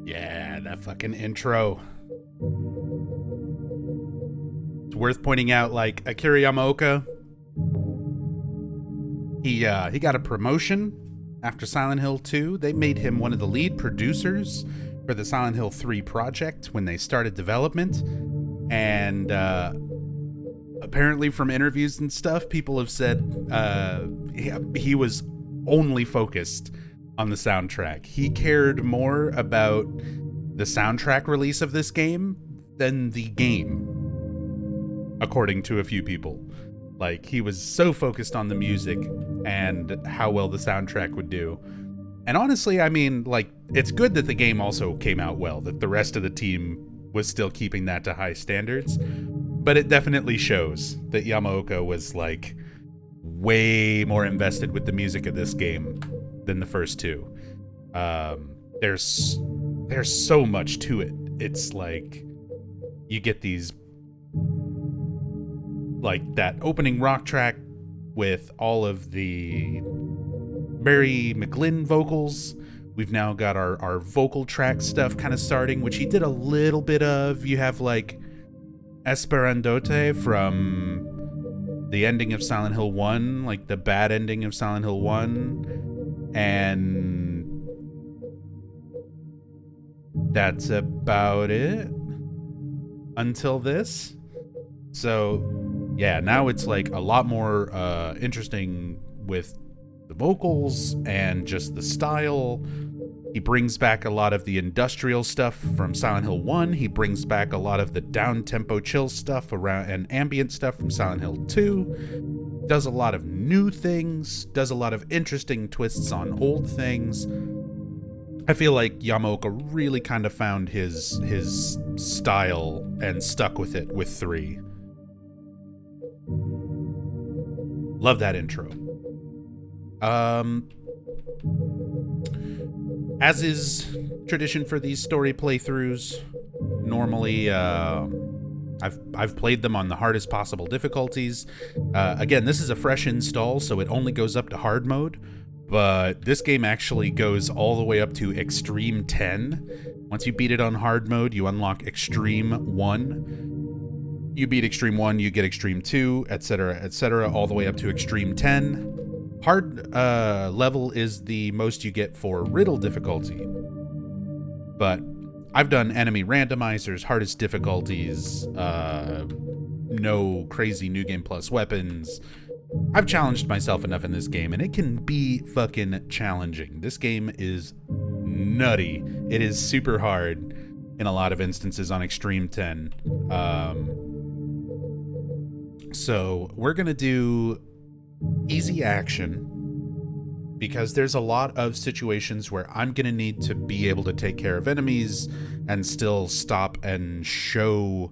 Yeah, that fucking intro. It's worth pointing out, like, Akira Yamaoka, he got a promotion after Silent Hill 2. They made him one of the lead producers for the Silent Hill 3 project when they started development. And apparently from interviews and stuff, people have said he was only focused on the soundtrack. He cared more about the soundtrack release of this game than the game, according to a few people. Like, he was so focused on the music and how well the soundtrack would do. And honestly, I mean, like, it's good that the game also came out well, that the rest of the team was still keeping that to high standards. But it definitely shows that Yamaoka was, like, way more invested with the music of this game than the first two. There's so much to it. It's like, you get these, like, that opening rock track with all of the Barry McGlynn vocals. We've now got our vocal track stuff kind of starting, which he did a little bit of. You have, like, Esperandote from the ending of Silent Hill 1, like the bad ending of Silent Hill 1. And that's about it until this. So yeah, now it's like a lot more interesting with the vocals and just the style. He brings back a lot of the industrial stuff from Silent Hill 1. He brings back a lot of the down-tempo chill stuff around and ambient stuff from Silent Hill 2. Does a lot of new things, does a lot of interesting twists on old things. I feel like Yamaoka really kind of found his style and stuck with it with 3. Love that intro. As is tradition for these story playthroughs, normally I've played them on the hardest possible difficulties. Again, this is a fresh install, so it only goes up to hard mode, but this game actually goes all the way up to Extreme 10. Once you beat it on hard mode, you unlock Extreme 1. You beat Extreme 1, you get Extreme 2, etc., all the way up to Extreme 10. Hard level is the most you get for riddle difficulty. But I've done enemy randomizers, hardest difficulties, no crazy New Game Plus weapons. I've challenged myself enough in this game, and it can be fucking challenging. This game is nutty. It is super hard in a lot of instances on Extreme 10. So we're gonna do easy action because there's a lot of situations where I'm gonna need to be able to take care of enemies and still stop and show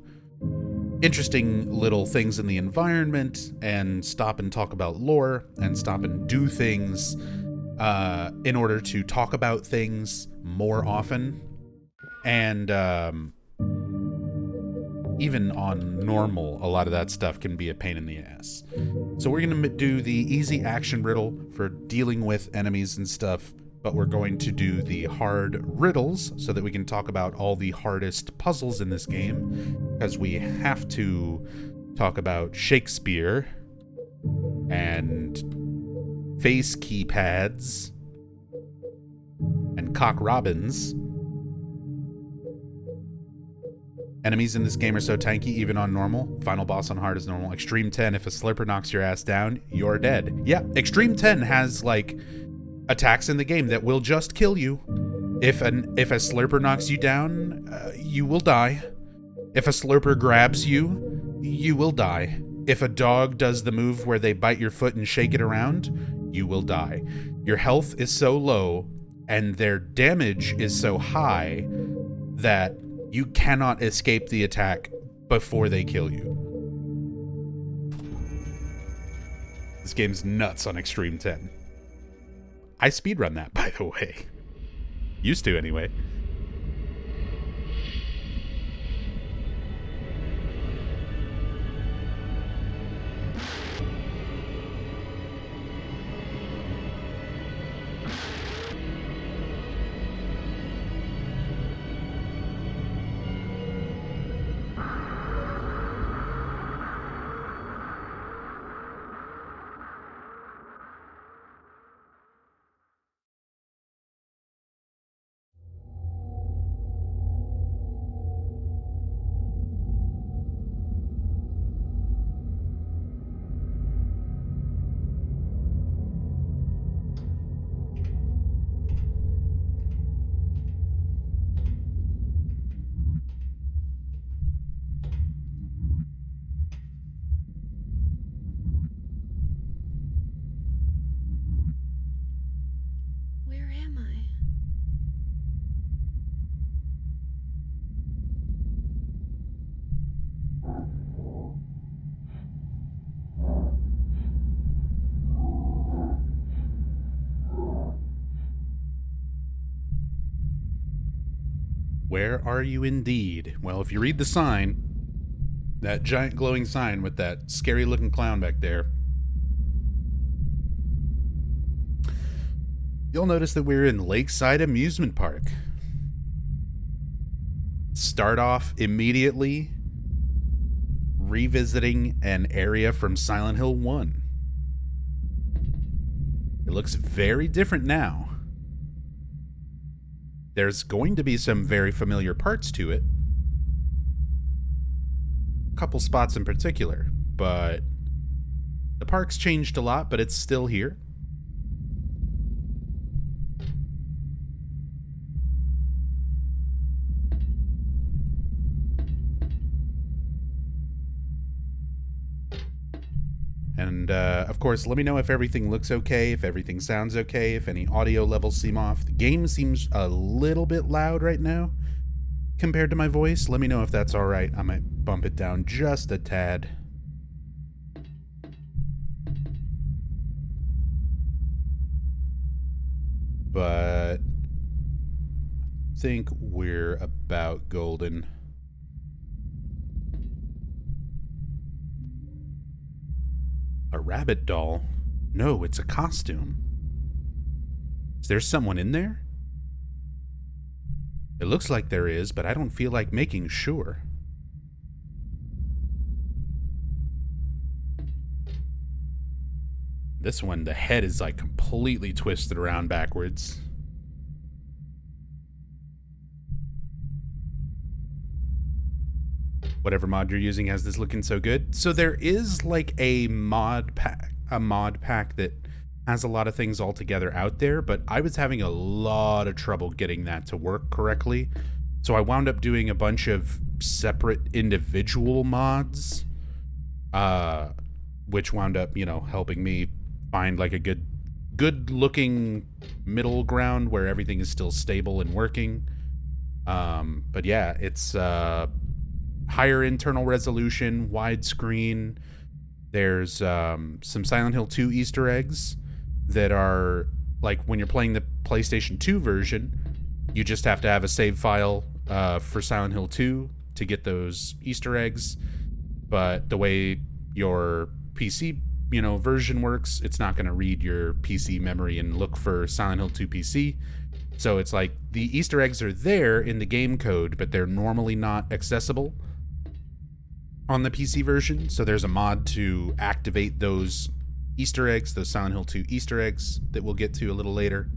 interesting little things in the environment and stop and talk about lore and stop and do things in order to talk about things more often. And even on normal, a lot of that stuff can be a pain in the ass. So we're going to do the easy action riddle for dealing with enemies and stuff, but we're going to do the hard riddles so that we can talk about all the hardest puzzles in this game, because we have to talk about Shakespeare and face keypads and cock robins. Enemies in this game are so tanky, even on normal. Final boss on hard is normal. Extreme 10, if a slurper knocks your ass down, you're dead. Yeah, Extreme 10 has, like, attacks in the game that will just kill you. If a slurper knocks you down, you will die. If a slurper grabs you, you will die. If a dog does the move where they bite your foot and shake it around, you will die. Your health is so low, and their damage is so high that you cannot escape the attack before they kill you. This game's nuts on Extreme 10. I speedrun that, by the way. Used to, anyway. Where are you indeed? Well, if you read the sign, that giant glowing sign with that scary looking clown back there, you'll notice that we're in Lakeside Amusement Park. Start off immediately revisiting an area from Silent Hill 1. It looks very different now. There's going to be some very familiar parts to it. A couple spots in particular, but the park's changed a lot, but it's still here. And, of course, let me know if everything looks okay, if everything sounds okay, if any audio levels seem off. The game seems a little bit loud right now compared to my voice. Let me know if that's all right. I might bump it down just a tad. But I think we're about golden. A rabbit doll? No, it's a costume. Is there someone in there? It looks like there is, but I don't feel like making sure. This one, the head is like completely twisted around backwards. Whatever mod you're using has this looking so good. So there is like a mod pack that has a lot of things all together out there, but I was having a lot of trouble getting that to work correctly. So I wound up doing a bunch of separate individual mods, which wound up, helping me find like a good looking middle ground where everything is still stable and working. But yeah, it's higher internal resolution, widescreen. There's some Silent Hill 2 Easter eggs that are like when you're playing the PlayStation 2 version, you just have to have a save file for Silent Hill 2 to get those Easter eggs. But the way your PC version works, it's not going to read your PC memory and look for Silent Hill 2 PC. So it's like the Easter eggs are there in the game code, but they're normally not accessible on the PC version. So there's a mod to activate those Easter eggs, those Silent Hill 2 Easter eggs that we'll get to a little later.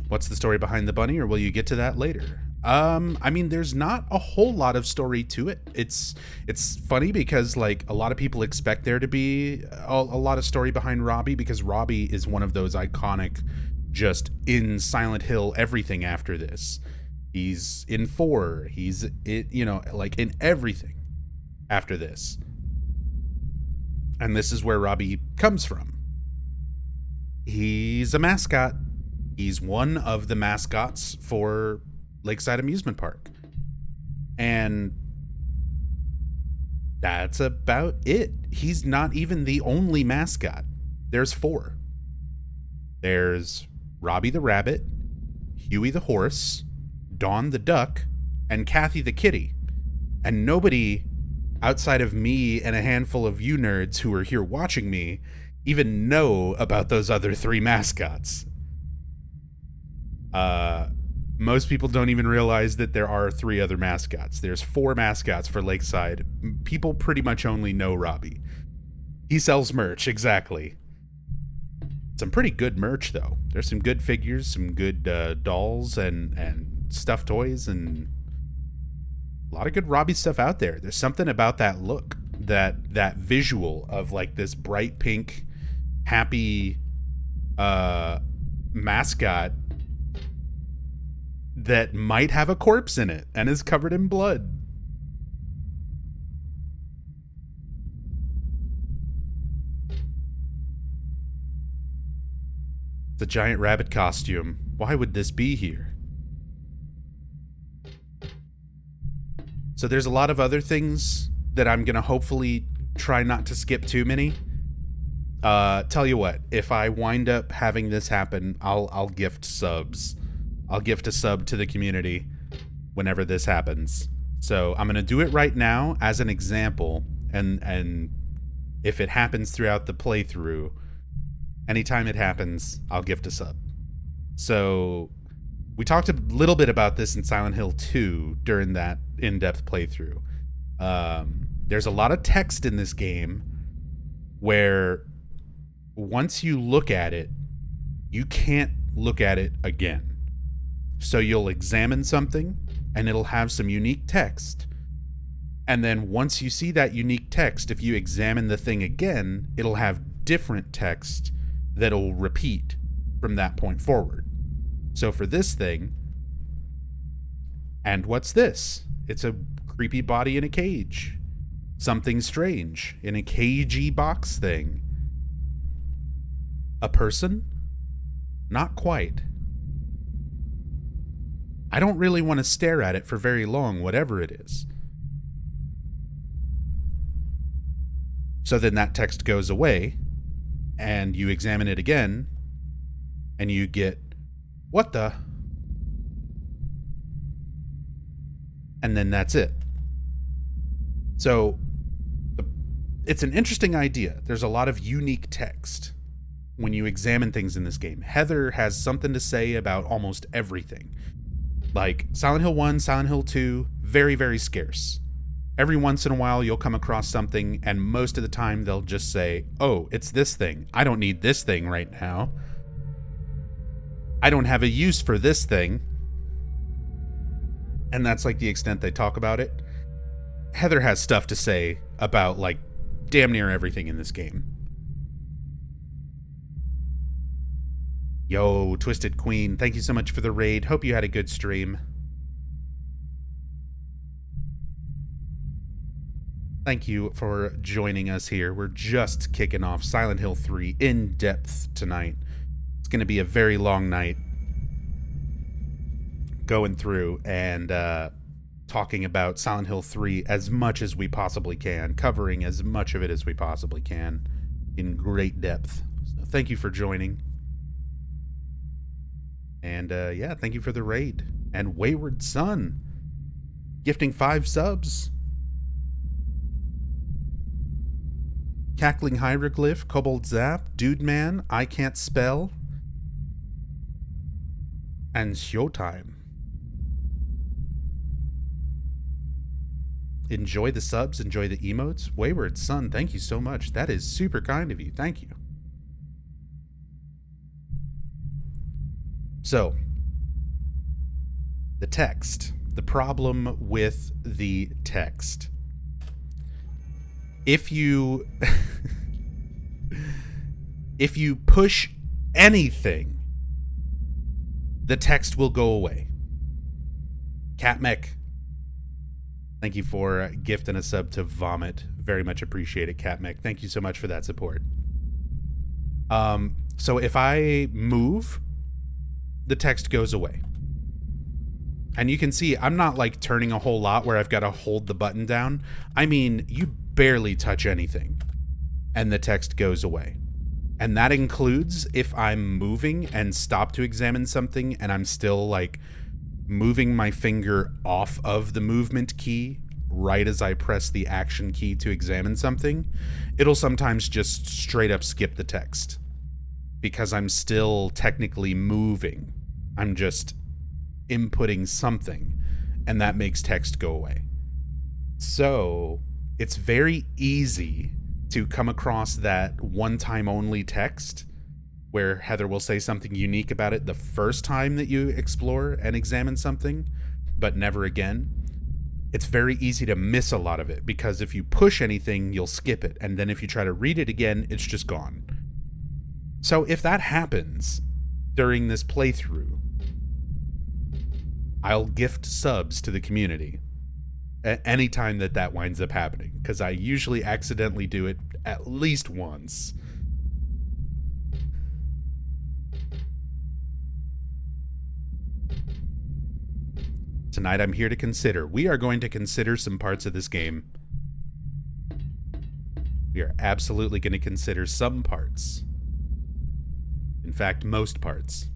What's the story behind the bunny, or will you get to that later? I mean, there's not a whole lot of story to it. It's funny because like a lot of people expect there to be a lot of story behind Robbie, because Robbie is one of those iconic, just in Silent Hill everything after this. He's in 4. He's like in everything after this. And this is where Robbie comes from. He's a mascot. He's one of the mascots for Lakeside Amusement Park. And that's about it. He's not even the only mascot. There's 4. There's Robbie the rabbit, Huey the horse, Dawn the duck, and Kathy the kitty. And nobody outside of me and a handful of you nerds who are here watching me even know about those other 3 mascots. Most people don't even realize that there are 3 other mascots. There's 4 mascots for Lakeside. People pretty much only know Robbie. He sells merch, exactly. Some pretty good merch, though. There's some good figures, some good dolls and stuffed toys, and a lot of good Robbie stuff out there. There's something about that look, that visual of like this bright pink, happy mascot that might have a corpse in it and is covered in blood. The giant rabbit costume. Why would this be here? So there's a lot of other things that I'm gonna hopefully try not to skip too many. Tell you what, if I wind up having this happen, I'll gift subs. I'll gift a sub to the community whenever this happens. So I'm gonna do it right now as an example, and if it happens throughout the playthrough, anytime it happens, I'll gift a sub. So we talked a little bit about this in Silent Hill 2 during that in-depth playthrough. There's a lot of text in this game where once you look at it, you can't look at it again. So you'll examine something and it'll have some unique text. And then once you see that unique text, if you examine the thing again, it'll have different text that'll repeat from that point forward. So for this thing, And what's this? It's a creepy body in a cage. Something strange in a cagey box thing. A person? Not quite. I don't really want to stare at it for very long, whatever it is. So then that text goes away, and you examine it again, and you get, what the? And then that's it. So it's an interesting idea. There's a lot of unique text when you examine things in this game. Heather has something to say about almost everything. Like Silent Hill 1, Silent Hill 2, very, very scarce. Every once in a while, you'll come across something, and most of the time, they'll just say, oh, it's this thing. I don't need this thing right now. I don't have a use for this thing. And that's like the extent they talk about it. Heather has stuff to say about, like, damn near everything in this game. Yo, Twisted Queen, thank you so much for the raid. Hope you had a good stream. Thank you for joining us here. We're just kicking off Silent Hill 3 in depth tonight. It's going to be a very long night going through and talking about Silent Hill 3 as much as we possibly can, covering as much of it as we possibly can in great depth. So thank you for joining. And yeah, thank you for the raid. And Wayward Son gifting 5 subs. Cackling Hieroglyph, Kobold Zap, Dude Man, I Can't Spell, and Showtime. Enjoy the subs, enjoy the emotes. Wayward Son, thank you so much. That is super kind of you. Thank you. So, the text. The problem with the text. If you push anything, the text will go away. Catmech, thank you for gifting a sub to Vomit. Very much appreciate it, Catmech. Thank you so much for that support. So if I move, the text goes away. And you can see I'm not like turning a whole lot where I've got to hold the button down. I mean, you barely touch anything and the text goes away. And that includes if I'm moving and stop to examine something and I'm still like moving my finger off of the movement key right as I press the action key to examine something, it'll sometimes just straight up skip the text because I'm still technically moving. I'm just inputting something, and that makes text go away. So it's very easy to come across that one-time only text where Heather will say something unique about it the first time that you explore and examine something, but never again. It's very easy to miss a lot of it because if you push anything, you'll skip it, and then if you try to read it again, it's just gone. So if that happens during this playthrough, I'll gift subs to the community at any time that winds up happening, because I usually accidentally do it at least once. Tonight I'm here to consider. We are going to consider some parts of this game. We are absolutely going to consider some parts. In fact, most parts.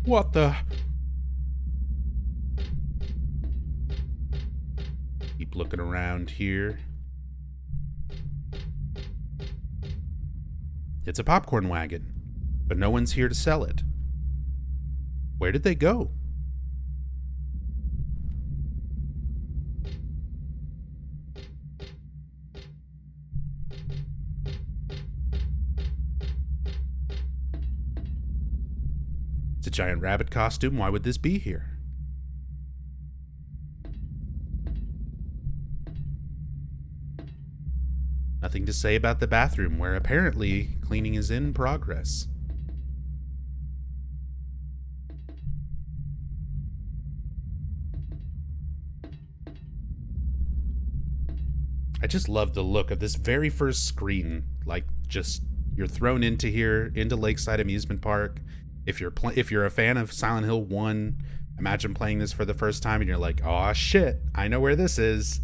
What the? Keep looking around here. It's a popcorn wagon, but no one's here to sell it. Where did they go? It's a giant rabbit costume. Why would this be here? Nothing to say about the bathroom, where apparently cleaning is in progress. I just love the look of this very first screen. Like, just you're thrown into here, into Lakeside Amusement Park. If you're a fan of Silent Hill 1, imagine playing this for the first time and you're like, "Oh shit, I know where this is."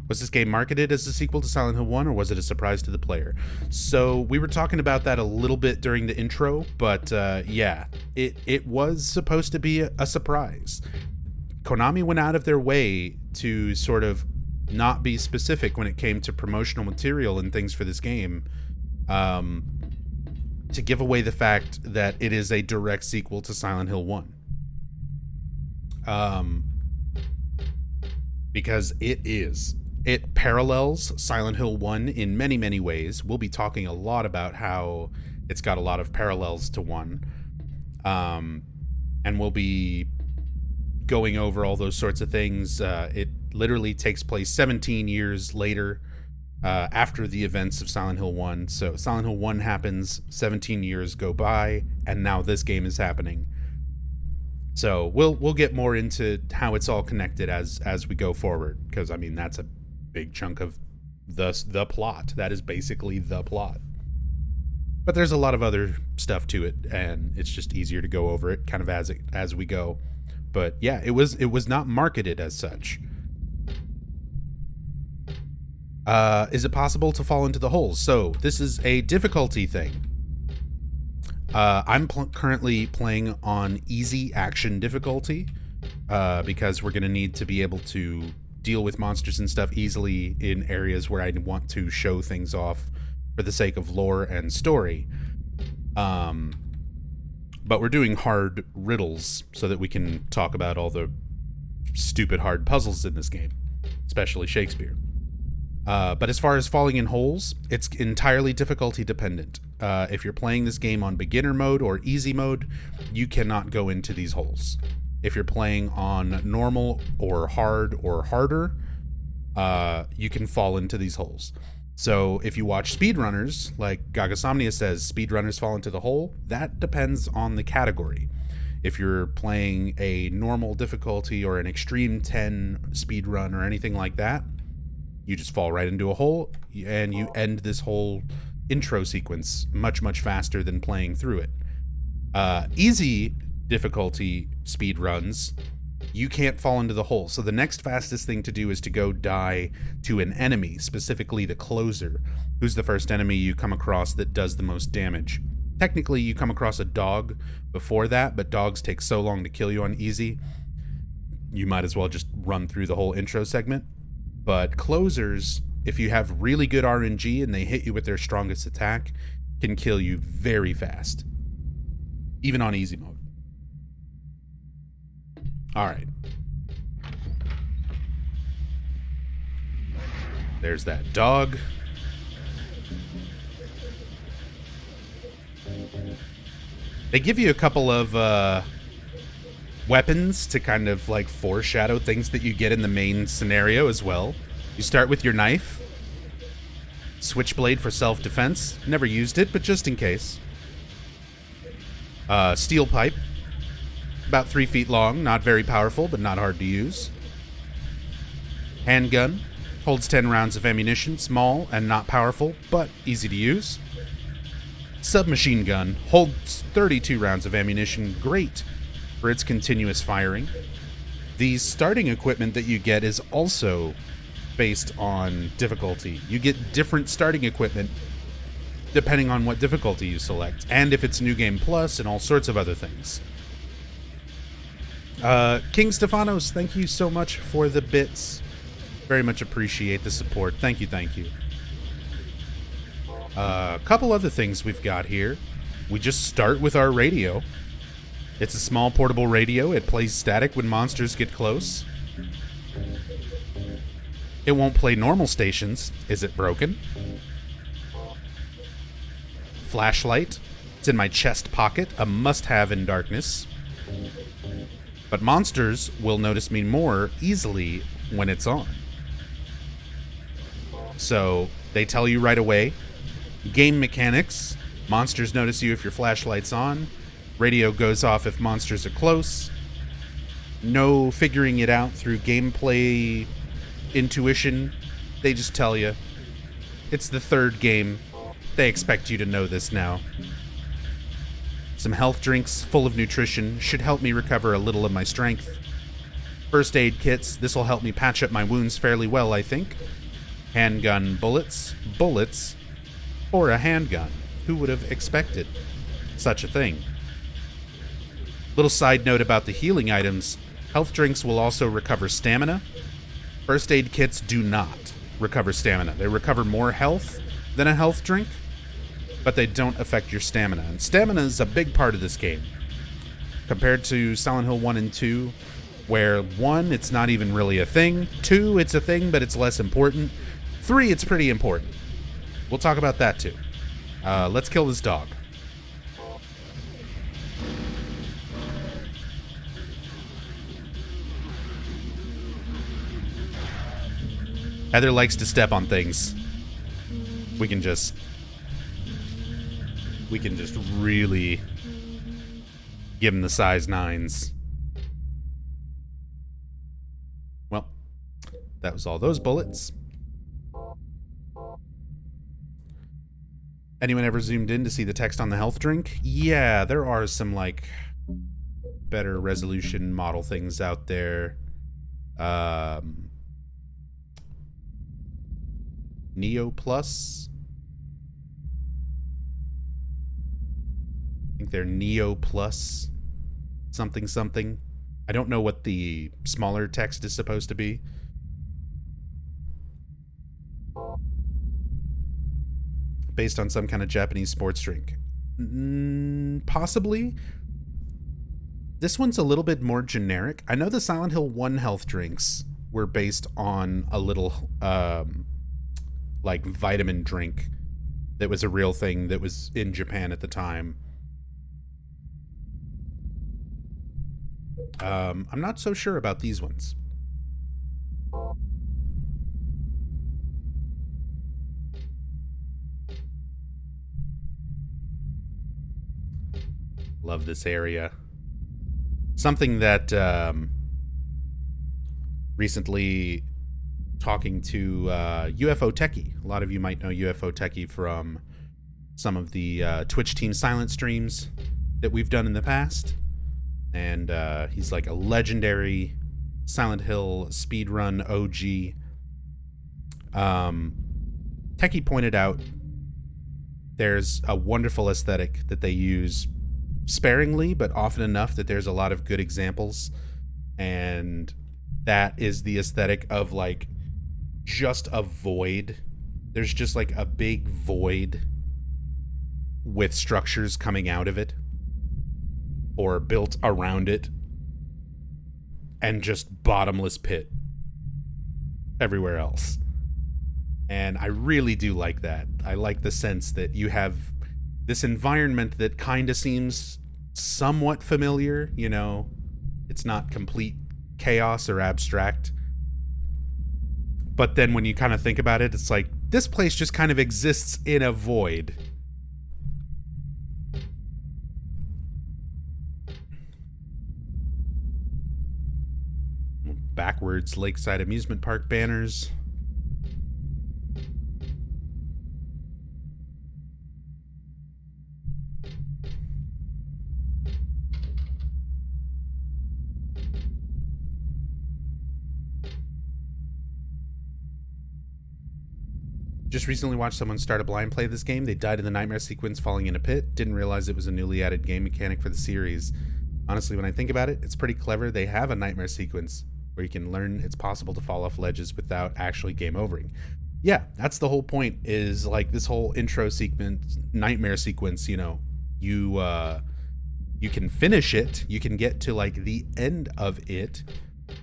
Was this game marketed as a sequel to Silent Hill 1, or was it a surprise to the player? So we were talking about that a little bit during the intro, but yeah, it was supposed to be a surprise. Konami went out of their way to sort of not be specific when it came to promotional material and things for this game, to give away the fact that it is a direct sequel to Silent Hill 1. Because it is. It parallels Silent Hill 1 in many, many ways. We'll be talking a lot about how it's got a lot of parallels to 1. And we'll be going over all those sorts of things. It literally takes place 17 years later, after the events of Silent Hill 1. So Silent Hill 1 happens, 17 years go by, and now this game is happening. So we'll get more into how it's all connected as we go forward, because I mean that's a big chunk of the plot. That is basically the plot. But there's a lot of other stuff to it, and it's just easier to go over it kind of as we go. But yeah, it was not marketed as such. Is it possible to fall into the holes? So this is a difficulty thing. I'm currently playing on easy action difficulty, because we're going to need to be able to deal with monsters and stuff easily in areas where I want to show things off for the sake of lore and story. But we're doing hard riddles so that we can talk about all the stupid hard puzzles in this game, especially Shakespeare. But as far as falling in holes, it's entirely difficulty dependent. If you're playing this game on beginner mode or easy mode, you cannot go into these holes. If you're playing on normal or hard or harder, you can fall into these holes. So if you watch speedrunners, like Gagasomnia says, speedrunners fall into the hole, that depends on the category. If you're playing a normal difficulty or an extreme 10 speedrun or anything like that, you just fall right into a hole, and you end this whole intro sequence much, much faster than playing through it. Easy difficulty speed runs, you can't fall into the hole. So the next fastest thing to do is to go die to an enemy, specifically the closer, who's the first enemy you come across that does the most damage. Technically, you come across a dog before that, but dogs take so long to kill you on easy, you might as well just run through the whole intro segment. But closers, if you have really good RNG and they hit you with their strongest attack, can kill you very fast, even on easy mode. All right. There's that dog. They give you a couple of weapons to kind of like foreshadow things that you get in the main scenario as well. You start with your knife. Switchblade for self-defense. Never used it, but just in case. Steel pipe. About 3 feet long, not very powerful, but not hard to use. Handgun. Holds 10 rounds of ammunition, small and not powerful, but easy to use. Submachine gun. Holds 32 rounds of ammunition, great for its continuous firing. The starting equipment that you get is also based on difficulty. You get different starting equipment depending on what difficulty you select, and if it's New Game Plus and all sorts of other things. King Stefanos, thank you so much for the bits. Very much appreciate the support. Thank you, thank you. A couple other things we've got here. We just start with our radio. It's a small portable radio. It plays static when monsters get close. It won't play normal stations. Is it broken? Flashlight. It's in my chest pocket, a must-have in darkness. But monsters will notice me more easily when it's on. So they tell you right away. Game mechanics. Monsters notice you if your flashlight's on. Radio goes off if monsters are close. No figuring it out through gameplay intuition. They just tell you. It's the third game. They expect you to know this now. Some health drinks full of nutrition should help me recover a little of my strength. First aid kits. This will help me patch up my wounds fairly well, I think. Handgun bullets. Bullets for a handgun. Who would have expected such a thing? Little side note about the healing items. Health drinks will also recover stamina. First aid kits do not recover stamina. They recover more health than a health drink, but they don't affect your stamina. And stamina is a big part of this game. Compared to Silent Hill 1 and 2, where 1, it's not even really a thing. 2, it's a thing, but it's less important. 3, it's pretty important. We'll talk about that too. Let's kill this dog. Heather likes to step on things. We can just really give him the size 9s. Well, that was all those bullets. Anyone ever zoomed in to see the text on the health drink? Yeah, there are some, like, better resolution model things out there. Neo Plus. I think they're Neo Plus something something. I don't know what the smaller text is supposed to be. Based on some kind of Japanese sports drink. Possibly. This one's a little bit more generic. I know the Silent Hill 1 health drinks were based on a little like vitamin drink that was a real thing that was in Japan at the time. I'm not so sure about these ones. Love this area. Something that recently talking to UFO Techie. A lot of you might know UFO Techie from some of the Twitch Team Silent streams that we've done in the past. And he's like a legendary Silent Hill speedrun OG. Techie pointed out there's a wonderful aesthetic that they use sparingly, but often enough that there's a lot of good examples. And that is the aesthetic of like just a void. There's just like a big void with structures coming out of it or built around it and just bottomless pit everywhere else. And I really do like that. I like the sense that you have this environment that kind of seems somewhat familiar, you know, it's not complete chaos or abstract. But then when you kind of think about it, it's like, this place just kind of exists in a void. Backwards Lakeside amusement park banners. Just recently watched someone start a blind play of this game. They died in the nightmare sequence falling in a pit. Didn't realize it was a newly added game mechanic for the series. Honestly, when I think about it, it's pretty clever. They have a nightmare sequence where you can learn it's possible to fall off ledges without actually game overing. Yeah, that's the whole point, is like this whole intro sequence, nightmare sequence, you know, you can finish it, you can get to like the end of it,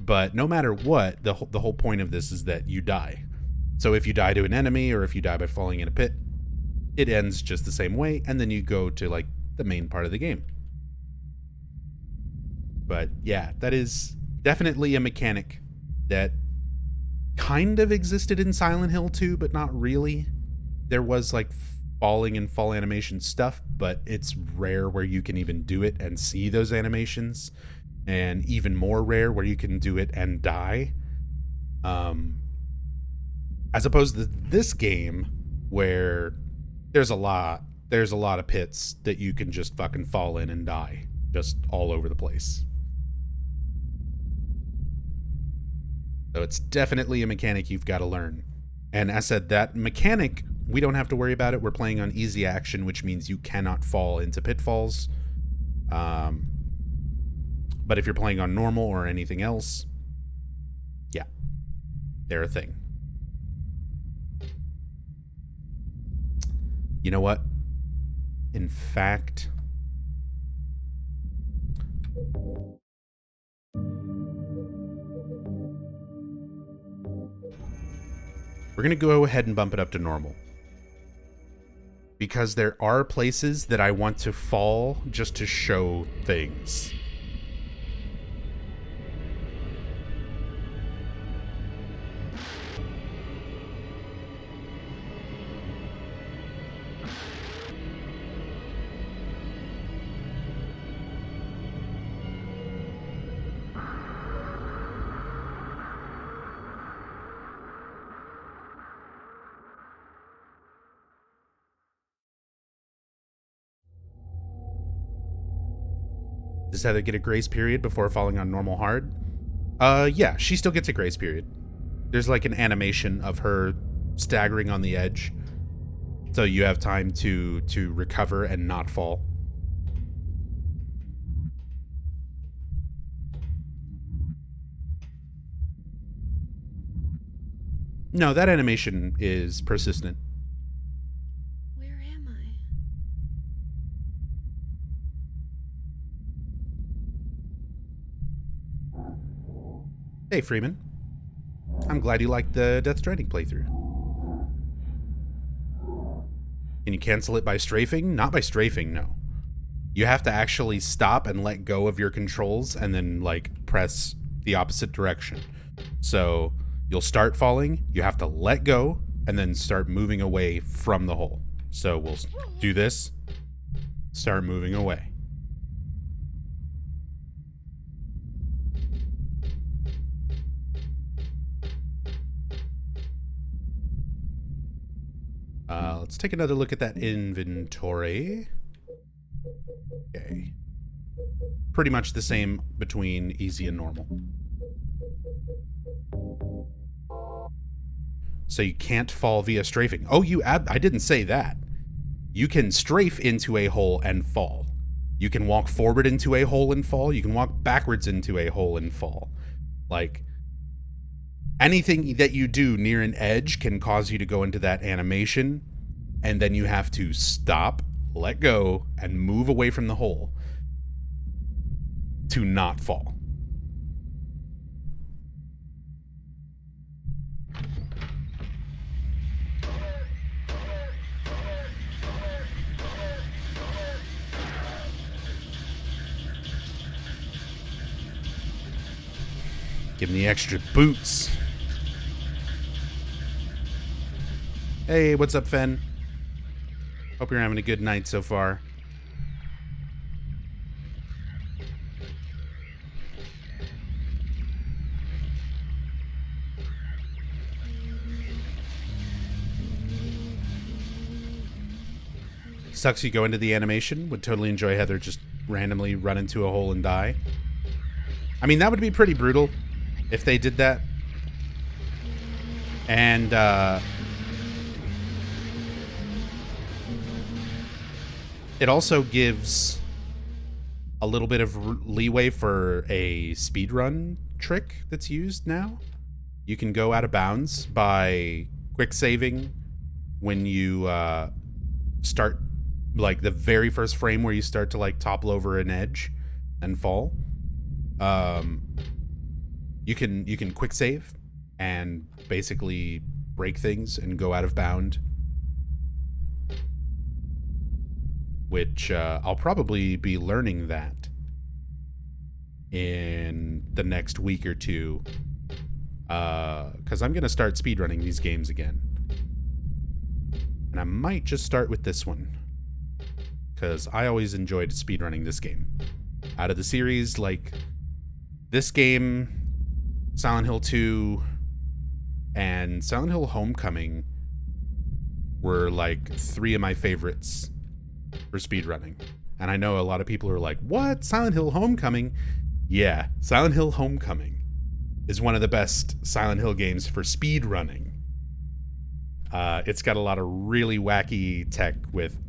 but no matter what, the whole point of this is that you die. So if you die to an enemy or if you die by falling in a pit, it ends just the same way, and then you go to like the main part of the game. But yeah, that is definitely a mechanic that kind of existed in Silent Hill 2, but not really. There was like falling and fall animation stuff, but it's rare where you can even do it and see those animations, and even more rare where you can do it and die. As opposed to this game where there's a lot of pits that you can just fucking fall in and die just all over the place. So it's definitely a mechanic you've got to learn. And as said, that mechanic, we don't have to worry about it. We're playing on easy action, which means you cannot fall into pitfalls. But if you're playing on normal or anything else, yeah, they're a thing. You know what? In fact, we're going to go ahead and bump it up to normal. Because there are places that I want to fall just to show things. Does Heather get a grace period before falling on normal hard? Yeah, she still gets a grace period. There's like an animation of her staggering on the edge, so you have time to recover and not fall. No, that animation is persistent. Hey, Freeman. I'm glad you liked the Death Stranding playthrough. Can you cancel it by strafing? Not by strafing, no. You have to actually stop and let go of your controls and then, like, press the opposite direction. So, you'll start falling, you have to let go, and then start moving away from the hole. So, we'll do this, start moving away. Let's take another look at that inventory. Okay. Pretty much the same between easy and normal. So you can't fall via strafing. Oh, I didn't say that. You can strafe into a hole and fall. You can walk forward into a hole and fall. You can walk backwards into a hole and fall. Like, anything that you do near an edge can cause you to go into that animation, and then you have to stop, let go, and move away from the hole to not fall. Give him the extra boots. Hey, what's up, Fen? Hope you're having a good night so far. Sucks you go into the animation. Would totally enjoy Heather just randomly run into a hole and die. I mean, that would be pretty brutal if they did that. And, it also gives a little bit of leeway for a speedrun trick that's used now. You can go out of bounds by quick saving when you start, like, the very first frame where you start to, like, topple over an edge and fall. You can quick save and basically break things and go out of bound. Which I'll probably be learning that in the next week or two, because I'm going to start speedrunning these games again. And I might just start with this one, because I always enjoyed speedrunning this game. Out of the series, like, this game, Silent Hill 2, and Silent Hill Homecoming were like 3 of my favorites for speedrunning. And I know a lot of people are like, what? Silent Hill Homecoming? Yeah, Silent Hill Homecoming is one of the best Silent Hill games for speedrunning. It's got a lot of really wacky tech with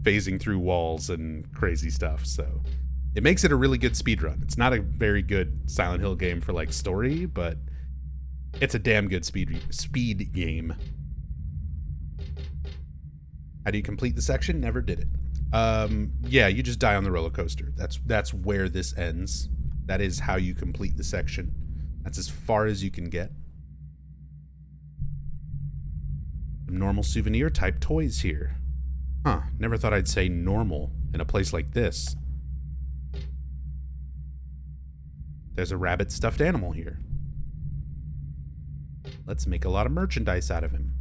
phasing through walls and crazy stuff, so it makes it a really good speedrun. It's not a very good Silent Hill game for like story, but it's a damn good speed game. How do you complete the section? Never did it. Yeah, you just die on the roller coaster. That's where this ends. That is how you complete the section. That's as far as you can get. Some normal souvenir type toys here. Huh, never thought I'd say normal in a place like this. There's a rabbit stuffed animal here. Let's make a lot of merchandise out of him.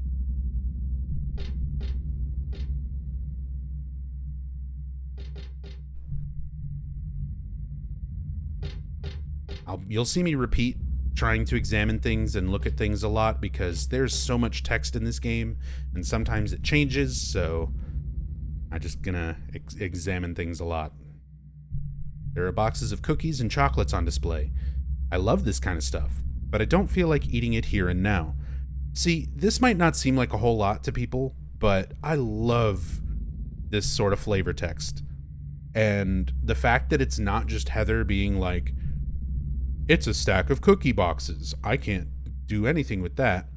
You'll see me repeat trying to examine things and look at things a lot because there's so much text in this game and sometimes it changes, so I'm just gonna examine things a lot. There are boxes of cookies and chocolates on display. I love this kind of stuff, but I don't feel like eating it here and now. See, this might not seem like a whole lot to people, but I love this sort of flavor text. And the fact that it's not just Heather being like, it's a stack of cookie boxes, I can't do anything with that.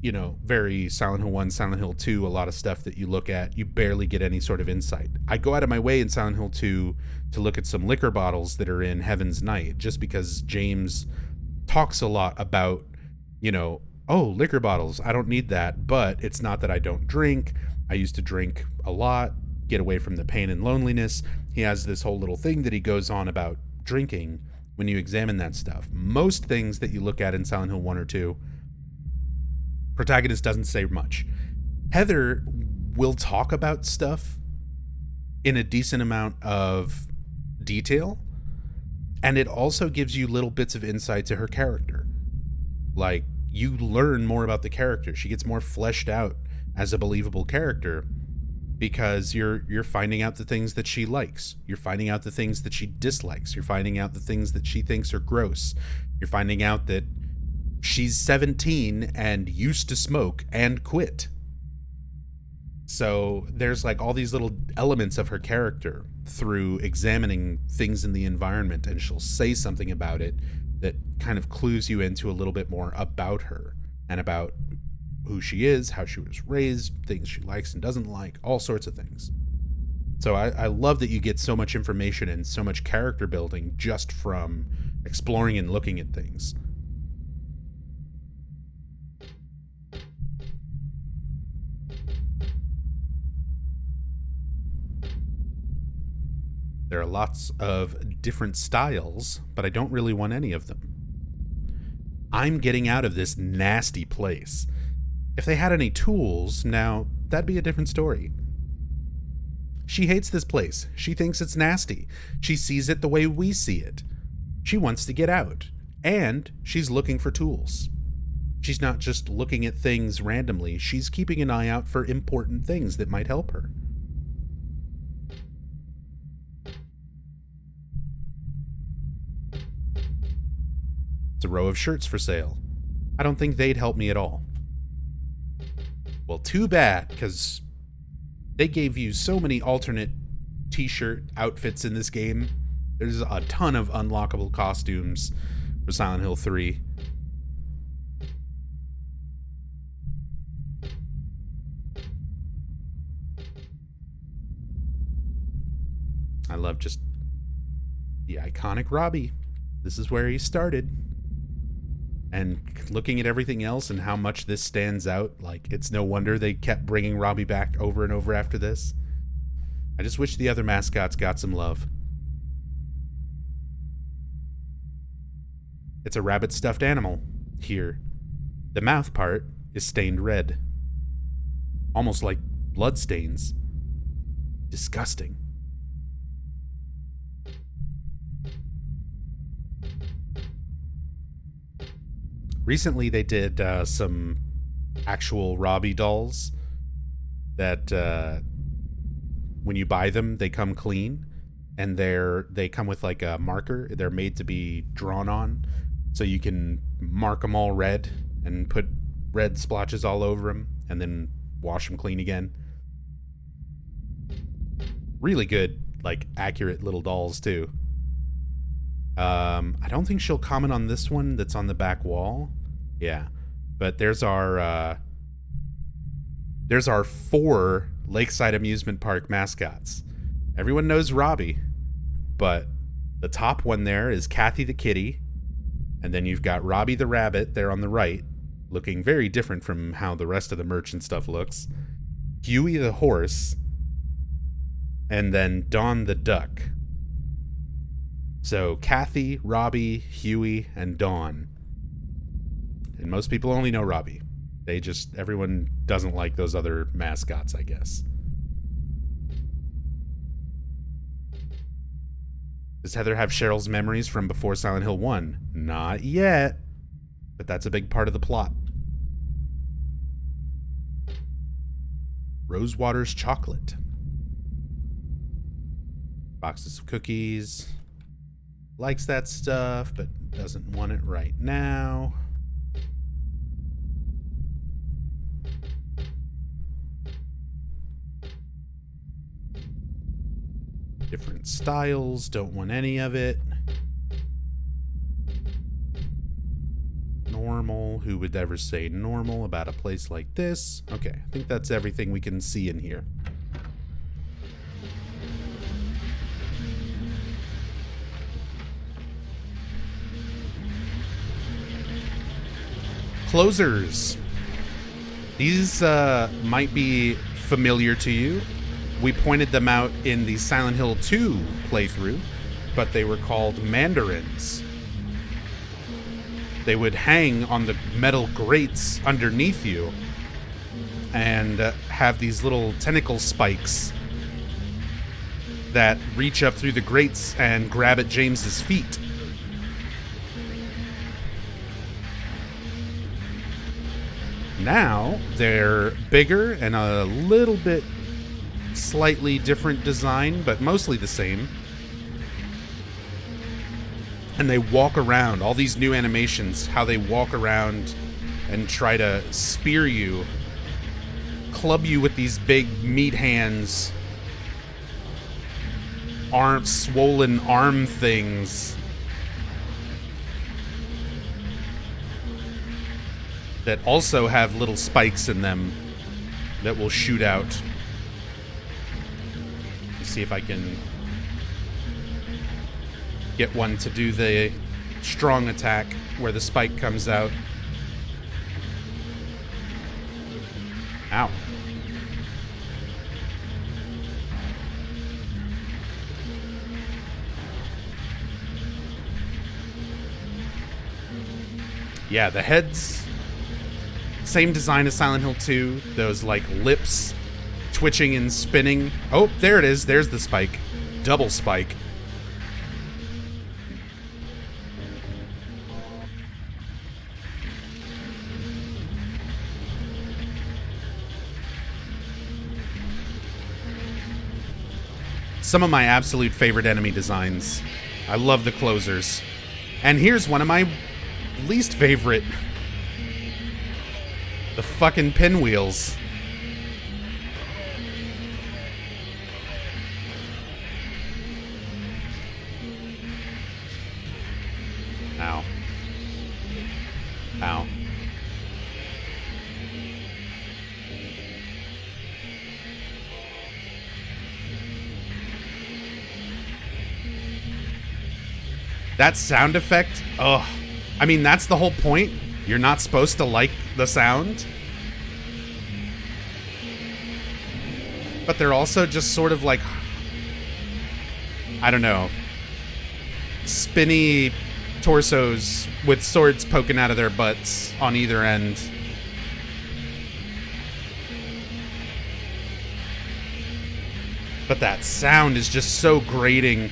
You know, very Silent Hill 1, Silent Hill 2, a lot of stuff that you look at, you barely get any sort of insight. I go out of my way in Silent Hill 2 to look at some liquor bottles that are in Heaven's Night, just because James talks a lot about, you know, oh, liquor bottles, I don't need that, but it's not that I don't drink. I used to drink a lot, get away from the pain and loneliness. He has this whole little thing that he goes on about drinking when you examine that stuff. Most things that you look at in Silent Hill 1 or 2, protagonist doesn't say much. Heather will talk about stuff in a decent amount of detail, and it also gives you little bits of insight to her character. Like, you learn more about the character. She gets more fleshed out as a believable character because you're finding out the things that she likes. You're finding out the things that she dislikes. You're finding out the things that she thinks are gross. You're finding out that she's 17 and used to smoke and quit. So there's like all these little elements of her character through examining things in the environment, and she'll say something about it that kind of clues you into a little bit more about her and about who she is, how she was raised, things she likes and doesn't like, all sorts of things. So I love that you get so much information and so much character building just from exploring and looking at things. There are lots of different styles, but I don't really want any of them. I'm getting out of this nasty place. If they had any tools, now, that'd be a different story. She hates this place. She thinks it's nasty. She sees it the way we see it. She wants to get out. And she's looking for tools. She's not just looking at things randomly. She's keeping an eye out for important things that might help her. It's a row of shirts for sale. I don't think they'd help me at all. Well, too bad, because they gave you so many alternate t-shirt outfits in this game. There's a ton of unlockable costumes for Silent Hill 3. I love just the iconic Robbie. This is where he started. And looking at everything else and how much this stands out, like, it's no wonder they kept bringing Robbie back over and over after this. I just wish the other mascots got some love. It's a rabbit stuffed animal here. The mouth part is stained red. almost like bloodstains. Disgusting. Recently, they did some actual Robbie dolls that when you buy them, they come clean, and they come with like a marker. They're made to be drawn on, so you can mark them all red and put red splotches all over them, and then wash them clean again. Really good, like accurate little dolls too. I don't think she'll comment on this one that's on the back wall. Yeah, but there's our 4 Lakeside Amusement Park mascots. Everyone knows Robbie, but the top one there is Kathy the kitty, and then you've got Robbie the rabbit there on the right, looking very different from how the rest of the merch and stuff looks. Huey the horse, and then Dawn the duck. So Kathy, Robbie, Huey, and Dawn. And most people only know Robbie. Everyone doesn't like those other mascots, I guess. Does Heather have Cheryl's memories from before Silent Hill 1? Not yet. But that's a big part of the plot. Rosewater's chocolate. Boxes of cookies. Likes that stuff, but doesn't want it right now. Different styles, don't want any of it. Normal, who would ever say normal about a place like this? Okay, I think that's everything we can see in here. Closers. These might be familiar to you. We pointed them out in the Silent Hill 2 playthrough, but they were called mandarins. They would hang on the metal grates underneath you and have these little tentacle spikes that reach up through the grates and grab at James's feet. Now they're bigger and a little bit slightly different design, but mostly the same. And they walk around, all these new animations, how they walk around and try to spear you, club you with these big meat hands, swollen arm things that also have little spikes in them that will shoot out. Let's see if I can get one to do the strong attack where the spike comes out. Ow. Yeah, the heads, same design as Silent Hill 2. Those like lips twitching and spinning. Oh, there it is. There's the spike. Double spike. Some of my absolute favorite enemy designs. I love the closers. And here's one of my least favorite. The fucking pinwheels. Ow. Ow. That sound effect, ugh. I mean, that's the whole point. You're not supposed to like the sound. But they're also just sort of like, I don't know, spinny torsos with swords poking out of their butts on either end. But that sound is just so grating.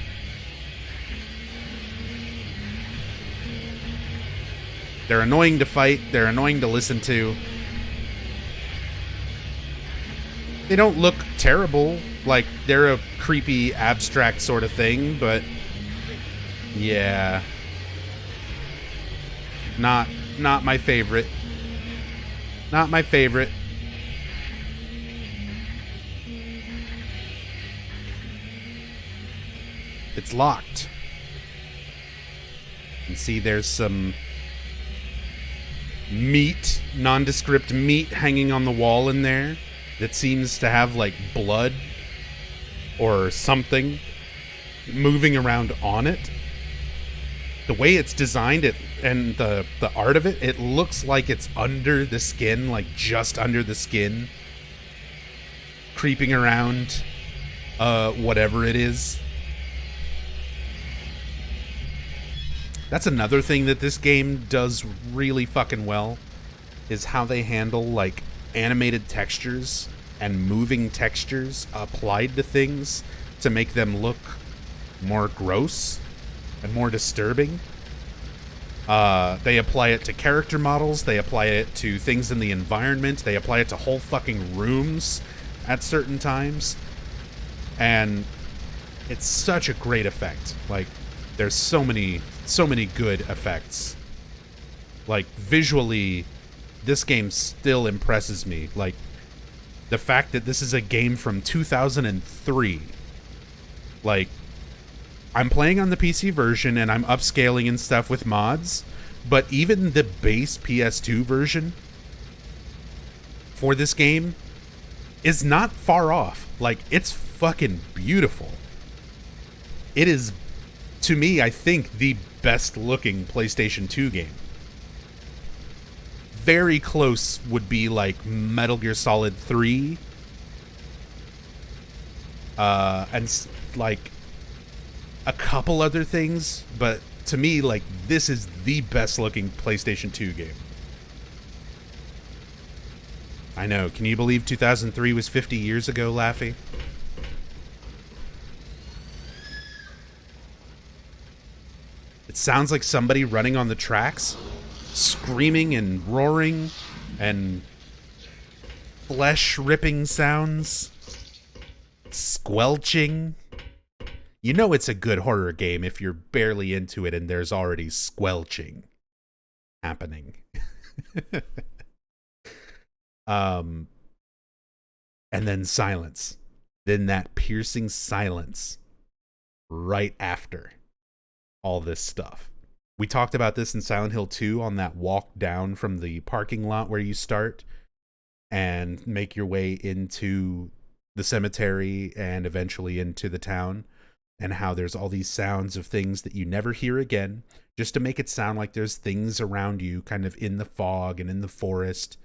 They're annoying to fight. They're annoying to listen to. They don't look terrible. Like, they're a creepy, abstract sort of thing, but yeah. Not my favorite. Not my favorite. It's locked. You can see there's some meat, nondescript meat hanging on the wall in there that seems to have like blood or something moving around on it. The way it's designed, it and the art of it, it looks like it's under the skin, like just under the skin, creeping around whatever it is. That's another thing that this game does really fucking well, is how they handle like animated textures and moving textures applied to things to make them look more gross and more disturbing. They apply it to character models, they apply it to things in the environment, they apply it to whole fucking rooms at certain times, and it's such a great effect. Like, there's so many good effects. Like, visually, this game still impresses me. Like, the fact that this is a game from 2003. Like, I'm playing on the PC version and I'm upscaling and stuff with mods, but even the base PS2 version for this game is not far off. Like, it's fucking beautiful. It is, to me, I think, the best looking PlayStation 2 game. Very close would be like Metal Gear Solid 3. And like a couple other things, but to me, like, this is the best looking PlayStation 2 game. I know, can you believe 2003 was 50 years ago, Laffy? It sounds like somebody running on the tracks, screaming and roaring, and flesh-ripping sounds, squelching. You know it's a good horror game if you're barely into it and there's already squelching happening. And then silence. Then that piercing silence right after all this stuff. We talked about this in Silent Hill 2 on that walk down from the parking lot where you start and make your way into the cemetery and eventually into the town, and how there's all these sounds of things that you never hear again, just to make it sound like there's things around you kind of in the fog and in the forest.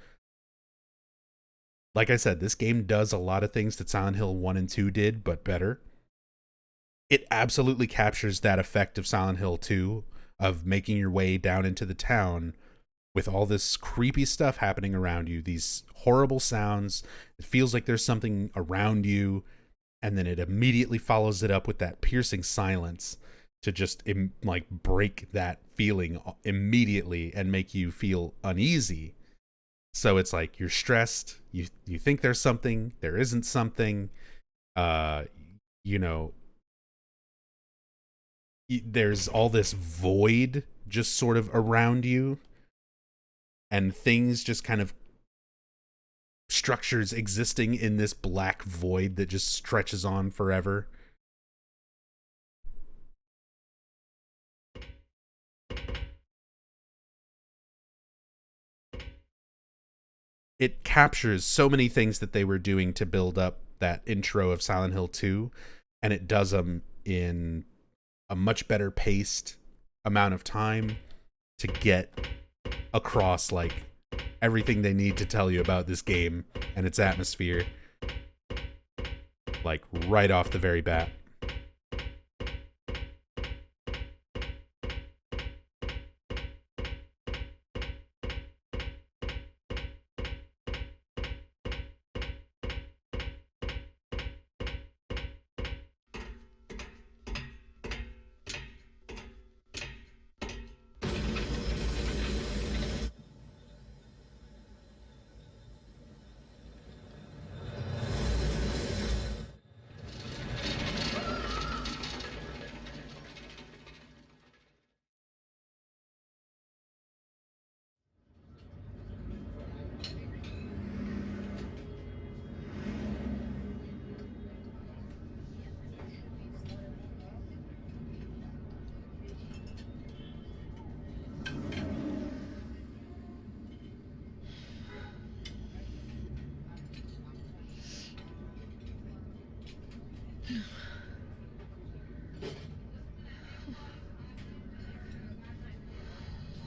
Like I said, this game does a lot of things that Silent Hill 1 and 2 did, but better. It absolutely captures that effect of Silent Hill 2, of making your way down into the town with all this creepy stuff happening around you, these horrible sounds. It feels like there's something around you, and then it immediately follows it up with that piercing silence to just like break that feeling immediately and make you feel uneasy. So it's like you're stressed, you think there's something, there isn't something, you know, there's all this void just sort of around you, and things just kind of, structures existing in this black void that just stretches on forever. It captures so many things that they were doing to build up that intro of Silent Hill 2, and it does them in a much better paced amount of time to get across like everything they need to tell you about this game and its atmosphere, like right off the very bat.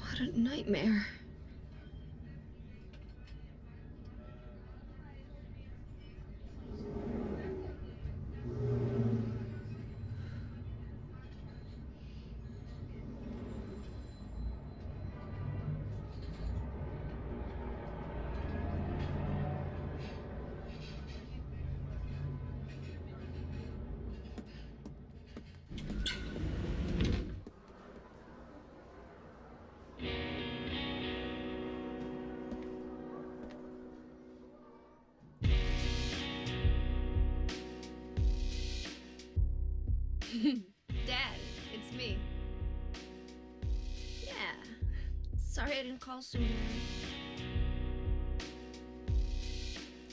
What a nightmare. Dad, it's me. Yeah. Sorry I didn't call sooner.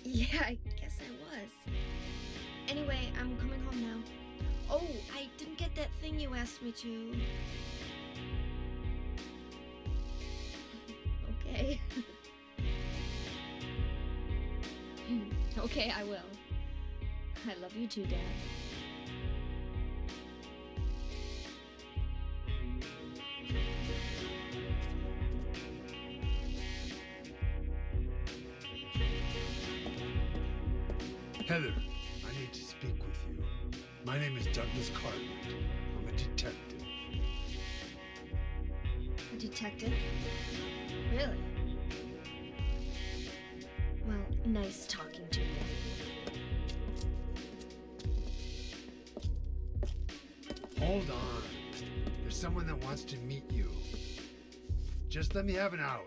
Yeah, I guess I was. Anyway, I'm coming home now. Oh, I didn't get that thing you asked me to. Okay. Okay, I will. I love you too, Dad. Heather, I need to speak with you. My name is Douglas Cartwright. I'm a detective. A detective? Really? Well, nice talking to you. Hold on. There's someone that wants to meet you. Just let me have an hour.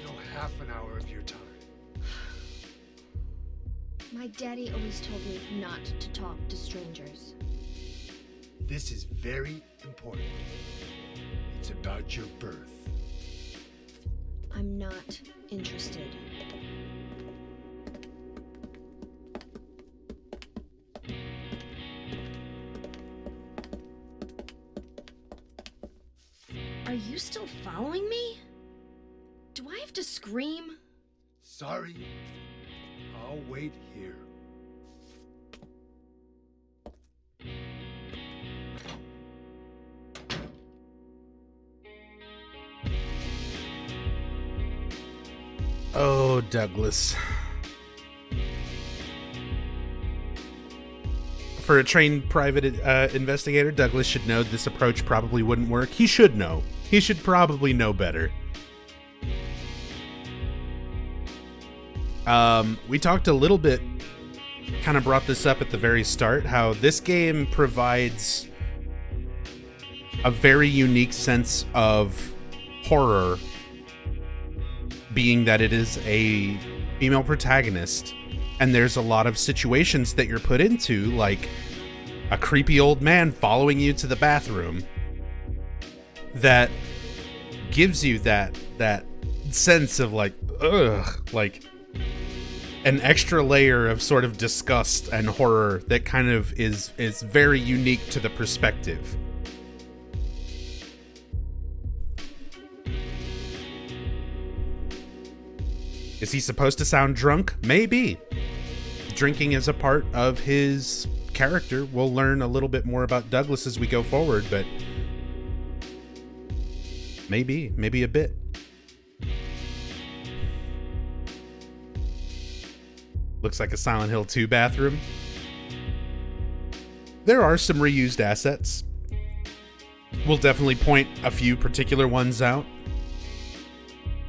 No, half an hour of your time. My daddy always told me not to talk to strangers. This is very important. It's about your birth. I'm not interested. Are you still following me? Do I have to scream? Sorry. I'll wait here. Oh, Douglas. For a trained private investigator, Douglas should know this approach probably wouldn't work. He should know. He should probably know better. We talked a little bit, kind of brought this up at the very start, how this game provides a very unique sense of horror, being that it is a female protagonist, and there's a lot of situations that you're put into, like a creepy old man following you to the bathroom, that gives you that sense of like, ugh, like an extra layer of sort of disgust and horror that kind of is very unique to the perspective. Is he supposed to sound drunk? Maybe. Drinking is a part of his character. We'll learn a little bit more about Douglas as we go forward, but maybe a bit. Looks like a Silent Hill 2 bathroom. There are some reused assets. We'll definitely point a few particular ones out.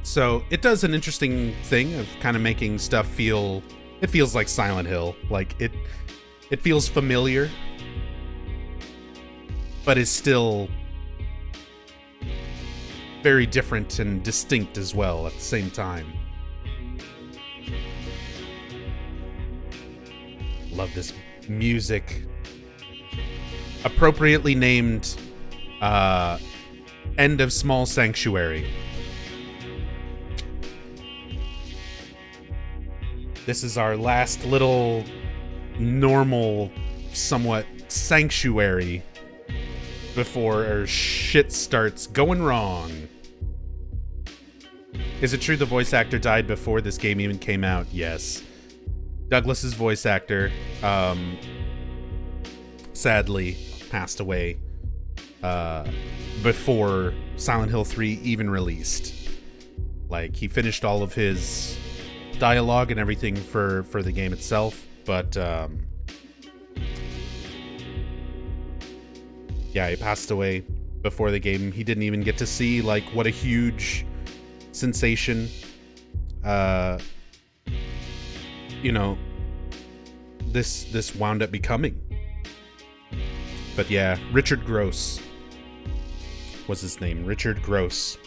So it does an interesting thing of kind of making stuff feel... It feels like Silent Hill. Like, it feels familiar, but is still very different and distinct as well at the same time. Love this music. Appropriately named End of Small Sanctuary. This is our last little normal, somewhat sanctuary before our shit starts going wrong. Is it true the voice actor died before this game even came out? Yes. Douglas's voice actor sadly passed away before Silent Hill 3 even released. Like, he finished all of his dialogue and everything for the game itself, but yeah, he passed away before the game. He didn't even get to see like what a huge sensation this wound up becoming. But yeah, Richard Gross was his name. Richard Gross.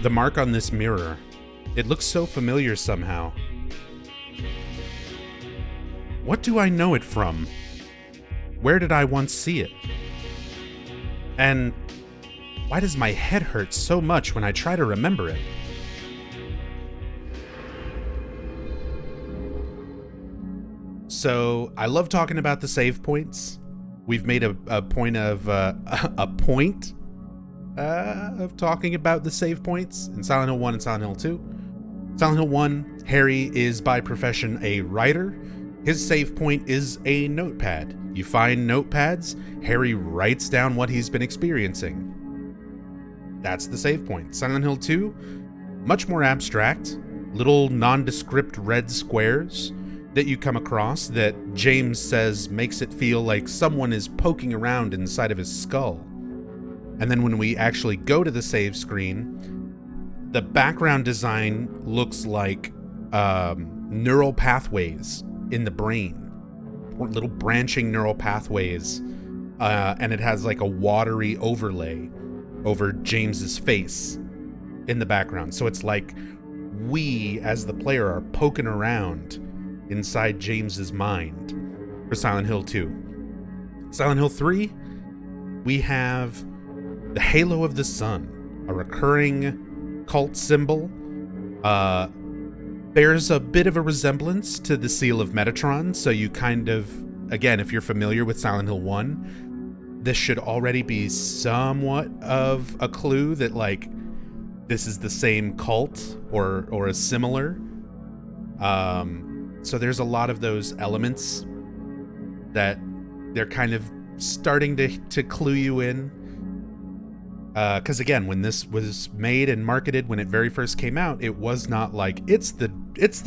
The mark on this mirror, it looks so familiar somehow. What do I know it from? Where did I once see it? And why does my head hurt so much when I try to remember it? So, I love talking about the save points. We've made a point of talking about the save points in Silent Hill 1 and Silent Hill 2. Silent Hill 1, Harry is by profession a writer. His save point is a notepad. You find notepads, Harry writes down what he's been experiencing. That's the save point. Silent Hill 2, much more abstract, little nondescript red squares that you come across that James says makes it feel like someone is poking around inside of his skull. And then when we actually go to the save screen, the background design looks like neural pathways in the brain. Little branching neural pathways. And it has like a watery overlay over James's face in the background. So it's like we, as the player, are poking around inside James's mind for Silent Hill 2. Silent Hill 3, we have the Halo of the Sun, a recurring cult symbol. Bears a bit of a resemblance to the Seal of Metatron, so you kind of, again, if you're familiar with Silent Hill 1, this should already be somewhat of a clue that, like, this is the same cult or a similar. So there's a lot of those elements that they're kind of starting to clue you in. Because again, when this was made and marketed when it very first came out, it was not like it's the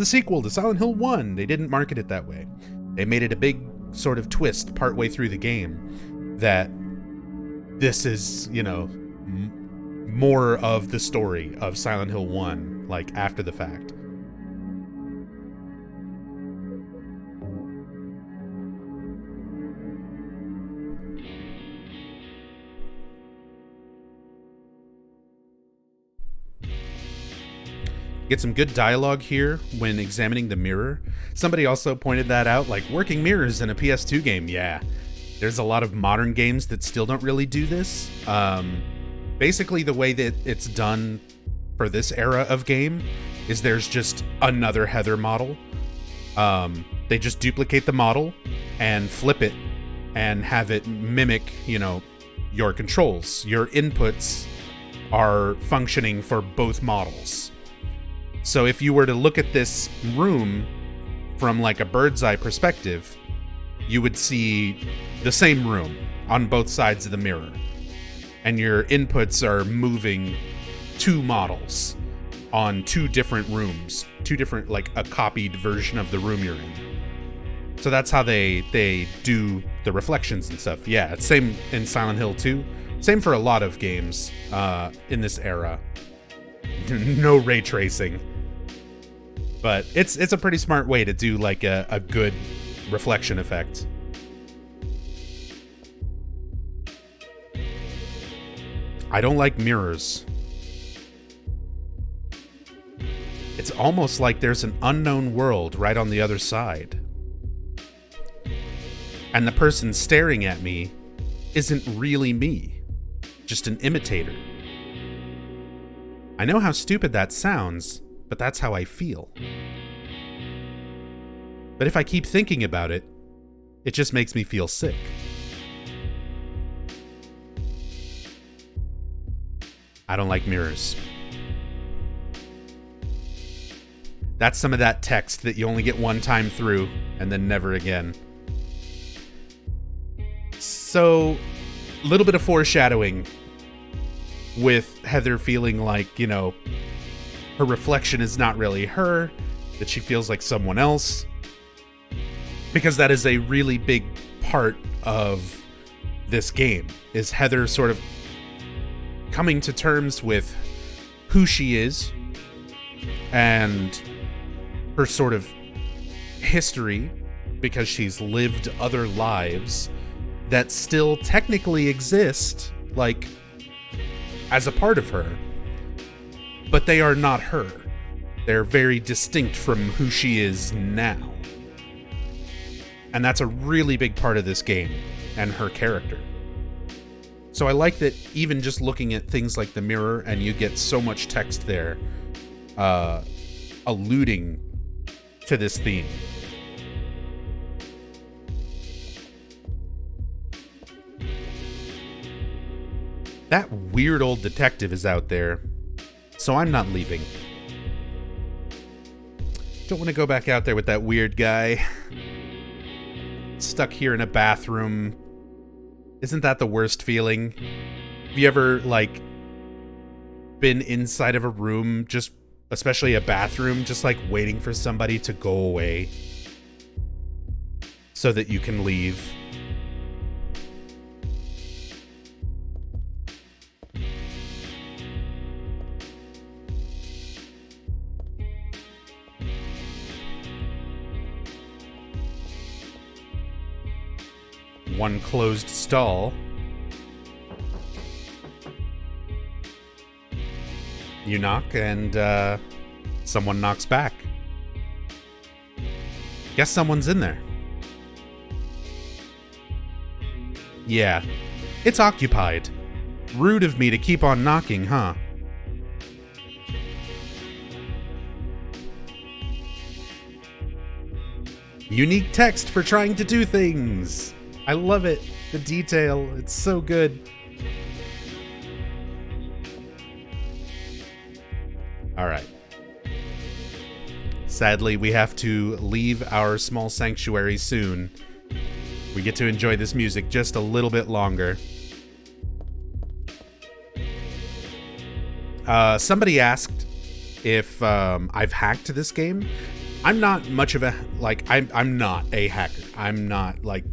sequel to Silent Hill 1. They didn't market it that way. They made it a big sort of twist partway through the game that this is, more of the story of Silent Hill 1, like after the fact. Get some good dialogue here when examining the mirror. Somebody also pointed that out, like working mirrors in a PS2 game. Yeah, there's a lot of modern games that still don't really do this. Basically, the way that it's done for this era of game is there's just another Heather model. They just duplicate the model and flip it and have it mimic, your controls. Your inputs are functioning for both models. So if you were to look at this room from like a bird's eye perspective, you would see the same room on both sides of the mirror. And your inputs are moving two models on two different rooms, two different, like a copied version of the room you're in. So that's how they do the reflections and stuff. Yeah, it's same in Silent Hill 2. Same for a lot of games in this era. No ray tracing. But it's a pretty smart way to do like a good reflection effect. I don't like mirrors. It's almost like there's an unknown world right on the other side. And the person staring at me isn't really me, just an imitator. I know how stupid that sounds, but that's how I feel. But if I keep thinking about it, it just makes me feel sick. I don't like mirrors. That's some of that text that you only get one time through and then never again. So, a little bit of foreshadowing with Heather feeling like, you know, her reflection is not really her, that she feels like someone else. Because that is a really big part of this game, is Heather sort of coming to terms with who she is and her sort of history, because she's lived other lives that still technically exist, like, as a part of her, but they are not her. They're very distinct from who she is now. And that's a really big part of this game and her character. So I like that even just looking at things like the mirror, and you get so much text there alluding to this theme. That weird old detective is out there, so I'm not leaving. Don't want to go back out there with that weird guy. Stuck here in a bathroom. Isn't that the worst feeling? Have you ever, like, been inside of a room, just, especially a bathroom, just like waiting for somebody to go away so that you can leave? One closed stall. You knock, and someone knocks back. Guess someone's in there. Yeah, it's occupied. Rude of me to keep on knocking, huh? Unique text for trying to do things. I love it. The detail. It's so good. All right. Sadly, we have to leave our small sanctuary soon. We get to enjoy this music just a little bit longer. Somebody asked if I've hacked this game. I'm not much of a, like, I'm not a hacker. I'm not, like,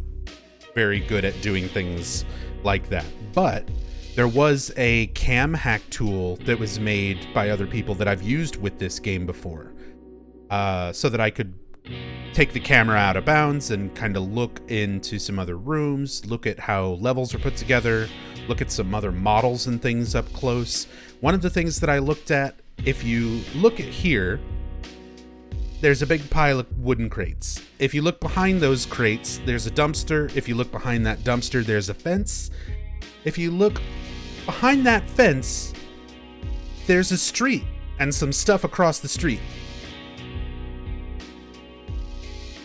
very good at doing things like that. But there was a cam hack tool that was made by other people that I've used with this game before. So that I could take the camera out of bounds and kind of look into some other rooms, look at how levels are put together, look at some other models and things up close. One of the things that I looked at, if you look at here, there's a big pile of wooden crates. If you look behind those crates, there's a dumpster. If you look behind that dumpster, there's a fence. If you look behind that fence, there's a street and some stuff across the street.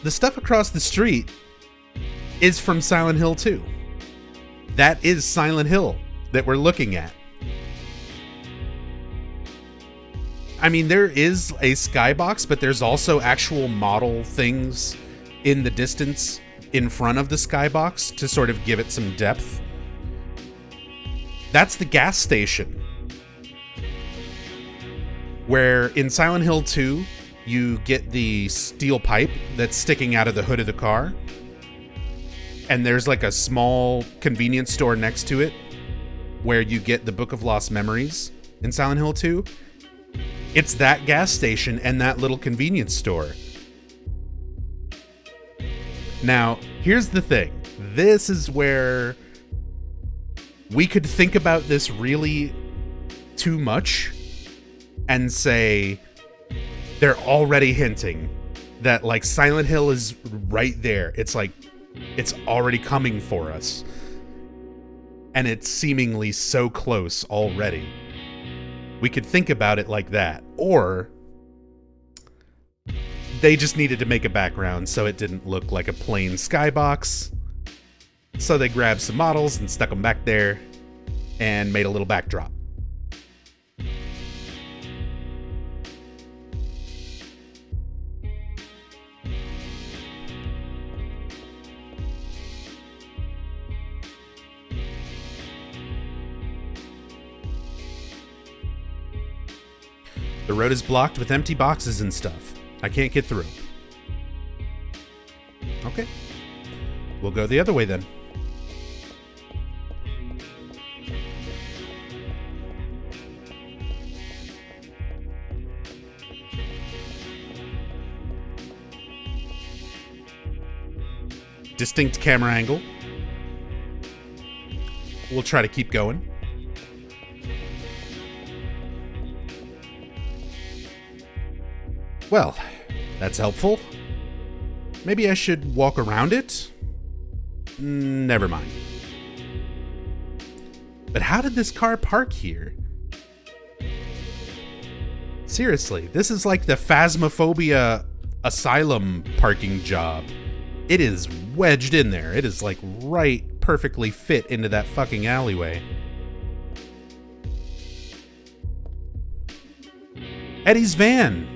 The stuff across the street is from Silent Hill 2. That is Silent Hill that we're looking at. I mean, there is a skybox, but there's also actual model things in the distance in front of the skybox to sort of give it some depth. That's the gas station. Where in Silent Hill 2, you get the steel pipe that's sticking out of the hood of the car. And there's like a small convenience store next to it where you get the Book of Lost Memories in Silent Hill 2. It's that gas station and that little convenience store. Now, here's the thing. This is where we could think about this really too much and say they're already hinting that, like, Silent Hill is right there. It's like it's already coming for us. And it's seemingly so close already. We could think about it like that. Or they just needed to make a background so it didn't look like a plain skybox. So they grabbed some models and stuck them back there and made a little backdrop. The road is blocked with empty boxes and stuff. I can't get through. Okay. We'll go the other way then. Distinct camera angle. We'll try to keep going. Well, that's helpful. Maybe I should walk around it? Never mind. But how did this car park here? Seriously, this is like the Phasmophobia asylum parking job. It is wedged in there. It is like right perfectly fit into that fucking alleyway. Eddie's van.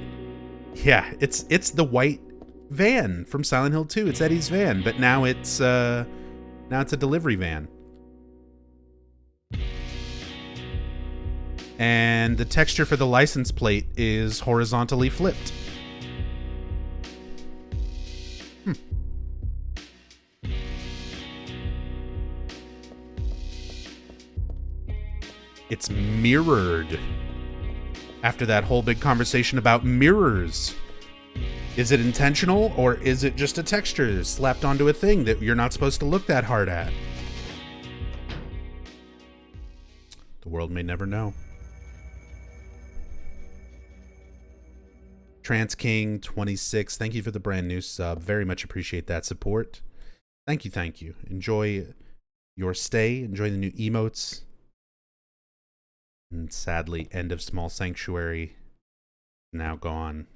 Yeah, it's the white van from Silent Hill 2. It's Eddie's van, but now it's a delivery van. And the texture for the license plate is horizontally flipped. It's mirrored. After that whole big conversation about mirrors. Is it intentional, or is it just a texture slapped onto a thing that you're not supposed to look that hard at? The world may never know. Trans King 26, thank you for the brand new sub. Very much appreciate that support. Thank you, thank you. Enjoy your stay. Enjoy the new emotes. And sadly, End of Small Sanctuary now gone.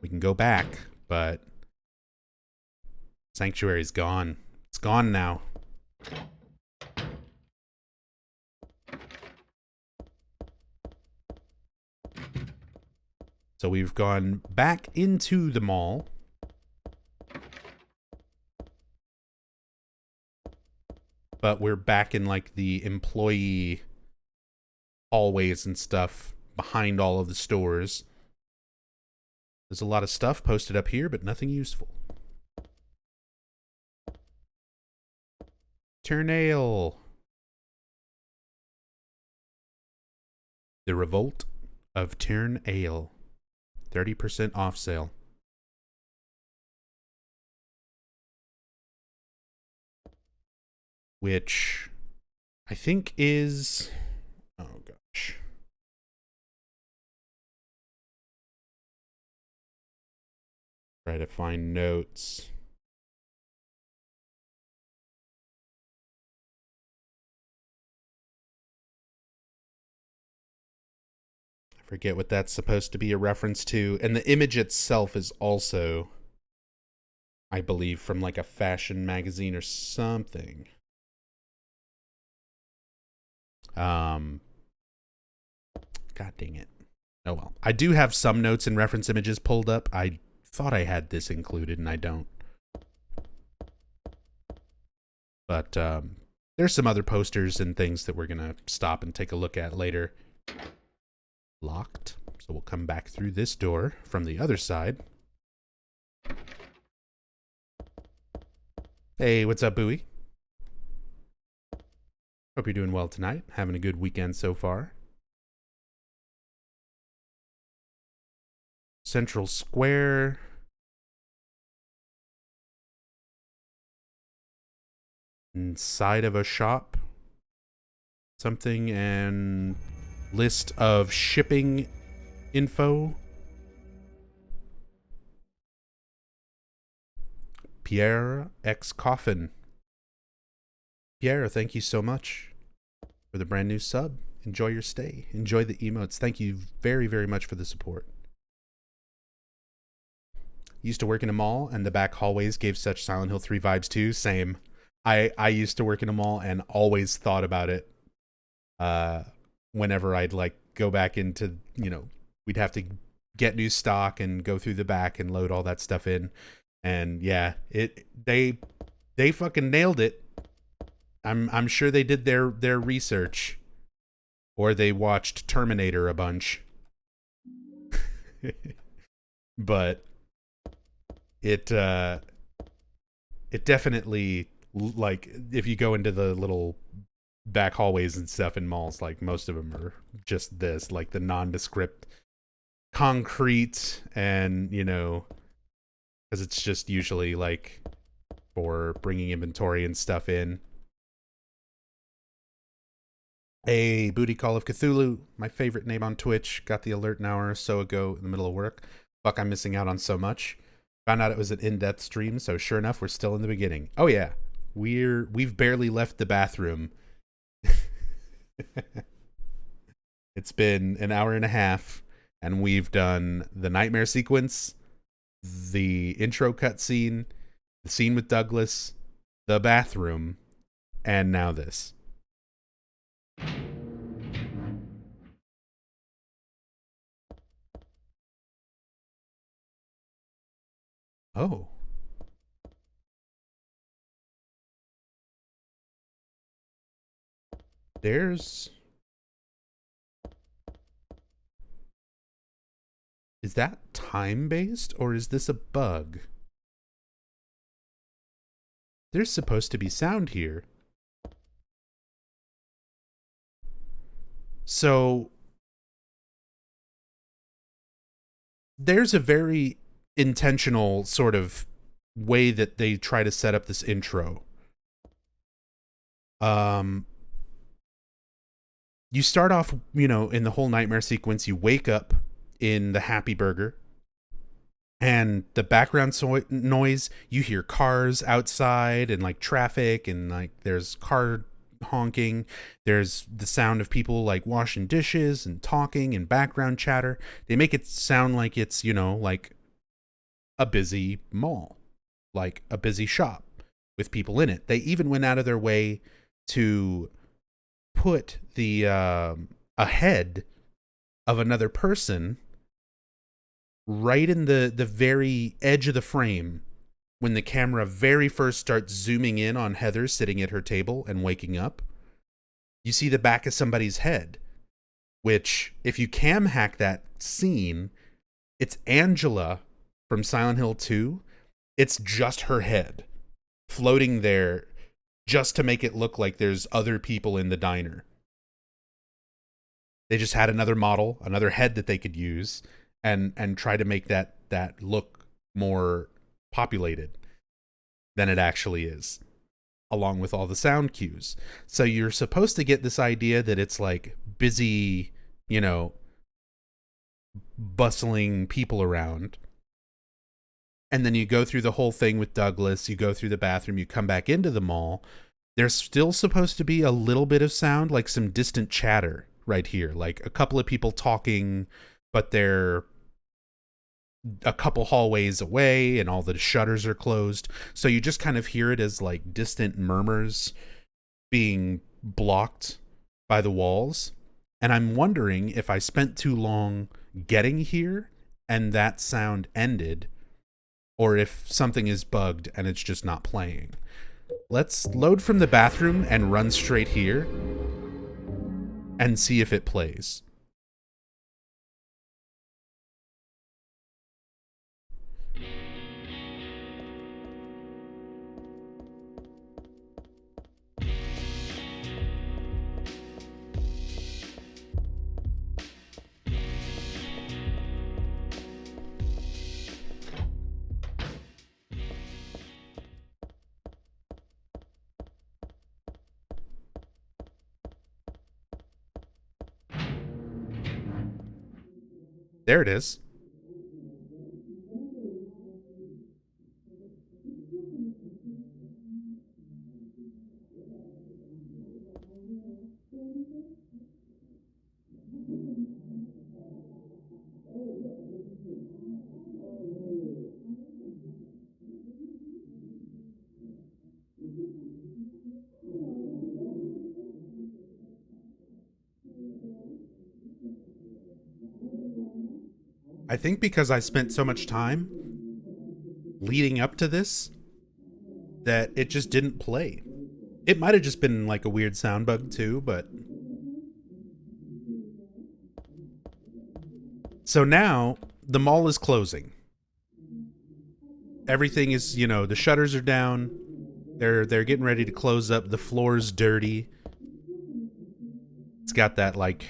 We can go back, but Sanctuary's gone. It's gone now. So we've gone back into the mall. But we're back in like the employee hallways and stuff behind all of the stores. There's a lot of stuff posted up here, but nothing useful. Turnale. The Revolt of Turnale. 30% off sale. Which I think is... oh, gosh. Try to find notes. I forget what that's supposed to be a reference to. And the image itself is also, I believe, from like a fashion magazine or something. God dang it. Oh well. I do have some notes and reference images pulled up. I thought I had this included and I don't. But there's some other posters and things that we're going to stop and take a look at later. Locked. So we'll come back through this door from the other side. Hey, what's up, Bowie? Hope you're doing well tonight. Having a good weekend so far. Central Square. Inside of a shop. Something, and list of shipping info. Pierre X Coffin. Pierre, thank you so much for the brand new sub. Enjoy your stay. Enjoy the emotes. Thank you very, very much for the support. Used to work in a mall, and the back hallways gave such Silent Hill 3 vibes too. Same. I used to work in a mall and always thought about it whenever I'd like go back into, you know, we'd have to get new stock and go through the back and load all that stuff in. And yeah, they fucking nailed it. I'm sure they did their research, or they watched Terminator a bunch. But it definitely, like, if you go into the little back hallways and stuff in malls, like, most of them are just this, like, the nondescript concrete, and, you know, because it's just usually, like, for bringing inventory and stuff in. A Booty Call of Cthulhu, my favorite name on Twitch, got the alert an hour or so ago in the middle of work. Fuck, I'm missing out on so much. Found out it was an in-depth stream, so sure enough, we're still in the beginning. Oh yeah, we've barely left the bathroom. It's been an hour and a half, and we've done the nightmare sequence, the intro cutscene, the scene with Douglas, the bathroom, and now this. Oh. There's... Is that time-based, or is this a bug? There's supposed to be sound here. So, there's a very intentional sort of way that they try to set up this intro. You start off, you know, in the whole nightmare sequence, you wake up in the Happy Burger, and the background noise, you hear cars outside and like traffic, and like there's car honking, there's the sound of people like washing dishes and talking and background chatter. They make it sound like it's, you know, like a busy mall, like a busy shop with people in it. They even went out of their way to put the a head of another person right in the very edge of the frame when the camera very first starts zooming in on Heather sitting at her table and waking up. You see the back of somebody's head, which, if you cam hack that scene, it's Angela from Silent Hill 2. It's just her head floating there just to make it look like there's other people in the diner. They just had another model, another head that they could use, and try to make that look more populated than it actually is, along with all the sound cues. So you're supposed to get this idea that it's like busy, you know, bustling people around. And then you go through the whole thing with Douglas, you go through the bathroom, you come back into the mall. There's still supposed to be a little bit of sound, like some distant chatter right here, like a couple of people talking, but they're a couple hallways away and all the shutters are closed. So you just kind of hear it as like distant murmurs being blocked by the walls. And I'm wondering if I spent too long getting here and that sound ended, or if something is bugged and it's just not playing. Let's load from the bathroom and run straight here and see if it plays. There it is. I think because I spent so much time leading up to this that it just didn't play. It might have just been like a weird sound bug too, but... So now the mall is closing. Everything is, the shutters are down. They're getting ready to close up. The floor's dirty. It's got that, like,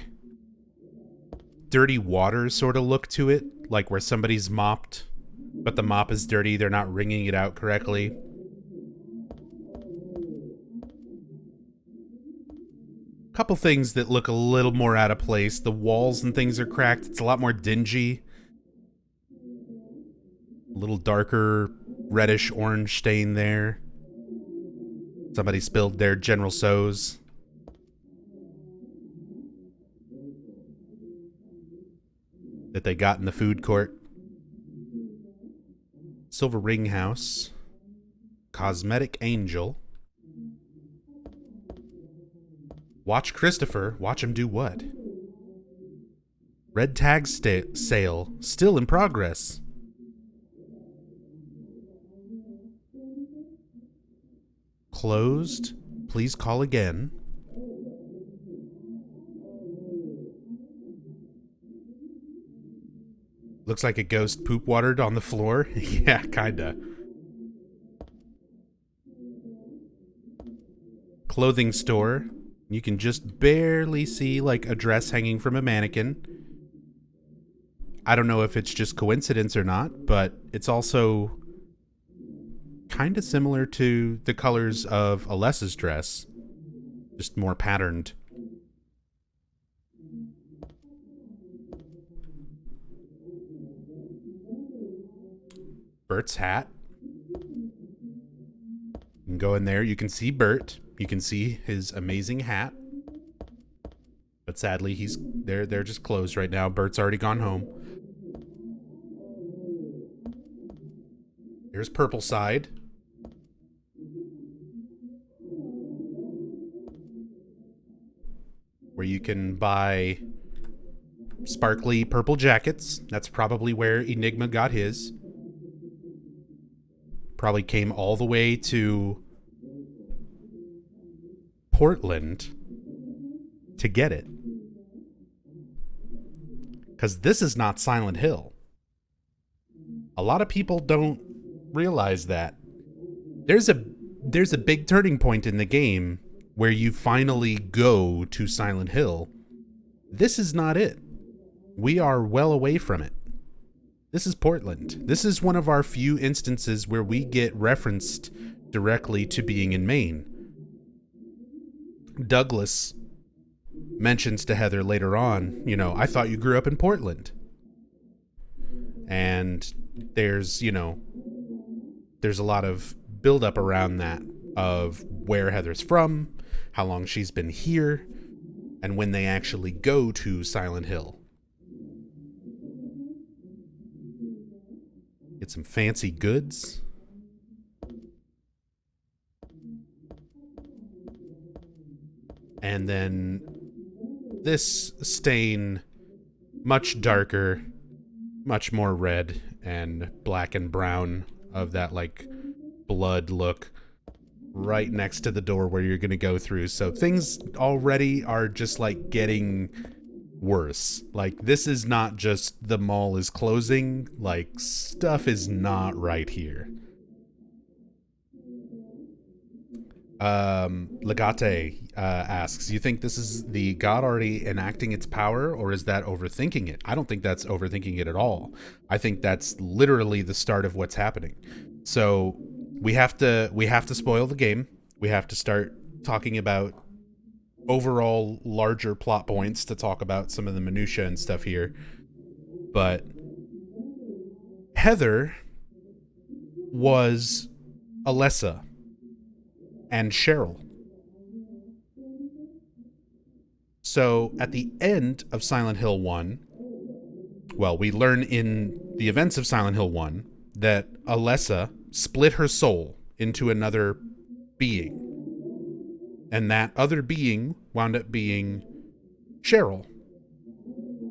dirty water sort of look to it, like where somebody's mopped, but the mop is dirty. They're not wringing it out correctly. Couple things that look a little more out of place. The walls and things are cracked. It's a lot more dingy. A little darker reddish orange stain there. Somebody spilled their General So's. That they got in the food court. Silver Ring House. Cosmetic Angel. Watch Christopher. Watch him do what? Red tag sale. Still in progress. Closed. Please call again. Looks like a ghost poop watered on the floor. Yeah, kinda. Clothing store. You can just barely see, like, a dress hanging from a mannequin. I don't know if it's just coincidence or not, but it's also kind of similar to the colors of Alessa's dress. Just more patterned. Bert's hat. You can go in there. You can see Bert. You can see his amazing hat. But sadly, they're just closed right now. Bert's already gone home. Here's Purple Side. Where you can buy sparkly purple jackets. That's probably where Enigma got his. Probably came all the way to Portland to get it. Because this is not Silent Hill. A lot of people don't realize that. There's a big turning point in the game where you finally go to Silent Hill. This is not it. We are well away from it. This is Portland. This is one of our few instances where we get referenced directly to being in Maine. Douglas mentions to Heather later on, I thought you grew up in Portland. And there's a lot of buildup around that of where Heather's from, how long she's been here, and when they actually go to Silent Hill. Get some fancy goods. And then this stain, much darker, much more red and black and brown of that, like, blood look right next to the door where you're going to go through. So things already are just, like, getting worse. Like, this is not just the mall is closing. Like, stuff is not right here. Legate asks, you think this is the god already enacting its power, or is that overthinking it? I don't think that's overthinking it at all. I think that's literally the start of what's happening. So we have to spoil the game. We have to start talking about overall larger plot points to talk about some of the minutia and stuff here. But Heather was Alessa and Cheryl. So at the end of Silent Hill 1, well, we learn in the events of Silent Hill 1 that Alessa split her soul into another being. And that other being wound up being Cheryl,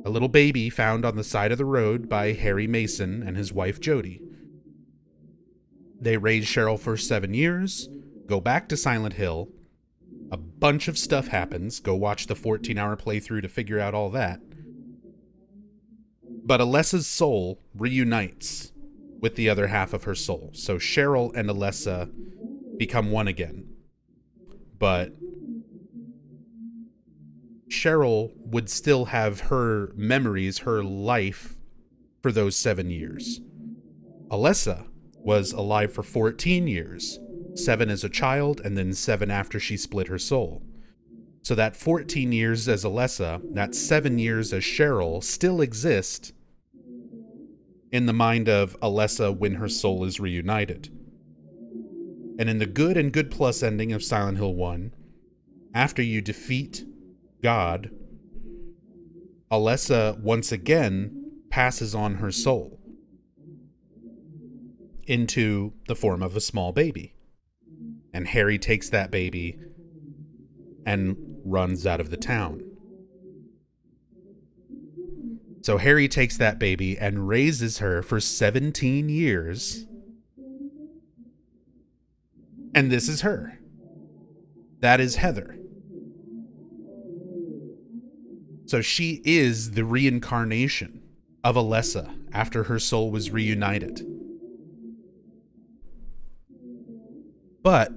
a little baby found on the side of the road by Harry Mason and his wife Jody. They raise Cheryl for 7 years, go back to Silent Hill. A bunch of stuff happens. Go watch the 14-hour playthrough to figure out all that. But Alessa's soul reunites with the other half of her soul. So Cheryl and Alessa become one again. But Cheryl would still have her memories, her life, for those 7 years. Alessa was alive for 14 years, 7 as a child, and then 7 after she split her soul. So that 14 years as Alessa, that 7 years as Cheryl, still exist in the mind of Alessa when her soul is reunited. And in the good and good plus ending of Silent Hill 1, after you defeat God, Alessa once again passes on her soul into the form of a small baby. And Harry takes that baby and runs out of the town. So Harry takes that baby and raises her for 17 years. And this is her. That is Heather. So she is the reincarnation of Alessa after her soul was reunited. But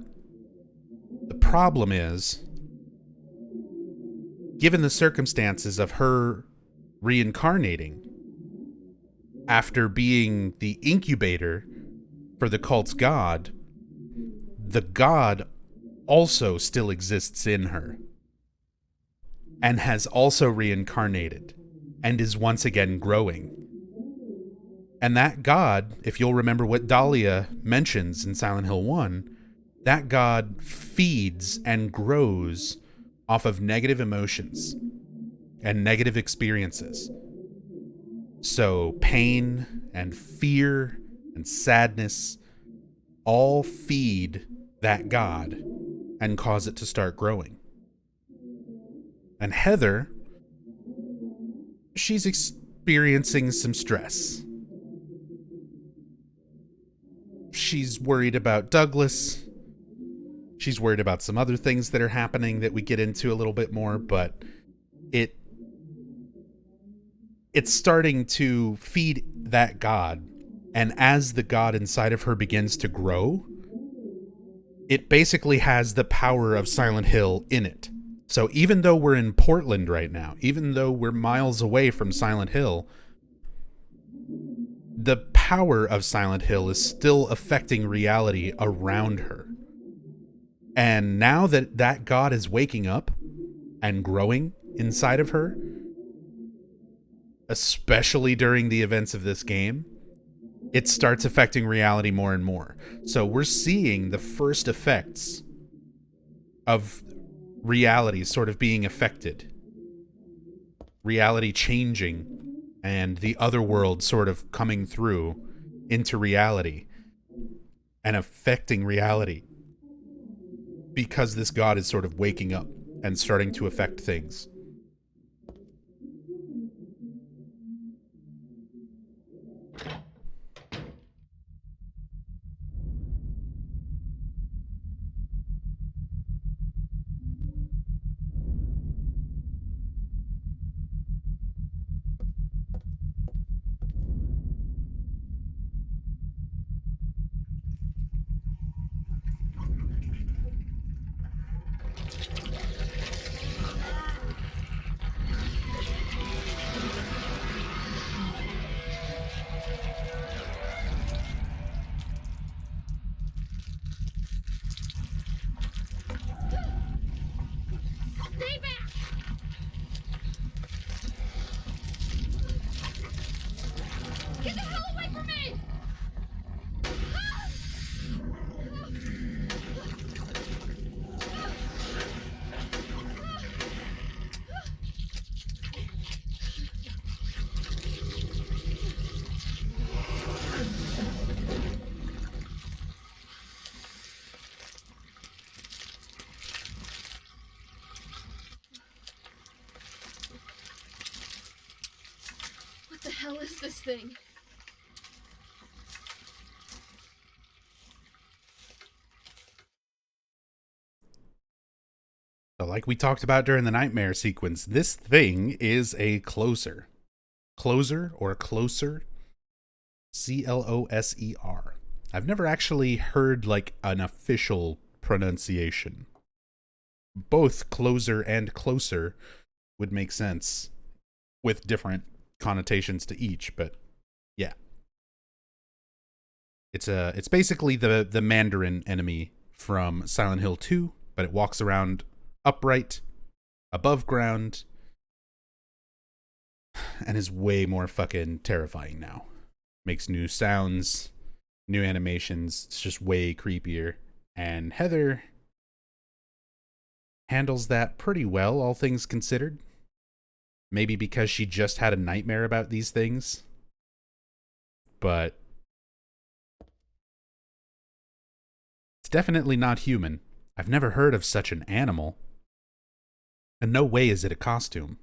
the problem is, given the circumstances of her reincarnating after being the incubator for the cult's god, the god also still exists in her and has also reincarnated and is once again growing. And that god, if you'll remember what Dahlia mentions in Silent Hill 1, that god feeds and grows off of negative emotions and negative experiences. So pain and fear and sadness all feed that god and cause it to start growing. And Heather, she's experiencing some stress. She's worried about Douglas. She's worried about some other things that are happening that we get into a little bit more, but it's starting to feed that god. And as the god inside of her begins to grow, it basically has the power of Silent Hill in it. So even though we're in Portland right now, even though we're miles away from Silent Hill, the power of Silent Hill is still affecting reality around her. And now that that god is waking up and growing inside of her, especially during the events of this game, it starts affecting reality more and more. So we're seeing the first effects of reality sort of being affected, reality changing, and the other world sort of coming through into reality and affecting reality because this god is sort of waking up and starting to affect things. Stay back! Get the hell away from me! What the hell is this thing? So like we talked about during the nightmare sequence, this thing is a closer. Closer or Closer. Closer. I've never actually heard like an official pronunciation. Both Closer and Closer would make sense with different connotations to each, but yeah. It's basically the Mandarin enemy from Silent Hill 2, but it walks around upright, above ground, and is way more fucking terrifying now. Makes new sounds, new animations. It's just way creepier. And Heather handles that pretty well, all things considered. Maybe because she just had a nightmare about these things. But it's definitely not human. I've never heard of such an animal. And no way is it a costume.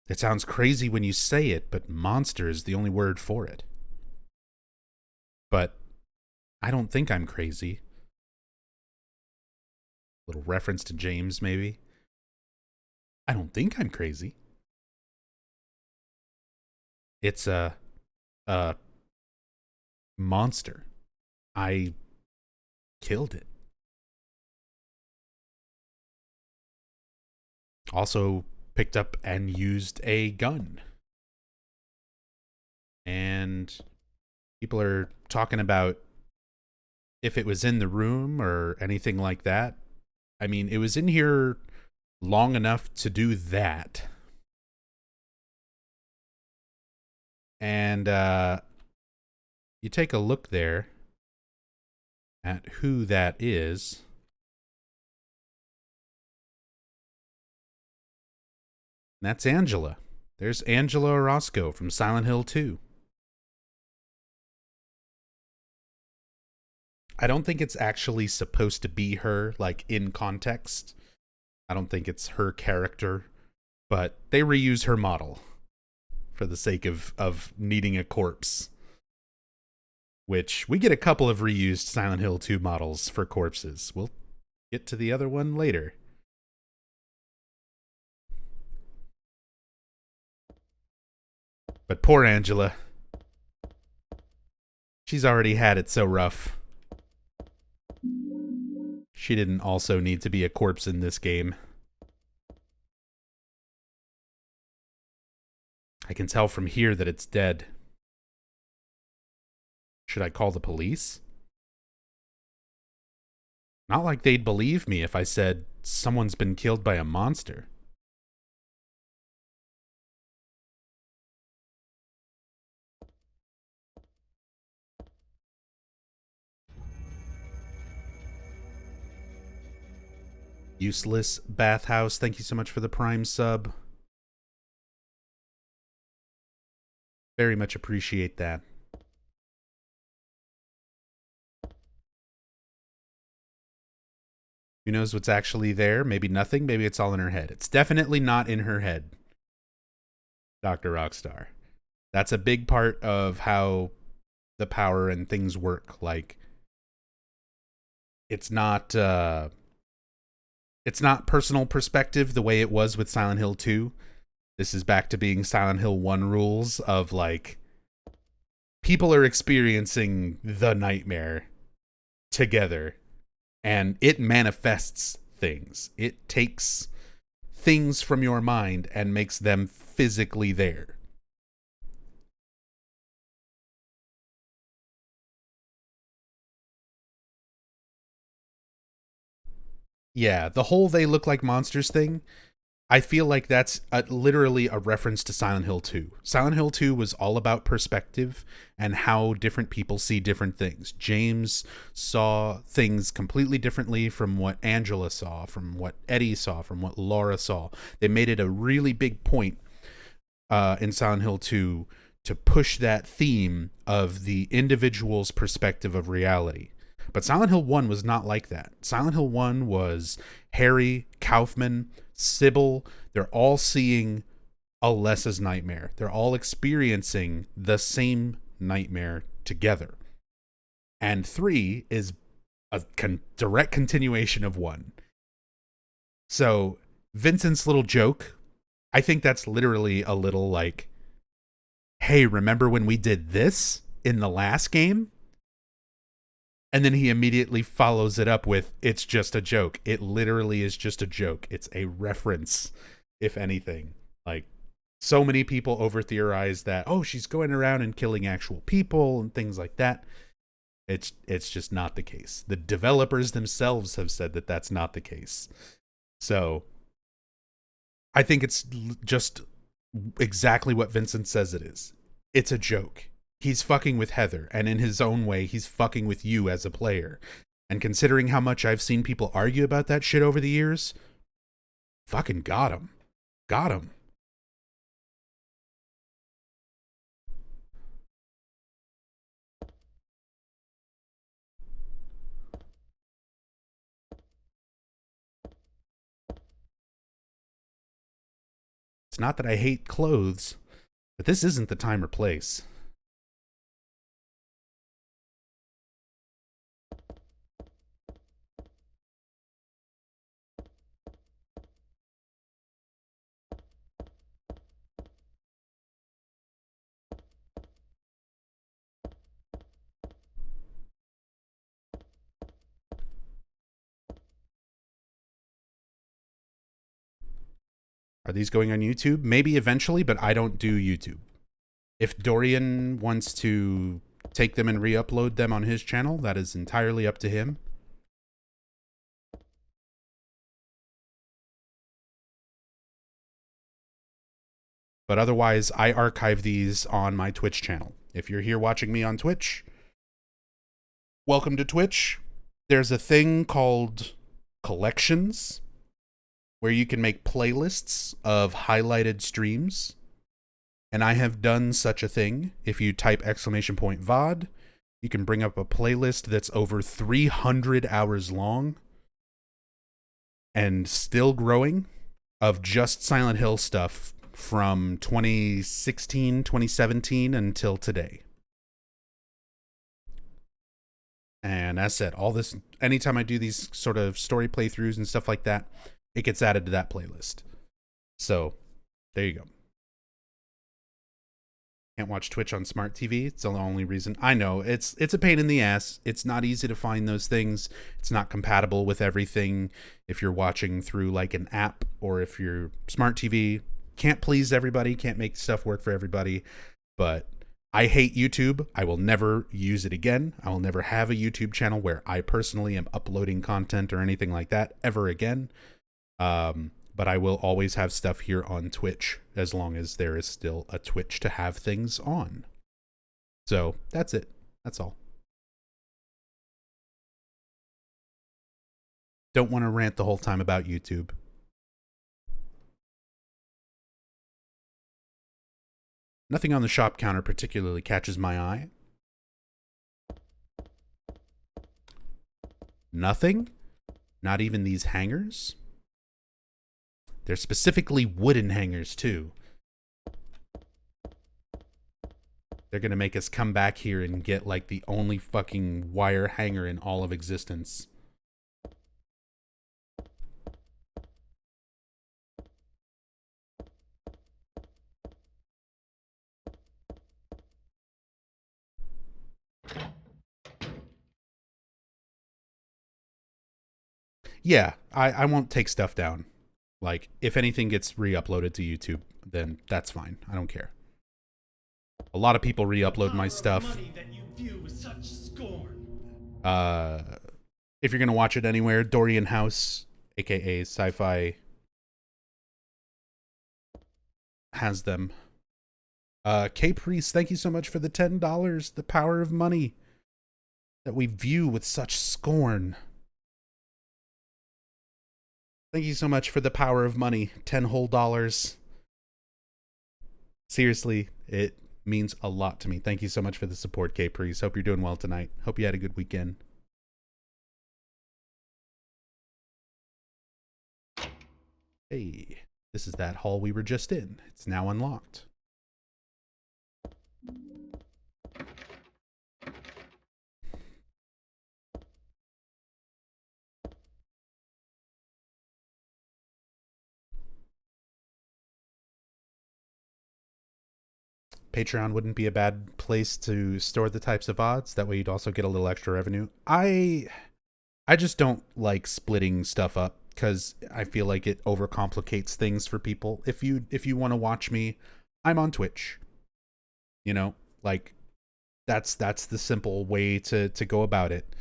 It sounds crazy when you say it, but monster is the only word for it. But I don't think I'm crazy. Little reference to James, maybe. I don't think I'm crazy. It's a monster. I killed it. Also picked up and used a gun. And people are talking about if it was in the room or anything like that. I mean, it was in here long enough to do that. And you take a look there at who that is. And that's Angela. There's Angela Orozco from Silent Hill 2. I don't think it's actually supposed to be her, like, in context. I don't think it's her character, but they reuse her model for the sake of needing a corpse. Which, we get a couple of reused Silent Hill 2 models for corpses. We'll get to the other one later. But poor Angela. She's already had it so rough. She didn't also need to be a corpse in this game. I can tell from here that it's dead. Should I call the police? Not like they'd believe me if I said someone's been killed by a monster. Useless Bathhouse, thank you so much for the Prime sub. Very much appreciate that. Who knows what's actually there? Maybe nothing. Maybe it's all in her head. It's definitely not in her head, Dr. Rockstar. That's a big part of how the power and things work. Like, it's not personal perspective the way it was with Silent Hill 2. This is back to being Silent Hill 1 rules of, like, people are experiencing the nightmare together. And it manifests things. It takes things from your mind and makes them physically there. Yeah, the whole they look like monsters thing, I feel like that's literally a reference to Silent Hill 2. Silent Hill 2 was all about perspective and how different people see different things. James saw things completely differently from what Angela saw, from what Eddie saw, from what Laura saw. They made it a really big point in Silent Hill 2 to push that theme of the individual's perspective of reality. But Silent Hill 1 was not like that. Silent Hill 1 was Harry, Kaufman, Sybil. They're all seeing Alessa's nightmare. They're all experiencing the same nightmare together. And 3 is a direct continuation of 1. So Vincent's little joke I think that's literally a little like, hey, remember when we did this in the last game? And then he immediately follows it up with, it's just a joke. It literally is just a joke. It's a reference, if anything. Like, so many people over theorize that, oh, she's going around and killing actual people and things like that. It's just not the case. The developers themselves have said that that's not the case. So I think it's just exactly what Vincent says it is. It's a joke. He's fucking with Heather, and in his own way, he's fucking with you as a player. And considering how much I've seen people argue about that shit over the years, fucking got him. Got him. It's not that I hate clothes, but this isn't the time or place. Are these going on YouTube? Maybe eventually, but I don't do YouTube. If Dorian wants to take them and re-upload them on his channel, that is entirely up to him. But otherwise, I archive these on my Twitch channel. If you're here watching me on Twitch, welcome to Twitch. There's a thing called collections, where you can make playlists of highlighted streams. And I have done such a thing. If you type !VOD, you can bring up a playlist that's over 300 hours long and still growing of just Silent Hill stuff from 2016, 2017 until today. And as said, all this, anytime I do these sort of story playthroughs and stuff like that, it gets added to that playlist. So, there you go. Can't watch Twitch on smart TV. It's the only reason. I know, it's a pain in the ass. It's not easy to find those things. It's not compatible with everything if you're watching through like an app or if you're smart TV. Can't please everybody, can't make stuff work for everybody. But I hate YouTube. I will never use it again. I will never have a YouTube channel where I personally am uploading content or anything like that ever again. But I will always have stuff here on Twitch as long as there is still a Twitch to have things on. So that's it. That's all. Don't want to rant the whole time about YouTube. Nothing on the shop counter particularly catches my eye. Nothing? Not even these hangers? They're specifically wooden hangers, too. They're gonna make us come back here and get, like, the only fucking wire hanger in all of existence. Yeah, I won't take stuff down. Like, if anything gets re-uploaded to YouTube, then that's fine. I don't care. A lot of people re-upload my stuff. If you're gonna watch it anywhere, Dorian House, aka Sci-Fi, has them. K Priest, thank you so much for the $10. The power of money that we view with such scorn. Thank you so much for the power of money. 10 whole dollars. Seriously, it means a lot to me. Thank you so much for the support, K Priest. Hope you're doing well tonight. Hope you had a good weekend. Hey, this is that hall we were just in. It's now unlocked. Patreon wouldn't be a bad place to store the types of VODs. That way you'd also get a little extra revenue. I just don't like splitting stuff up because I feel like it overcomplicates things for people. If you want to watch me, I'm on Twitch. You know, like that's the simple way to go about it.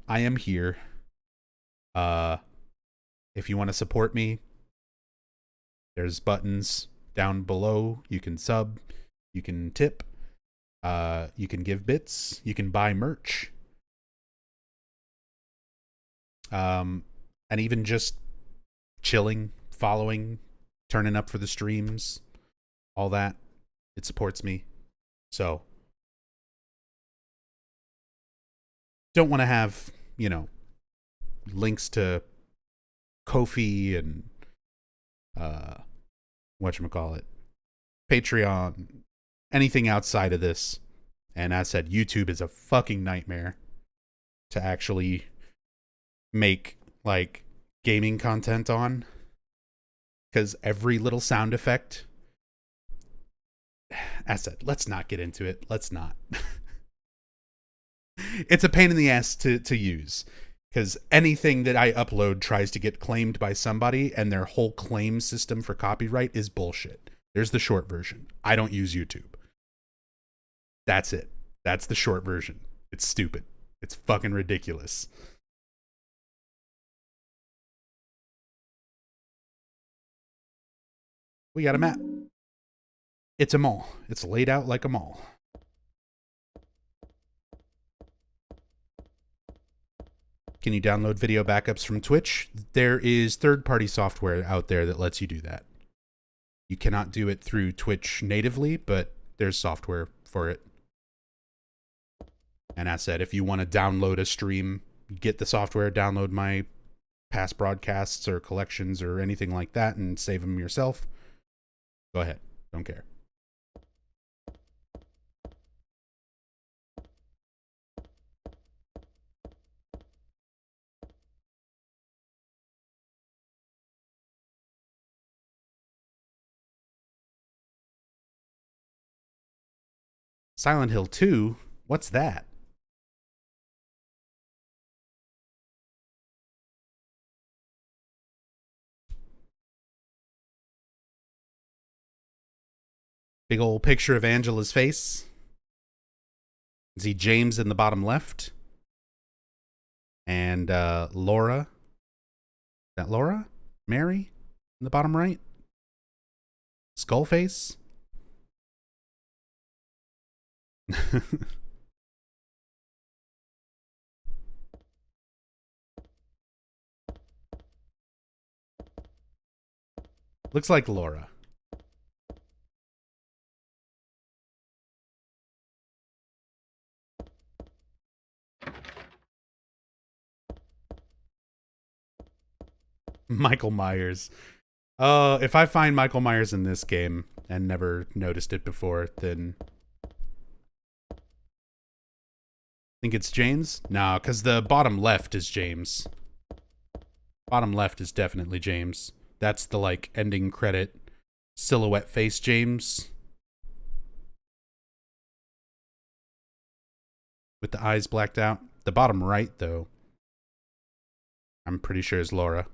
I am here. If you want to support me, there's buttons down below. You can sub, you can tip, you can give bits, you can buy merch. And even just chilling, following, turning up for the streams, all that, it supports me. So don't want to have, you know, links to Ko-fi and whatchamacallit, Patreon, anything outside of this. And as I said, YouTube is a fucking nightmare to actually make like gaming content on, because every little sound effect, as I said, let's not get into it. Let's not. It's a pain in the ass to use, because anything that I upload tries to get claimed by somebody, and their whole claim system for copyright is bullshit. There's the short version. I don't use YouTube. That's it. That's the short version. It's stupid. It's fucking ridiculous. We got a map. It's a mall. It's laid out like a mall. Can you download video backups from Twitch? There is third-party software out there that lets you do that. You cannot do it through Twitch natively, but there's software for it. And as I said, if you want to download a stream, get the software, download my past broadcasts or collections or anything like that and save them yourself, go ahead. Don't care. Silent Hill 2? What's that? Big old picture of Angela's face. See James in the bottom left. And Laura. Is that Laura? Mary? In the bottom right? Skull face? Looks like Laura. Michael Myers. If I find Michael Myers in this game and never noticed it before, then I think it's James? No, because the bottom left is James. Bottom left is definitely James. That's the, like, ending credit silhouette face James. With the eyes blacked out. The bottom right, though, I'm pretty sure is Laura.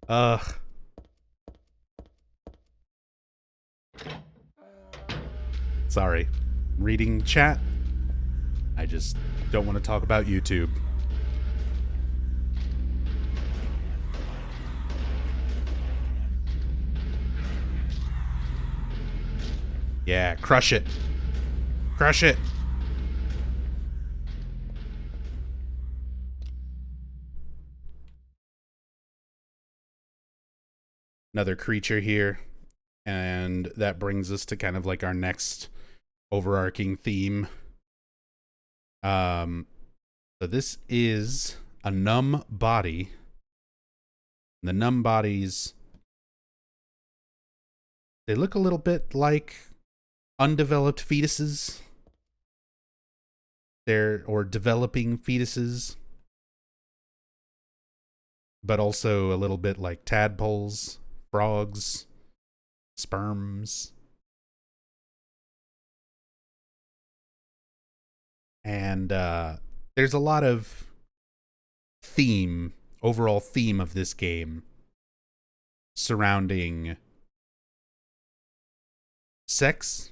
Ugh. Sorry. Reading chat. I just don't want to talk about YouTube. Yeah, crush it. Crush it. Another creature here. And that brings us to kind of like our next overarching theme. So this is a numb body. The numb bodies They look a little bit like undeveloped fetuses. Or developing fetuses. But also a little bit like tadpoles, frogs, sperms. And there's a lot of overall theme of this game surrounding sex.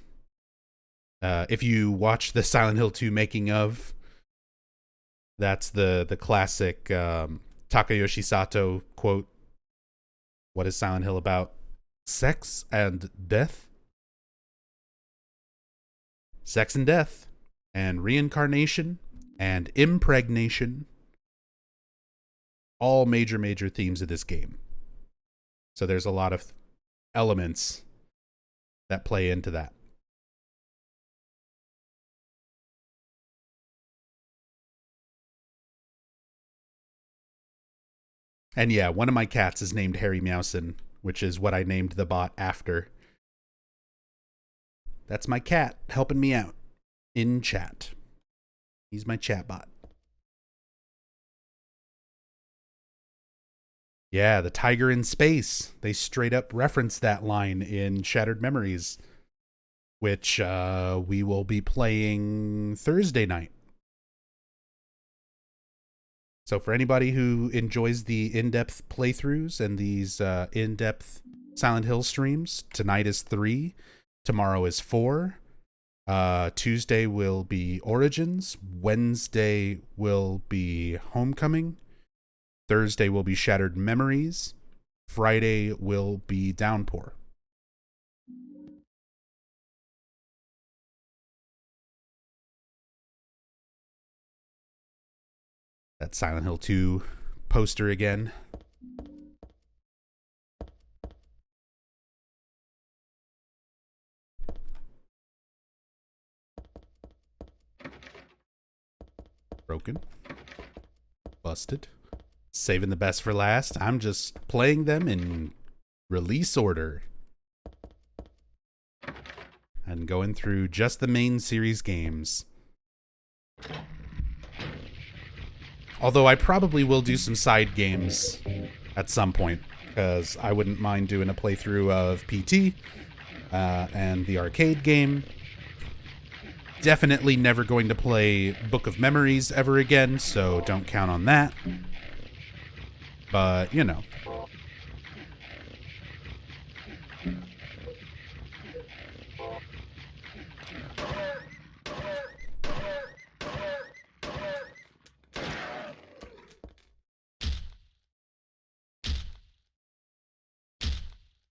If you watch the Silent Hill 2 making of, that's the classic Takayoshi Sato quote. What is Silent Hill about? Sex and death? Sex and death. And reincarnation. And impregnation. All major themes of this game. So there's a lot of elements that play into that. And yeah, one of my cats is named Harry Meowson, which is what I named the bot after. That's my cat helping me out in chat. He's my chat bot. Yeah, the tiger in space. They straight up reference that line in Shattered Memories, which we will be playing Thursday night. So for anybody who enjoys the in-depth playthroughs and these in-depth Silent Hill streams, tonight is 3, tomorrow is 4, Tuesday will be Origins, Wednesday will be Homecoming, Thursday will be Shattered Memories, Friday will be Downpour. That Silent Hill 2 poster again. Broken. Busted. Saving the best for last. I'm just playing them in release order. And going through just the main series games. Although I probably will do some side games at some point, because I wouldn't mind doing a playthrough of PT and the arcade game. Definitely never going to play Book of Memories ever again, so don't count on that. But, you know.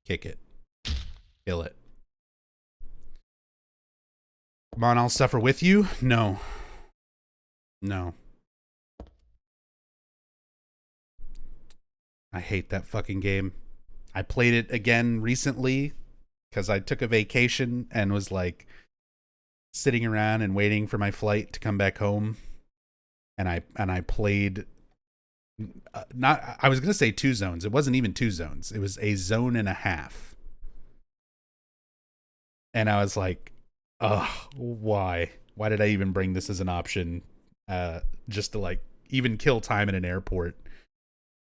Kick it. Kill it. Come on, I'll suffer with you? No. No. I hate that fucking game. I played it again recently because I took a vacation and was like sitting around and waiting for my flight to come back home. And I played I was going to say 2 zones. It wasn't even 2 zones. It was a zone and a half. And I was like, ugh, why? Why did I even bring this as an option? Just to like even kill time in an airport.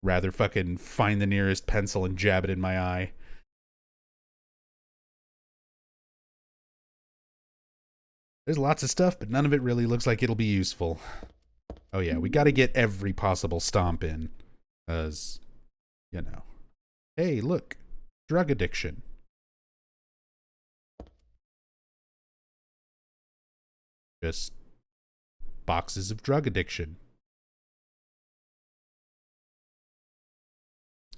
Rather fucking find the nearest pencil and jab it in my eye. There's lots of stuff, but none of it really looks like it'll be useful. Oh yeah, we gotta get every possible stomp in. Because, you know. Hey, look. Drug addiction. Just boxes of drug addiction.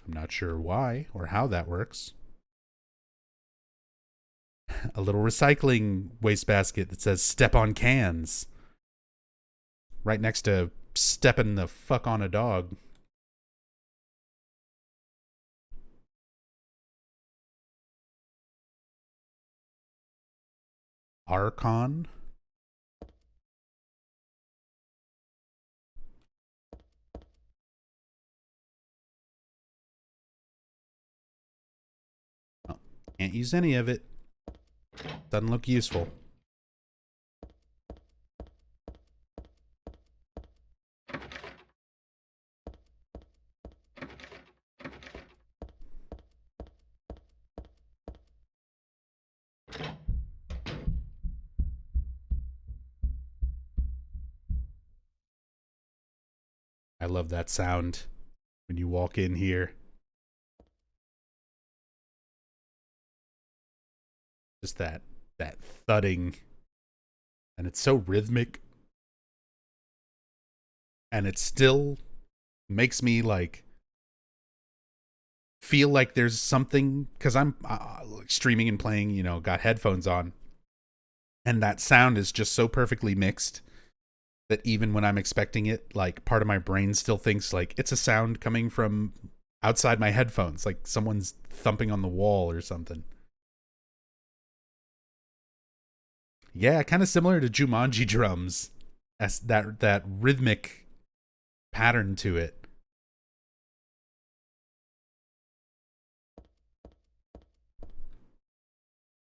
I'm not sure why or how that works. A little recycling wastebasket that says step on cans. Right next to stepping the fuck on a dog. Archon. Can't use any of it. Doesn't look useful. I love that sound when you walk in here. Just that thudding, and it's so rhythmic, and it still makes me like feel like there's something, because I'm streaming and playing, you know, got headphones on, and that sound is just so perfectly mixed that even when I'm expecting it, like part of my brain still thinks like it's a sound coming from outside my headphones, like someone's thumping on the wall or something. Yeah, kind of similar to Jumanji drums, as that rhythmic pattern to it.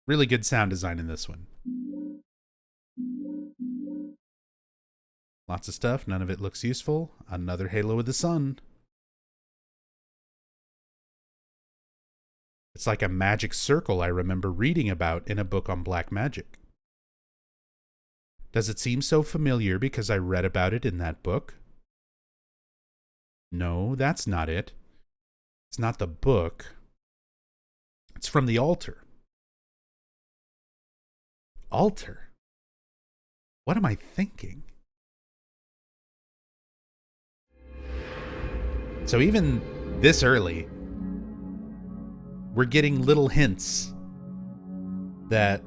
Really good sound design in this one. Lots of stuff, none of it looks useful. Another Halo of the Sun. It's like a magic circle I remember reading about in a book on black magic. Does it seem so familiar because I read about it in that book? No, that's not it. It's not the book. It's from the altar. Altar? What am I thinking? So even this early, we're getting little hints that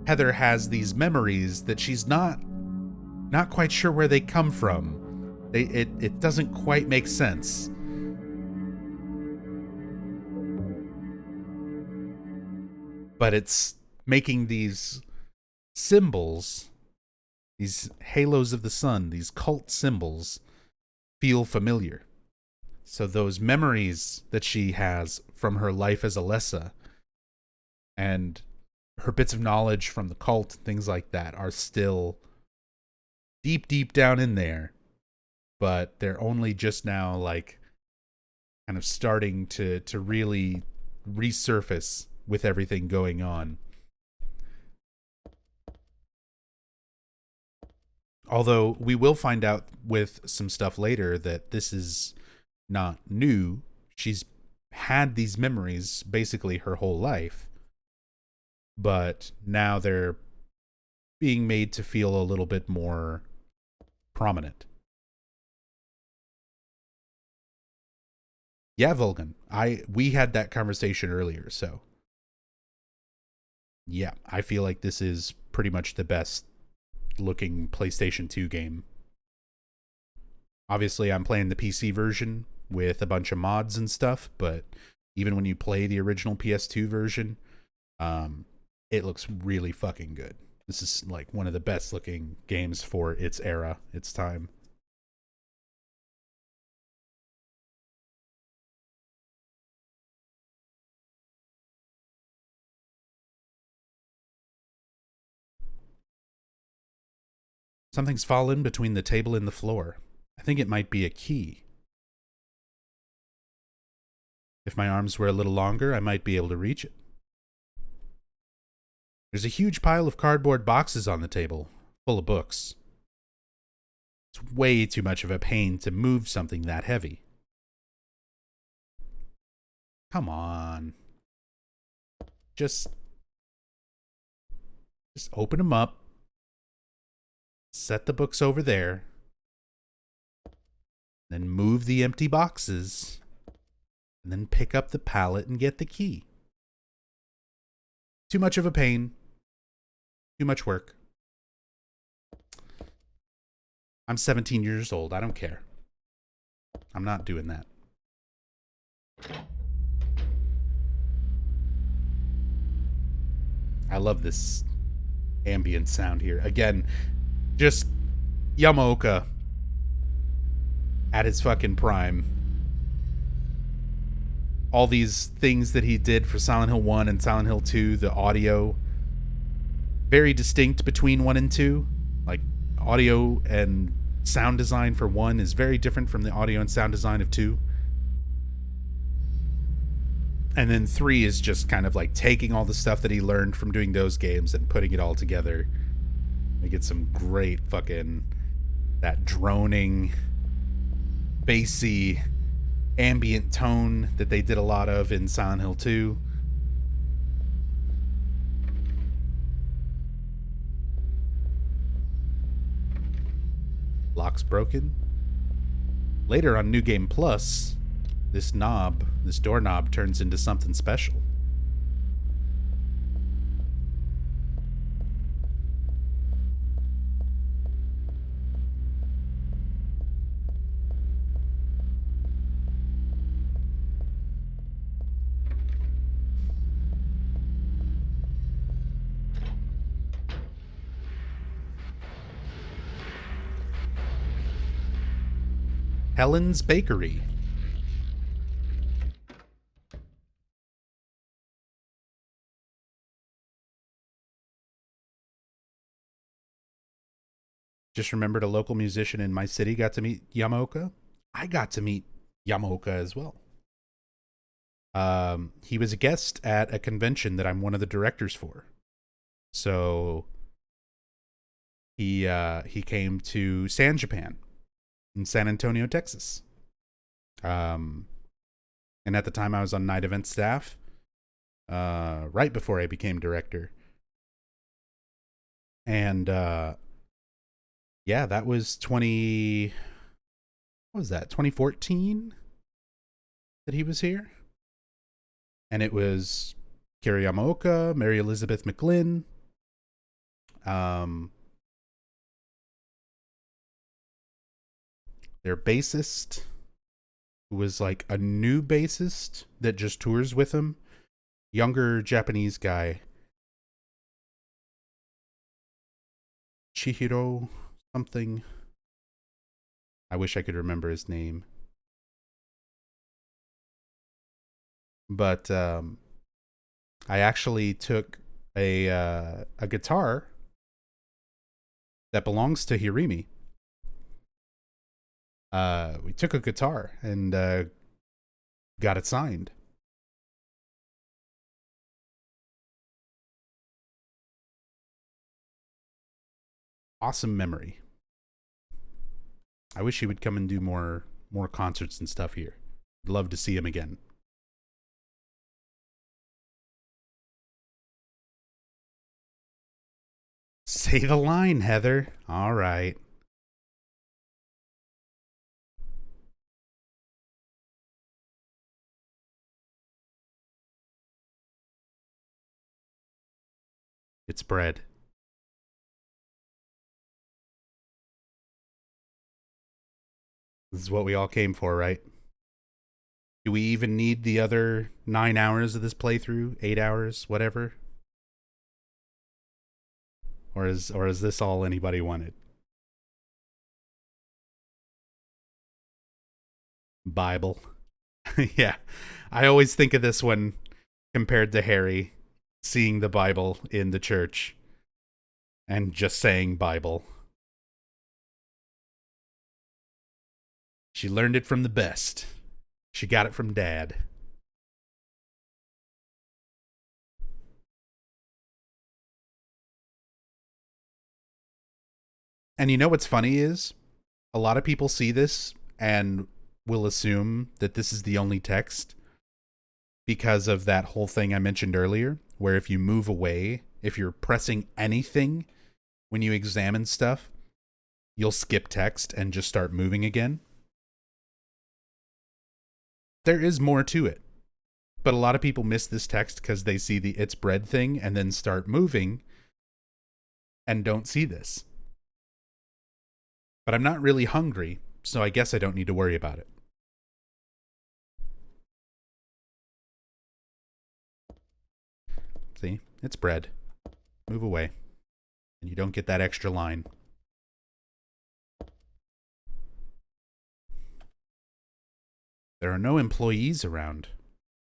Heather has these memories that she's not quite sure where they come from. It doesn't quite make sense. But it's making these symbols, these halos of the sun, these cult symbols, feel familiar. So those memories that she has from her life as Alessa and her bits of knowledge from the cult, things like that, are still deep, deep down in there. But they're only just now, like, kind of starting to really resurface with everything going on. Although we will find out with some stuff later that this is not new. She's had these memories basically her whole life, but now they're being made to feel a little bit more prominent. Yeah, Vulcan. We had that conversation earlier, so yeah, I feel like this is pretty much the best looking PlayStation 2 game. Obviously, I'm playing the PC version with a bunch of mods and stuff, but even when you play the original PS2 version, it looks really fucking good. This is like one of the best looking games for its era, its time. Something's fallen between the table and the floor. I think it might be a key. If my arms were a little longer, I might be able to reach it. There's a huge pile of cardboard boxes on the table, full of books. It's way too much of a pain to move something that heavy. Come on. Just open them up. Set the books over there. Then move the empty boxes. And then pick up the pallet and get the key. Too much of a pain. Too much work. I'm 17 years old. I don't care. I'm not doing that. I love this ambient sound here. Again, just Yamaoka at its fucking prime. all these things that he did for Silent Hill 1 and Silent Hill 2, the audio, very distinct between 1 and 2. Like, audio and sound design for 1 is very different from the audio and sound design of 2. And then 3 is just kind of like taking all the stuff that he learned from doing those games and putting it all together. We get some great fucking, that droning, bassy, ambient tone that they did a lot of in Silent Hill 2. Lock's broken. Later on New Game Plus, this doorknob turns into something special. Helen's Bakery. Just remembered a local musician in my city got to meet Yamaoka. I got to meet Yamaoka as well. He was a guest at a convention that I'm one of the directors for. So he came to San Japan in San Antonio, Texas. And at the time I was on night event staff, right before I became director. And yeah, that was 2014 that he was here. And it was Kiri Yamaoka, Mary Elizabeth McGlynn, their bassist, who was like a new bassist that just tours with him, younger Japanese guy, Chihiro something. I wish I could remember his name. But I actually took a guitar that belongs to Hirimi. We took a guitar and got it signed. Awesome memory. I wish he would come and do more concerts and stuff here. I'd love to see him again. Say the line, Heather. All right. It's bread. This is what we all came for, right? Do we even need the other 9 hours of this playthrough? 8 hours? Whatever? Or is this all anybody wanted? Bible. Yeah. I always think of this one compared to Harry seeing the Bible in the church and just saying Bible. She learned it from the best. She got it from Dad. And you know what's funny is a lot of people see this and will assume that this is the only text because of that whole thing I mentioned earlier, where if you move away, if you're pressing anything when you examine stuff, you'll skip text and just start moving again. There is more to it. But a lot of people miss this text because they see the it's bread thing and then start moving and don't see this. But I'm not really hungry, so I guess I don't need to worry about it. See? It's bread. Move away. And you don't get that extra line. There are no employees around.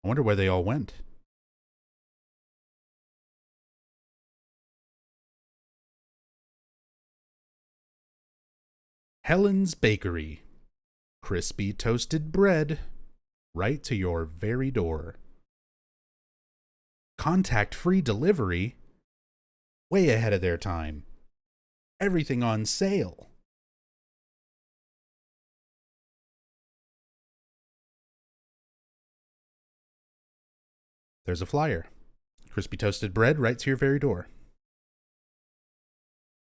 I wonder where they all went. Helen's Bakery. Crispy toasted bread right to your very door. Contact-free delivery way ahead of their time. Everything on sale. There's a flyer. Crispy toasted bread right to your very door.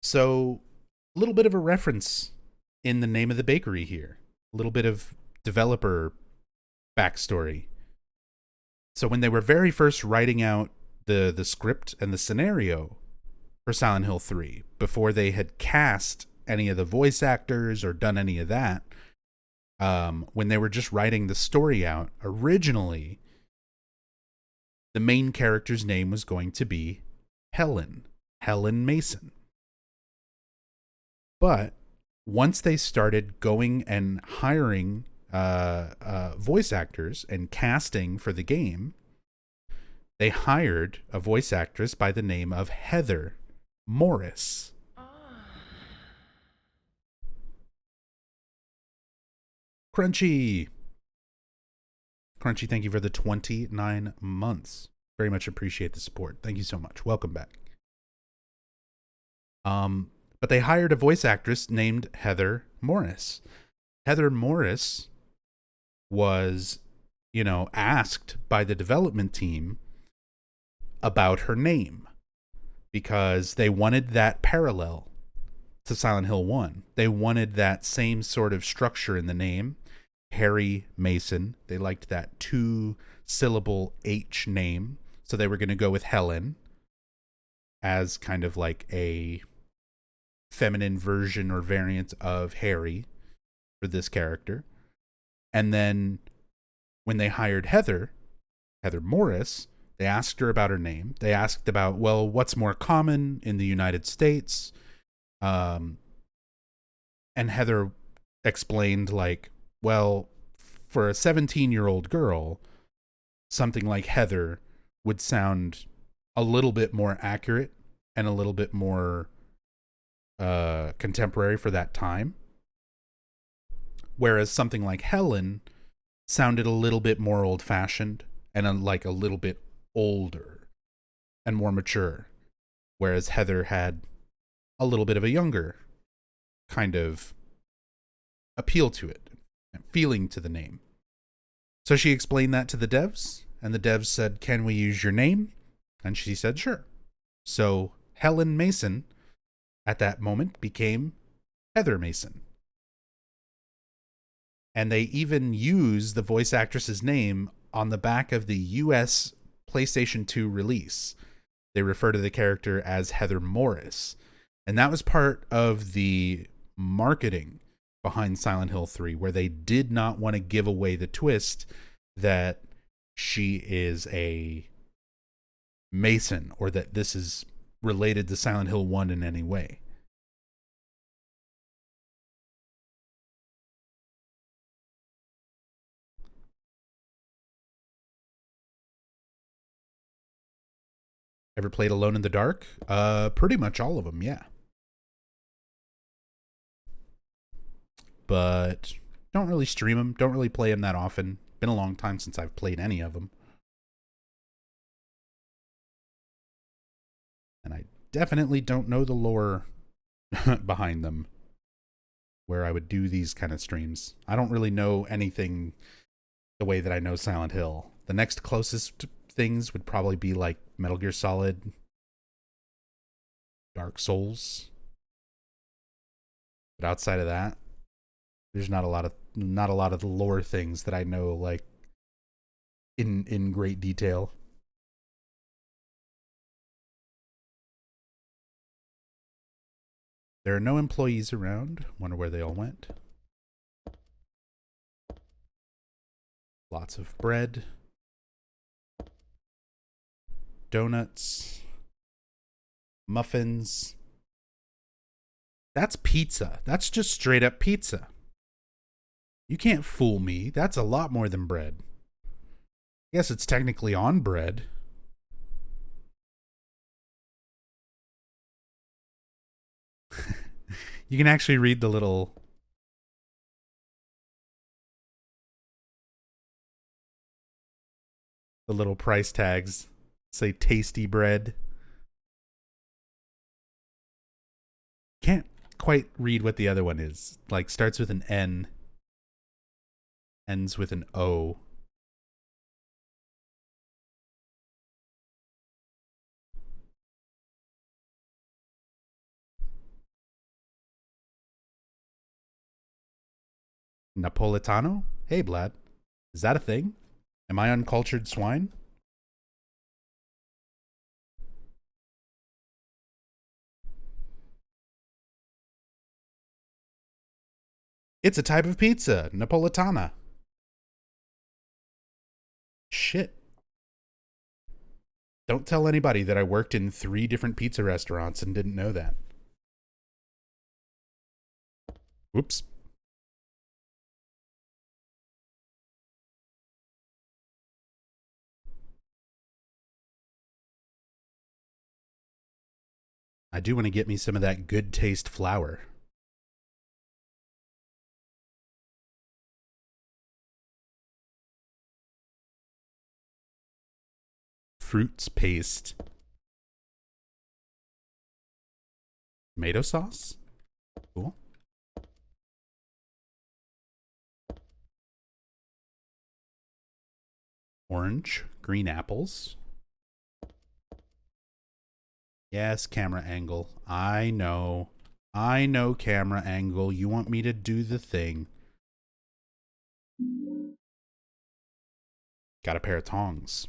So, a little bit of a reference in the name of the bakery here. A little bit of developer backstory. So when they were very first writing out the script and the scenario for Silent Hill 3, before they had cast any of the voice actors or done any of that, when they were just writing the story out, originally, the main character's name was going to be Helen Mason. But once they started going and hiring voice actors and casting for the game, they hired a voice actress by the name of Heather Morris. Crunchy, thank you for the 29 months. Very much appreciate the support. Thank you so much. Welcome back. But they hired a voice actress named Heather Morris. Heather Morris was, asked by the development team about her name because they wanted that parallel to Silent Hill 1. They wanted that same sort of structure in the name. Harry Mason. They liked that 2-syllable H name. So they were going to go with Helen as kind of like a feminine version or variant of Harry for this character. And then when they hired Heather Morris, they asked her about her name. They asked about, well, what's more common in the United States? And Heather explained, like, well, for a 17-year-old girl, something like Heather would sound a little bit more accurate and a little bit more contemporary for that time. Whereas something like Helen sounded a little bit more old-fashioned and like a little bit older and more mature. Whereas Heather had a little bit of a younger kind of appeal to it and feeling to the name. So she explained that to the devs, and the devs said, "Can we use your name?" And she said, "Sure." So Helen Mason at that moment became Heather Mason. And they even use the voice actress's name on the back of the US PlayStation 2 release. They refer to the character as Heather Morris. And that was part of the marketing behind Silent Hill 3, where they did not want to give away the twist that she is a Mason or that this is related to Silent Hill 1 in any way. Ever played Alone in the Dark? Pretty much all of them, yeah. But don't really stream them. Don't really play them that often. Been a long time since I've played any of them. And I definitely don't know the lore behind them, where I would do these kind of streams. I don't really know anything the way that I know Silent Hill. The next closest things would probably be like Metal Gear Solid, Dark Souls. But outside of that, there's not a lot of the lore things that I know like in great detail. There are no employees around. Wonder where they all went. Lots of bread. Donuts. Muffins. That's pizza. That's just straight up pizza. You can't fool me. That's a lot more than bread. Guess it's technically on bread. You can actually read the little price tags. Say tasty bread. Can't quite read what the other one is. Like starts with an N, ends with an O. Napolitano? Hey, Blad. Is that a thing? Am I uncultured swine? It's a type of pizza, Napolitana. Shit. Don't tell anybody that I worked in 3 different pizza restaurants and didn't know that. Whoops. I do want to get me some of that good taste flour. Fruits paste. Tomato sauce? Cool. Orange, green apples. Yes, camera angle. I know. I know, camera angle. You want me to do the thing. Got a pair of tongs.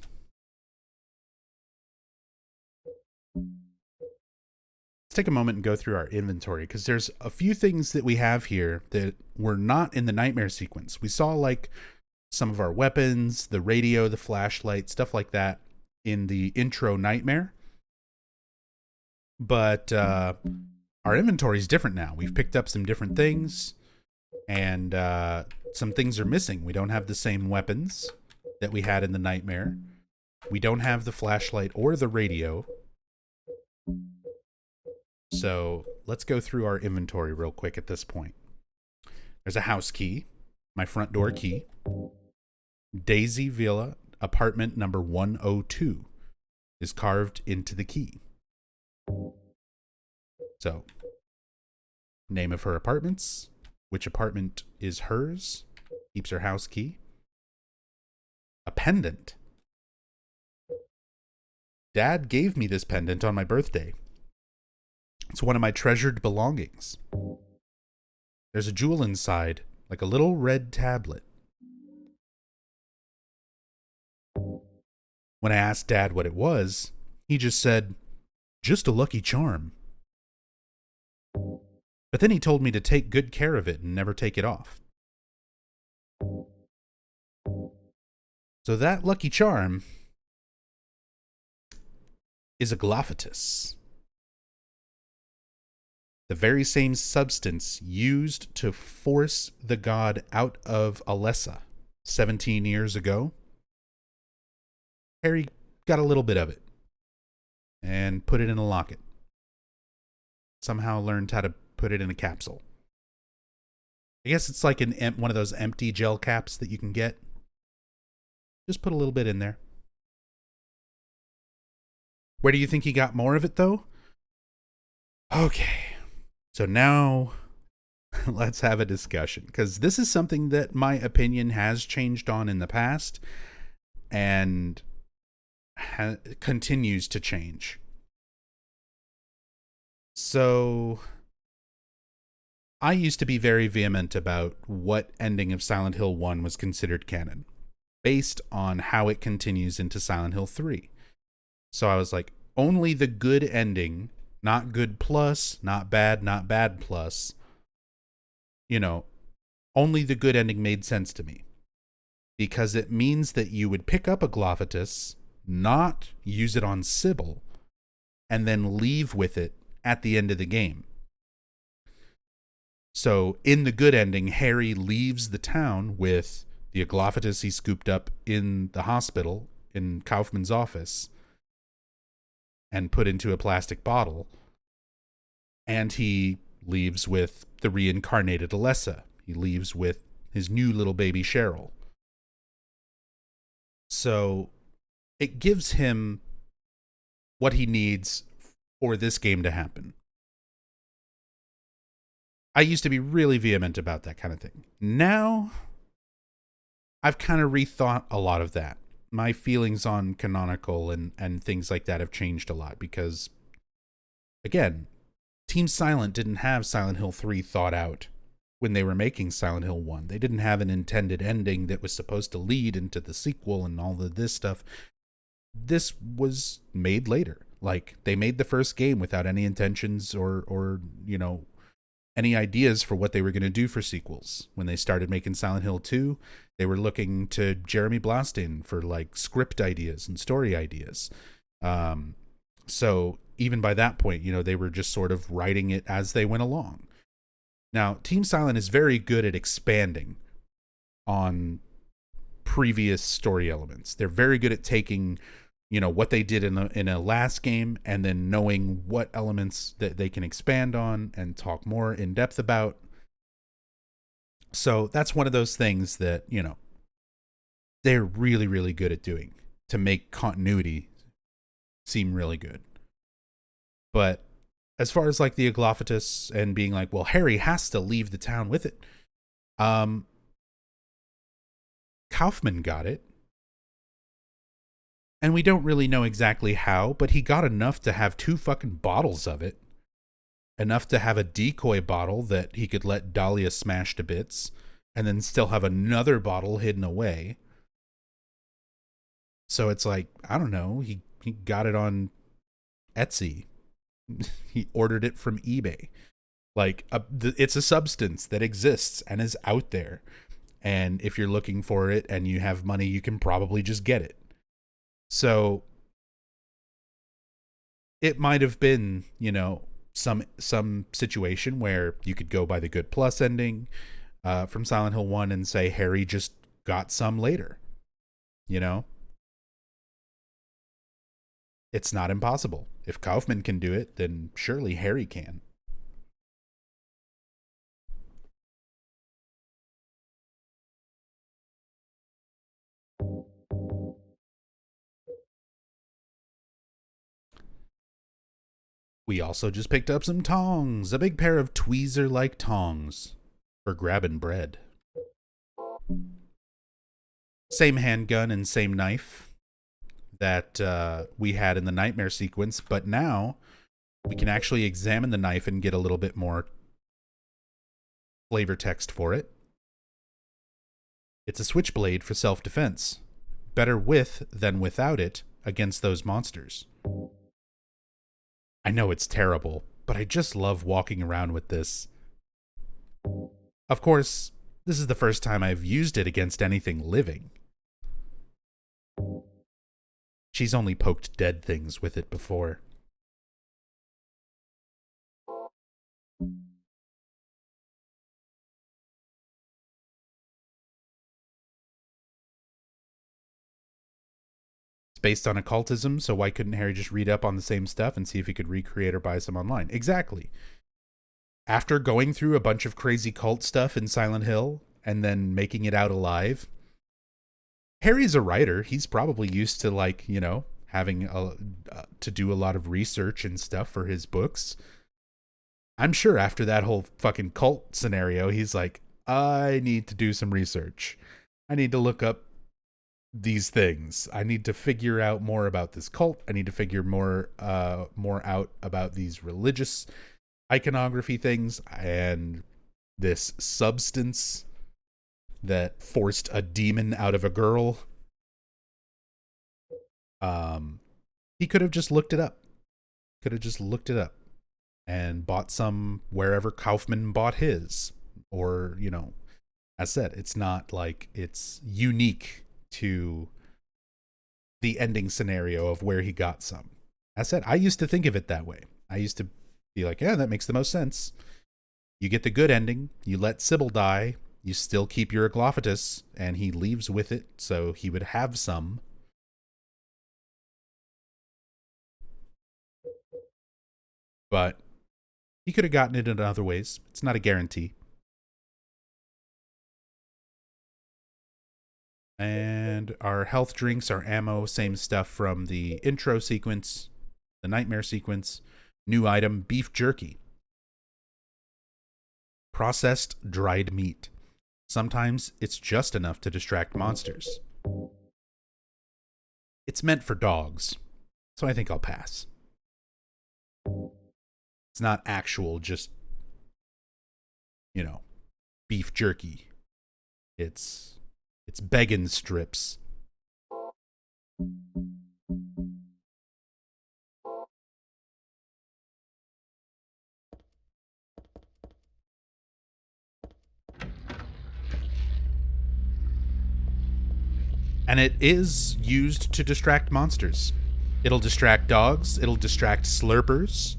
Let's take a moment and go through our inventory, because there's a few things that we have here that were not in the nightmare sequence. We saw like some of our weapons, the radio, the flashlight, stuff like that in the intro nightmare. But our inventory is different now. We've picked up some different things, and some things are missing. We don't have the same weapons that we had in the nightmare. We don't have the flashlight or the radio. So let's go through our inventory real quick at this point. There's a house key, my front door key. Daisy Villa, apartment number 102, is carved into the key. So, name of her apartments, which apartment is hers, keeps her house key. A pendant. Dad gave me this pendant on my birthday. It's one of my treasured belongings. There's a jewel inside, like a little red tablet. When I asked Dad what it was, he just said, "Just a lucky charm." But then he told me to take good care of it and never take it off. So that lucky charm is a glophatus. The very same substance used to force the god out of Alessa 17 years ago. Harry got a little bit of it and put it in a locket. Somehow learned how to put it in a capsule. I guess it's like one of those empty gel caps that you can get. Just put a little bit in there. Where do you think he got more of it, though? Okay. So now let's have a discussion, because this is something that my opinion has changed on in the past and continues to change. So I used to be very vehement about what ending of Silent Hill 1 was considered canon, based on how it continues into Silent Hill 3. So I was like, only the good ending, not good plus, not bad plus. You know, only the good ending made sense to me. Because it means that you would pick up a glophatus, not use it on Sybil, and then leave with it at the end of the game. So in the good ending, Harry leaves the town with the Aglaophatus he scooped up in the hospital in Kaufman's office and put into a plastic bottle. And he leaves with the reincarnated Alessa. He leaves with his new little baby Cheryl. So it gives him what he needs for this game to happen. I used to be really vehement about that kind of thing. Now, I've kind of rethought a lot of that. My feelings on canonical and things like that have changed a lot because, again, Team Silent didn't have Silent Hill 3 thought out when they were making Silent Hill 1. They didn't have an intended ending that was supposed to lead into the sequel and all of this stuff. This was made later. Like, they made the first game without any intentions or you know, any ideas for what they were going to do for sequels. When they started making Silent Hill 2, they were looking to Jeremy Blastin for like script ideas and story ideas. So even by that point, you know, they were just sort of writing it as they went along. Now, Team Silent is very good at expanding on previous story elements. They're very good at taking, you know, what they did in a last game and then knowing what elements that they can expand on and talk more in depth about. So that's one of those things that, you know, they're really, really good at doing to make continuity seem really good. But as far as like the Aglaophatus and being like, well, Harry has to leave the town with it. Kaufman got it. And we don't really know exactly how, but he got enough to have 2 fucking bottles of it. Enough to have a decoy bottle that he could let Dahlia smash to bits, and then still have another bottle hidden away. So it's like, I don't know, he got it on Etsy. He ordered it from eBay. Like, it's a substance that exists and is out there. And if you're looking for it and you have money, you can probably just get it. So it might have been, you know, some situation where you could go by the good plus ending from Silent Hill 1 and say Harry just got some later. You know? It's not impossible. If Kaufman can do it, then surely Harry can. We also just picked up some tongs, a big pair of tweezer-like tongs for grabbing bread. Same handgun and same knife that we had in the nightmare sequence, but now we can actually examine the knife and get a little bit more flavor text for it. It's a switchblade for self-defense. Better with than without it against those monsters. I know it's terrible, but I just love walking around with this. Of course, this is the first time I've used it against anything living. She's only poked dead things with it before. It's based on occultism, so why couldn't Harry just read up on the same stuff and see if he could recreate or buy some online? Exactly. After going through a bunch of crazy cult stuff in Silent Hill and then making it out alive, Harry's a writer. He's probably used to, like, you know, having to do a lot of research and stuff for his books. I'm sure after that whole fucking cult scenario, he's like, I need to do some research. I need to look up these things. I need to figure out more about this cult. I need to figure more out about these religious iconography things and this substance that forced a demon out of a girl. He could have just looked it up. And bought some wherever Kaufman bought his. Or, you know, as said, it's not like it's unique to the ending scenario of where he got some. As said, I used to think of it that way. I used to be like, yeah, that makes the most sense. You get the good ending, you let Sybil die, you still keep your Aglophithus, and he leaves with it, so he would have some. But he could have gotten it in other ways. It's not a guarantee. And our health drinks, our ammo, same stuff from the intro sequence, the nightmare sequence. New item, beef jerky. Processed dried meat. Sometimes it's just enough to distract monsters. It's meant for dogs, so I think I'll pass. It's not actual, just, beef jerky. It's beggin' strips. And it is used to distract monsters. It'll distract dogs. It'll distract slurpers.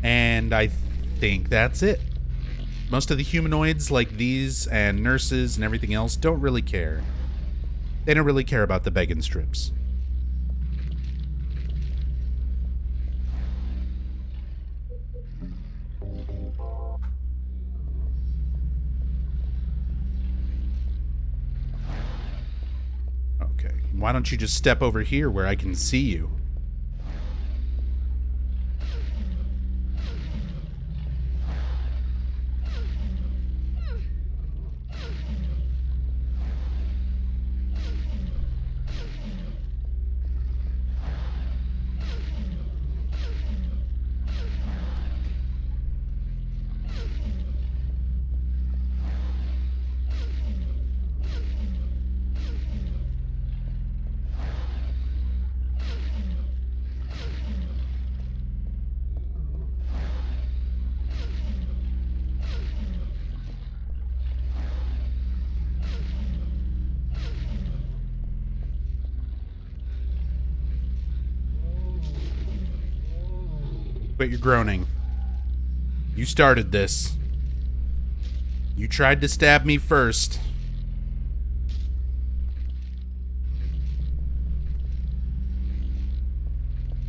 And I think that's it. Most of the humanoids like these and nurses and everything else don't really care. They don't really care about the beggin' strips. Okay, why don't you just step over here where I can see you? But you're groaning. You started this. You tried to stab me first.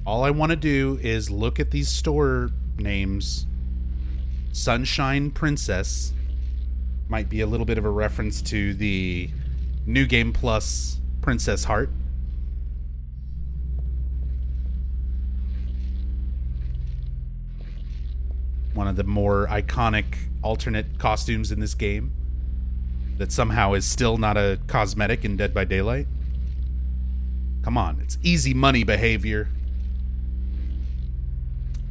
All I want to do is look at these store names. Sunshine Princess might be a little bit of a reference to the New Game Plus Princess Heart. One of the more iconic alternate costumes in this game that somehow is still not a cosmetic in Dead by Daylight. Come on, it's easy money behavior.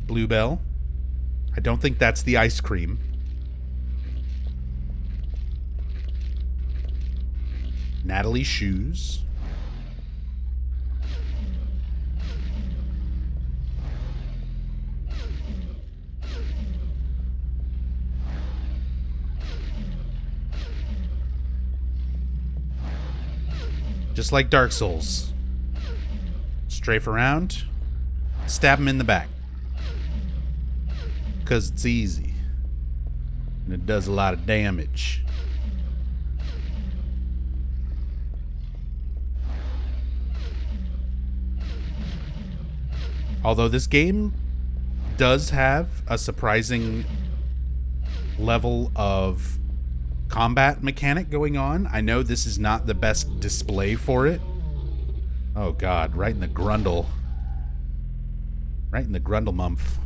Bluebell. I don't think that's the ice cream. Natalie's shoes. Just like Dark Souls. Strafe around, stab him in the back. Because it's easy. And it does a lot of damage. Although this game does have a surprising level of combat mechanic going on. I know this is not the best display for it. Oh god, right in the grundle. Right in the grundle mumph.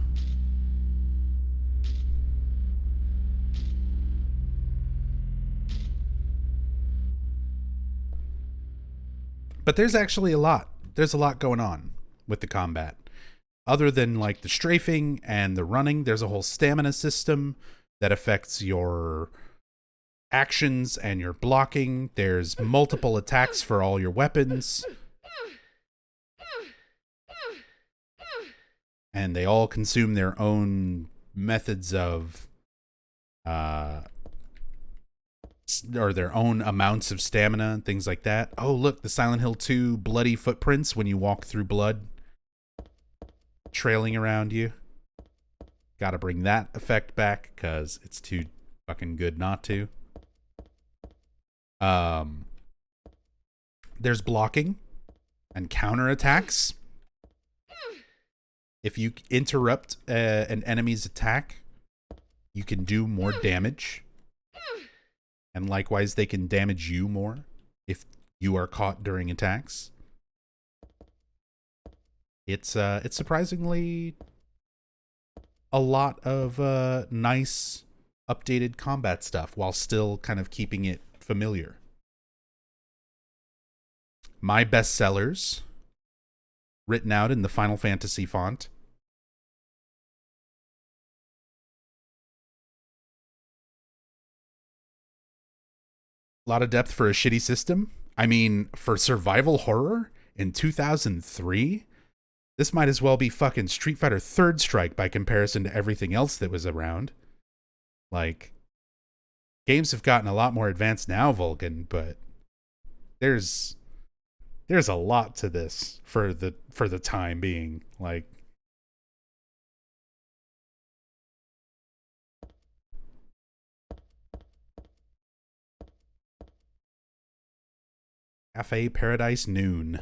But there's actually a lot. There's a lot going on with the combat. Other than like the strafing and the running, there's a whole stamina system that affects your actions and your blocking. There's multiple attacks for all your weapons. And they all consume their own methods of or their own amounts of stamina and things like that. Oh, look, the Silent Hill 2 bloody footprints when you walk through blood trailing around you. Gotta bring that effect back because it's too Fucking good not to. There's blocking and counterattacks. If you interrupt an enemy's attack, you can do more damage. And likewise, they can damage you more if you are caught during attacks. It's surprisingly a lot of nice updated combat stuff while still kind of keeping it familiar. My bestsellers, written out in the Final Fantasy font. A lot of depth for a shitty system. I mean, for survival horror in 2003, this might as well be fucking Street Fighter Third Strike by comparison to everything else that was around. Like, games have gotten a lot more advanced now, Vulcan, but there's a lot to this for the time being. Like, Cafe Paradise Noon.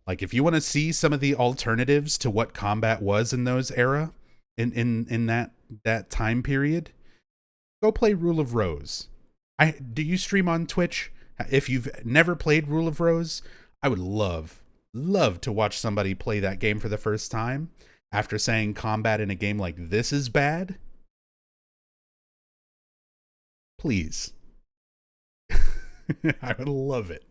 Like, if you want to see some of the alternatives to what combat was in those era, in that time period, go play Rule of Rose. Do you stream on Twitch? If you've never played Rule of Rose, I would love to watch somebody play that game for the first time after saying combat in a game like this is bad. Please. I would love it.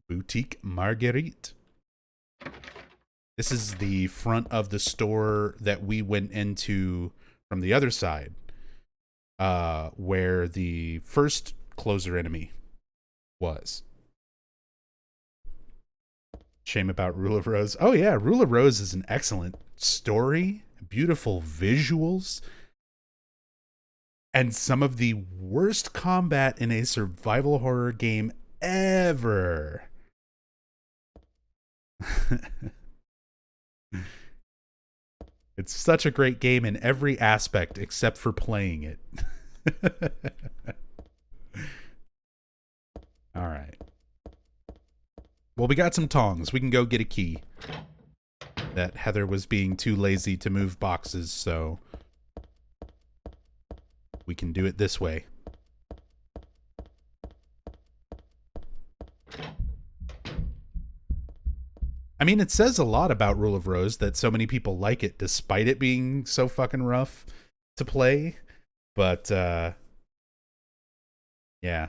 Boutique Marguerite. This is the front of the store that we went into from the other side, where the first closer enemy was. Shame about Rule of Rose. Oh yeah, Rule of Rose is an excellent story, beautiful visuals, and some of the worst combat in a survival horror game ever. It's such a great game in every aspect except for playing it. All right. Well, we got some tongs. We can go get a key. That Heather was being too lazy to move boxes, so we can do it this way. I mean, it says a lot about Rule of Rose that so many people like it despite it being so fucking rough to play. But, yeah.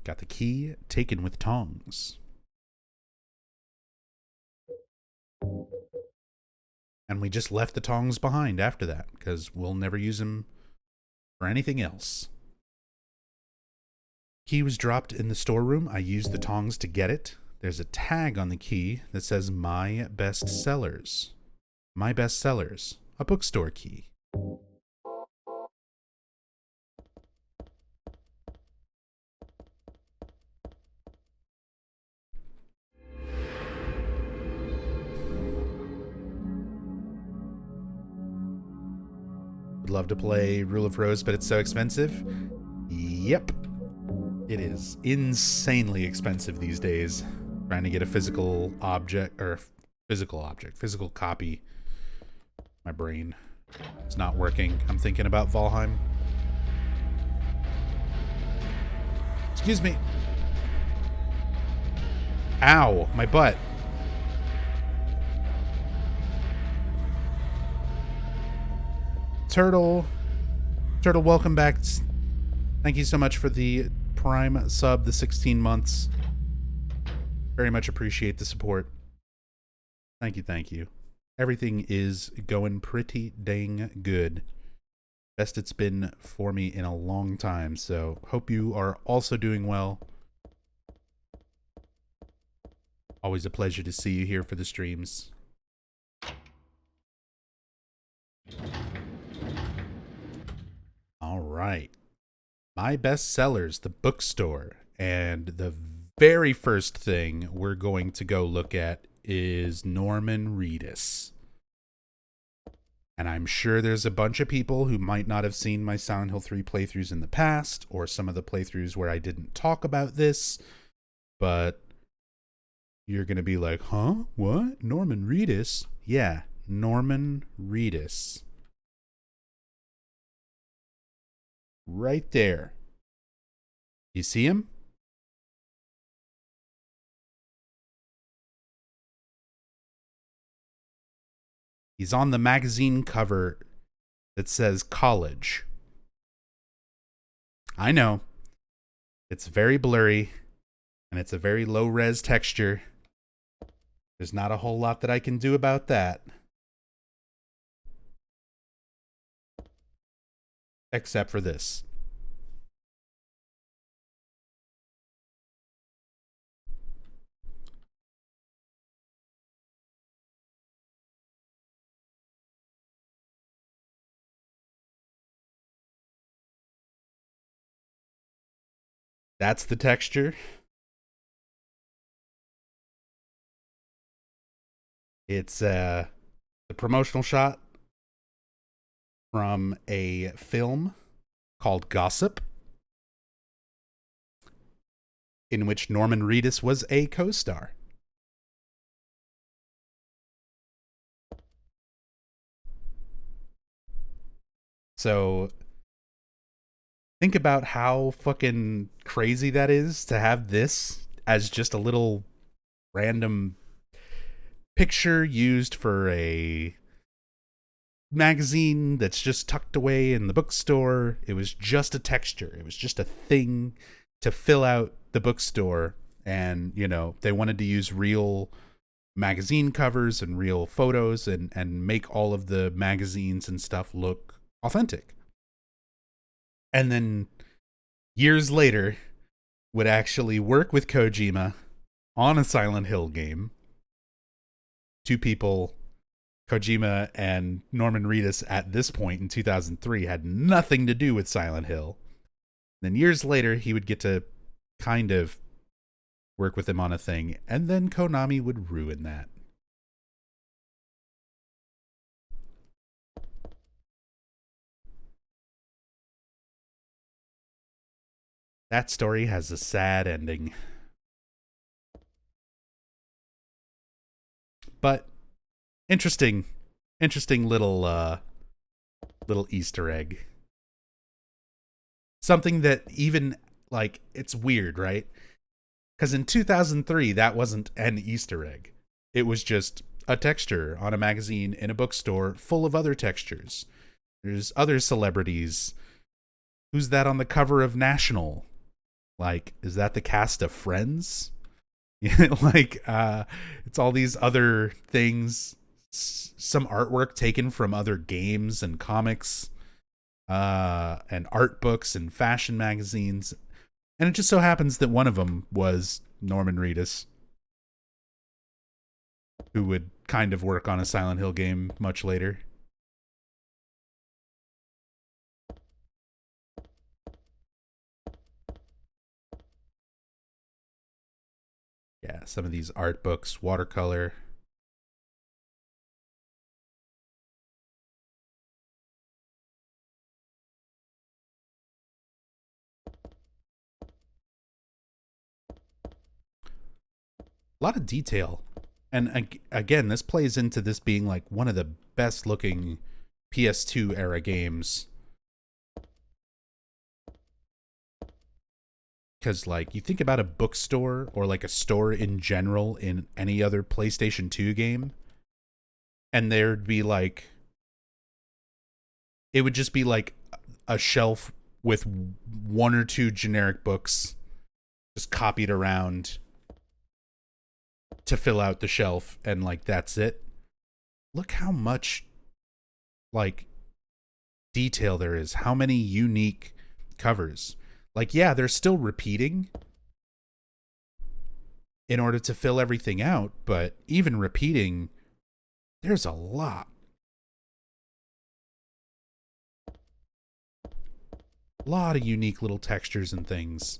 Got the key taken with tongs. And we just left the tongs behind after that, because we'll never use them for anything else. Key was dropped in the storeroom. I used the tongs to get it. There's a tag on the key that says My Best Sellers. My Best Sellers. A bookstore key. Would love to play Rule of Rose, but it's so expensive. Yep. It is insanely expensive these days. Trying to get a physical copy. My brain is not working. I'm thinking about Valheim. Excuse me. Ow, my butt. Turtle, welcome back. Thank you so much for the Prime sub, the 16 months. Very much appreciate the support. Thank you. everything is going pretty dang good. Best it's been for me in a long time, so hope you are also doing well. Always a pleasure to see you here for the streams. All right. My best sellers, the Bookstore. And the very first thing we're going to go look at is Norman Reedus. And I'm sure there's a bunch of people who might not have seen my Silent Hill 3 playthroughs in the past, or some of the playthroughs where I didn't talk about this, but you're going to be like, huh? What? Norman Reedus? Yeah, Norman Reedus. Right there. You see him? He's on the magazine cover that says college. I know. It's very blurry, and it's a very low-res texture. There's not a whole lot that I can do about that. Except for this. That's the texture. It's the promotional shot from a film called Gossip, in which Norman Reedus was a co-star. So think about how fucking crazy that is to have this as just a little random picture used for a magazine that's just tucked away in the bookstore. It was just a texture. It was just a thing to fill out the bookstore. And, you know, they wanted to use real magazine covers and real photos and make all of the magazines and stuff look authentic. And then years later would actually work with Kojima on a Silent Hill game. Two people, Kojima and Norman Reedus, at this point in 2003 had nothing to do with Silent Hill. Then years later, he would get to kind of work with him on a thing, and then Konami would ruin that. That story has a sad ending. But interesting little Easter egg. Something that even, like, it's weird, right? Because in 2003, that wasn't an Easter egg. It was just a texture on a magazine in a bookstore full of other textures. There's other celebrities. Who's that on the cover of National? Like, is that the cast of Friends? Like, it's all these other things. Some artwork taken from other games and comics, and art books and fashion magazines. And it just so happens that one of them was Norman Reedus, who would kind of work on a Silent Hill game much later. Yeah, some of these art books, watercolor. A lot of detail. And again, this plays into this being like one of the best looking PS2 era games. Because, like, you think about a bookstore or like a store in general in any other PlayStation 2 game, and there'd be like, it would just be like a shelf with one or two generic books just copied around to fill out the shelf, and like that's it. look how much like detail there is, how many unique covers. Like, yeah, they're still repeating in order to fill everything out, but even repeating, there's a lot. A lot of unique little textures and things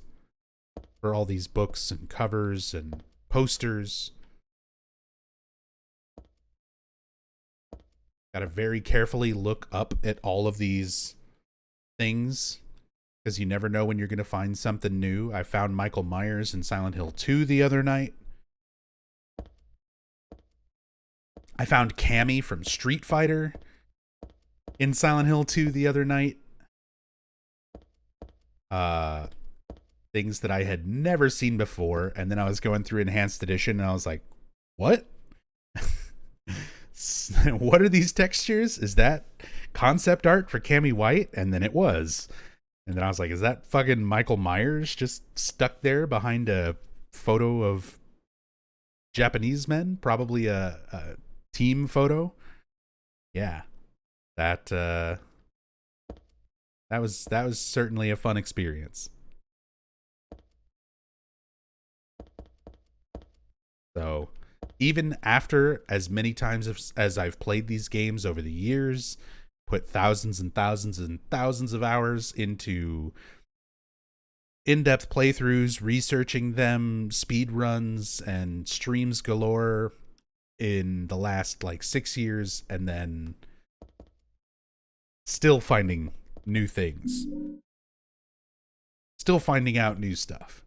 for all these books and covers and posters. Got to very carefully look up at all of these things because you never know when you're going to find something new. I found Michael Myers in Silent Hill 2 the other night. I found Cammy from Street Fighter in Silent Hill 2 the other night. Things that I had never seen before, and then I was going through Enhanced Edition, and I was like, what? What are these textures? Is that concept art for Cammy White? And then it was. And then I was like, is that fucking Michael Myers just stuck there behind a photo of Japanese men? Probably a team photo. Yeah. That was certainly a fun experience. So, even after as many times as I've played these games over the years, put thousands and thousands and thousands of hours into in-depth playthroughs, researching them, speed runs, and streams galore in the last 6 years, and then still finding new things. Still finding out new stuff.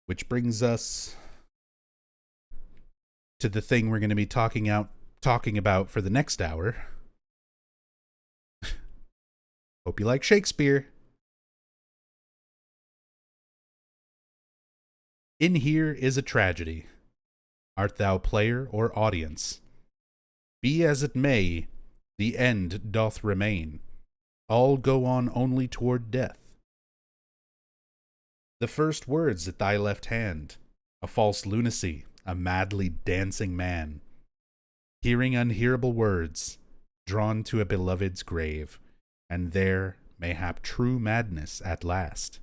Which brings us to the thing we're going to be talking about for the next hour. Hope you like Shakespeare. In here is a tragedy. Art thou player or audience? Be as it may, the end doth remain. All go on only toward death. The first words at thy left hand, a false lunacy, a madly dancing man. Hearing unhearable words, drawn to a beloved's grave, and there, mayhap true madness at last.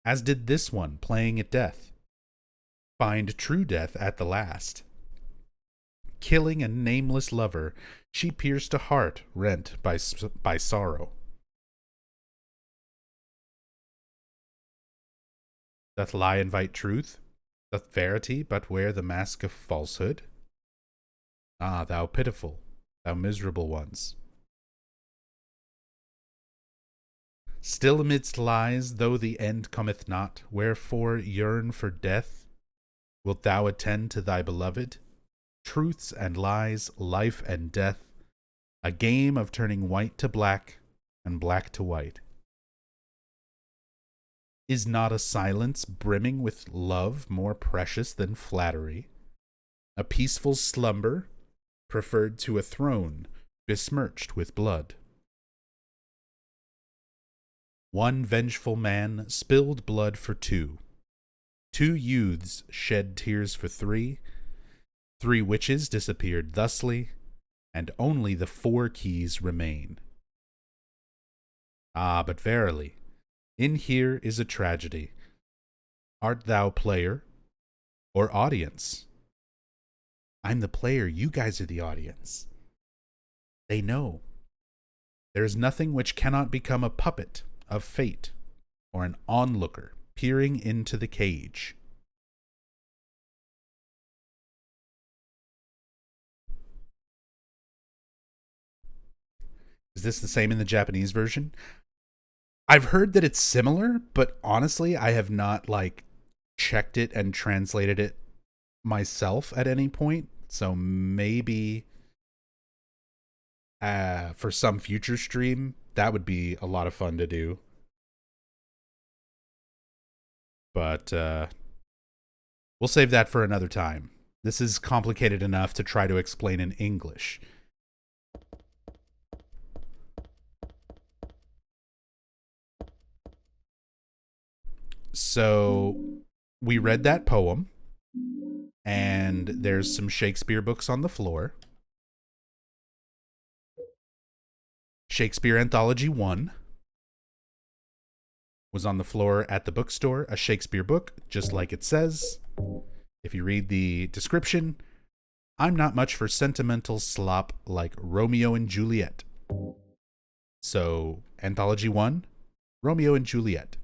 As did this one playing at death, find true death at the last. Killing a nameless lover, she pierced a heart rent by sorrow. Doth lie invite truth? Doth verity but wear the mask of falsehood? Ah, thou pitiful, thou miserable ones! Still amidst lies, though the end cometh not, wherefore yearn for death? Wilt thou attend to thy beloved? Truths and lies, life and death, a game of turning white to black and black to white. Is not a silence brimming with love more precious than flattery? A peaceful slumber preferred to a throne besmirched with blood. One vengeful man spilled blood for two. 2 youths shed tears for 3. 3 witches disappeared thusly, and only the 4 keys remain. Ah, but verily, in here is a tragedy. Art thou player or audience? I'm the player, you guys are the audience. They know. There is nothing which cannot become a puppet of fate or an onlooker peering into the cage. Is this the same in the Japanese version? I've heard that it's similar, but honestly, I have not checked it and translated it myself at any point. So maybe for some future stream, that would be a lot of fun to do. But we'll save that for another time. This is complicated enough to try to explain in English. So we read that poem, and there's some Shakespeare books on the floor. Shakespeare Anthology 1 was on the floor at the bookstore, a Shakespeare book, just like it says. If you read the description, I'm not much for sentimental slop like Romeo and Juliet. So, Anthology 1, Romeo and Juliet.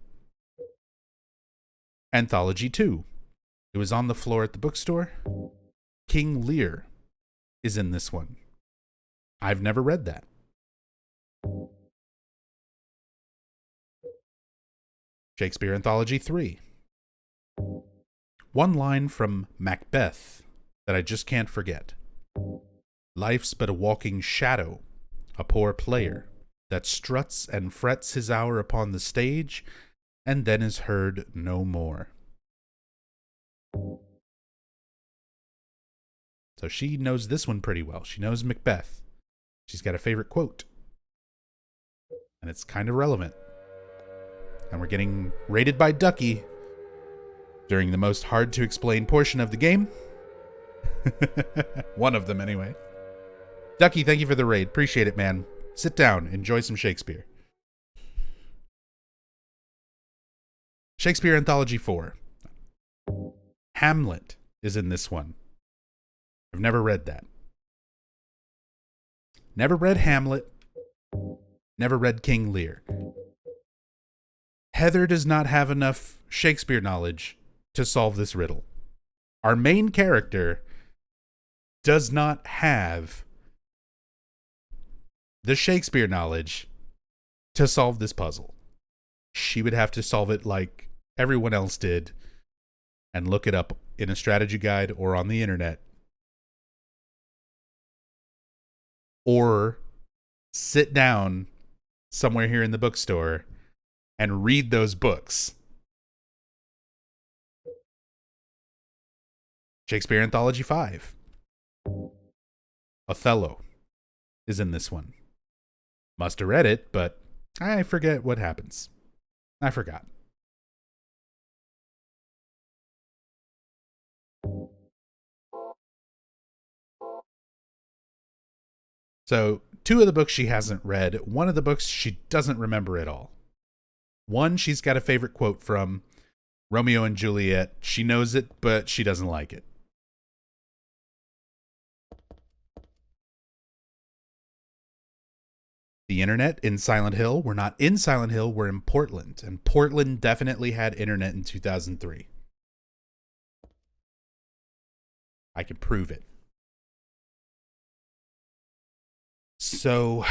Anthology 2, it was on the floor at the bookstore. King Lear is in this one. I've never read that. Shakespeare Anthology 3. One line from Macbeth that I just can't forget. Life's but a walking shadow, a poor player, that struts and frets his hour upon the stage, and then is heard no more. So she knows this one pretty well. She knows Macbeth. She's got a favorite quote. And it's kind of relevant. And we're getting raided by Ducky during the most hard to explain portion of the game. One of them, anyway. Ducky, thank you for the raid. Appreciate it, man. Sit down. Enjoy some Shakespeare. Shakespeare Anthology 4. Hamlet is in this one. I've never read that. Never read Hamlet. Never read King Lear. Heather does not have enough Shakespeare knowledge to solve this riddle. Our main character does not have the Shakespeare knowledge to solve this puzzle. She would have to solve it like everyone else did and look it up in a strategy guide or on the internet. Or sit down somewhere here in the bookstore and read those books. Shakespeare Anthology 5. Othello is in this one. Must have read it, but I forget what happens. I forgot. So, 2 of the books she hasn't read. 1 of the books she doesn't remember at all. 1 she's got a favorite quote from, Romeo and Juliet. She knows it, but she doesn't like it. The internet in Silent Hill. We're not in Silent Hill, we're in Portland. And Portland definitely had internet in 2003. I can prove it. So,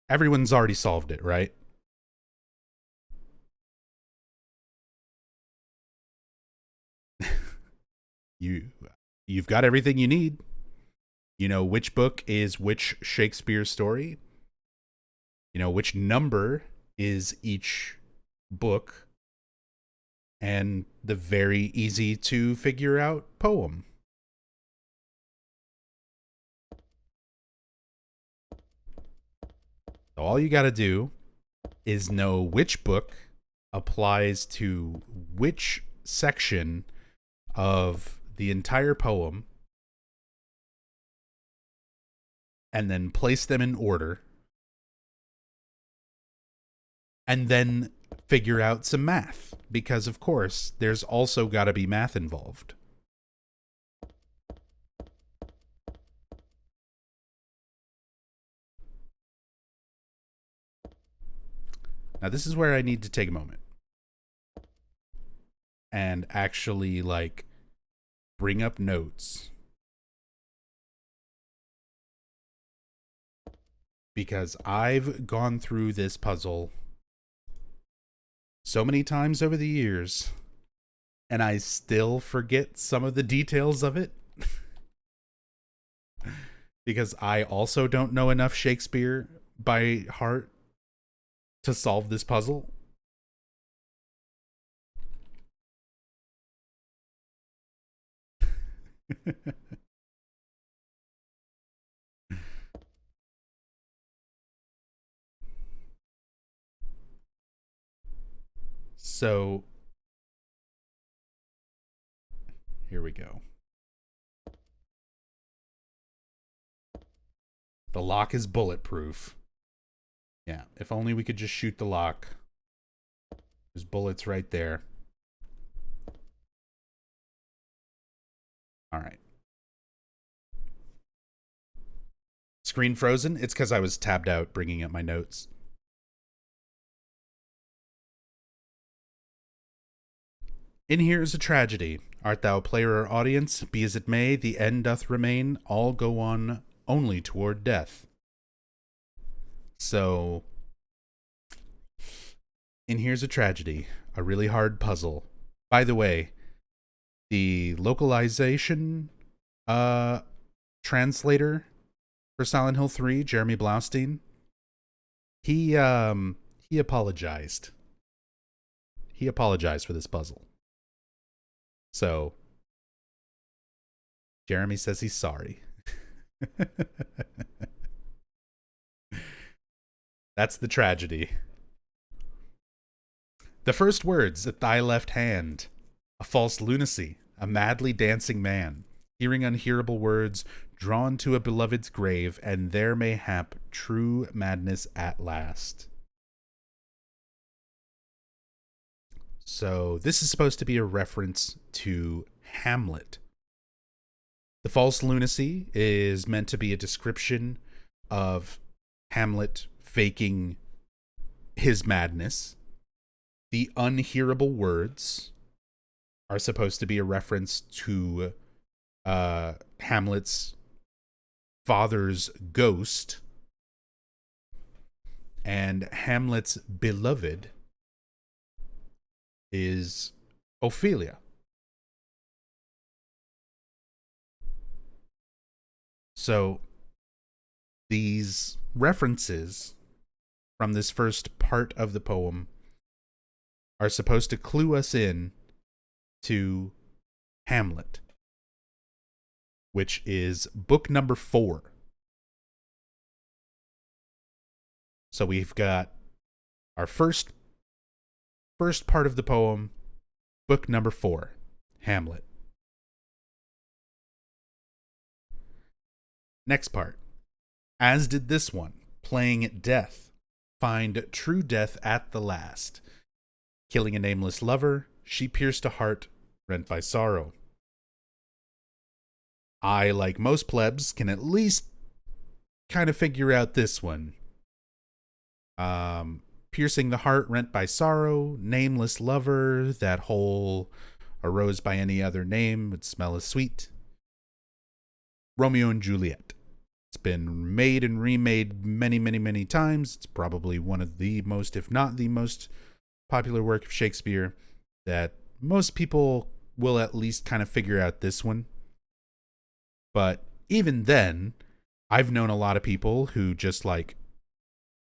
everyone's already solved it, right? You've got everything you need. You know which book is which Shakespeare story. You know which number is each book. And the very easy to figure out poem. So all you got to do is know which book applies to which section of the entire poem, and then place them in order, and then figure out some math, because of course there's also got to be math involved. Now this is where I need to take a moment and actually bring up notes, because I've gone through this puzzle so many times over the years, and I still forget some of the details of it. Because I also don't know enough Shakespeare by heart to solve this puzzle. So here we go. The lock is bulletproof. Yeah, if only we could just shoot the lock. There's bullets right there. All right. Screen frozen? It's because I was tabbed out bringing up my notes. In here is a tragedy. Art thou player or audience? Be as it may, the end doth remain. All go on only toward death. So, in here's a tragedy. A really hard puzzle. By the way, the localization translator for Silent Hill 3, Jeremy Blaustein, he apologized. He apologized for this puzzle. So, Jeremy says he's sorry. That's the tragedy. The first words at thy left hand. A false lunacy, a madly dancing man, hearing unhearable words, drawn to a beloved's grave, and there mayhap true madness at last. So this is supposed to be a reference to Hamlet. The false lunacy is meant to be a description of Hamlet faking his madness. The unhearable words are supposed to be a reference to Hamlet's father's ghost. And Hamlet's beloved is Ophelia. So these references from this first part of the poem are supposed to clue us in to Hamlet, which is book number 4. So we've got our first part of the poem, book number 4, Hamlet. Next part. As did this one, playing at death, find true death at the last. Killing a nameless lover, she pierced a heart rent by sorrow. I, like most plebs, can at least kind of figure out this one. Piercing the heart rent by sorrow, nameless lover, that whole arose by any other name would smell as sweet. Romeo and Juliet. It's been made and remade many, many, many times. It's probably one of the most, if not the most popular work of Shakespeare that most people will at least kind of figure out this one. But even then, I've known a lot of people who just like,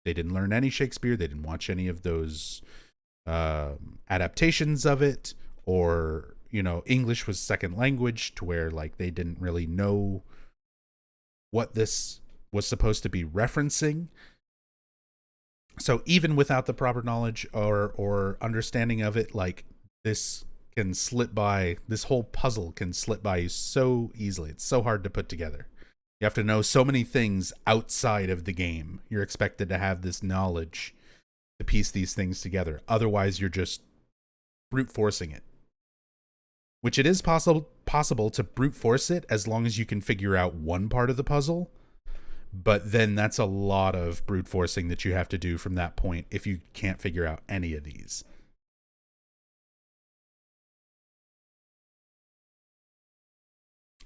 they didn't learn any Shakespeare. They didn't watch any of those adaptations of it, or, you know, English was second language to where like they didn't really know what this was supposed to be referencing. So even without the proper knowledge or understanding of it, like this can slip by, this whole puzzle can slip by you so easily. It's so hard to put together. You have to know so many things outside of the game. You're expected to have this knowledge to piece these things together. Otherwise, you're just brute forcing it. Which it is possible to brute force it as long as you can figure out one part of the puzzle. But then that's a lot of brute forcing that you have to do from that point if you can't figure out any of these.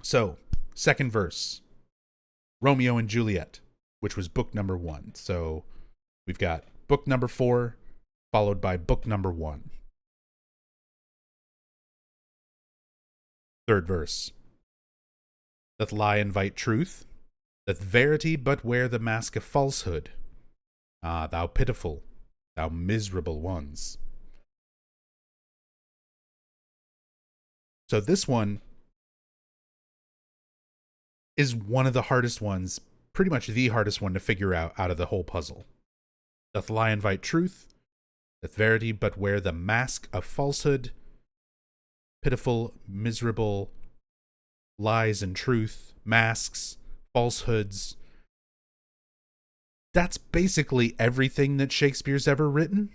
So, second verse. Romeo and Juliet, which was book number 1. So we've got book number 4, followed by book number 1. Third verse. Doth lie invite truth? Doth verity but wear the mask of falsehood? Ah, thou pitiful, thou miserable ones. So this one is one of the hardest ones, pretty much the hardest one to figure out of the whole puzzle. Doth lie invite truth? Doth verity but wear the mask of falsehood, pitiful, miserable, lies and truth, masks, falsehoods. That's basically everything that Shakespeare's ever written.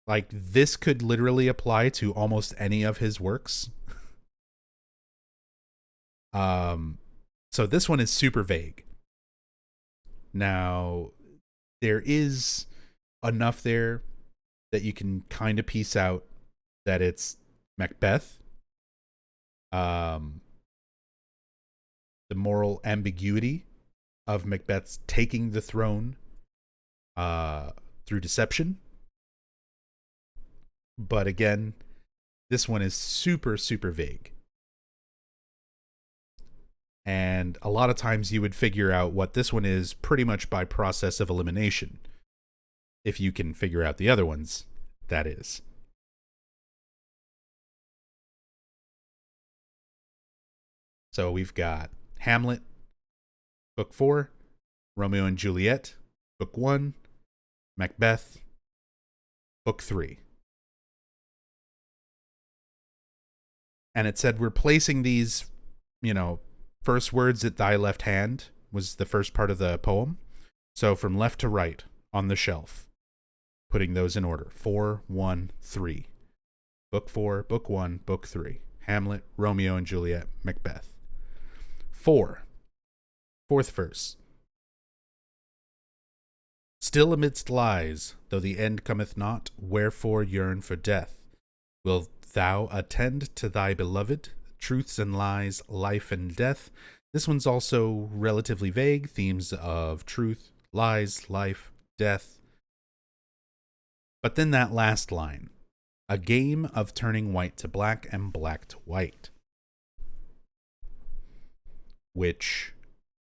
Like, this could literally apply to almost any of his works. So this one is super vague. Now, there is enough there that you can kind of piece out that it's Macbeth. The moral ambiguity of Macbeth's taking the throne through deception. But again, this one is super, super vague. And a lot of times you would figure out what this one is pretty much by process of elimination. If you can figure out the other ones, that is. So we've got Hamlet, Book 4, Romeo and Juliet, Book 1, Macbeth, Book 3. And it said we're placing these, first words at thy left hand was the first part of the poem. So from left to right on the shelf, putting those in order. 4, 1, 3. Book 4, Book 1, Book 3. Hamlet, Romeo and Juliet, Macbeth. 4. Fourth verse. Still amidst lies, though the end cometh not, wherefore yearn for death? Wilt thou attend to thy beloved? Truths and lies, life and death. This one's also relatively vague. Themes of truth, lies, life, death. But then that last line. A game of turning white to black and black to white. Which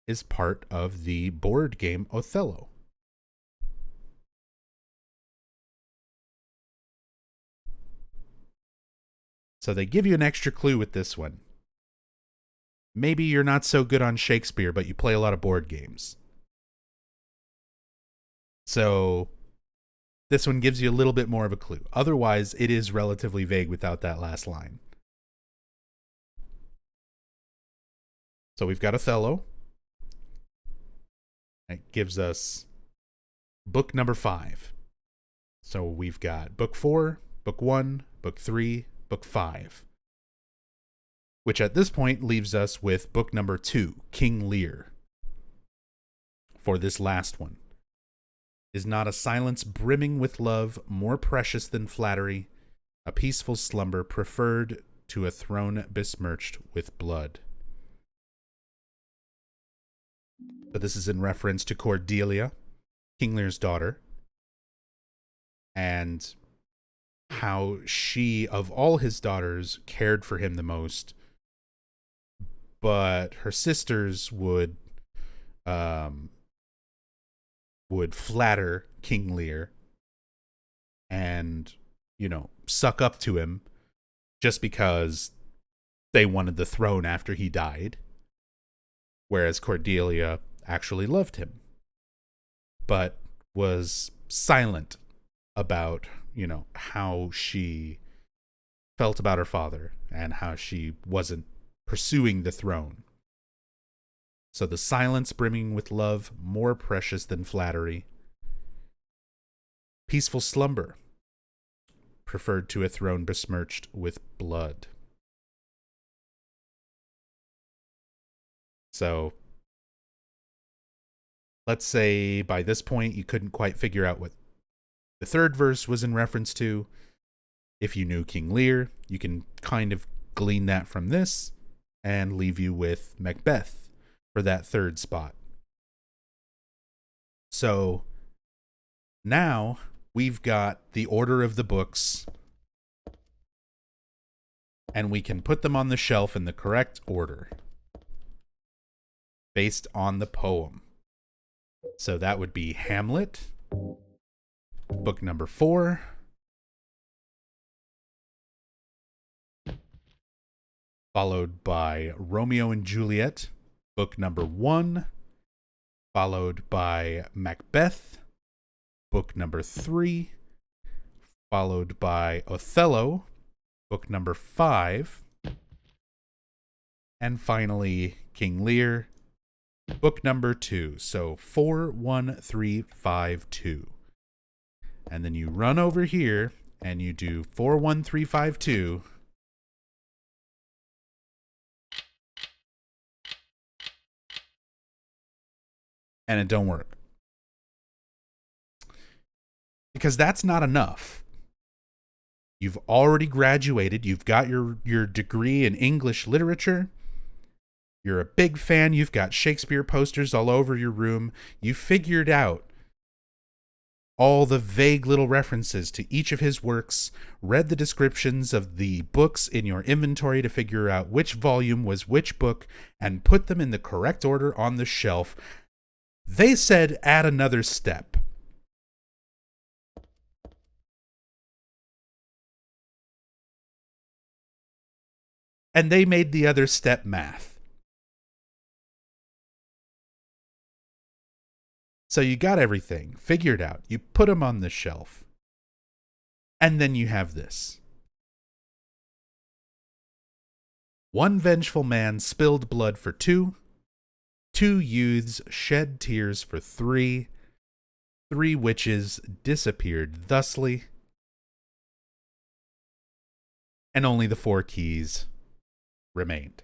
is part of the board game Othello. So they give you an extra clue with this one. Maybe you're not so good on Shakespeare, but you play a lot of board games. So this one gives you a little bit more of a clue. Otherwise, it is relatively vague without that last line. So we've got Othello. It gives us book number 5. So we've got book 4, book 1, book 3, book 5. Which at this point leaves us with book number 2, King Lear. For this last one. Is not a silence brimming with love more precious than flattery, a peaceful slumber preferred to a throne besmirched with blood? But this is in reference to Cordelia, King Lear's daughter, and how she, of all his daughters, cared for him the most. But her sisters would flatter King Lear and, suck up to him just because they wanted the throne after he died. Whereas Cordelia actually loved him, but was silent about, how she felt about her father and how she wasn't pursuing the throne. So the silence brimming with love, more precious than flattery. Peaceful slumber, preferred to a throne besmirched with blood. So, let's say by this point you couldn't quite figure out what the third verse was in reference to. If you knew King Lear, you can kind of glean that from this and leave you with Macbeth for that third spot. So, now we've got the order of the books, and we can put them on the shelf in the correct order based on the poem. So that would be Hamlet, book number 4, followed by Romeo and Juliet, book number 1, followed by Macbeth, book number 3, followed by Othello, book number 5, and finally King Lear, book number 2. So 4, 1, 3, 5, 2. And then you run over here and you do 4, 1, 3, 5, 2. And it don't work. Because that's not enough. You've already graduated. You've got your degree in English literature. You're a big fan. You've got Shakespeare posters all over your room. You figured out all the vague little references to each of his works, read the descriptions of the books in your inventory to figure out which volume was which book, and put them in the correct order on the shelf. They said add another step. And they made the other step math. So you got everything figured out. You put them on the shelf. And then you have this. One vengeful man spilled blood for 2. 2 youths shed tears for 3. 3 witches disappeared thusly. And only the 4 keys remained.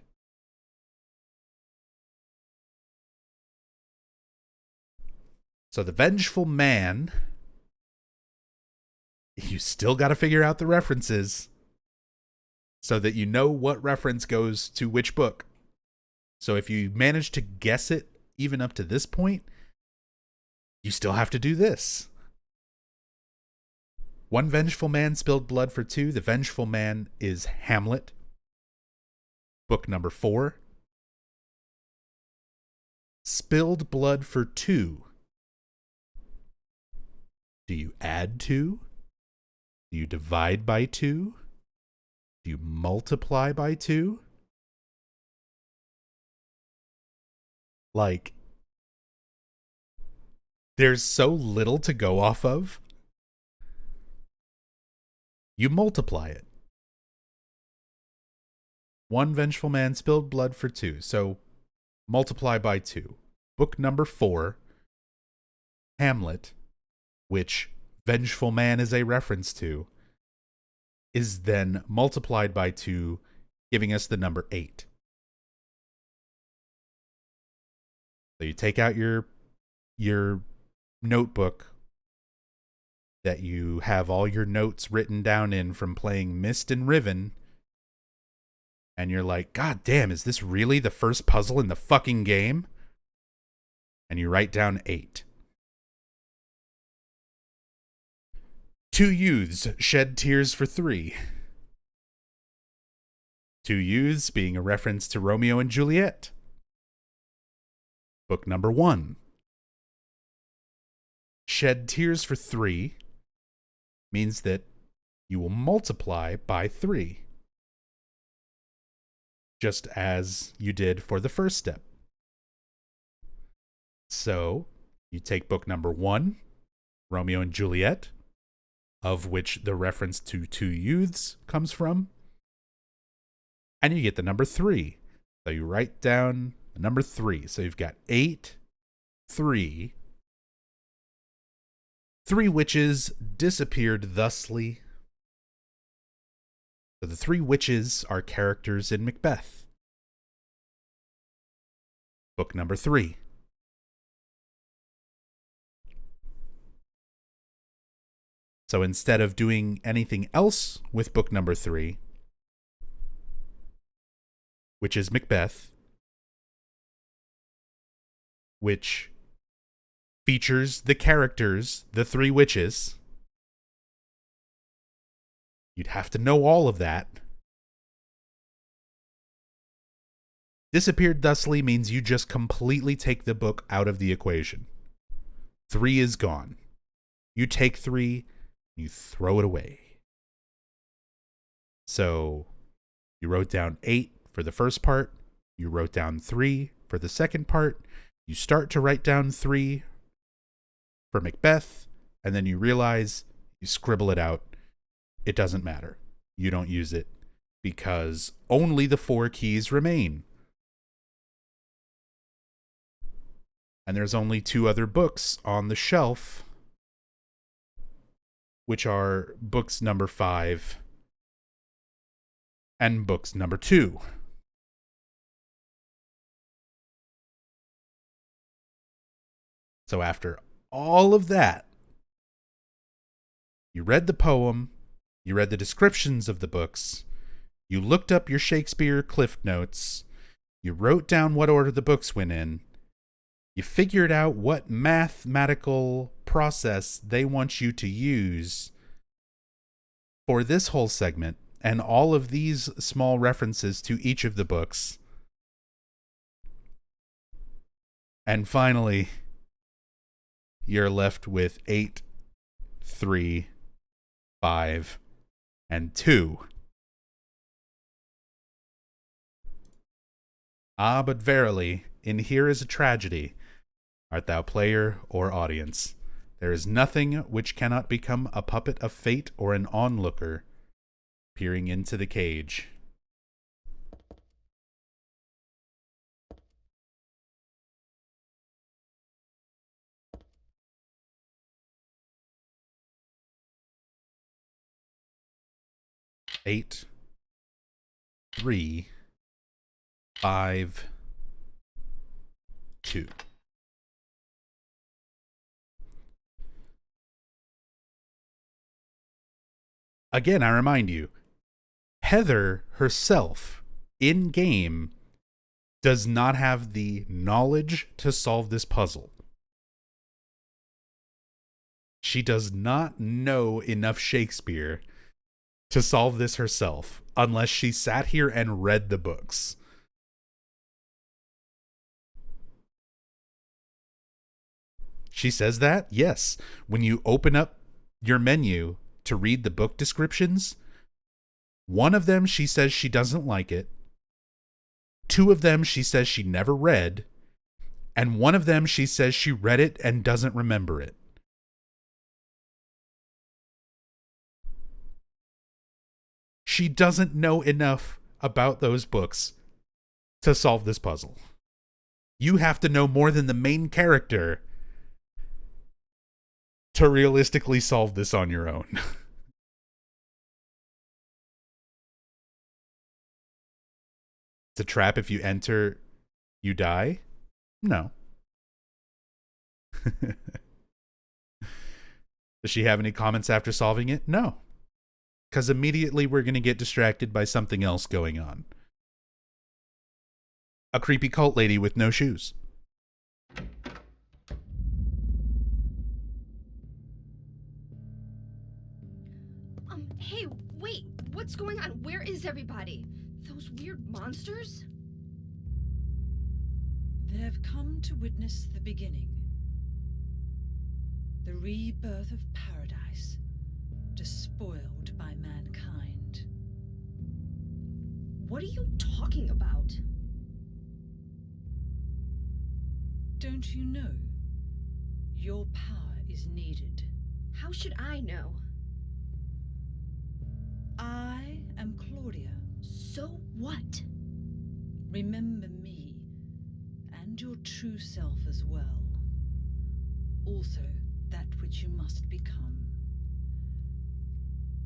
So the vengeful man, you still got to figure out the references so that you know what reference goes to which book. So if you manage to guess it even up to this point, you still have to do this. One vengeful man spilled blood for 2. The vengeful man is Hamlet. Book number 4. Spilled blood for 2. Do you add 2? Do you divide by 2? Do you multiply by 2? Like, there's so little to go off of. You multiply it. One vengeful man spilled blood for 2. So multiply by 2. Book number 4, Hamlet, which vengeful man is a reference to, is then multiplied by 2, giving us the number 8. So you take out your notebook that you have all your notes written down in from playing Mist and Riven, and you're like, God damn, is this really the first puzzle in the fucking game? And you write down 8. 2 youths shed tears for 3. 2 youths being a reference to Romeo and Juliet. Book number 1. Shed tears for 3 means that you will multiply by 3. Just as you did for the first step. So, you take book number 1, Romeo and Juliet, of which the reference to 2 youths comes from, and you get the number 3. So you write down the number 3. So you've got 8, 3. 3 witches disappeared thusly. So the 3 witches are characters in Macbeth. Book number 3. So instead of doing anything else with book number 3, which is Macbeth, which features the characters, the 3 witches, you'd have to know all of that. Disappeared thusly means you just completely take the book out of the equation. 3 is gone. You take 3, you throw it away. So you wrote down 8 for the first part. You wrote down 3 for the second part. You start to write down 3 for Macbeth. and then you realize you scribble it out. It doesn't matter. You don't use it because only the 4 keys remain. And there's only 2 other books on the shelf, which are books number 5 and books number 2. So after all of that, you read the poem, you read the descriptions of the books, you looked up your Shakespeare Cliff Notes, you wrote down what order the books went in, you figured out what mathematical process they want you to use for this whole segment and all of these small references to each of the books. And finally, you're left with 8, 3, 5, and 2. Ah, but verily, in Here is a Tragedy, art thou player or audience, there is nothing which cannot become a puppet of fate or an onlooker peering into the cage. Eight, 3, 5, 2. Again, I remind you, Heather herself, in game, does not have the knowledge to solve this puzzle. She does not know enough Shakespeare to solve this herself, unless she sat here and read the books. She says that? Yes. When you open up your menu to read the book descriptions, one of them she says she doesn't like it, 2 of them she says she never read, and one of them she says she read it and doesn't remember it. She doesn't know enough about those books to solve this puzzle. You have to know more than the main character to realistically solve this on your own. It's a trap. If you enter, you die? No. Does she have any comments after solving it? No. Because immediately we're going to get distracted by something else going on. A creepy cult lady with no shoes. Hey, wait, what's going on? Where is everybody? Those weird monsters? They've come to witness the beginning. The rebirth of paradise, despoiled by mankind. What are you talking about? Don't you know? Your power is needed. How should I know? I am Claudia. So what? Remember me, and your true self as well. Also, that which you must become.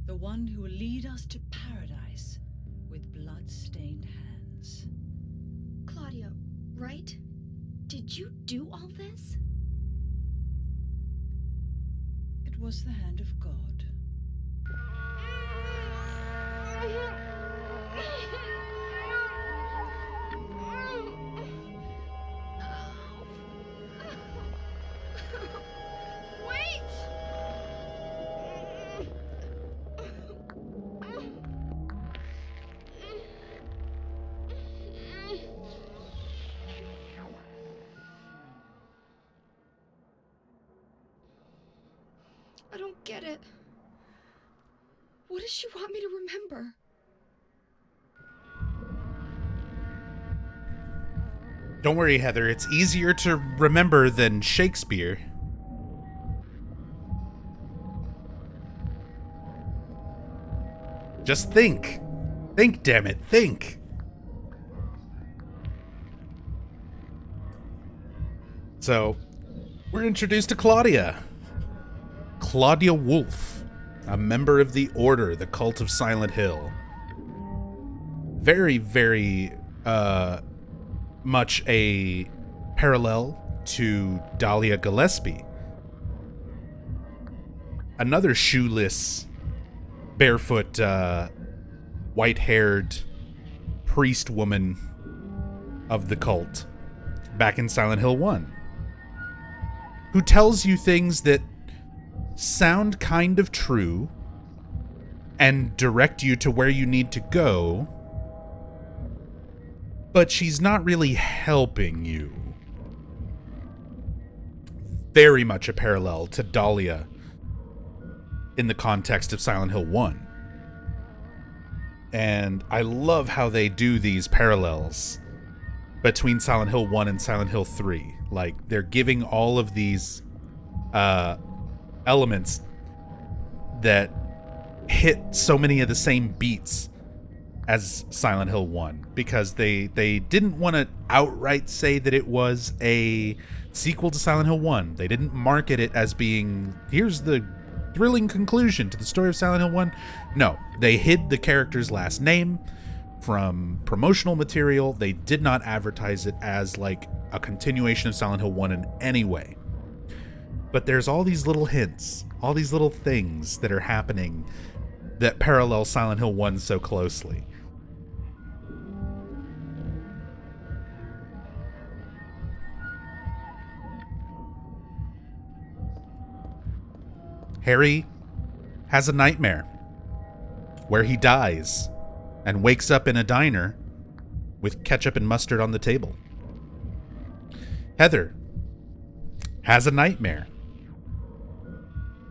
The one who will lead us to paradise with blood-stained hands. Claudia, right? Did you do all this? It was the hand of God. I don't get it. What does she want me to remember? Don't worry, Heather. It's easier to remember than Shakespeare. Just think. Think, damn it, think. So, we're introduced to Claudia. Claudia Wolf, a member of the Order, the Cult of Silent Hill. Very, very much a parallel to Dahlia Gillespie. Another shoeless, barefoot, white-haired priest woman of the cult back in Silent Hill 1, who tells you things that sound kind of true and direct you to where you need to go, but she's not really helping you. Very much a parallel to Dahlia in the context of Silent Hill 1. And I love how they do these parallels between Silent Hill 1 and Silent Hill 3. Like, they're giving all of these elements that hit so many of the same beats as Silent Hill 1, because they didn't want to outright say that it was a sequel to Silent Hill 1. They didn't market it as being, here's the thrilling conclusion to the story of Silent Hill 1. No, they hid the character's last name from promotional material. They did not advertise it as like a continuation of Silent Hill 1 in any way. But there's all these little hints, all these little things that are happening that parallel Silent Hill 1 so closely. Harry has a nightmare where he dies and wakes up in a diner with ketchup and mustard on the table. Heather has a nightmare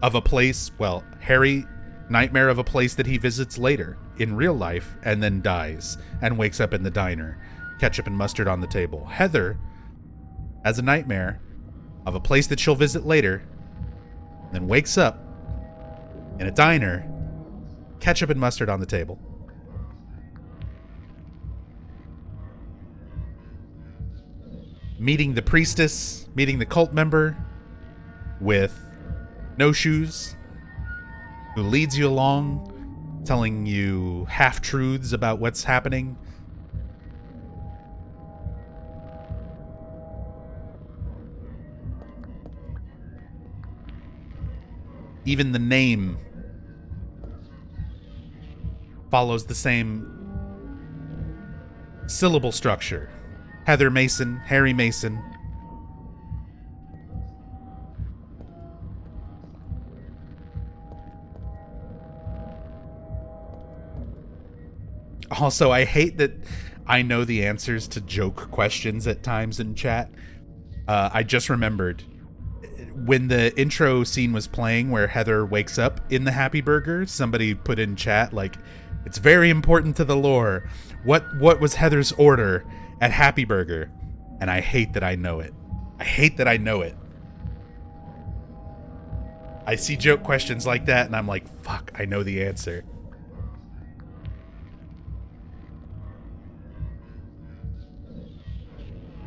of a place, well, Harry nightmare of a place that he visits later in real life and then dies and wakes up in the diner, ketchup and mustard on the table. Heather has a nightmare of a place that she'll visit later, then wakes up in a diner, ketchup and mustard on the table. Meeting the priestess, meeting the cult member with no shoes, who leads you along, telling you half-truths about what's happening. Even the name follows the same syllable structure. Heather Mason, Harry Mason. Also, I hate that I know the answers to joke questions at times in chat. I just remembered when the intro scene was playing where Heather wakes up in the Happy Burger, somebody put in chat, like, it's very important to the lore. What was Heather's order at Happy Burger? And I hate that I know it. I hate that I know it. I see joke questions like that and I'm like, fuck, I know the answer.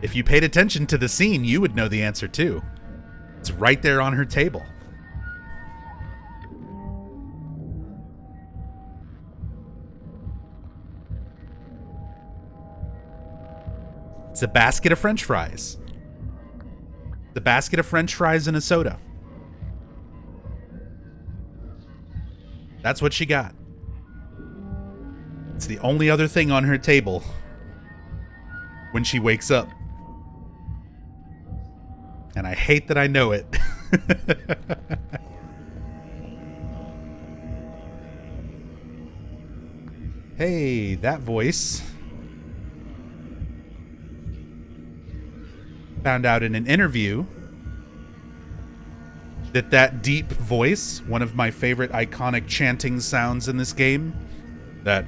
If you paid attention to the scene, you would know the answer too. It's right there on her table. It's a basket of French fries. The basket of French fries and a soda. That's what she got. It's the only other thing on her table when she wakes up. And I hate that I know it. Hey, that voice. Found out in an interview that deep voice, one of my favorite iconic chanting sounds in this game, that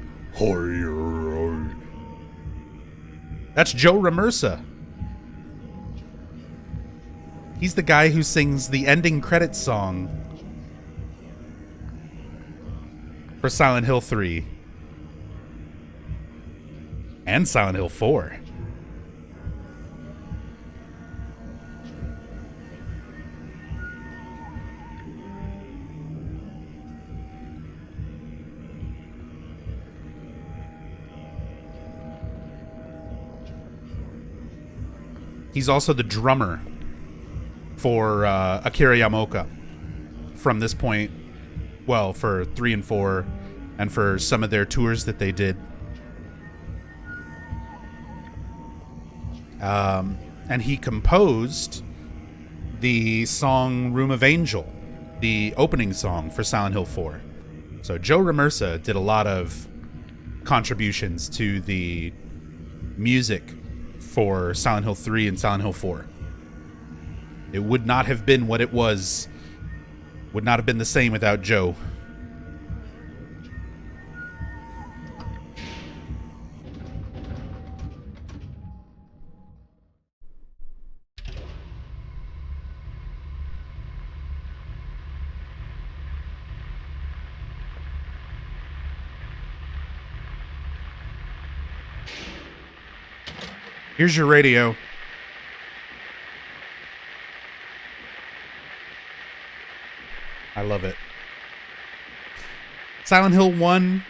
that's Joe Ramersa. He's the guy who sings the ending credits song for for Silent Hill 3 and Silent Hill 4. He's also the drummer for Akira Yamaoka from this point, well, for 3 and 4, and for some of their tours that they did. And he composed the song Room of Angel, the opening song for Silent Hill 4. So Joe Ramersa did a lot of contributions to the music for Silent Hill 3 and Silent Hill 4. It would not have been what it was, would not have been the same without Joe. Here's your radio. I love it. Silent Hill 1,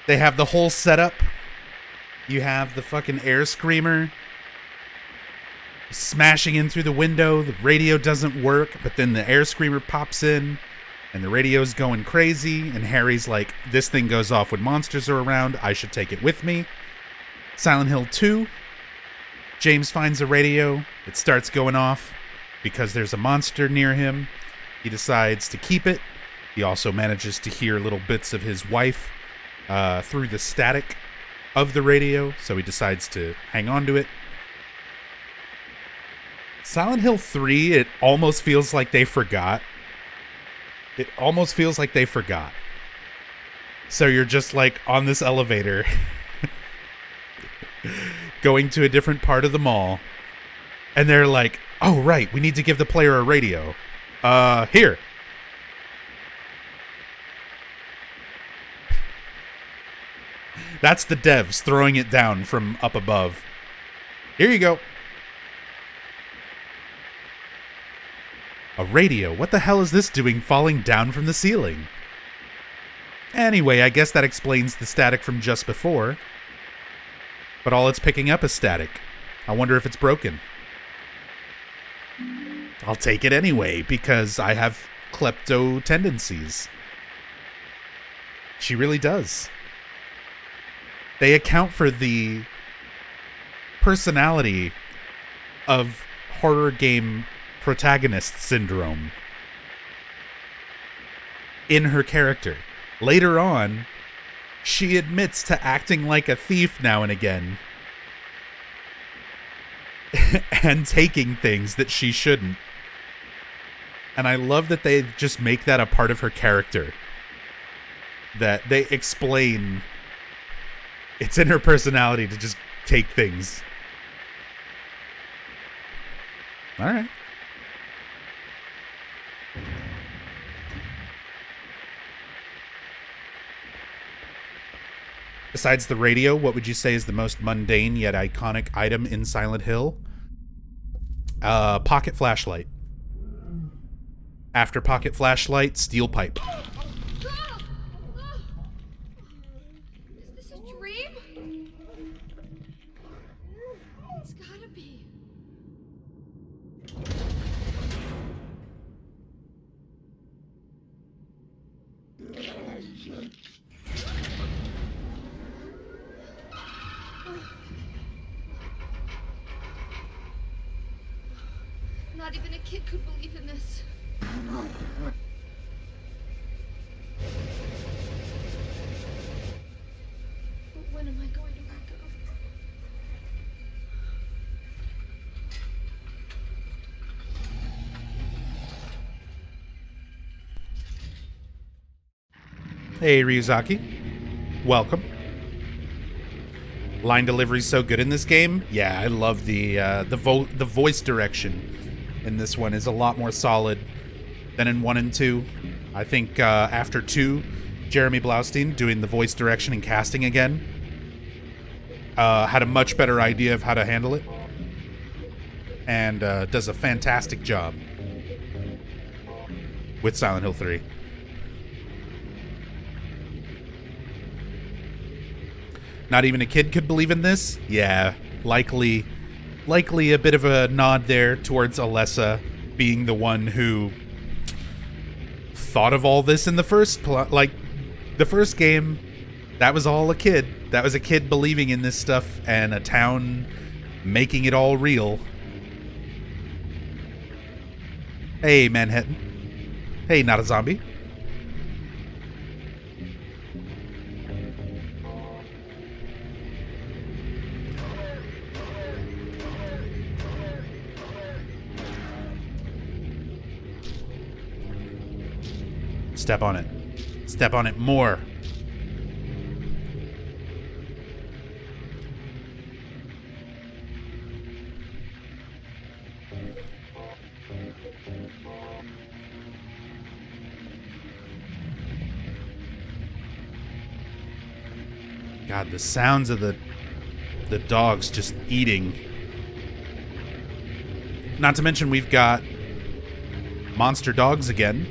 they have the whole setup. You have the fucking air screamer smashing in through the window. The radio doesn't work, but then the air screamer pops in and the radio's going crazy. And Harry's like, this thing goes off when monsters are around. I should take it with me. Silent Hill 2, James finds a radio. It starts going off because there's a monster near him. He decides to keep it. He also manages to hear little bits of his wife through the static of the radio, so he decides to hang on to it. Silent Hill 3, it almost feels like they forgot. It almost feels like they forgot. So you're just like on this elevator going to a different part of the mall, and they're like, oh right, we need to give the player a radio. Here. That's the devs throwing it down from up above. Here you go. A radio? What the hell is this doing falling down from the ceiling? Anyway, I guess that explains the static from just before. But all it's picking up is static. I wonder if it's broken. I'll take it anyway, because I have klepto tendencies. She really does. They account for the personality of horror game protagonist syndrome in her character. Later on, she admits to acting like a thief now and again and taking things that she shouldn't. And I love that they just make that a part of her character. That they explain it's in her personality to just take things. All right. Besides the radio, what would you say is the most mundane yet iconic item in Silent Hill? Pocket flashlight. After pocket flashlight, steel pipe. Is this a dream? It's gotta be. Not even a kid could believe in this. But when am I going to wake up? Hey, Ryuzaki. Welcome. Line delivery's so good in this game. Yeah, I love the voice direction in this one is a lot more solid than in 1 and 2. I think after 2, Jeremy Blaustein doing the voice direction and casting again. Had a much better idea of how to handle it. And does a fantastic job with Silent Hill 3. Not even a kid could believe in this? Yeah, likely a bit of a nod there towards Alessa being the one who thought of all this in the first the first game. That was all a kid. That was a kid believing in this stuff and a town making it all real. Hey, Manhattan. Hey, not a zombie. Step on it. Step on it more. God, the sounds of the dogs just eating. Not to mention we've got monster dogs again.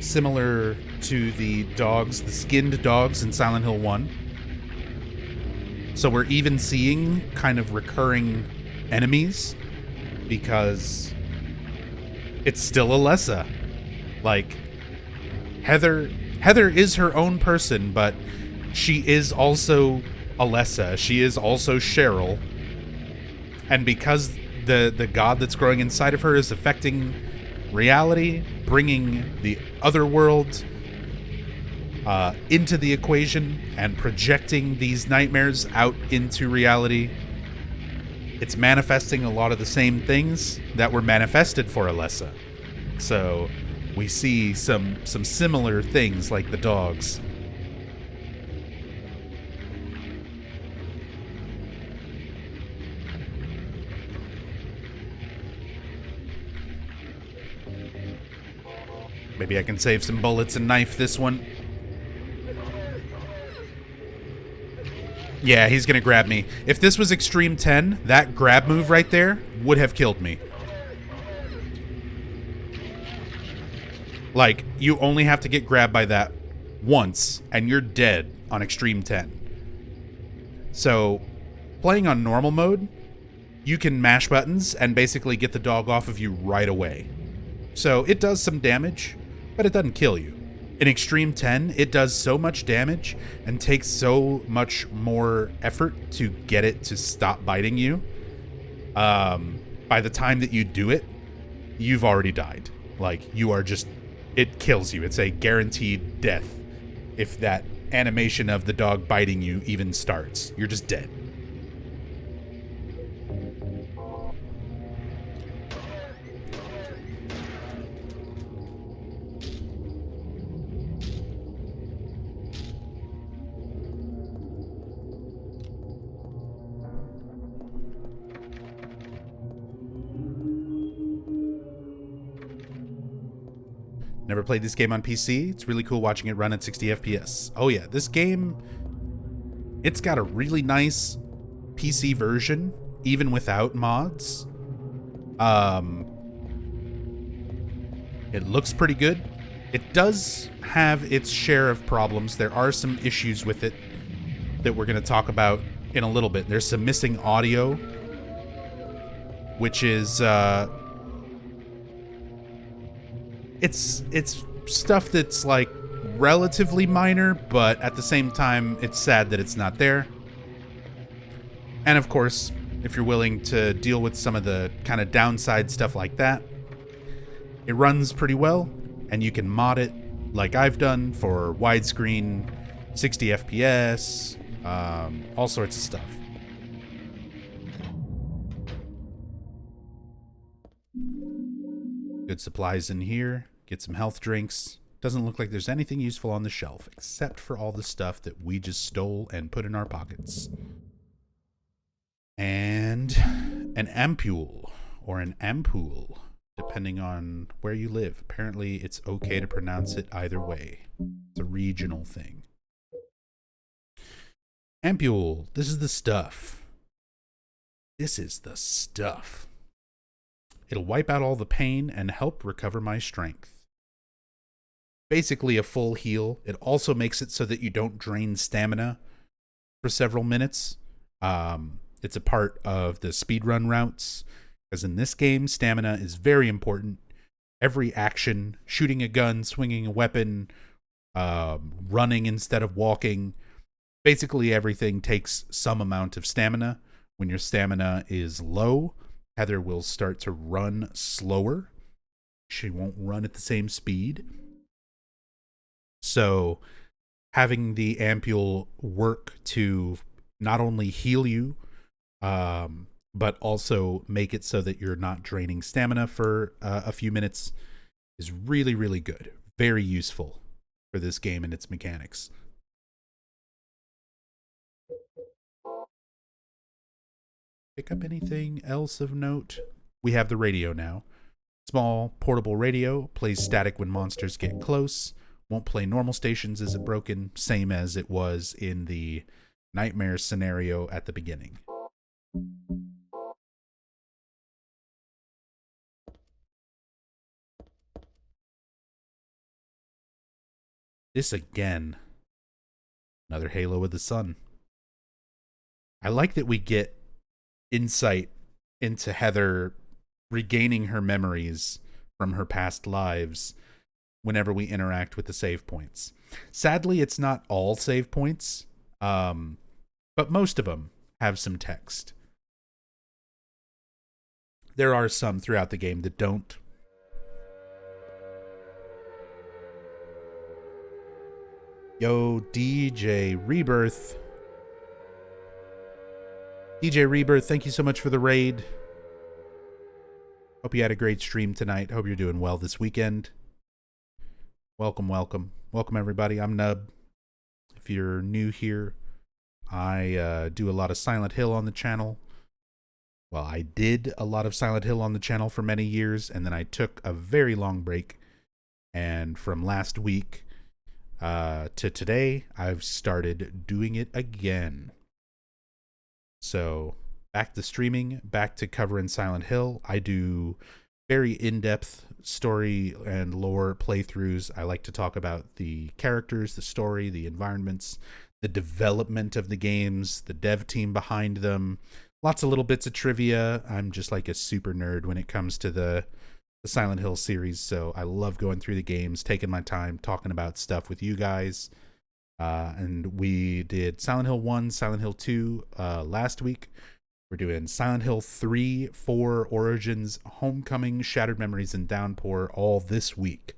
Similar to the dogs, the skinned dogs in Silent Hill 1. So we're even seeing kind of recurring enemies because it's still Alessa. Like, Heather is her own person, but she is also Alessa. She is also Cheryl. And because the god that's growing inside of her is affecting reality, bringing the other world into the equation and projecting these nightmares out into reality, it's manifesting a lot of the same things that were manifested for Alessa. So we see some similar things like the dogs. Maybe I can save some bullets and knife this one. Yeah, he's gonna grab me. If this was Extreme 10, that grab move right there would have killed me. Like, you only have to get grabbed by that once, and you're dead on Extreme 10. So, playing on normal mode, you can mash buttons and basically get the dog off of you right away. So, it does some damage, but it doesn't kill you. In Extreme 10, it does so much damage and takes so much more effort to get it to stop biting you. By the time that you do it, you've already died. Like, you are just... It kills you. It's a guaranteed death if that animation of the dog biting you even starts. You're just dead. Never played this game on PC. It's really cool watching it run at 60 FPS. Oh yeah, this game, it's got a really nice PC version, even without mods. It looks pretty good. It does have its share of problems. There are some issues with it that we're going to talk about in a little bit. There's some missing audio, which is... It's stuff that's like relatively minor, but at the same time, it's sad that it's not there. And of course, if you're willing to deal with some of the kind of downside stuff like that, it runs pretty well, and you can mod it like I've done for widescreen, 60 FPS, all sorts of stuff. Good supplies in here. Get some health drinks. Doesn't look like there's anything useful on the shelf except for all the stuff that we just stole and put in our pockets. And an ampule or an ampoule. depending on where you live. Apparently, it's okay to pronounce it either way. It's a regional thing. Ampule, this is the stuff. This is the stuff. It'll wipe out all the pain and help recover my strength. Basically a full heal. It also makes it so that you don't drain stamina for several minutes. It's a part of the speedrun routes, because in this game, stamina is very important. Every action, shooting a gun, swinging a weapon, running instead of walking, basically everything takes some amount of stamina. When your stamina is low, Heather will start to run slower. She won't run at the same speed. So having the ampule work to not only heal you, but also make it so that you're not draining stamina for a few minutes is really, really good. Very useful for this game and its mechanics. Pick up anything else of note? We have the radio now. Small, portable radio, plays static when monsters get close. Won't play normal stations. Is it broken? Same as it was in the nightmare scenario at the beginning. This again. Another Halo of the Sun. I like that we get insight into Heather regaining her memories from her past lives whenever we interact with the save points. Sadly, it's not all save points, but most of them have some text. There are some throughout the game that don't. Yo, DJ Rebirth. DJ Rebirth, thank you so much for the raid. Hope you had a great stream tonight. Hope you're doing well this weekend. Welcome, welcome. Welcome, everybody. I'm Nub. If you're new here, I do a lot of Silent Hill on the channel. Well, I did a lot of Silent Hill on the channel for many years, and then I took a very long break. And from last week to today, I've started doing it again. So back to streaming, back to covering Silent Hill. I do very in-depth story and lore playthroughs. I like to talk about the characters, the story, the environments, the development of the games, the dev team behind them. Lots of little bits of trivia. I'm just like a super nerd when it comes to the Silent Hill series, so I love going through the games, taking my time, talking about stuff with you guys. And we did Silent Hill 1, Silent Hill 2 last week. We're doing Silent Hill 3, 4, Origins, Homecoming, Shattered Memories, and Downpour all this week.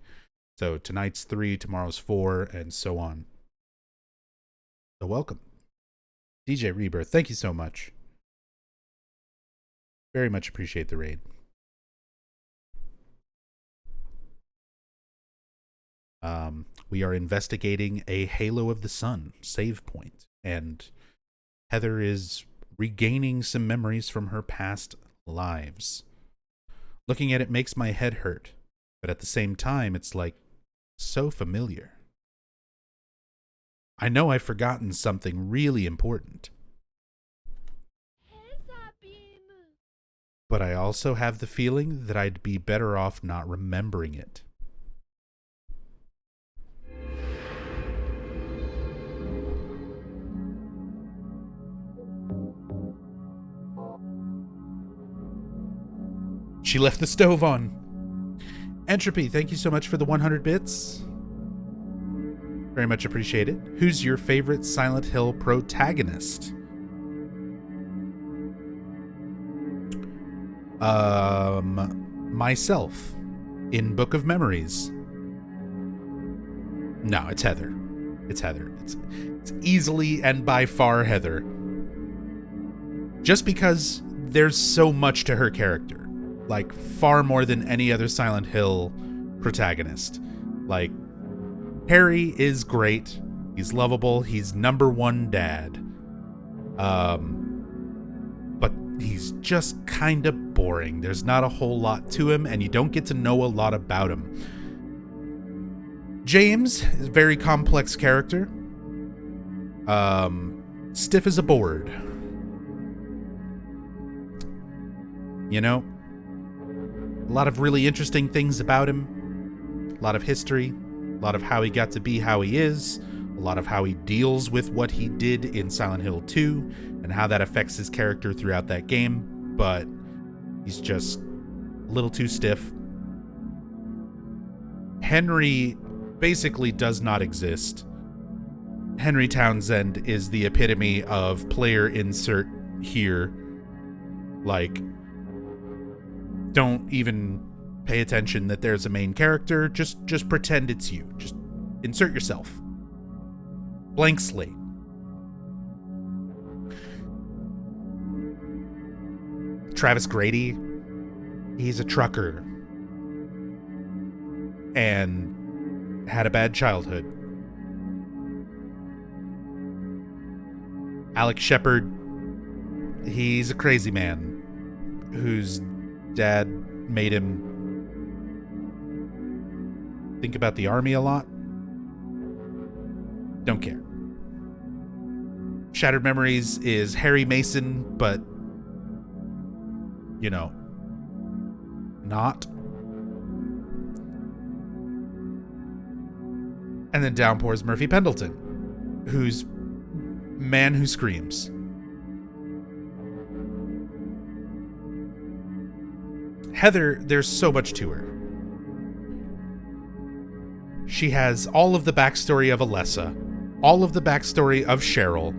So tonight's 3, tomorrow's 4, and so on. So welcome. DJ Rebirth, thank you so much. Very much appreciate the raid. We are investigating a Halo of the Sun save point, and Heather is regaining some memories from her past lives. Looking at it makes my head hurt, but at the same time, it's like so familiar. I know I've forgotten something really important, but I also have the feeling that I'd be better off not remembering it. She left the stove on. Entropy, thank you so much for the 100 bits. Very much appreciated. Who's your favorite Silent Hill protagonist? Myself in Book of Memories. No, it's Heather. It's Heather. It's easily and by far Heather. Just because there's so much to her character. Like, far more than any other Silent Hill protagonist. Like, Harry is great. He's lovable. He's #1 dad. But he's just kind of boring. There's not a whole lot to him, and you don't get to know a lot about him. James is a very complex character. Stiff as a board. You know? A lot of really interesting things about him. A lot of history. A lot of how he got to be how he is. A lot of how he deals with what he did in Silent Hill 2 and how that affects his character throughout that game. But he's just a little too stiff. Henry basically does not exist. Henry Townsend is the epitome of player insert here. Like, don't even pay attention that there's a main character. Just pretend it's you. Just insert yourself. Blank slate. Travis Grady, he's a trucker and had a bad childhood. Alex Shepard, he's a crazy man whose dad made him think about the army a lot. Don't care. Shattered Memories is Harry Mason, but, you know, not. And then Downpour's Murphy Pendleton, who's Man Who Screams. Heather, there's so much to her. She has all of the backstory of Alessa, all of the backstory of Cheryl,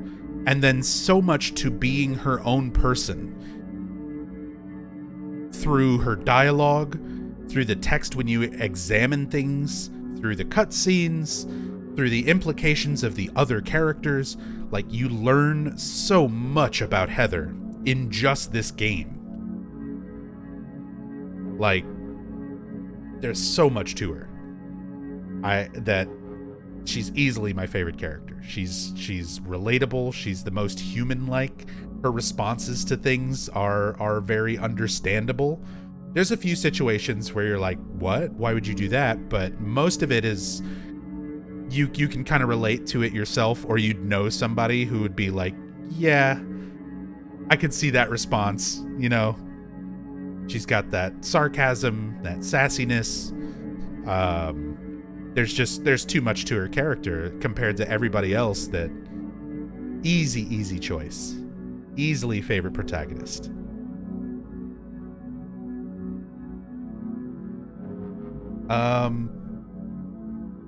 and then so much to being her own person. Through her dialogue, through the text when you examine things, through the cutscenes, through the implications of the other characters. Like, you learn so much about Heather in just this game. Like, there's so much to her. That she's easily my favorite character. She's relatable. She's the most human-like. Her responses to things are very understandable. There's a few situations where you're like, what? Why would you do that? But most of it is you can kind of relate to it yourself, or you'd know somebody who would be like, yeah, I could see that response, you know? She's got that sarcasm, that sassiness. There's too much to her character compared to everybody else. That easy choice. Easily favorite protagonist.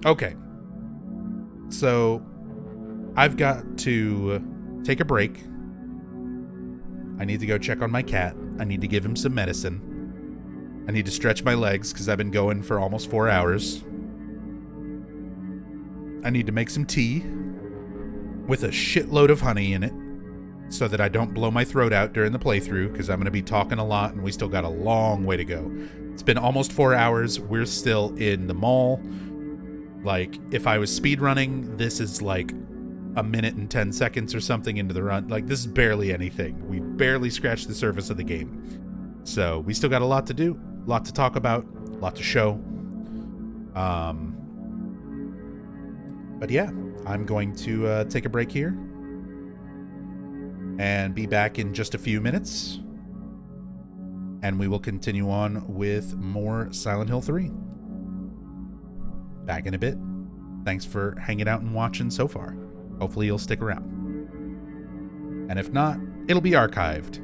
Okay. So I've got to take a break. I need to go check on my cat. I need to give him some medicine. I need to stretch my legs because I've been going for almost 4 hours. I need to make some tea with a shitload of honey in it so that I don't blow my throat out during the playthrough, because I'm going to be talking a lot and we still got a long way to go. It's been almost 4 hours. We're still in the mall. Like, if I was speedrunning, this is like a minute and 10 seconds or something into the run. Like, this is barely anything. We barely scratched the surface of the game. So we still got a lot to do, a lot to talk about, a lot to show. But yeah, I'm going to take a break here and be back in just a few minutes. And we will continue on with more Silent Hill 3. Back in a bit. Thanks for hanging out and watching so far. Hopefully you'll stick around. And if not, it'll be archived.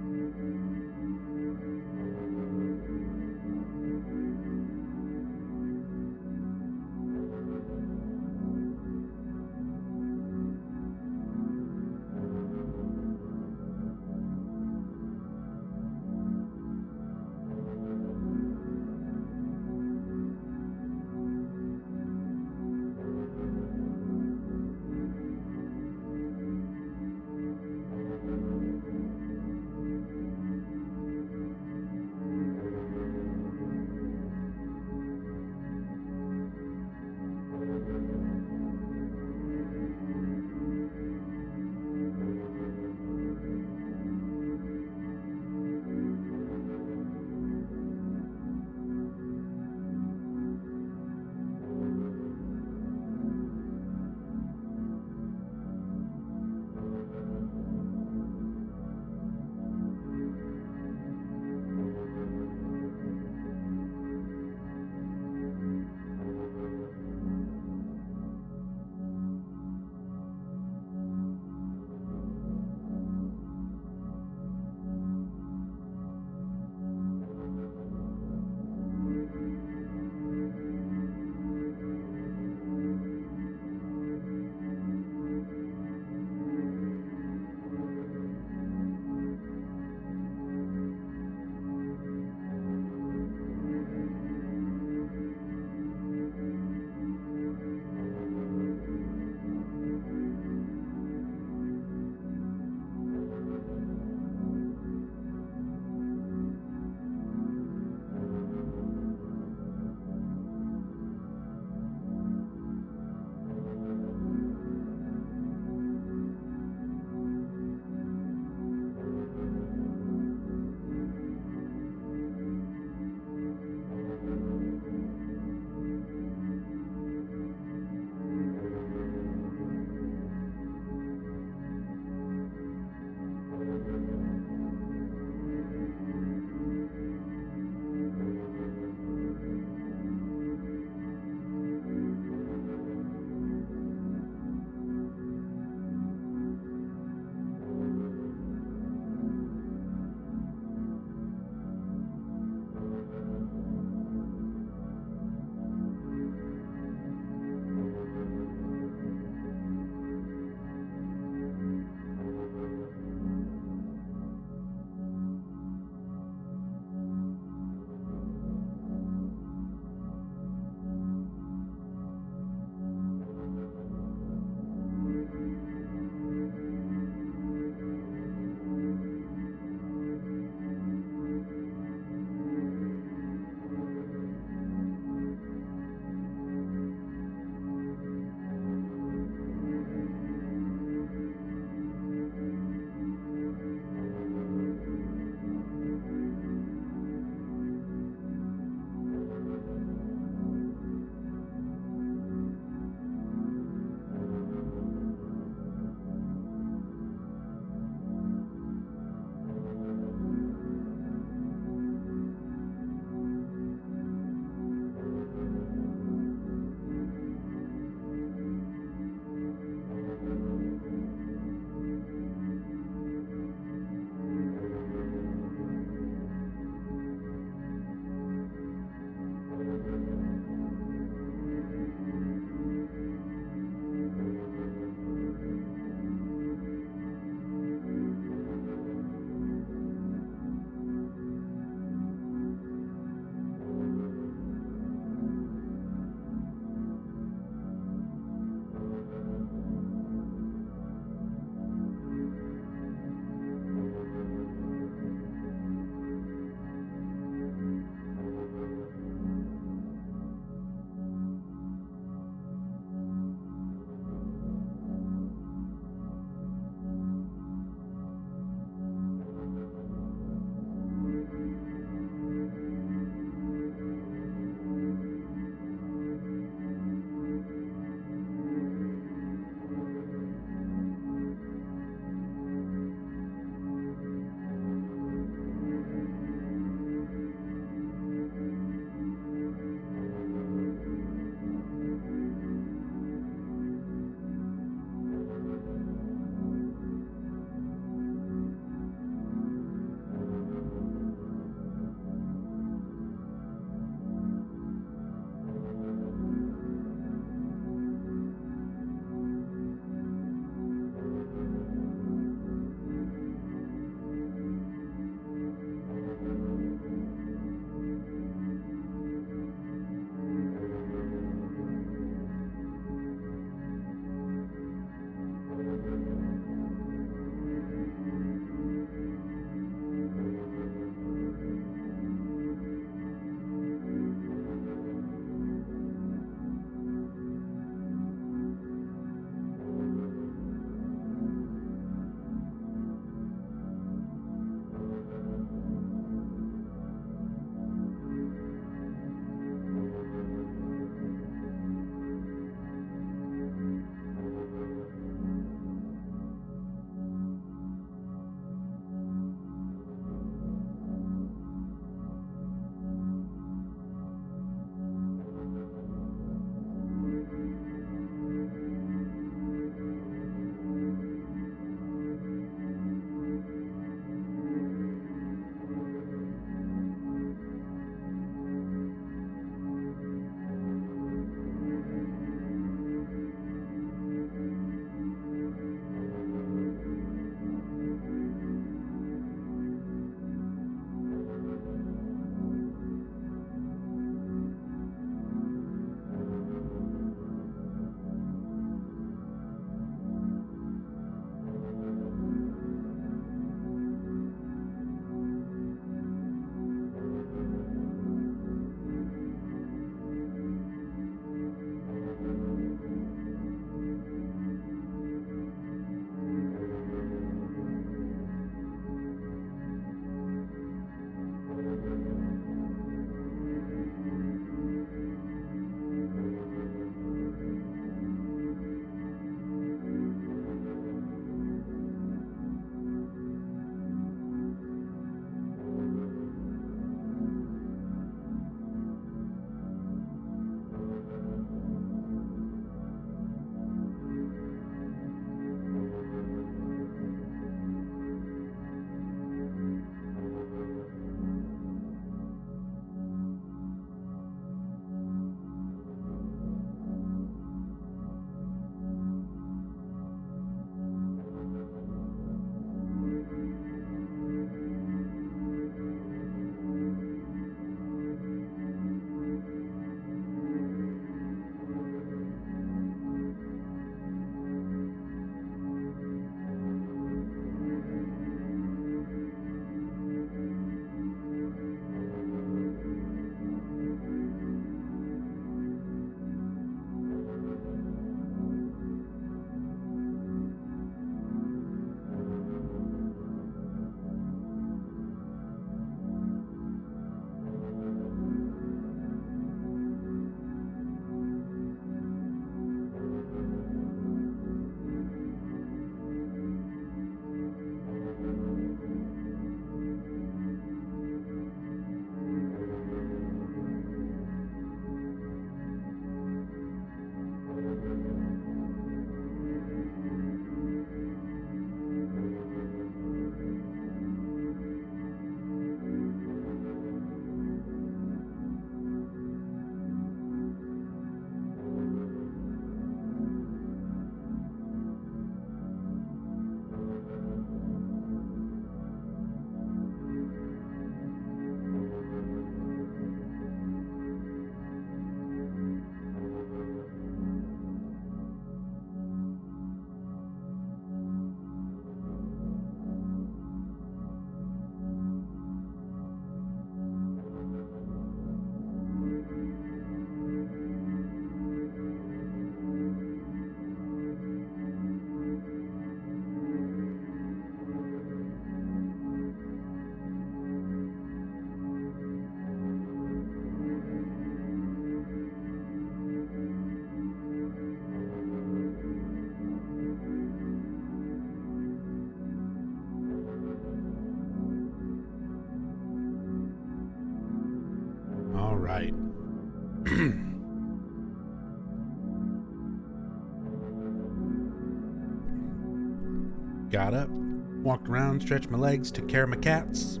Got up, walked around, stretched my legs, took care of my cats.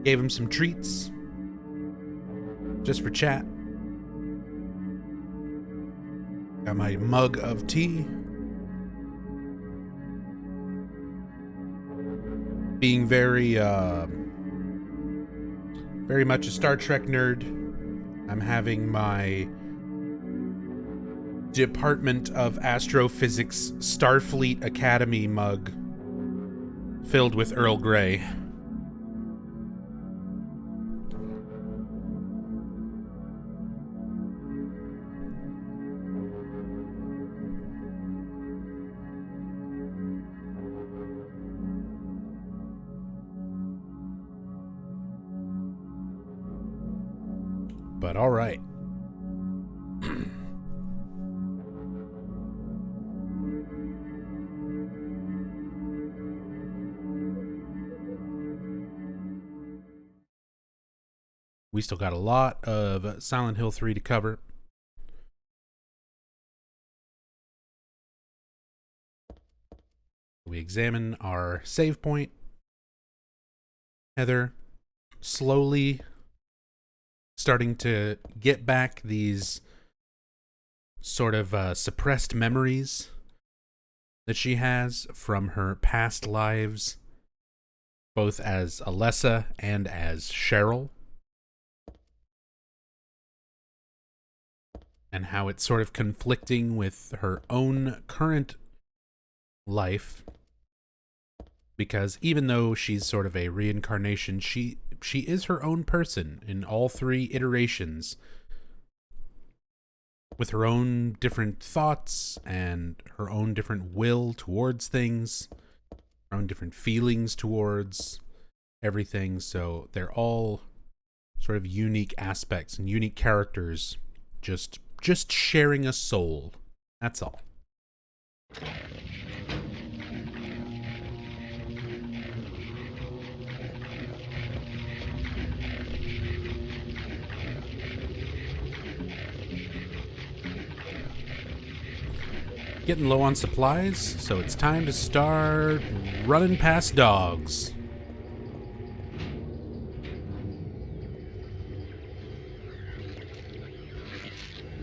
Gave him some treats. Just for chat. Got my mug of tea. Being very much a Star Trek nerd, I'm having my Department of Astrophysics Starfleet Academy mug filled with Earl Grey. But all right. We still got a lot of Silent Hill 3 to cover. We examine our save point. Heather slowly starting to get back these sort of suppressed memories that she has from her past lives, both as Alessa and as Cheryl, and how it's sort of conflicting with her own current life, because even though she's sort of a reincarnation, she is her own person in all three iterations, with her own different thoughts and her own different will towards things, her own different feelings towards everything. So they're all sort of unique aspects and unique characters, just sharing a soul. That's all. Getting low on supplies, so it's time to start running past dogs.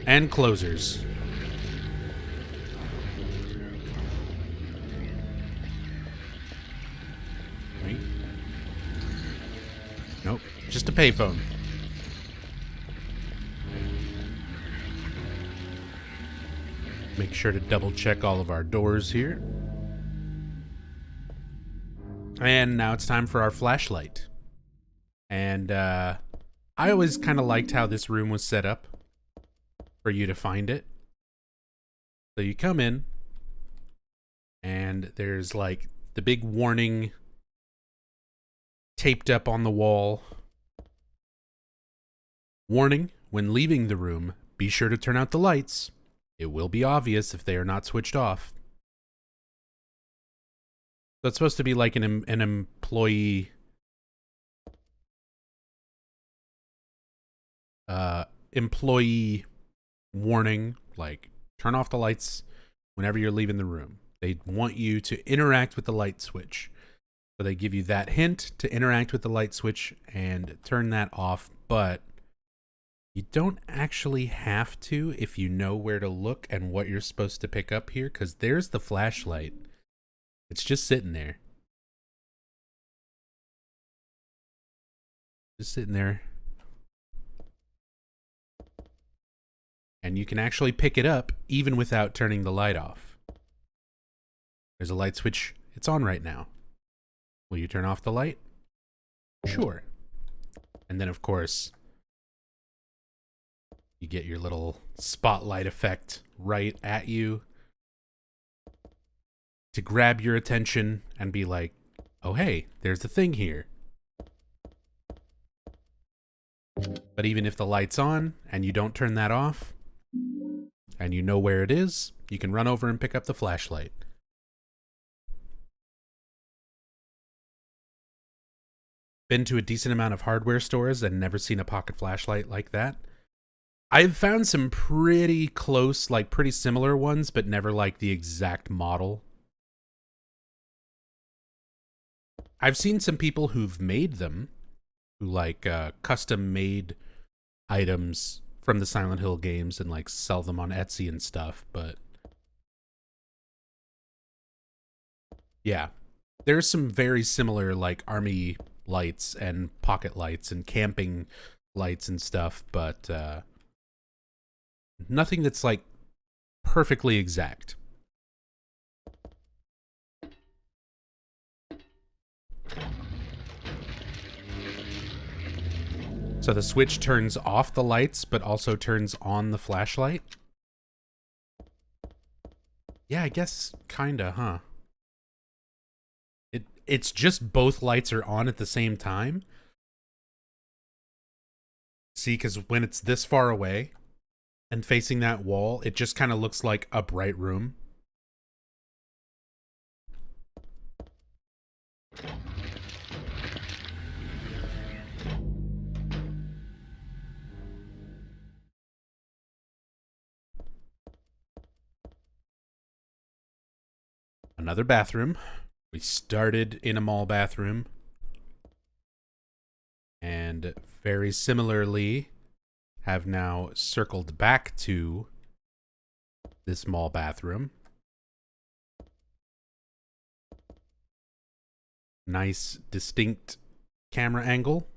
And closers. Wait. Nope, just a payphone. Make sure to double check all of our doors here. And now it's time for our flashlight. And I always kind of liked how this room was set up for you to find it. So you come in, and there's like the big warning taped up on the wall. Warning, when leaving the room, be sure to turn out the lights. It will be obvious if they are not switched off. So it's supposed to be like an employee employee warning, like turn off the lights whenever you're leaving the room. They want you to interact with the light switch. So they give you that hint to interact with the light switch and turn that off, but you don't actually have to if you know where to look and what you're supposed to pick up here, because there's the flashlight. It's just sitting there. Just sitting there. And you can actually pick it up even without turning the light off. There's a light switch. It's on right now. Will you turn off the light? Sure. And then, of course, you get your little spotlight effect right at you to grab your attention and be like, oh, hey, there's a thing here. But even if the light's on and you don't turn that off and you know where it is, you can run over and pick up the flashlight. Been to a decent amount of hardware stores and never seen a pocket flashlight like that. I've found some pretty close, like pretty similar ones, but never like the exact model. I've seen some people who've made them, who like custom made items from the Silent Hill games and like sell them on Etsy and stuff, but yeah. There's some very similar like army lights and pocket lights and camping lights and stuff, but nothing that's like perfectly exact. So the switch turns off the lights, but also turns on the flashlight? Yeah, I guess kinda, huh? It's just both lights are on at the same time? See, because when it's this far away and facing that wall, it just kind of looks like a bright room. Another bathroom. We started in a mall bathroom. And very similarly, have now circled back to this mall bathroom. Nice, distinct camera angle.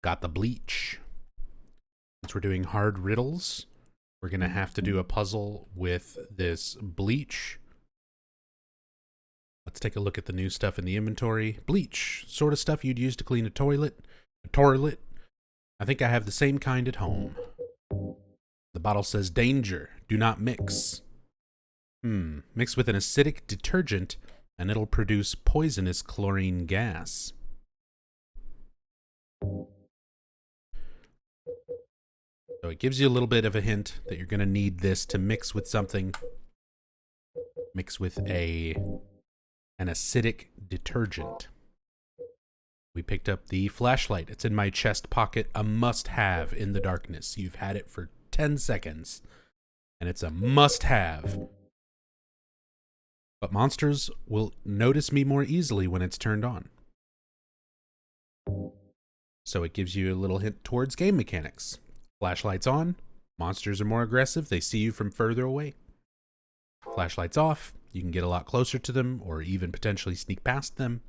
Got the bleach. Since we're doing hard riddles, we're going to have to do a puzzle with this bleach. Let's take a look at the new stuff in the inventory. Bleach, sort of stuff you'd use to clean a toilet. A toilet. I think I have the same kind at home. The bottle says danger, do not mix. Mix with an acidic detergent and it'll produce poisonous chlorine gas. So it gives you a little bit of a hint that you're going to need this to mix with something. Mix with an acidic detergent. We picked up the flashlight. It's in my chest pocket, a must-have in the darkness. You've had it for 10 seconds, and it's a must-have. But monsters will notice me more easily when it's turned on. So it gives you a little hint towards game mechanics. Flashlight's on, monsters are more aggressive, they see you from further away. Flashlight's off, you can get a lot closer to them or even potentially sneak past them.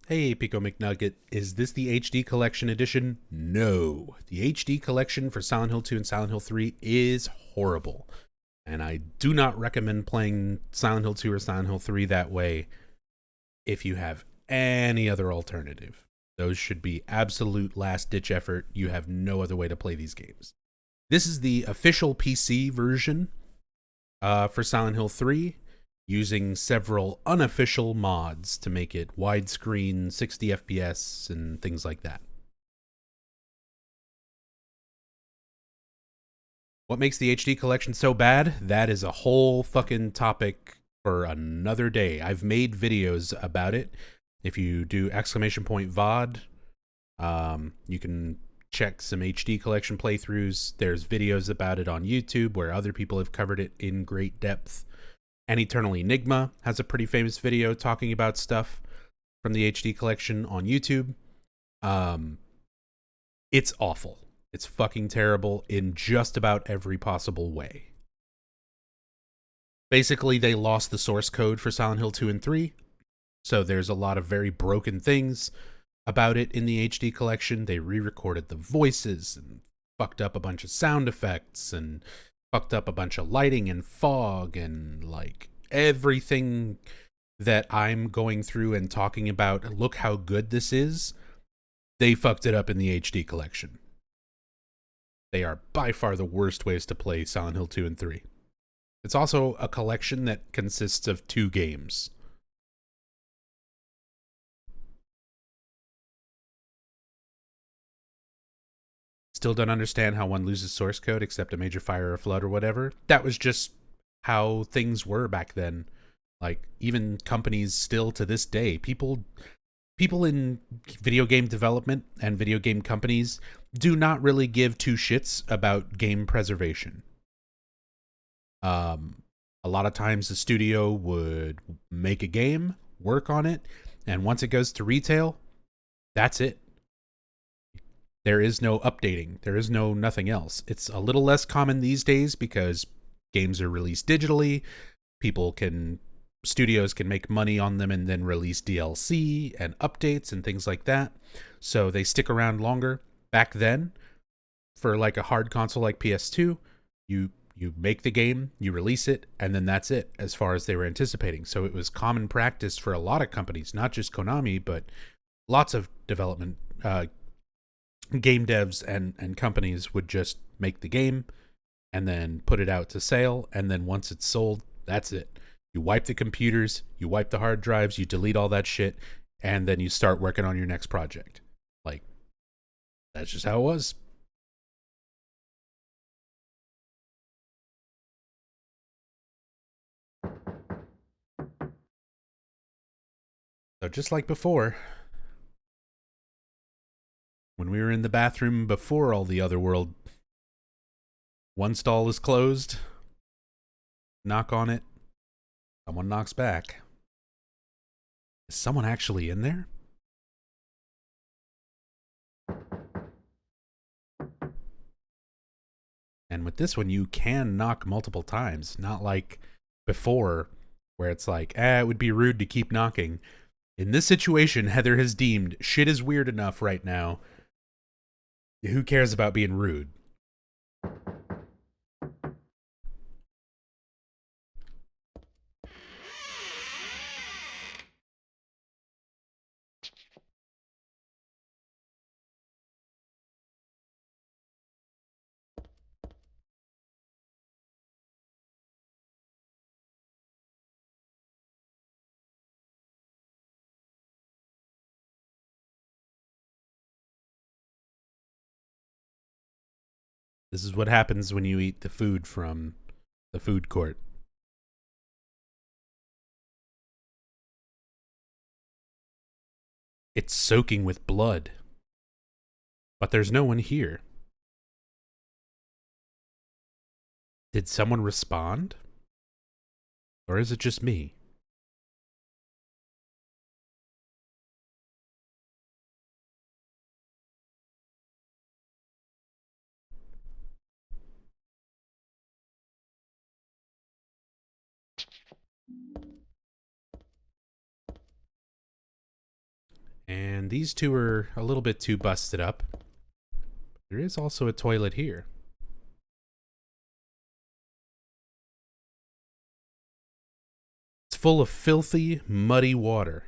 Hey, Pico McNugget, is this the HD Collection Edition? No. The HD Collection for Silent Hill 2 and Silent Hill 3 is horrible. And I do not recommend playing Silent Hill 2 or Silent Hill 3 that way if you have any other alternative. Those should be absolute last-ditch effort. You have no other way to play these games. This is the official PC version for Silent Hill 3, using several unofficial mods to make it widescreen, 60 FPS, and things like that. What makes the HD collection so bad? That is a whole fucking topic for another day. I've made videos about it. If you do !VOD, you can check some HD collection playthroughs. There's videos about it on YouTube where other people have covered it in great depth. An Eternal Enigma has a pretty famous video talking about stuff from the HD collection on YouTube. It's awful. It's fucking terrible in just about every possible way. Basically, they lost the source code for Silent Hill 2 and 3, so there's a lot of very broken things about it in the HD collection. They re-recorded the voices and fucked up a bunch of sound effects and fucked up a bunch of lighting and fog and like everything that I'm going through and talking about. Look how good this is. They fucked it up in the HD collection. They are by far the worst ways to play Silent Hill 2 and 3. It's also a collection that consists of 2 games. Still don't understand how one loses source code except a major fire or flood or whatever. That was just how things were back then. Like, even companies still to this day, people people in video game development and video game companies do not really give two shits about game preservation. A lot of times the studio would make a game, work on it, and once it goes to retail, that's it. There is no updating. There is no nothing else. It's a little less common these days because games are released digitally. Studios can make money on them and then release DLC and updates and things like that. So they stick around longer. Back then, for like a hard console like PS2, you make the game, you release it, and then that's it as far as they were anticipating. So it was common practice for a lot of companies, not just Konami, but lots of development game devs and companies would just make the game and then put it out to sale, and then once it's sold, that's it. You wipe the computers, you wipe the hard drives, you delete all that shit, and then you start working on your next project. Like, that's just how it was. So just like before, when we were in the bathroom before all the other world, one stall is closed, knock on it, someone knocks back. Is someone actually in there? And with this one, you can knock multiple times, not like before, where it's like, it would be rude to keep knocking. In this situation, Heather has deemed shit is weird enough right now. Who cares about being rude? This is what happens when you eat the food from the food court. It's soaking with blood. But there's no one here. Did someone respond? Or is it just me? And these two are a little bit too busted up. There is also a toilet here. It's full of filthy, muddy water.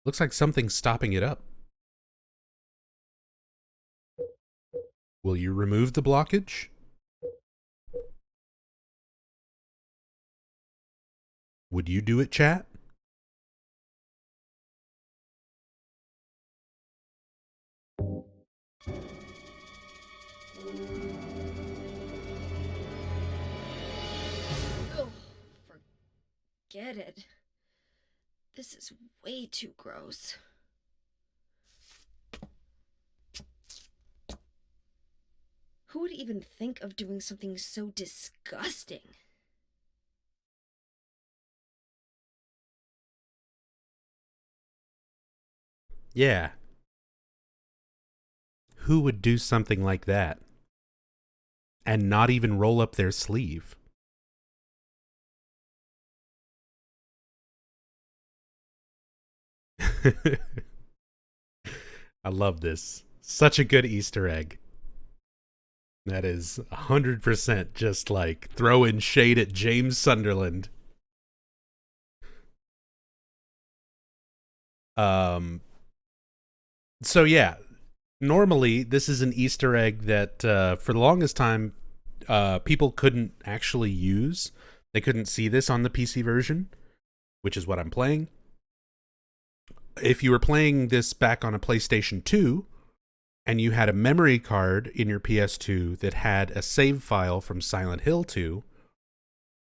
Looks like something's stopping it up. Will you remove the blockage? Would you do it, chat? Oh, forget it. This is way too gross. Who would even think of doing something so disgusting? Yeah. Who would do something like that? And not even roll up their sleeve? I love this. Such a good Easter egg. That is 100% just like throwing shade at James Sunderland. So yeah, normally this is an Easter egg that for the longest time people couldn't actually use. They couldn't see this on the PC version, which is what I'm playing. If you were playing this back on a PlayStation 2 and you had a memory card in your PS2 that had a save file from Silent Hill 2,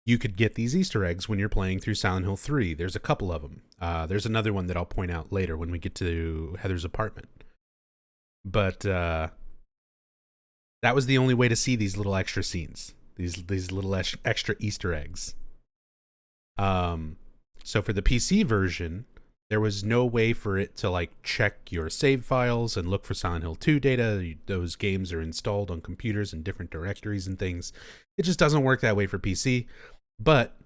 you could get these Easter eggs when you're playing through Silent Hill 3. There's a couple of them. There's another one that I'll point out later when we get to Heather's apartment. But that was the only way to see these little extra scenes, these little extra Easter eggs. So for the PC version, there was no way for it to like check your save files and look for Silent Hill 2 data. Those games are installed on computers in different directories and things. It just doesn't work that way for PC. But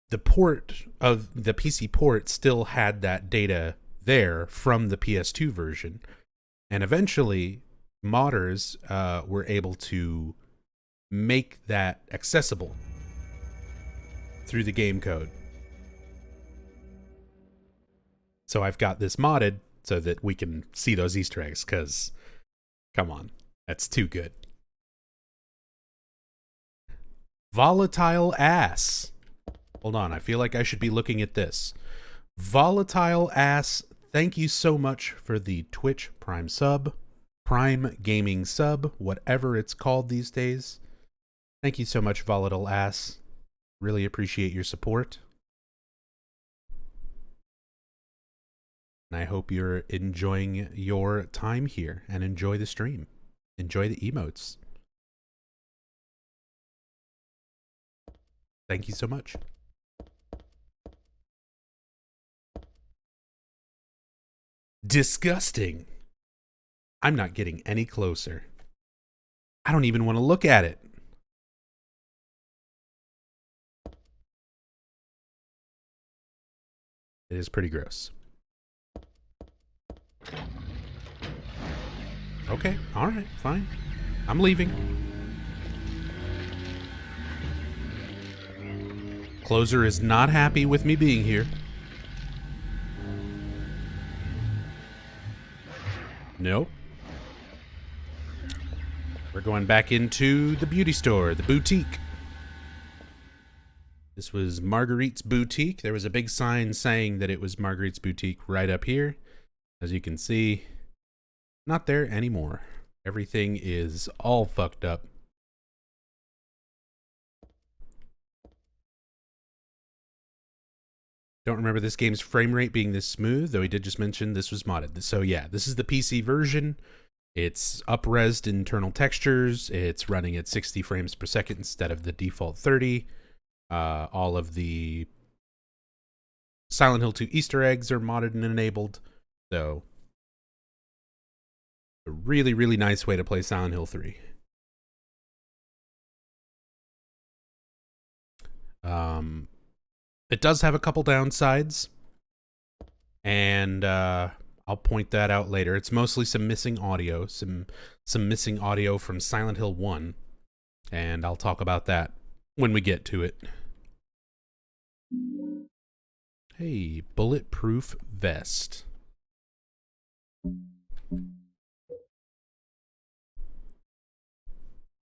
the port of the PC port still had that data there from the PS2 version. And eventually, modders were able to make that accessible through the game code. So I've got this modded so that we can see those Easter eggs, because, come on, that's too good. Volatile ass. Hold on, I feel like I should be looking at this. Volatile ass, thank you so much for the Twitch Prime sub, Prime Gaming sub, whatever it's called these days. Thank you so much, Volatile ass. Really appreciate your support. And I hope you're enjoying your time here and enjoy the stream. Enjoy the emotes. Thank you so much. Disgusting. I'm not getting any closer. I don't even want to look at it. It is pretty gross. Okay, alright, fine. I'm leaving. Closer is not happy with me being here. Nope. We're going back into the beauty store, the boutique. This was Marguerite's Boutique. There was a big sign saying that it was Marguerite's Boutique right up here. As you can see, not there anymore. Everything is all fucked up. Don't remember this game's frame rate being this smooth, though he did just mention this was modded. So yeah, this is the PC version. It's up-resed internal textures. It's running at 60 frames per second instead of the default 30. All of the Silent Hill 2 Easter eggs are modded and enabled. So, a really, really nice way to play Silent Hill 3. It does have a couple downsides, and I'll point that out later. It's mostly some missing audio, some missing audio from Silent Hill 1, and I'll talk about that when we get to it. Hey, bulletproof vest.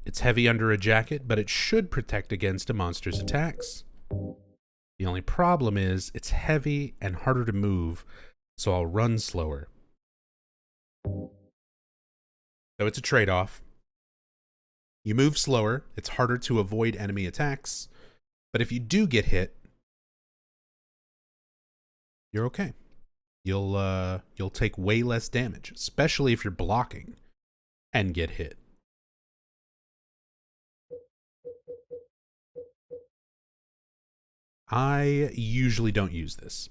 It's heavy under a jacket, but it should protect against a monster's attacks. The only problem is it's heavy and harder to move, so I'll run slower. So it's a trade-off. You move slower, it's harder to avoid enemy attacks, but if you do get hit, you're okay. You'll take way less damage, especially if you're blocking and get hit. I usually don't use this.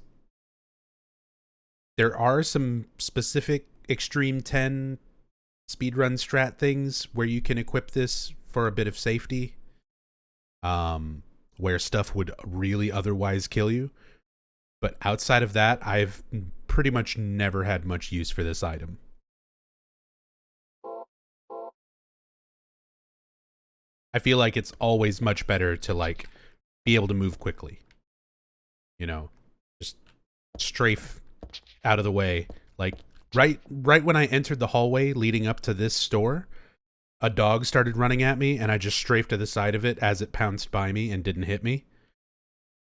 There are some specific Extreme 10 speedrun strat things where you can equip this for a bit of safety, where stuff would really otherwise kill you. But outside of that, I've pretty much never had much use for this item. I feel like it's always much better to like be able to move quickly. You know, just strafe out of the way. Like right when I entered the hallway leading up to this store, a dog started running at me and I just strafed to the side of it as it pounced by me and didn't hit me.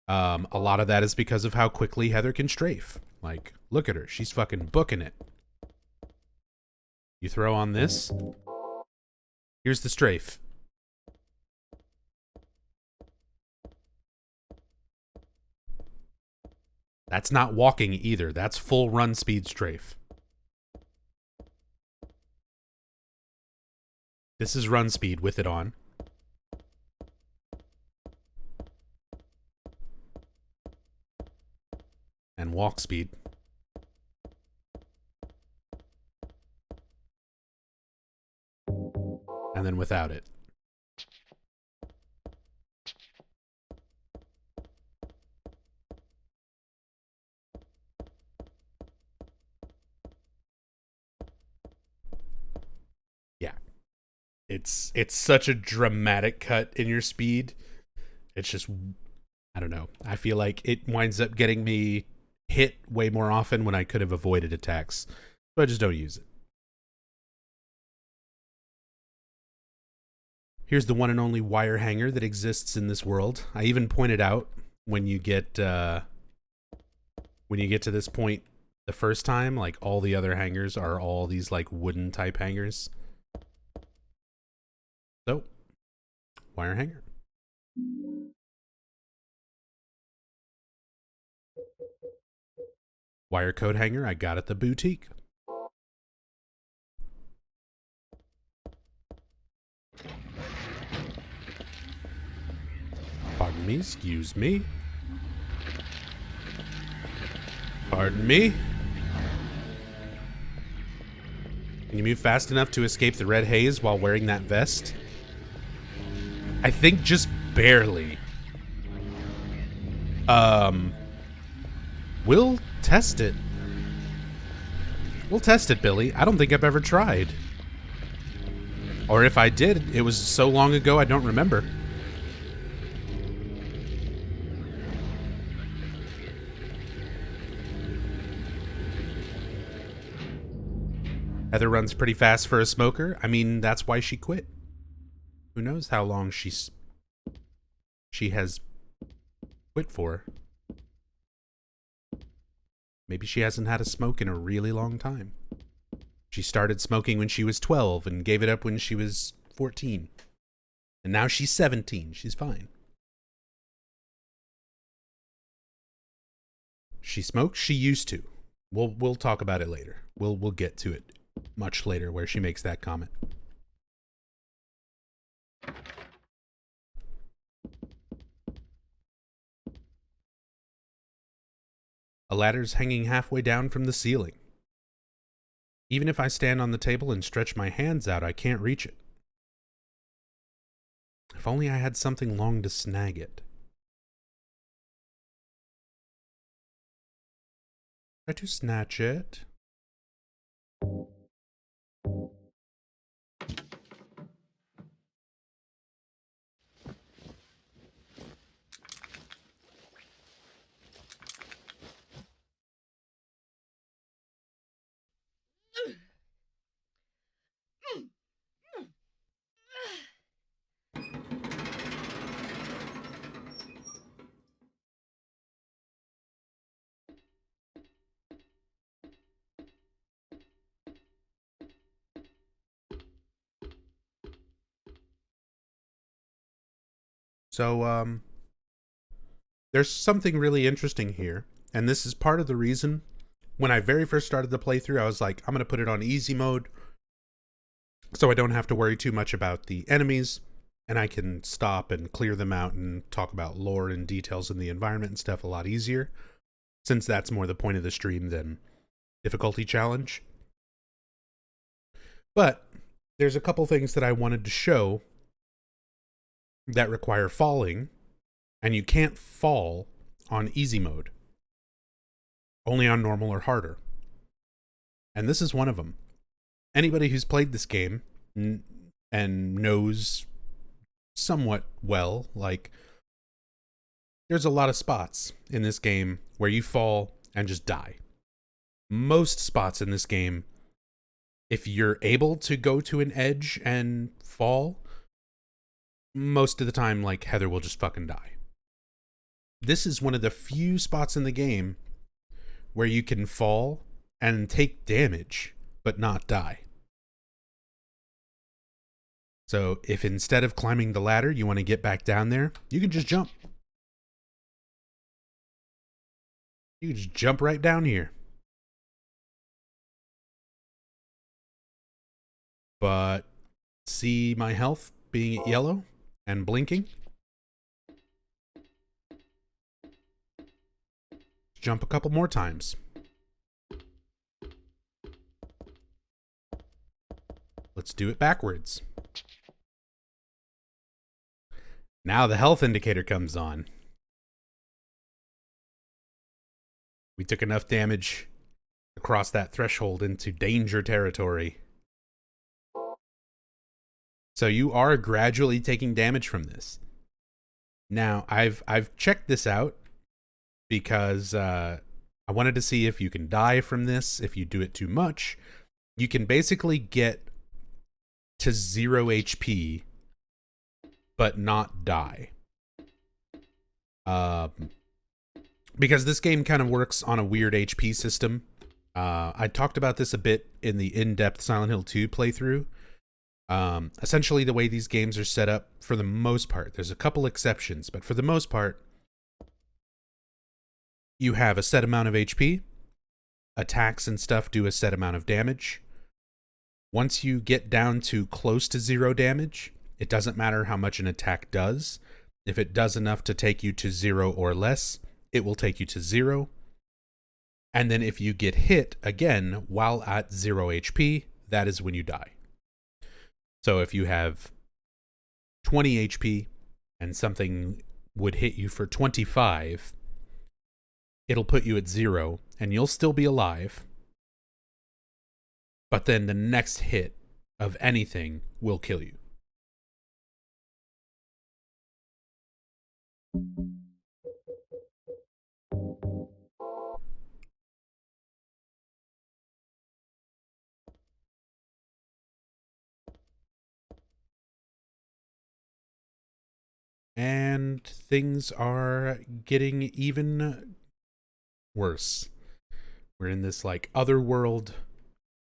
A lot of that is because of how quickly Heather can strafe. Like, look at her. She's fucking booking it. You throw on this. Here's the strafe. That's not walking either. That's full run speed strafe. This is run speed with it on. And walk speed. And then without it. Yeah. It's such a dramatic cut in your speed. It's just, I don't know. I feel like it winds up getting me hit way more often when I could have avoided attacks. So I just don't use it. Here's the one and only wire hanger that exists in this world. I even pointed out when you get to this point the first time, like all the other hangers are all these like wooden type hangers. So, wire hanger. Wire coat hanger I got at the boutique. Pardon me, excuse me. Pardon me. Can you move fast enough to escape the red haze while wearing that vest? I think just barely. We'll test it. We'll test it, Billy. I don't think I've ever tried. Or if I did, it was so long ago I don't remember. Heather runs pretty fast for a smoker. I mean, that's why she quit. Who knows how long she has quit for. Maybe she hasn't had a smoke in a really long time. She started smoking when she was 12 and gave it up when she was 14. And now she's 17. She's fine. She smokes? She used to. We'll talk about it later. We'll get to it much later where she makes that comment. A ladder's hanging halfway down from the ceiling. Even if I stand on the table and stretch my hands out, I can't reach it. If only I had something long to snag it. Try to snatch it. So, there's something really interesting here, and this is part of the reason when I very first started the playthrough, I was like, I'm going to put it on easy mode so I don't have to worry too much about the enemies, and I can stop and clear them out and talk about lore and details in the environment and stuff a lot easier, since that's more the point of the stream than difficulty challenge. But there's a couple things that I wanted to show that require falling, and you can't fall on easy mode. Only on normal or harder. And this is one of them. Anybody who's played this game and knows somewhat well, like, there's a lot of spots in this game where you fall and just die. Most spots in this game, if you're able to go to an edge and fall, most of the time, like, Heather will just fucking die. This is one of the few spots in the game where you can fall and take damage, but not die. So if instead of climbing the ladder, you want to get back down there, you can just jump. You just jump right down here. But see my health being yellow and blinking? Jump a couple more times. Let's do it backwards. Now the health indicator comes on. We took enough damage to cross that threshold into danger territory. So you are gradually taking damage from this. Now, I've checked this out because I wanted to see if you can die from this. If you do it too much, you can basically get to 0 HP, but not die. Because this game kind of works on a weird HP system. I talked about this a bit in the in-depth Silent Hill 2 playthrough. Essentially, the way these games are set up, for the most part, there's a couple exceptions, but for the most part, you have a set amount of HP, attacks and stuff do a set amount of damage. Once you get down to close to 0 damage, it doesn't matter how much an attack does. If it does enough to take you to 0 or less, it will take you to 0. And then if you get hit again while at 0 HP, that is when you die. So if you have 20 HP and something would hit you for 25, it'll put you at 0 and you'll still be alive. But then the next hit of anything will kill you. And things are getting even worse. We're in this like otherworld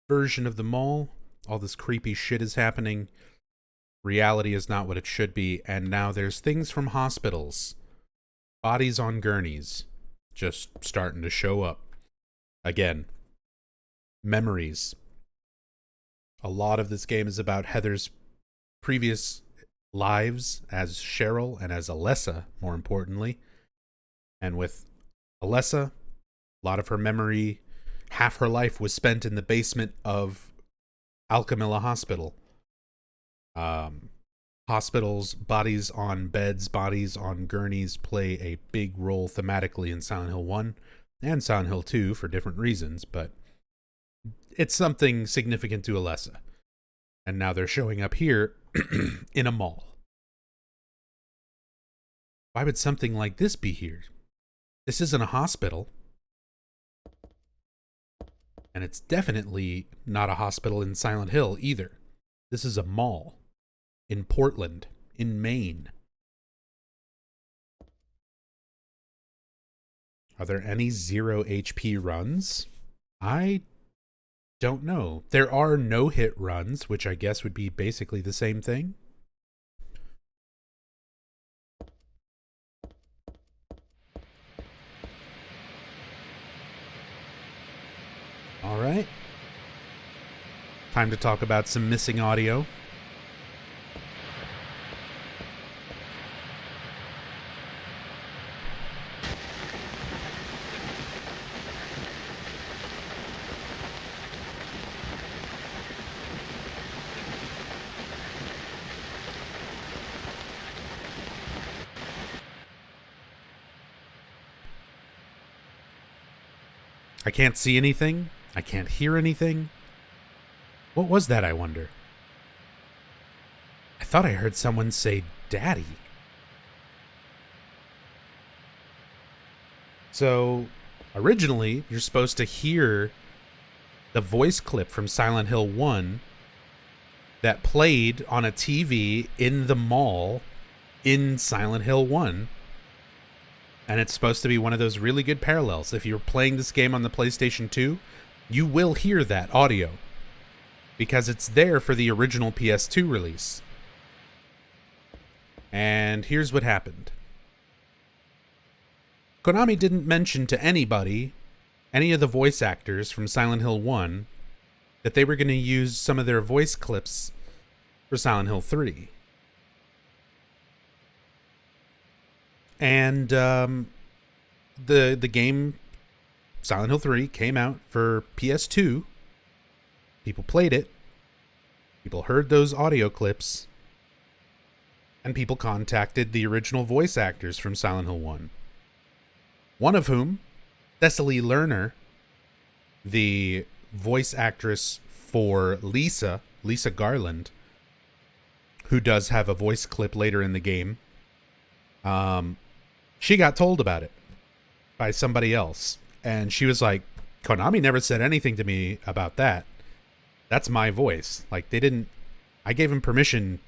version of the mall. All this creepy shit is happening. Reality is not what it should be. And now there's things from hospitals. Bodies on gurneys. Just starting to show up. Again. Memories. A lot of this game is about Heather's previous lives as Cheryl and as Alessa, more importantly. And with Alessa, a lot of her memory, half her life was spent in the basement of Alchemilla Hospital. Hospitals, bodies on beds, bodies on gurneys play a big role thematically in Silent Hill 1 and Silent Hill 2 for different reasons, but it's something significant to Alessa. And now they're showing up here in a mall. Why would something like this be here? This isn't a hospital. And it's definitely not a hospital in Silent Hill either. This is a mall in Portland, in Maine. Are there any 0 HP runs? I don't know. There are no-hit runs, which I guess would be basically the same thing. All right. Time to talk about some missing audio. I can't see anything. I can't hear anything. What was that, I wonder? I thought I heard someone say daddy. So, originally, you're supposed to hear the voice clip from Silent Hill 1 that played on a TV in the mall in Silent Hill 1. And it's supposed to be one of those really good parallels. If you're playing this game on the PlayStation 2, you will hear that audio. Because it's there for the original PS2 release. And here's what happened. Konami didn't mention to anybody, any of the voice actors from Silent Hill 1, that they were going to use some of their voice clips for Silent Hill 3. And the game Silent Hill 3 came out for PS2. People played it. People heard those audio clips. And people contacted the original voice actors from Silent Hill 1. One of whom, Cecily Lerner, the voice actress for Lisa Garland, who does have a voice clip later in the game, she got told about it by somebody else. And she was like, Konami never said anything to me about that. That's my voice. Like, I gave him permission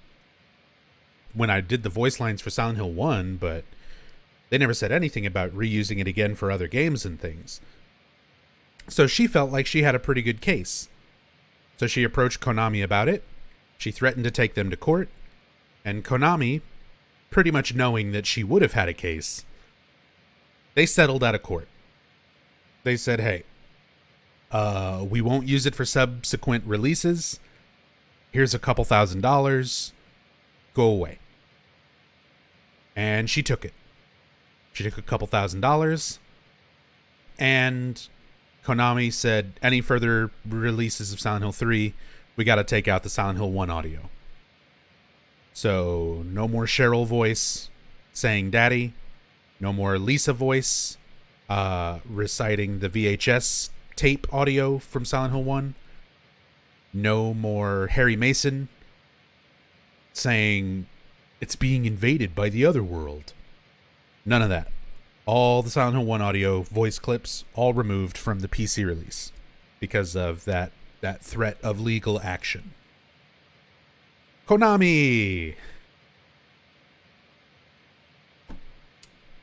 when I did the voice lines for Silent Hill 1, but they never said anything about reusing it again for other games and things. So she felt like she had a pretty good case. So she approached Konami about it. She threatened to take them to court. And Konami, pretty much knowing that she would have had a case, they settled out of court. They said, hey, we won't use it for subsequent releases. Here's a couple $1,000s. Go away. And she took it. She took a couple $1,000s. And Konami said, any further releases of Silent Hill 3, we got to take out the Silent Hill 1 audio. So no more Cheryl voice saying daddy. No more Lisa voice reciting the VHS tape audio from Silent Hill 1. No more Harry Mason saying it's being invaded by the other world. None of that. All the Silent Hill 1 audio voice clips, all removed from the PC release because of that threat of legal action. Konami!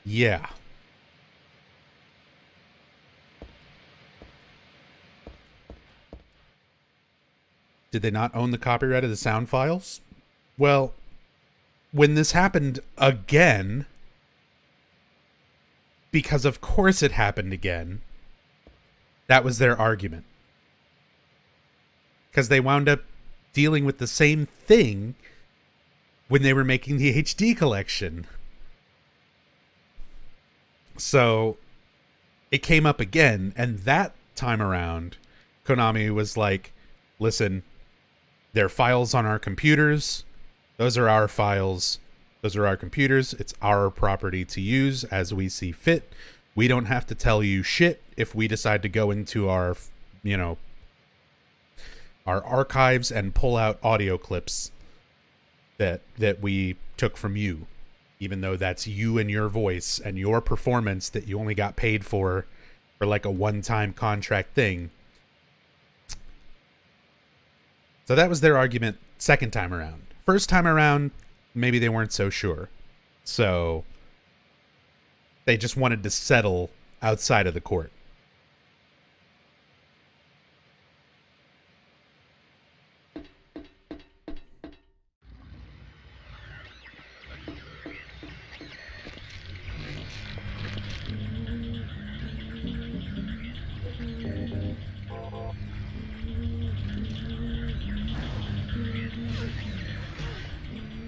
Yeah. Did they not own the copyright of the sound files? Well, when this happened again, because of course it happened again, that was their argument. Because they wound up dealing with the same thing when they were making the HD collection. So it came up again, and that time around, Konami was like, listen, they're files on our computers. Those are our files. Those are our computers. It's our property to use as we see fit. We don't have to tell you shit if we decide to go into our, our archives and pull out audio clips that we took from you, even though that's you and your voice and your performance that you only got paid for like a one-time contract thing. So that was their argument second time around. First time around, maybe they weren't so sure. So they just wanted to settle outside of the court.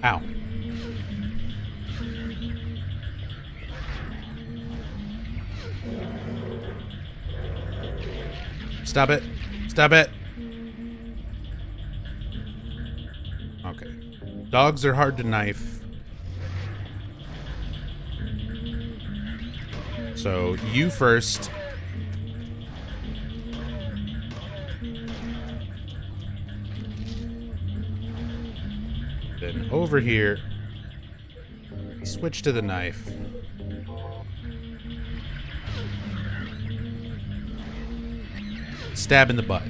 Ow. Stop it. Stop it. Okay. Dogs are hard to knife. So you first. Then over here, switch to the knife. Stab in the butt.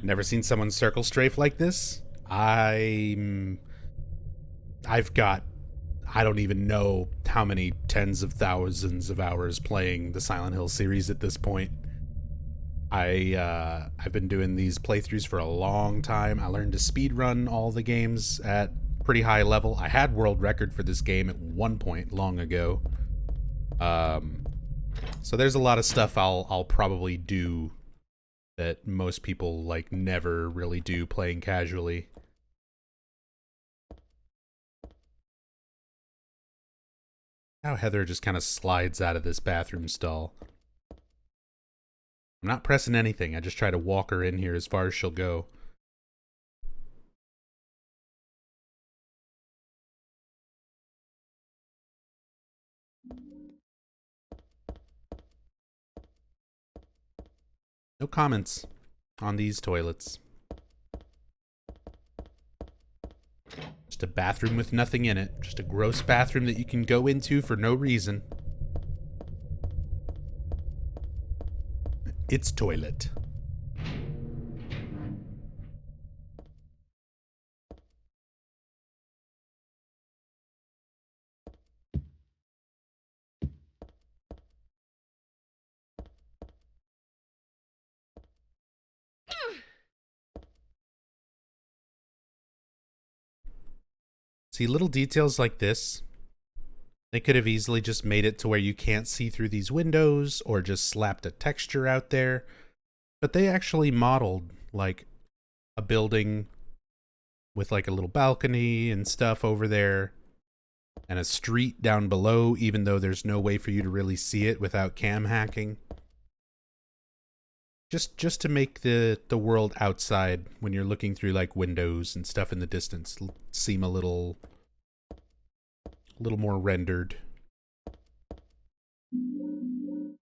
Never seen someone circle strafe like this. I've got, I don't even know how many tens of thousands of hours playing the Silent Hill series at this point. I've been doing these playthroughs for a long time. I learned to speedrun all the games at pretty high level. I had world record for this game at one point long ago. So there's a lot of stuff I'll probably do that most people like never really do playing casually. How Heather just kind of slides out of this bathroom stall. I'm not pressing anything. I just try to walk her in here as far as she'll go. No comments on these toilets. Just a bathroom with nothing in it. Just a gross bathroom that you can go into for no reason. It's toilet. See, little details like this, they could have easily just made it to where you can't see through these windows or just slapped a texture out there. But they actually modeled like a building with like a little balcony and stuff over there and a street down below, even though there's no way for you to really see it without cam hacking. Just to make the world outside when you're looking through like windows and stuff in the distance seem a little more rendered and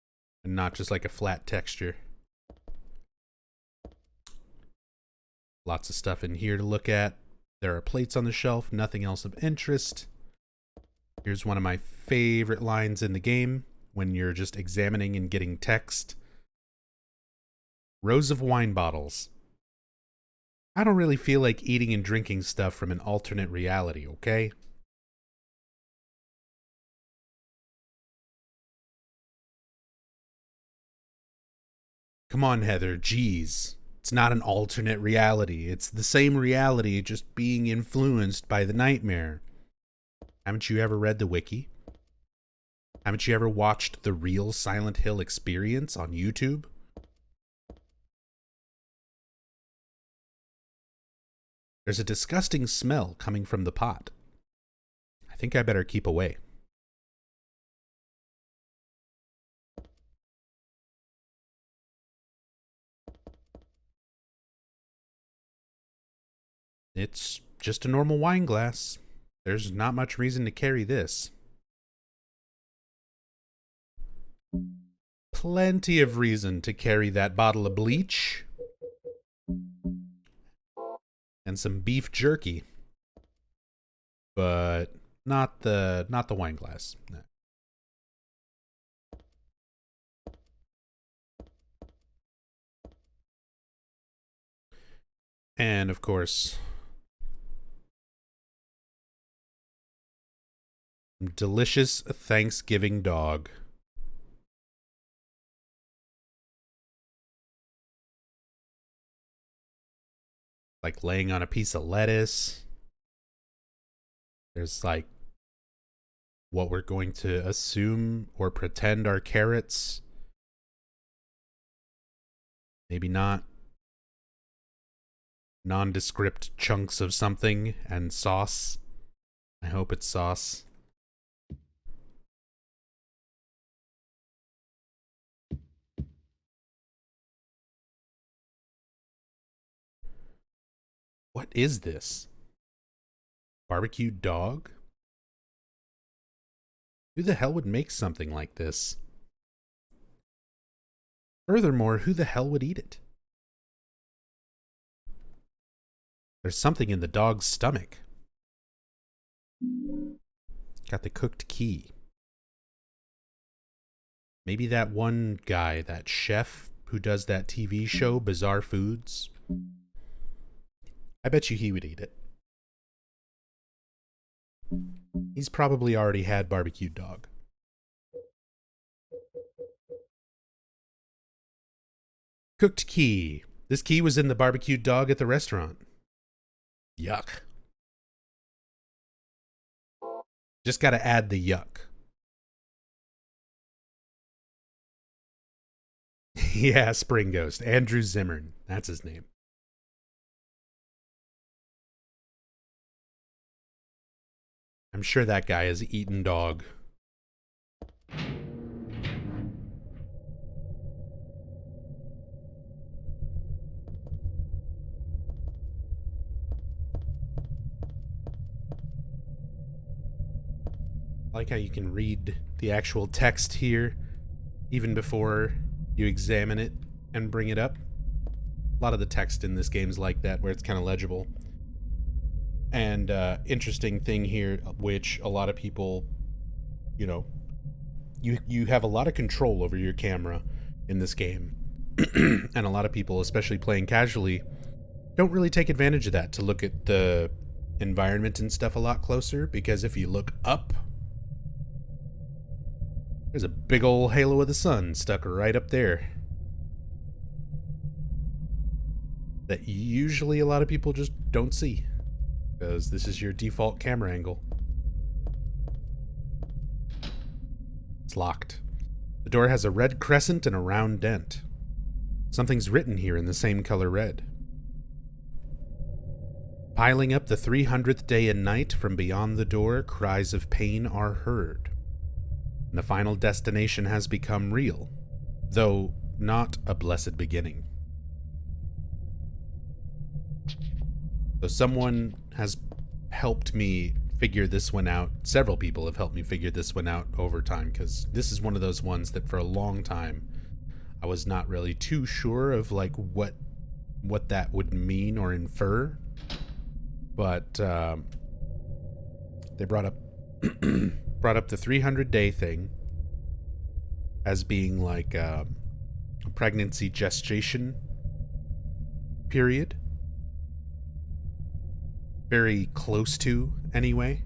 not just like a flat texture. Lots of stuff in here to look at. There are plates on the shelf, nothing else of interest. Here's one of my favorite lines in the game when you're just examining and getting text. Rows of wine bottles. I don't really feel like eating and drinking stuff from an alternate reality, okay? Come on, Heather, geez. It's not an alternate reality. It's the same reality, just being influenced by the nightmare. Haven't you ever read the wiki? Haven't you ever watched the real Silent Hill experience on YouTube? There's a disgusting smell coming from the pot. I think I better keep away. It's just a normal wine glass. There's not much reason to carry this. Plenty of reason to carry that bottle of bleach. And some beef jerky. But not the wine glass. No. And of course, delicious Thanksgiving dog. Like laying on a piece of lettuce. There's like what we're going to assume or pretend are carrots. Maybe not. Nondescript chunks of something and sauce. I hope it's sauce. What is this? Barbecued dog? Who the hell would make something like this? Furthermore, who the hell would eat it? There's something in the dog's stomach. Got the cooked key. Maybe that one guy, that chef who does that TV show, Bizarre Foods, I bet you he would eat it. He's probably already had barbecued dog. Cooked key. This key was in the barbecued dog at the restaurant. Yuck. Just gotta add the yuck. Yeah, Spring Ghost. Andrew Zimmern. That's his name. I'm sure that guy has eaten dog. I like how you can read the actual text here even before you examine it and bring it up. A lot of the text in this game is like that, where it's kind of legible. And interesting thing here, which a lot of people, you know, you have a lot of control over your camera in this game. And a lot of people, especially playing casually, don't really take advantage of that to look at the environment and stuff a lot closer, because if you look up, there's a big old halo of the sun stuck right up there that usually a lot of people just don't see, because this is your default camera angle. It's locked. The door has a red crescent and a round dent. Something's written here in the same color red. Piling up the 300th day and night, from beyond the door, cries of pain are heard. And the final destination has become real, though not a blessed beginning. So someone has helped me figure this one out. Several people have helped me figure this one out over time, because this is one of those ones that for a long time I was not really too sure of, like, what that would mean or infer. But they brought up the 300-day thing as being like a pregnancy gestation period. Very close to, anyway.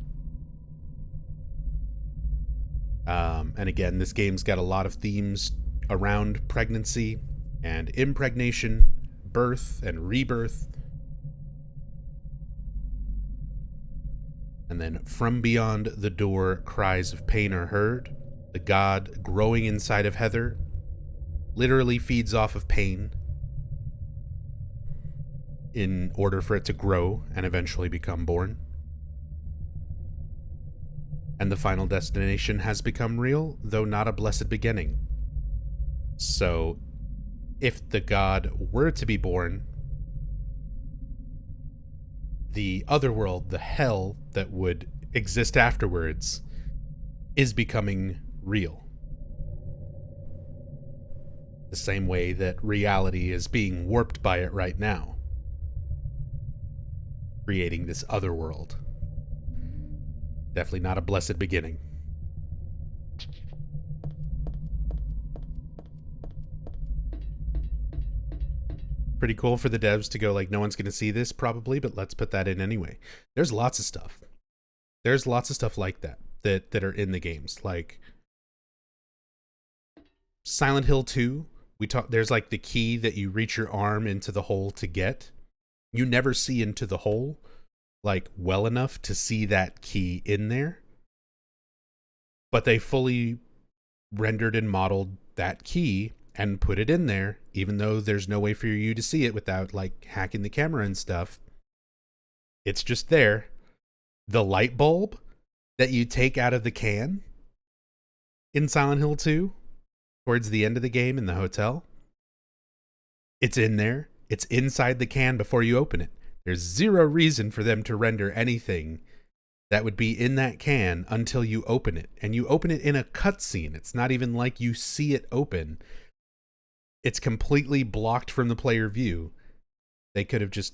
And again, this game's got a lot of themes around pregnancy and impregnation, birth and rebirth. And then, from beyond the door, cries of pain are heard. The god growing inside of Heather literally feeds off of pain in order for it to grow and eventually become born. And the final destination has become real, though not a blessed beginning. So, if the god were to be born, the other world, the hell that would exist afterwards, is becoming real. The same way that reality is being warped by it right now, creating this other world. Definitely not a blessed beginning. Pretty cool for the devs to go like, no one's going to see this probably, but let's put that in anyway. There's lots of stuff. There's lots of stuff like that are in the games. Like Silent Hill 2, there's like the key that you reach your arm into the hole to get. You never see into the hole like well enough to see that key in there. But they fully rendered and modeled that key and put it in there, even though there's no way for you to see it without like hacking the camera and stuff. It's just there. The light bulb that you take out of the can in Silent Hill 2 towards the end of the game in the hotel, it's in there. It's inside the can before you open it. There's zero reason for them to render anything that would be in that can until you open it. And you open it in a cutscene. It's not even like you see it open. It's completely blocked from the player view. They could have just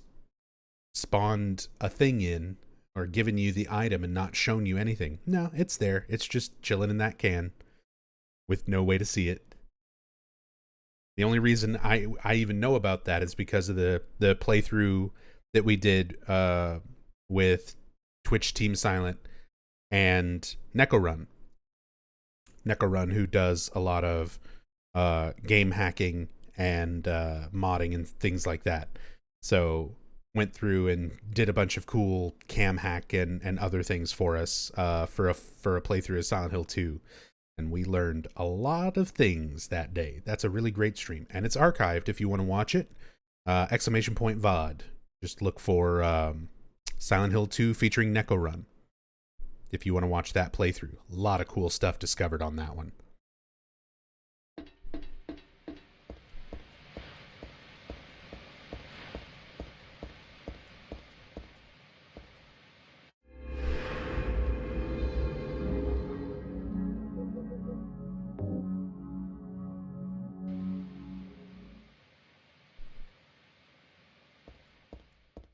spawned a thing in or given you the item and not shown you anything. No, it's there. It's just chilling in that can with no way to see it. The only reason I even know about that is because of the playthrough that we did with Twitch Team Silent and Neko Run, who does a lot of game hacking and modding and things like that. So went through and did a bunch of cool cam hack and other things for us for a playthrough of Silent Hill 2. And we learned a lot of things that day. That's a really great stream. And it's archived if you want to watch it. ! VOD. Just look for Silent Hill 2 featuring Neko Run if you want to watch that playthrough. A lot of cool stuff discovered on that one.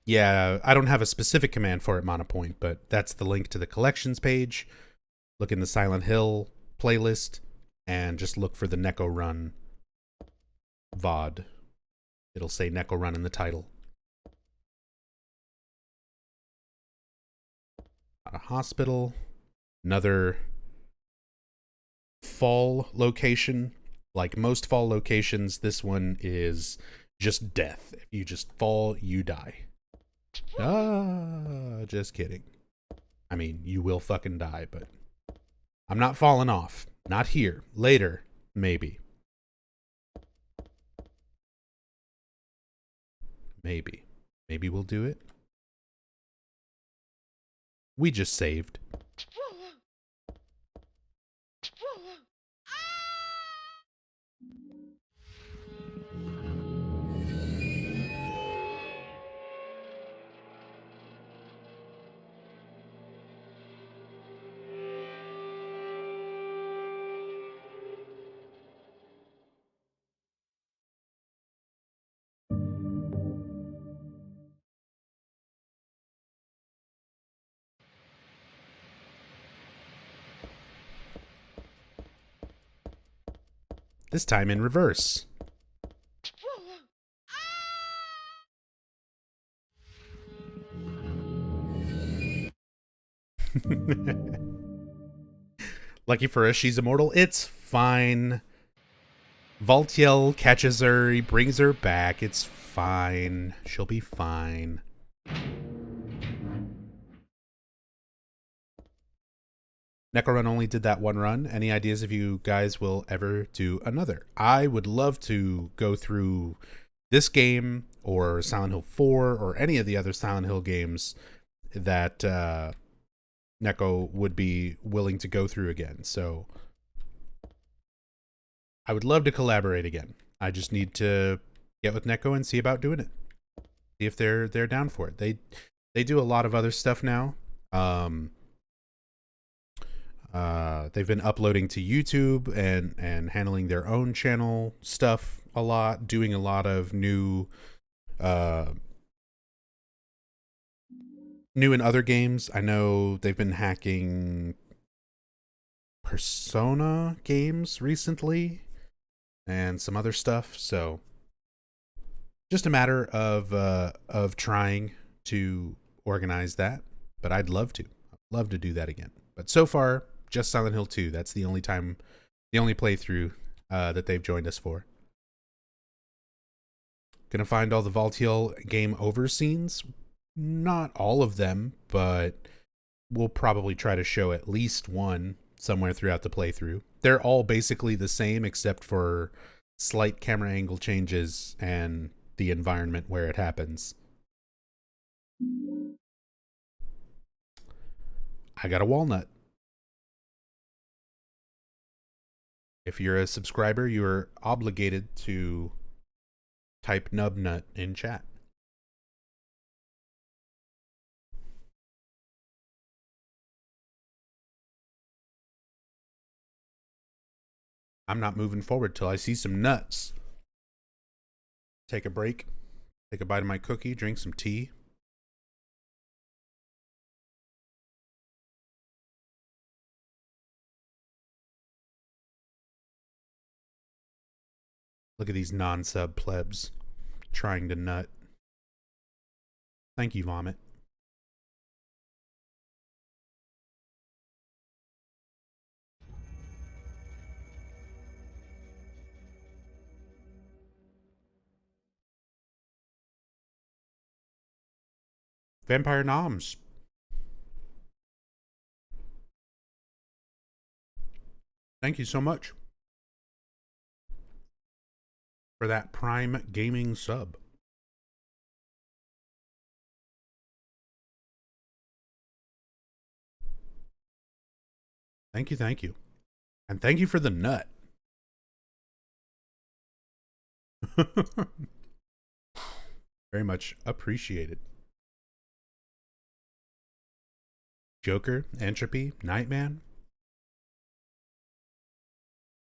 Yeah, I don't have a specific command for it, Monopoint, but that's the link to the collections page. Look in the Silent Hill playlist and just look for the Neko Run VOD. It'll say Neko Run in the title. A hospital. Another fall location. Like most fall locations, this one is just death. If you just fall, you die. Just kidding. I mean, you will fucking die, but I'm not falling off. Not here. Later, maybe. Maybe we'll do it. We just saved. This time in reverse. Lucky for us, she's immortal. It's fine. Valtiel catches her. He brings her back. It's fine. She'll be fine. Necrorun only did that one run. Any ideas if you guys will ever do another? I would love to go through this game or Silent Hill 4 or any of the other Silent Hill games that Neko would be willing to go through again. So I would love to collaborate again. I just need to get with Neko and see about doing it. See if they're down for it. They do a lot of other stuff now. They've been uploading to YouTube and handling their own channel stuff a lot, doing a lot of new in other games. I know they've been hacking Persona games recently and some other stuff. So just a matter of trying to organize that. But I'd love to do that again. But so far, just Silent Hill 2. That's the only playthrough that they've joined us for. Gonna find all the Valtiel game over scenes. Not all of them, but we'll probably try to show at least one somewhere throughout the playthrough. They're all basically the same except for slight camera angle changes and the environment where it happens. I got a walnut. If you're a subscriber, you're obligated to type nubnut in chat. I'm not moving forward till I see some nuts. Take a break, take a bite of my cookie, drink some tea. Look at these non-sub plebs trying to nut. Thank you, Vomit. Vampire Noms. Thank you so much for that Prime Gaming sub. Thank you, thank you. And thank you for the nut. Very much appreciated. Joker, Entropy, Nightman.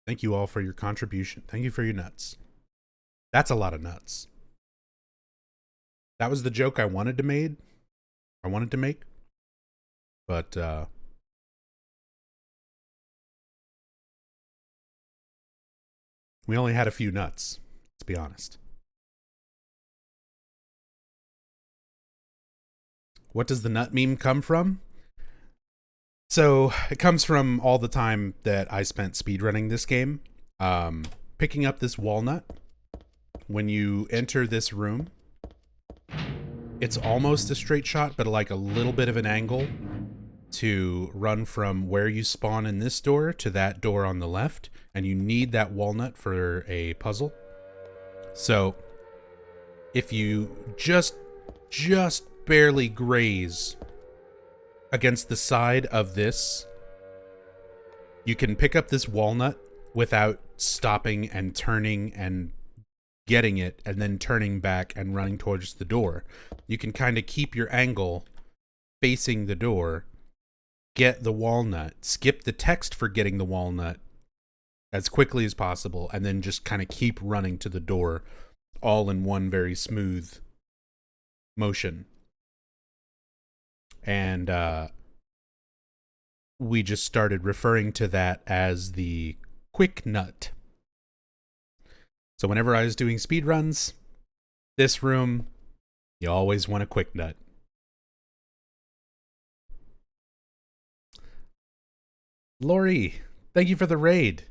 Thank you all for your contribution. Thank you for your nuts. That's a lot of nuts. That was the joke I wanted to make. But we only had a few nuts, let's be honest. What does the nut meme come from? So it comes from all the time that I spent speedrunning this game. Picking up this walnut. When you enter this room, it's almost a straight shot, but like a little bit of an angle to run from where you spawn in this door to that door on the left. And you need that walnut for a puzzle. So if you just barely graze against the side of this, you can pick up this walnut without stopping and turning and getting it and then turning back and running towards the door. You can kind of keep your angle facing the door, get the walnut, skip the text for getting the walnut as quickly as possible, and then just kind of keep running to the door all in one very smooth motion. And we just started referring to that as the quick nut. So whenever I was doing speedruns, this room, you always want a quick nut. Lori, thank you for the raid.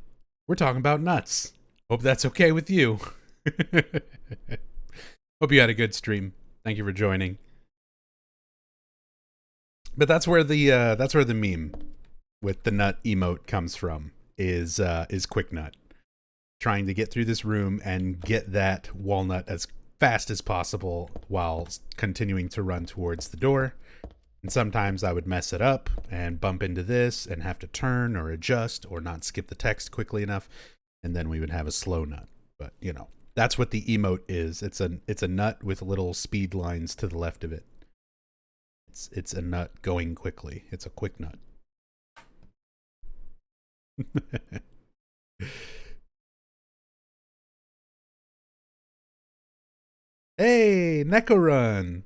We're talking about nuts. Hope that's okay with you. Hope you had a good stream. Thank you for joining. But that's where the meme with the nut emote comes from, is quick nut. Trying to get through this room and get that walnut as fast as possible while continuing to run towards the door. And sometimes I would mess it up and bump into this and have to turn or adjust or not skip the text quickly enough, and then we would have a slow nut. But you know, that's what the emote is. It's a nut with little speed lines to the left of it. It's a nut going quickly. It's a quick nut. Hey, Neko Run!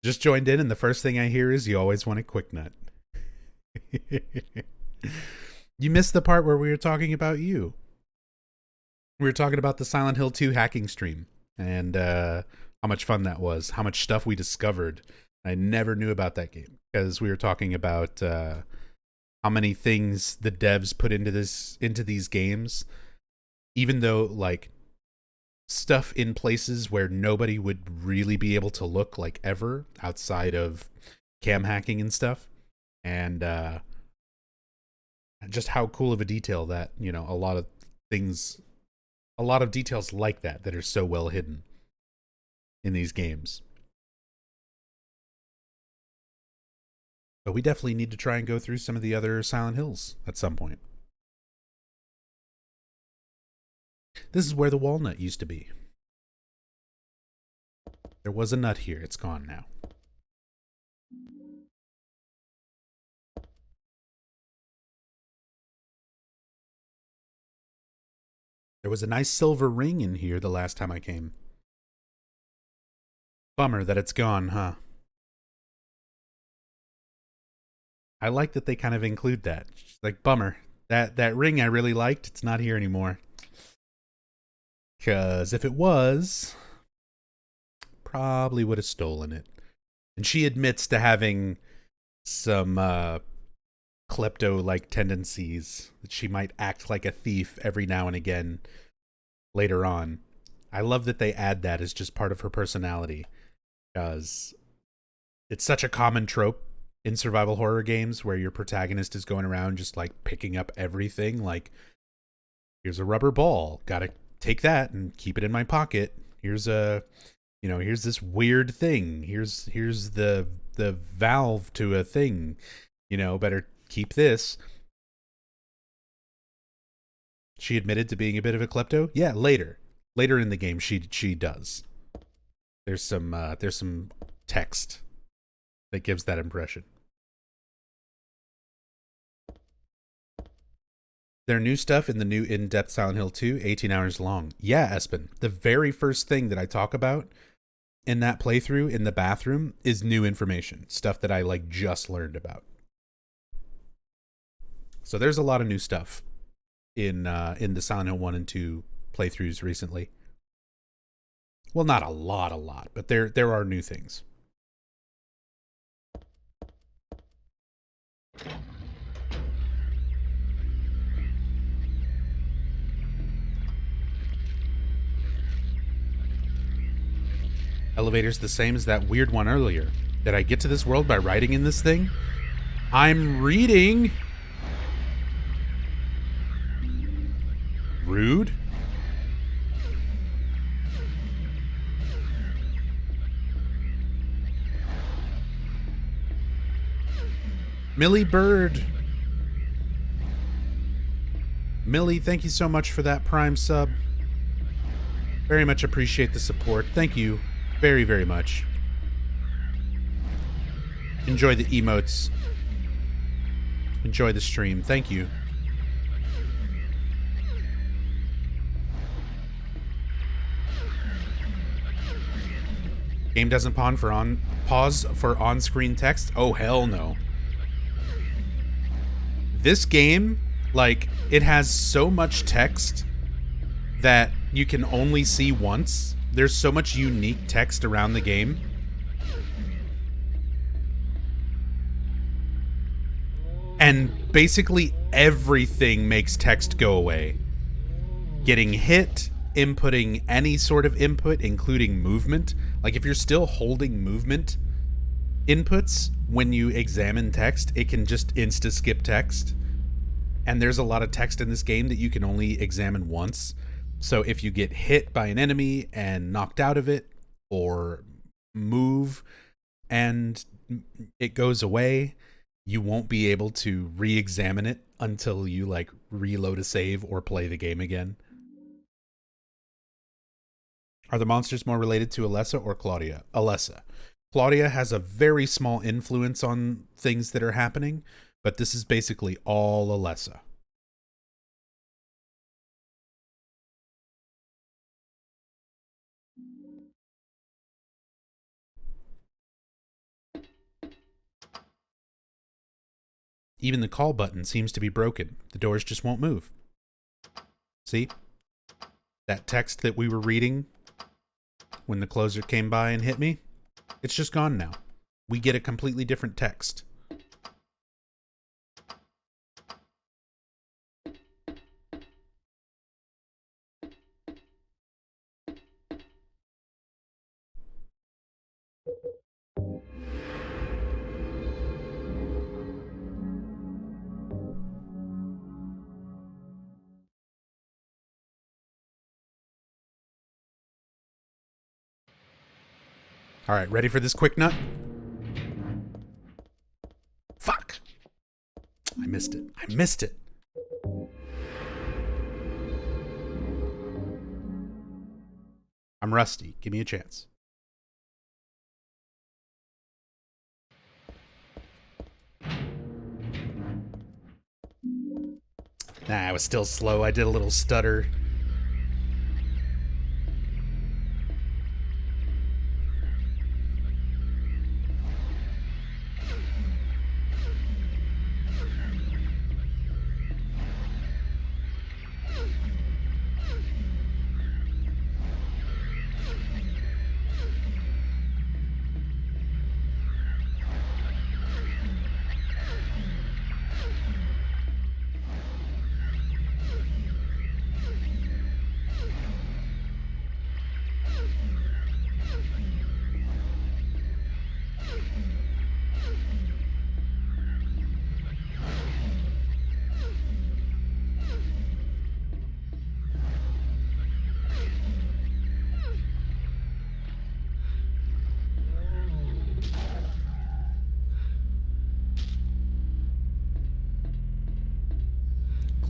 Just joined in, and the first thing I hear is you always want a quick nut. You missed the part where we were talking about you. We were talking about the Silent Hill 2 hacking stream, and how much fun that was, how much stuff we discovered. I never knew about that game, because we were talking about how many things the devs put into these games, even though like stuff in places where nobody would really be able to look, like ever, outside of cam hacking and stuff. And just how cool of a detail that, you know, a lot of details like that are so well hidden in these games. But we definitely need to try and go through some of the other Silent Hills at some point. This is where the walnut used to be. There was a nut here. It's gone now. There was a nice silver ring in here the last time I came. Bummer that it's gone, huh? I like that they kind of include that. Like, bummer. That ring I really liked, it's not here anymore. Because if it was, probably would have stolen it. And she admits to having some klepto-like tendencies, that she might act like a thief every now and again later on. I love that they add that as just part of her personality, because it's such a common trope in survival horror games where your protagonist is going around just like picking up everything. Like, here's a rubber ball, gotta take that and keep it in my pocket. Here's here's this weird thing. Here's the valve to a thing. Better keep this. She admitted to being a bit of a klepto. Yeah, later in the game, she does. There's some text that gives that impression. Their new stuff in the new in-depth Silent Hill 2, 18 hours long. Yeah, Espen. The very first thing that I talk about in that playthrough in the bathroom is new information. Stuff that I just learned about. So there's a lot of new stuff in the Silent Hill 1 and 2 playthroughs recently. Well, not a lot, but there are new things. Elevator's the same as that weird one earlier. Did I get to this world by writing in this thing? I'm reading. Rude. Millie Bird. Millie, thank you so much for that Prime sub. Very much appreciate the support. Thank you very, very much. Enjoy the emotes. Enjoy the stream. Thank you. Game doesn't pause for on-screen text? Oh, hell no. This game, it has so much text that you can only see once. There's so much unique text around the game. And basically everything makes text go away. Getting hit, inputting any sort of input, including movement. If you're still holding movement inputs when you examine text, it can just insta-skip text. And there's a lot of text in this game that you can only examine once. So if you get hit by an enemy and knocked out of it, or move and it goes away, you won't be able to re-examine it until you reload a save or play the game again. Are the monsters more related to Alessa or Claudia? Alessa. Claudia has a very small influence on things that are happening, but this is basically all Alessa. Even the call button seems to be broken. The doors just won't move. See? That text that we were reading when the closer came by and hit me, it's just gone now. We get a completely different text. All right, ready for this quick nut? Fuck! I missed it. I'm rusty. Give me a chance. Nah, I was still slow. I did a little stutter.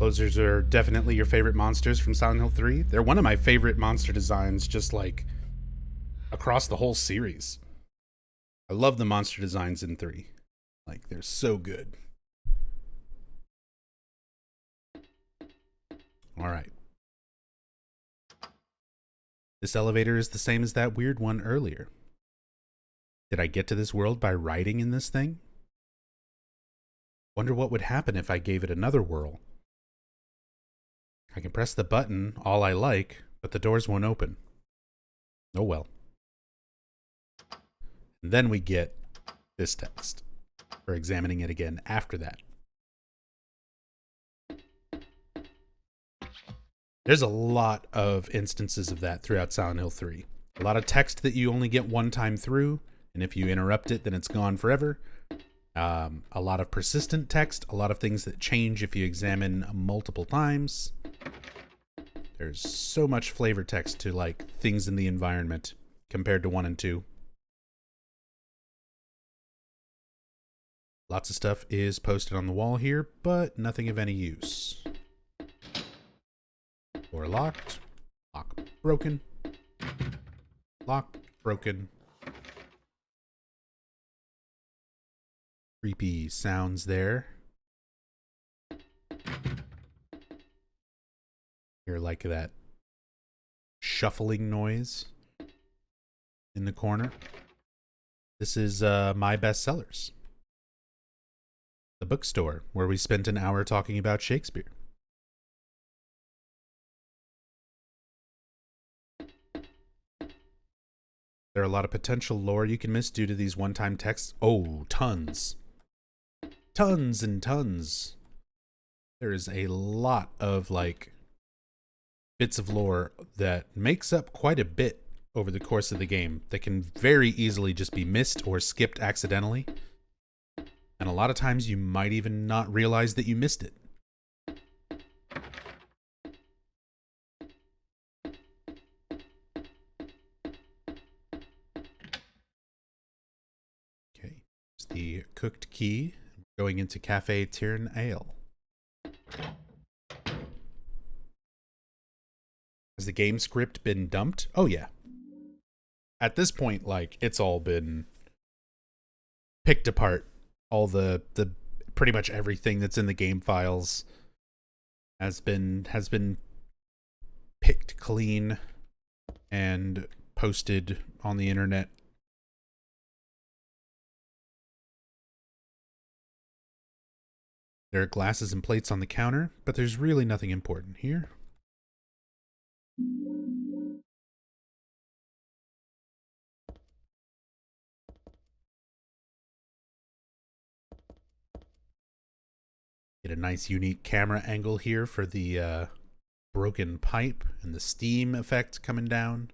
Closers are definitely your favorite monsters from Silent Hill 3. They're one of my favorite monster designs, just like across the whole series. I love the monster designs in 3. Like, they're so good. All right. This elevator is the same as that weird one earlier. Did I get to this world by riding in this thing? Wonder what would happen if I gave it another whirl. I can press the button all I like, but the doors won't open. Oh well. And then we get this text for examining it again after that. There's a lot of instances of that throughout Silent Hill 3. A lot of text that you only get one time through, and if you interrupt it, then it's gone forever. A lot of persistent text, a lot of things that change if you examine multiple times. There's so much flavor text to like things in the environment compared to 1 and 2. Lots of stuff is posted on the wall here, but nothing of any use. Door locked. Lock broken. Lock broken. Creepy sounds there. Hear like that shuffling noise in the corner. This is my bestsellers. The Bookstore, where we spent an hour talking about Shakespeare. There are a lot of potential lore you can miss due to these one-time texts. Oh, tons. Tons and tons. There is a lot of, like, bits of lore that makes up quite a bit over the course of the game that can very easily just be missed or skipped accidentally. And a lot of times you might even not realize that you missed it. Okay, it's the cooked key. Going into Cafe Tirn Ale. Has the game script been dumped? Oh yeah. At this point, like, it's all been picked apart. All the pretty much everything that's in the game files has been picked clean and posted on the internet. There are glasses and plates on the counter, but there's really nothing important here. Get a nice unique camera angle here for the broken pipe and the steam effect coming down.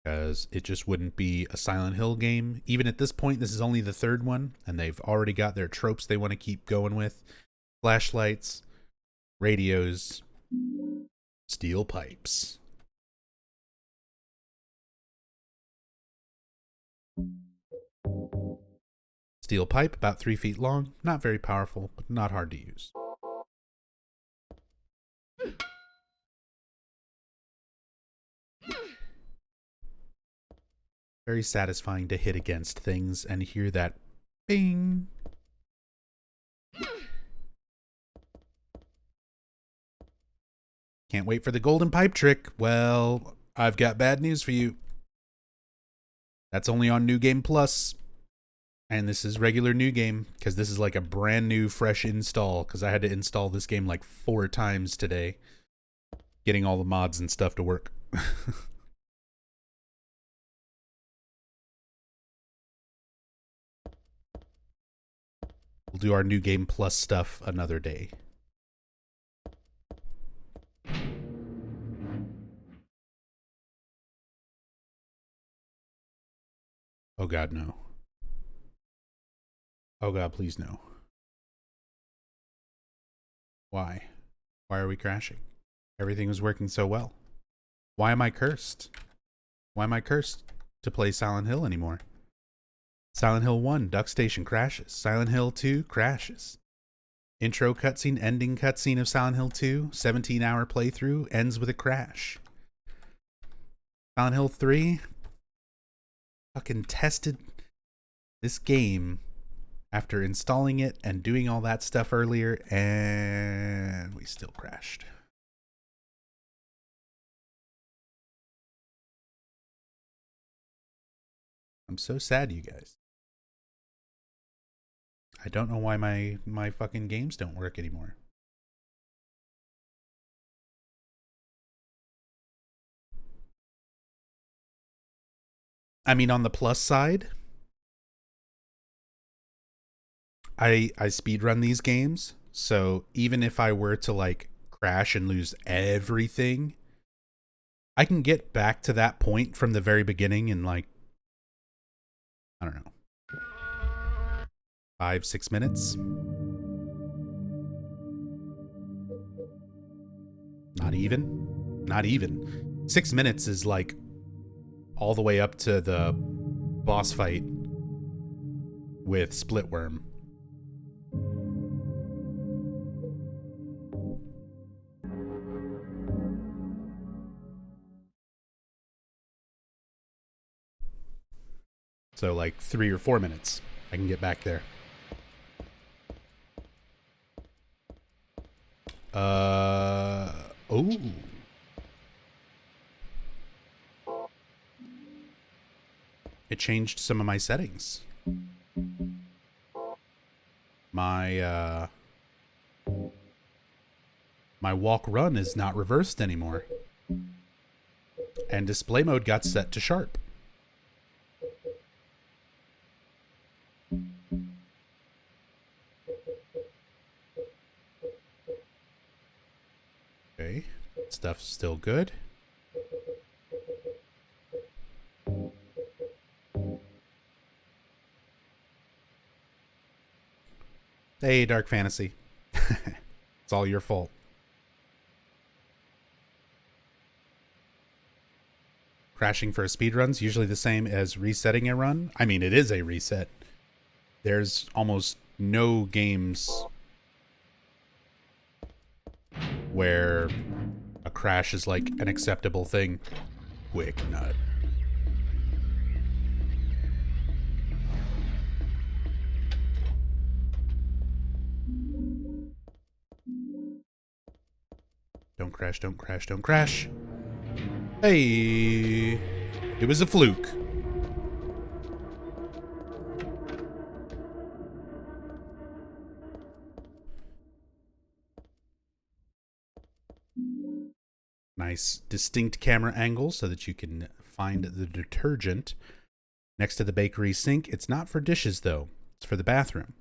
Because it just wouldn't be a Silent Hill game. Even at this point, this is only the 3rd one, and they've already got their tropes they want to keep going with. Flashlights, radios, steel pipes. Steel pipe, about 3 feet long, not very powerful, but not hard to use. Very satisfying to hit against things and hear that bing. Can't wait for the golden pipe trick. Well, I've got bad news for you. That's only on New Game Plus. And this is regular New Game, because this is like a brand new, fresh install, because I had to install this game like 4 times today, getting all the mods and stuff to work. We'll do our New Game Plus stuff another day. Oh God, no. Oh God, please no. Why? Why are we crashing? Everything was working so well. Why am I cursed? Why am I cursed to play Silent Hill anymore? Silent Hill 1, Duck Station crashes. Silent Hill 2 crashes. Intro cutscene, ending cutscene of Silent Hill 2, 17-hour playthrough, ends with a crash. Silent Hill 3 fucking tested this game after installing it and doing all that stuff earlier, and we still crashed. I'm so sad, you guys. I don't know why my fucking games don't work anymore. I mean, on the plus side, I speedrun these games, so even if I were to like crash and lose everything, I can get back to that point from the very beginning in like, I don't know, 5-6 minutes. Not even 6 minutes is like all the way up to the boss fight with Splitworm. So like 3 or 4 minutes, I can get back there. Oh. It changed some of my settings. My walk run is not reversed anymore. And display mode got set to sharp. Okay, stuff's still good. Hey, Dark Fantasy. It's all your fault. Crashing for a speedrun's usually the same as resetting a run. I mean, it is a reset. There's almost no games where a crash is like an acceptable thing. Quick nut. Don't crash, don't crash, don't crash. Hey, it was a fluke. Nice distinct camera angle so that you can find the detergent next to the bakery sink. It's not for dishes though, it's for the bathroom.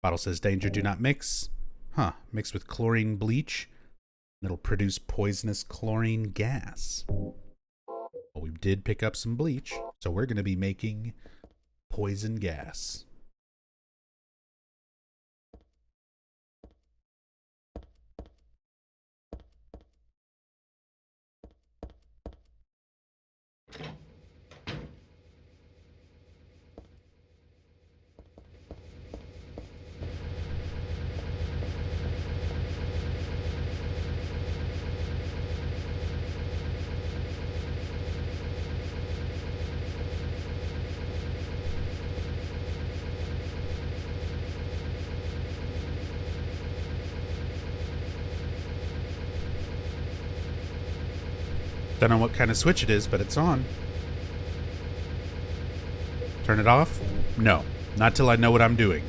Bottle says danger, do not mix. Huh, mixed with chlorine bleach. It'll produce poisonous chlorine gas. Well, we did pick up some bleach, so we're going to be making poison gas. Don't know what kind of switch it is, but it's on. Turn it off? No, not till I know what I'm doing.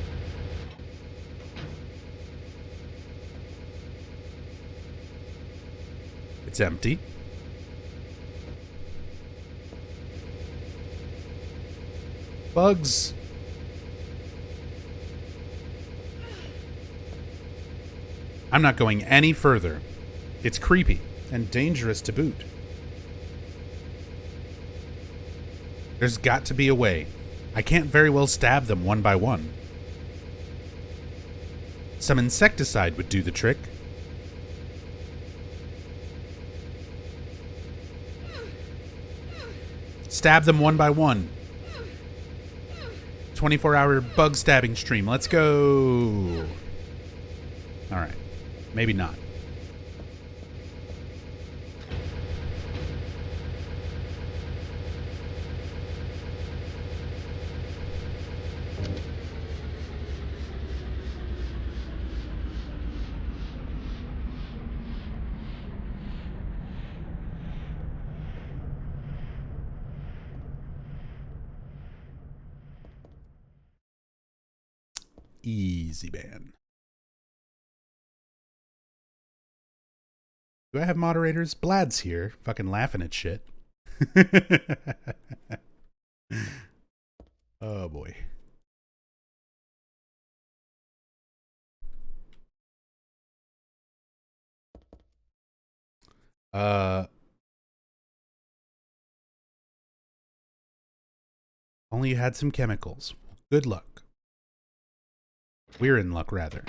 It's empty. Bugs. I'm not going any further. It's creepy and dangerous to boot. There's got to be a way. I can't very well stab them one by one. Some insecticide would do the trick. Stab them one by one. 24-hour bug stabbing stream. Let's go. All right. Maybe not. Easy ban. Do I have moderators? Blad's here, fucking laughing at shit. Oh boy. Only you had some chemicals. Good luck. We're in luck, rather.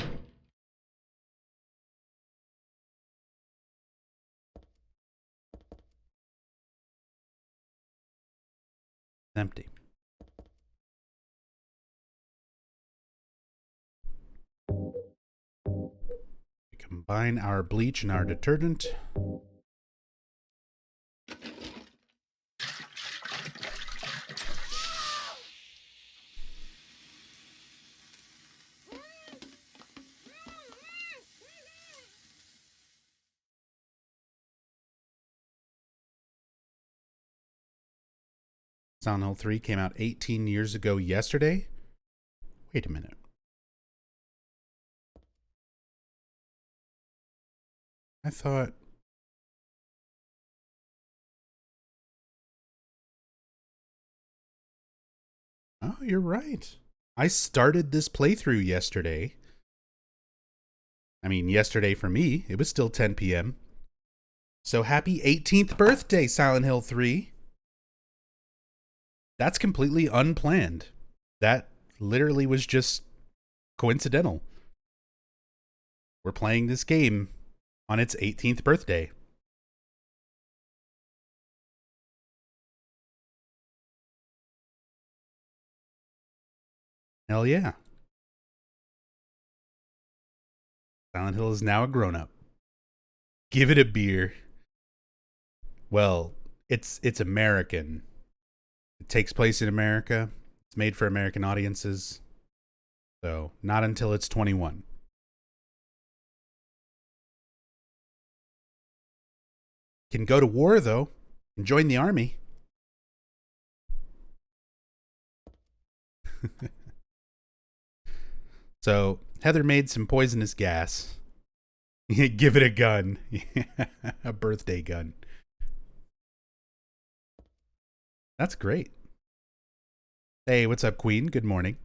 Empty. We combine our bleach and our detergent. Silent Hill 3 came out 18 years ago yesterday. Wait a minute. I thought... Oh, you're right. I started this playthrough yesterday. I mean, yesterday for me, it was still 10 p.m. So happy 18th birthday, Silent Hill 3. That's completely unplanned. That literally was just coincidental. We're playing this game on its 18th birthday. Hell yeah. Silent Hill is now a grown-up. Give it a beer. Well, it's American. It takes place in America. It's made for American audiences. So, not until it's 21. Can go to war, though, and join the army. So, Heather made some poisonous gas. Give it a gun. A birthday gun. That's great. Hey, what's up, Queen? Good morning.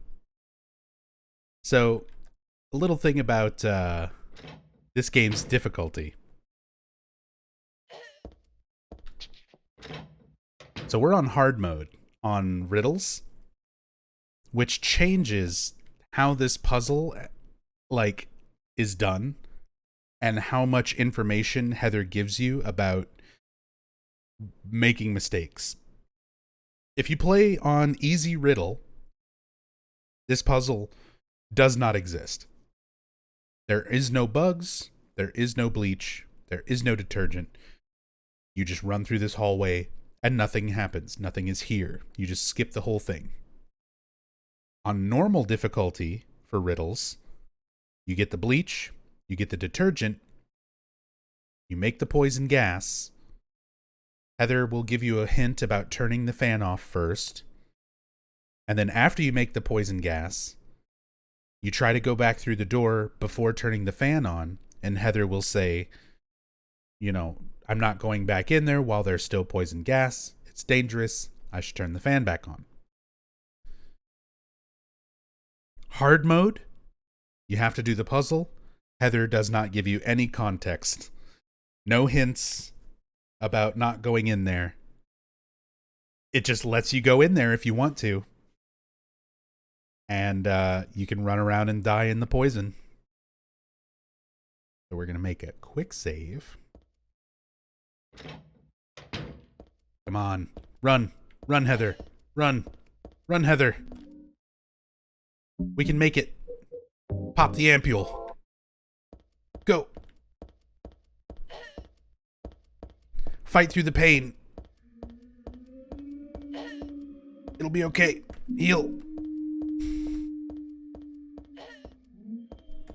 So, a little thing about this game's difficulty. So we're on hard mode on riddles, which changes how this puzzle is done and how much information Heather gives you about making mistakes. If you play on easy riddle, this puzzle does not exist. There is no bugs, there is no bleach, there is no detergent. You just run through this hallway and nothing happens. Nothing is here. You just skip the whole thing. On normal difficulty for riddles, you get the bleach, you get the detergent, you make the poison gas. Heather will give you a hint about turning the fan off first. And then after you make the poison gas, you try to go back through the door before turning the fan on, and Heather will say, I'm not going back in there while there's still poison gas. It's dangerous. I should turn the fan back on. Hard mode, you have to do the puzzle. Heather does not give you any context. No hints about not going in there. it just lets you go in there if you want to. And you can run around and die in the poison. So we're going to make a quick save. Come on. Run. Run, Heather. Run. Run, Heather. We can make it. Pop the ampule. Go. Fight through the pain. It'll be okay. Heal.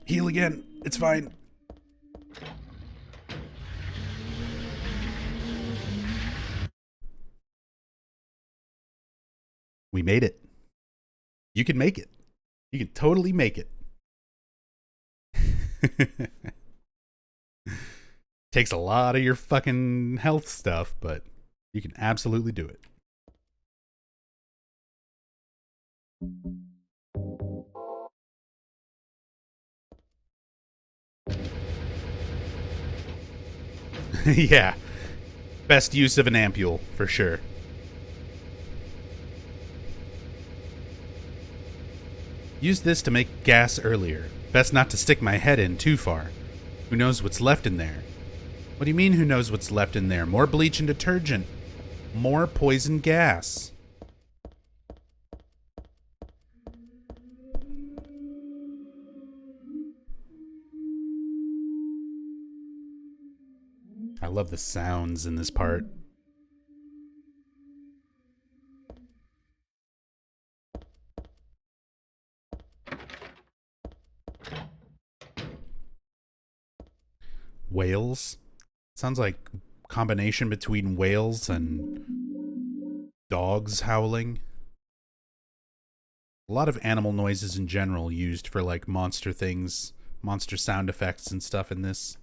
Heal again. It's fine. We made it. You can make it. You can totally make it. Takes a lot of your fucking health stuff, but you can absolutely do it. Yeah. Best use of an ampule, for sure. Use this to make gas earlier. Best not to stick my head in too far. Who knows what's left in there? What do you mean, who knows what's left in there? More bleach and detergent. More poison gas. I love the sounds in this part. Whales? Sounds like combination between whales and dogs howling. A lot of animal noises in general used for like monster things, monster sound effects and stuff in this.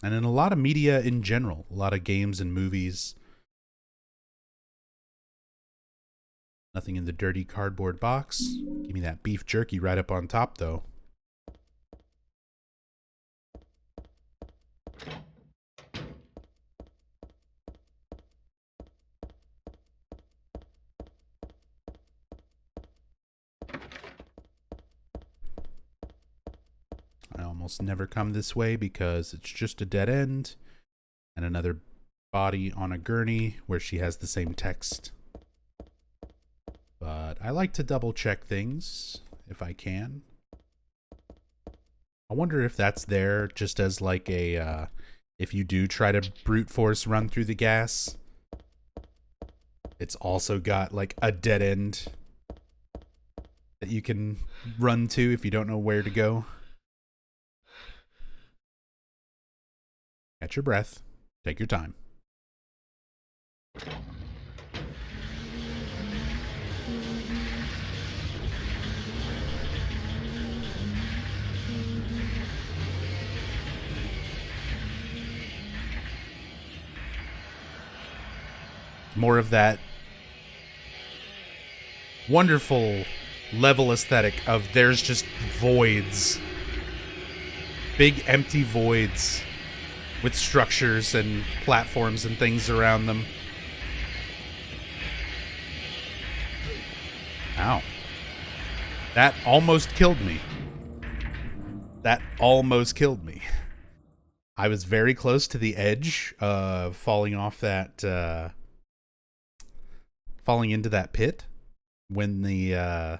And in a lot of media in general, a lot of games and movies. Nothing in the dirty cardboard box. Give me that beef jerky right up on top, though. I almost never come this way because it's just a dead end and another body on a gurney where she has the same text. But I like to double check things if I can. I wonder if that's there just as like a, if you do try to brute force run through the gas, it's also got like a dead end that you can run to if you don't know where to go. Catch your breath. Take your time. More of that wonderful level aesthetic of there's just voids. Big empty voids with structures and platforms and things around them. Ow. That almost killed me. That almost killed me. I was very close to the edge of falling off that, falling into that pit when the,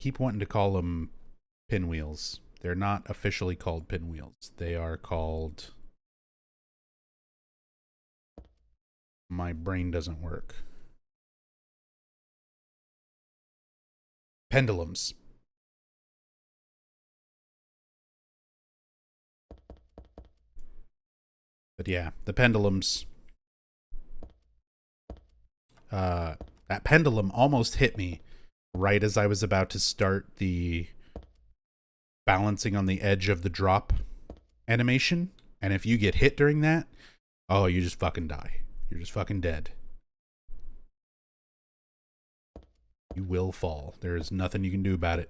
keep wanting to call them pinwheels. They're not officially called pinwheels. They are called... My brain doesn't work. Pendulums. But yeah, the pendulums. That pendulum almost hit me right as I was about to start the balancing on the edge of the drop animation. And if you get hit during that, oh, you just fucking die. You're just fucking dead. You will fall. There is nothing you can do about it.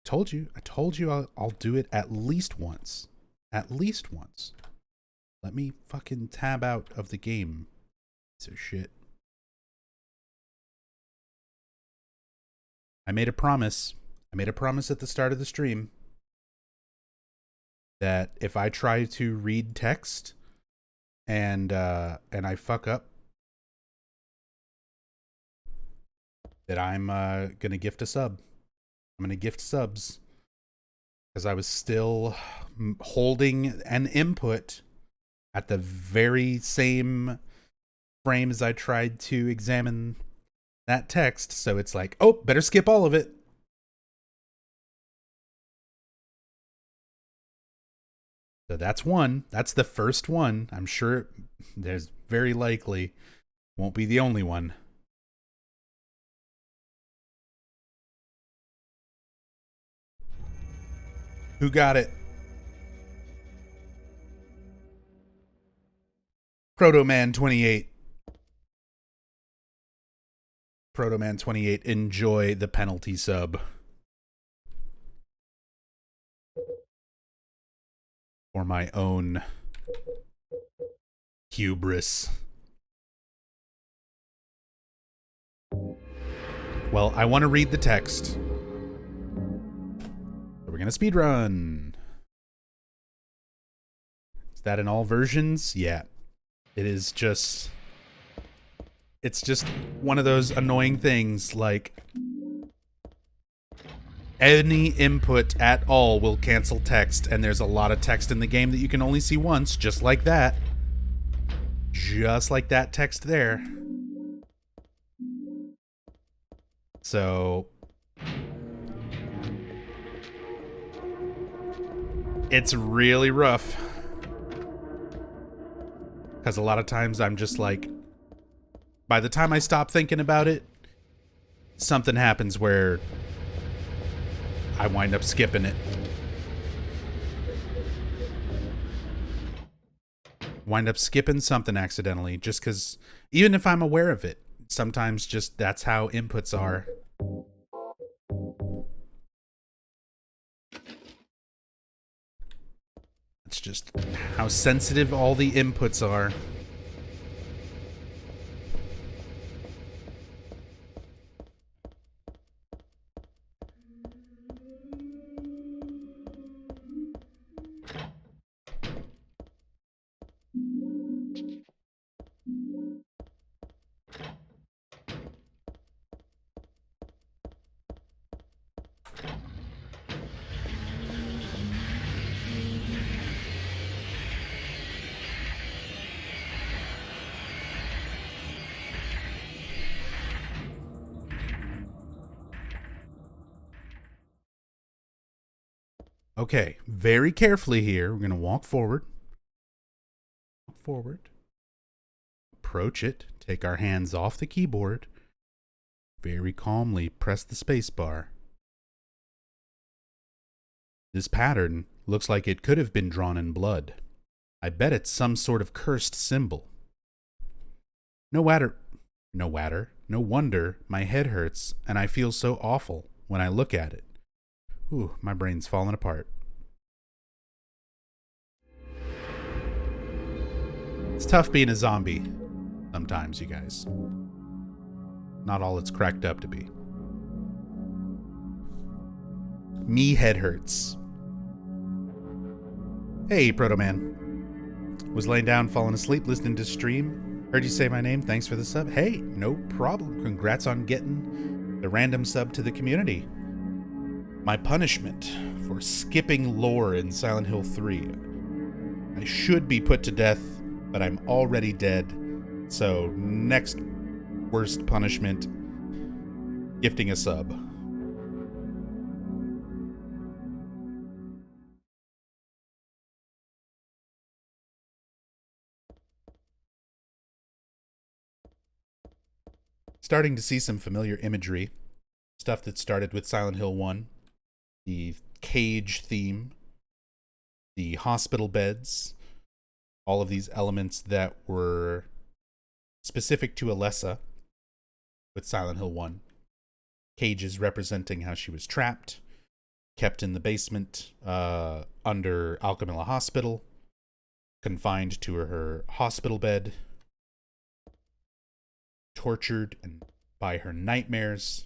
I told you I'll do it at least once. At least once. Let me fucking tab out of the game. So shit. I made a promise. I made a promise at the start of the stream that if I try to read text and I fuck up, that I'm gonna gift a sub. I'm gonna gift subs because I was still holding an input at the very same frame as I tried to examine that text. So it's like, oh, better skip all of it. So that's one. That's the first one. I'm sure there's very likely won't be the only one. Who got it? Protoman 28. Protoman 28, enjoy the penalty sub. For my own hubris. Well, I want to read the text. So we're going to speedrun. Is that in all versions? Yeah. It is just... It's just one of those annoying things, like... Any input at all will cancel text, and there's a lot of text in the game that you can only see once, just like that. Just like that text there. So... It's really rough. Because a lot of times I'm just like... By the time I stop thinking about it, something happens where I wind up skipping it. Wind up skipping something accidentally, just because, even if I'm aware of it, sometimes just that's how inputs are. It's just how sensitive all the inputs are. Okay, very carefully here. We're going to walk forward. Walk forward. Approach it. Take our hands off the keyboard. Very calmly press the space bar. This pattern looks like it could have been drawn in blood. I bet it's some sort of cursed symbol. No wonder my head hurts and I feel so awful when I look at it. Ooh, my brain's falling apart. It's tough being a zombie sometimes, you guys. Not all it's cracked up to be. Me head hurts. Hey, Protoman. Was laying down, falling asleep, listening to stream. Heard you say my name. Thanks for the sub. Hey, no problem. Congrats on getting the random sub to the community. My punishment for skipping lore in Silent Hill 3. I should be put to death, but I'm already dead. So, next worst punishment, gifting a sub. Starting to see some familiar imagery. Stuff that started with Silent Hill 1. The cage theme, the hospital beds, all of these elements that were specific to Alessa with Silent Hill 1. Cages representing how she was trapped, kept in the basement under Alchemilla Hospital, confined to her hospital bed, tortured and by her nightmares.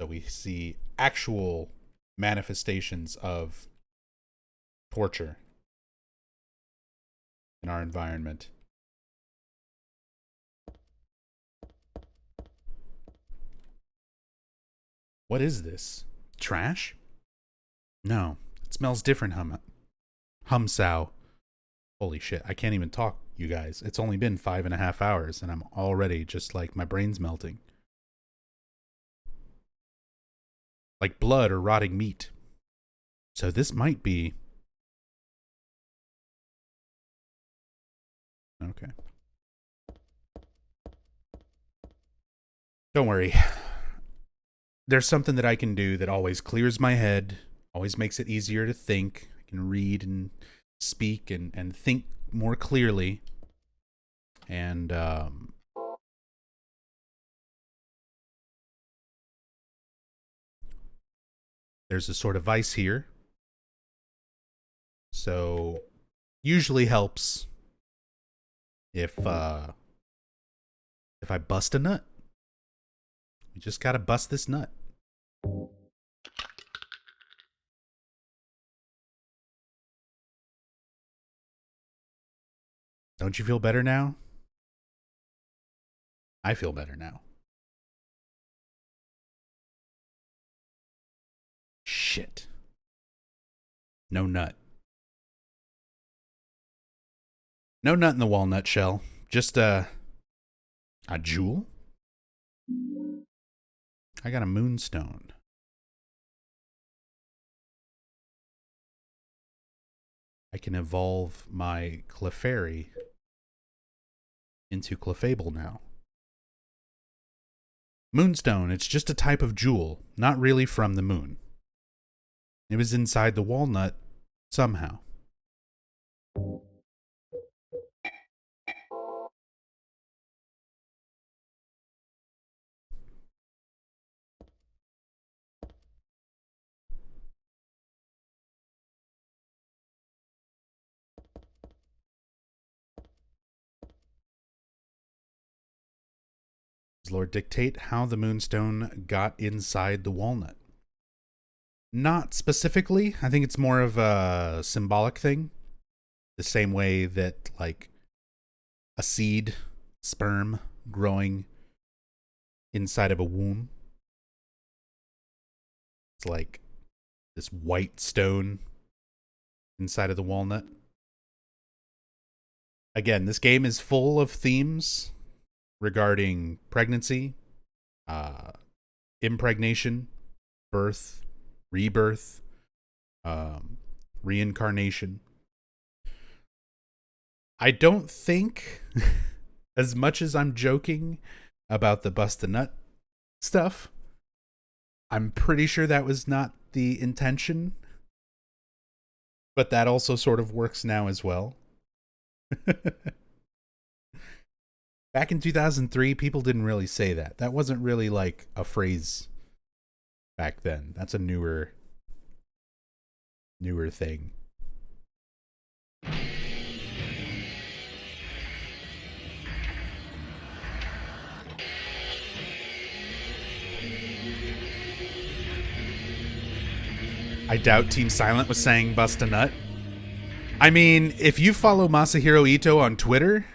So we see actual manifestations of torture in our environment. What is this? Trash? No, it smells different, Humsow. Holy shit, I can't even talk, you guys. It's only been 5.5 hours, and I'm already just like, my brain's melting. Like blood or rotting meat. So this might be... Okay. Don't worry. There's something that I can do that always clears my head, always makes it easier to think. I can read and speak and think more clearly. And there's a sort of vice here. So usually helps if I bust a nut. You just gotta bust this nut. Don't you feel better now? I feel better now. Shit. No nut. No nut in the walnut shell. Just a jewel? I got a moonstone. I can evolve my Clefairy into Clefable now. Moonstone, it's just a type of jewel, not really from the moon. It was inside the walnut somehow. Lord, dictate how the moonstone got inside the walnut. Not specifically. I think it's more of a symbolic thing. The same way that, like, a seed, sperm, growing inside of a womb. It's like this white stone inside of the walnut. Again, this game is full of themes regarding pregnancy, impregnation, birth, rebirth, reincarnation. I don't think, as much as I'm joking about the bust a nut stuff, I'm pretty sure that was not the intention. But that also sort of works now as well. Back in 2003, people didn't really say that. That wasn't really like a phrase back then. That's a newer thing. I doubt Team Silent was saying bust a nut. I mean, if you follow Masahiro Ito on Twitter,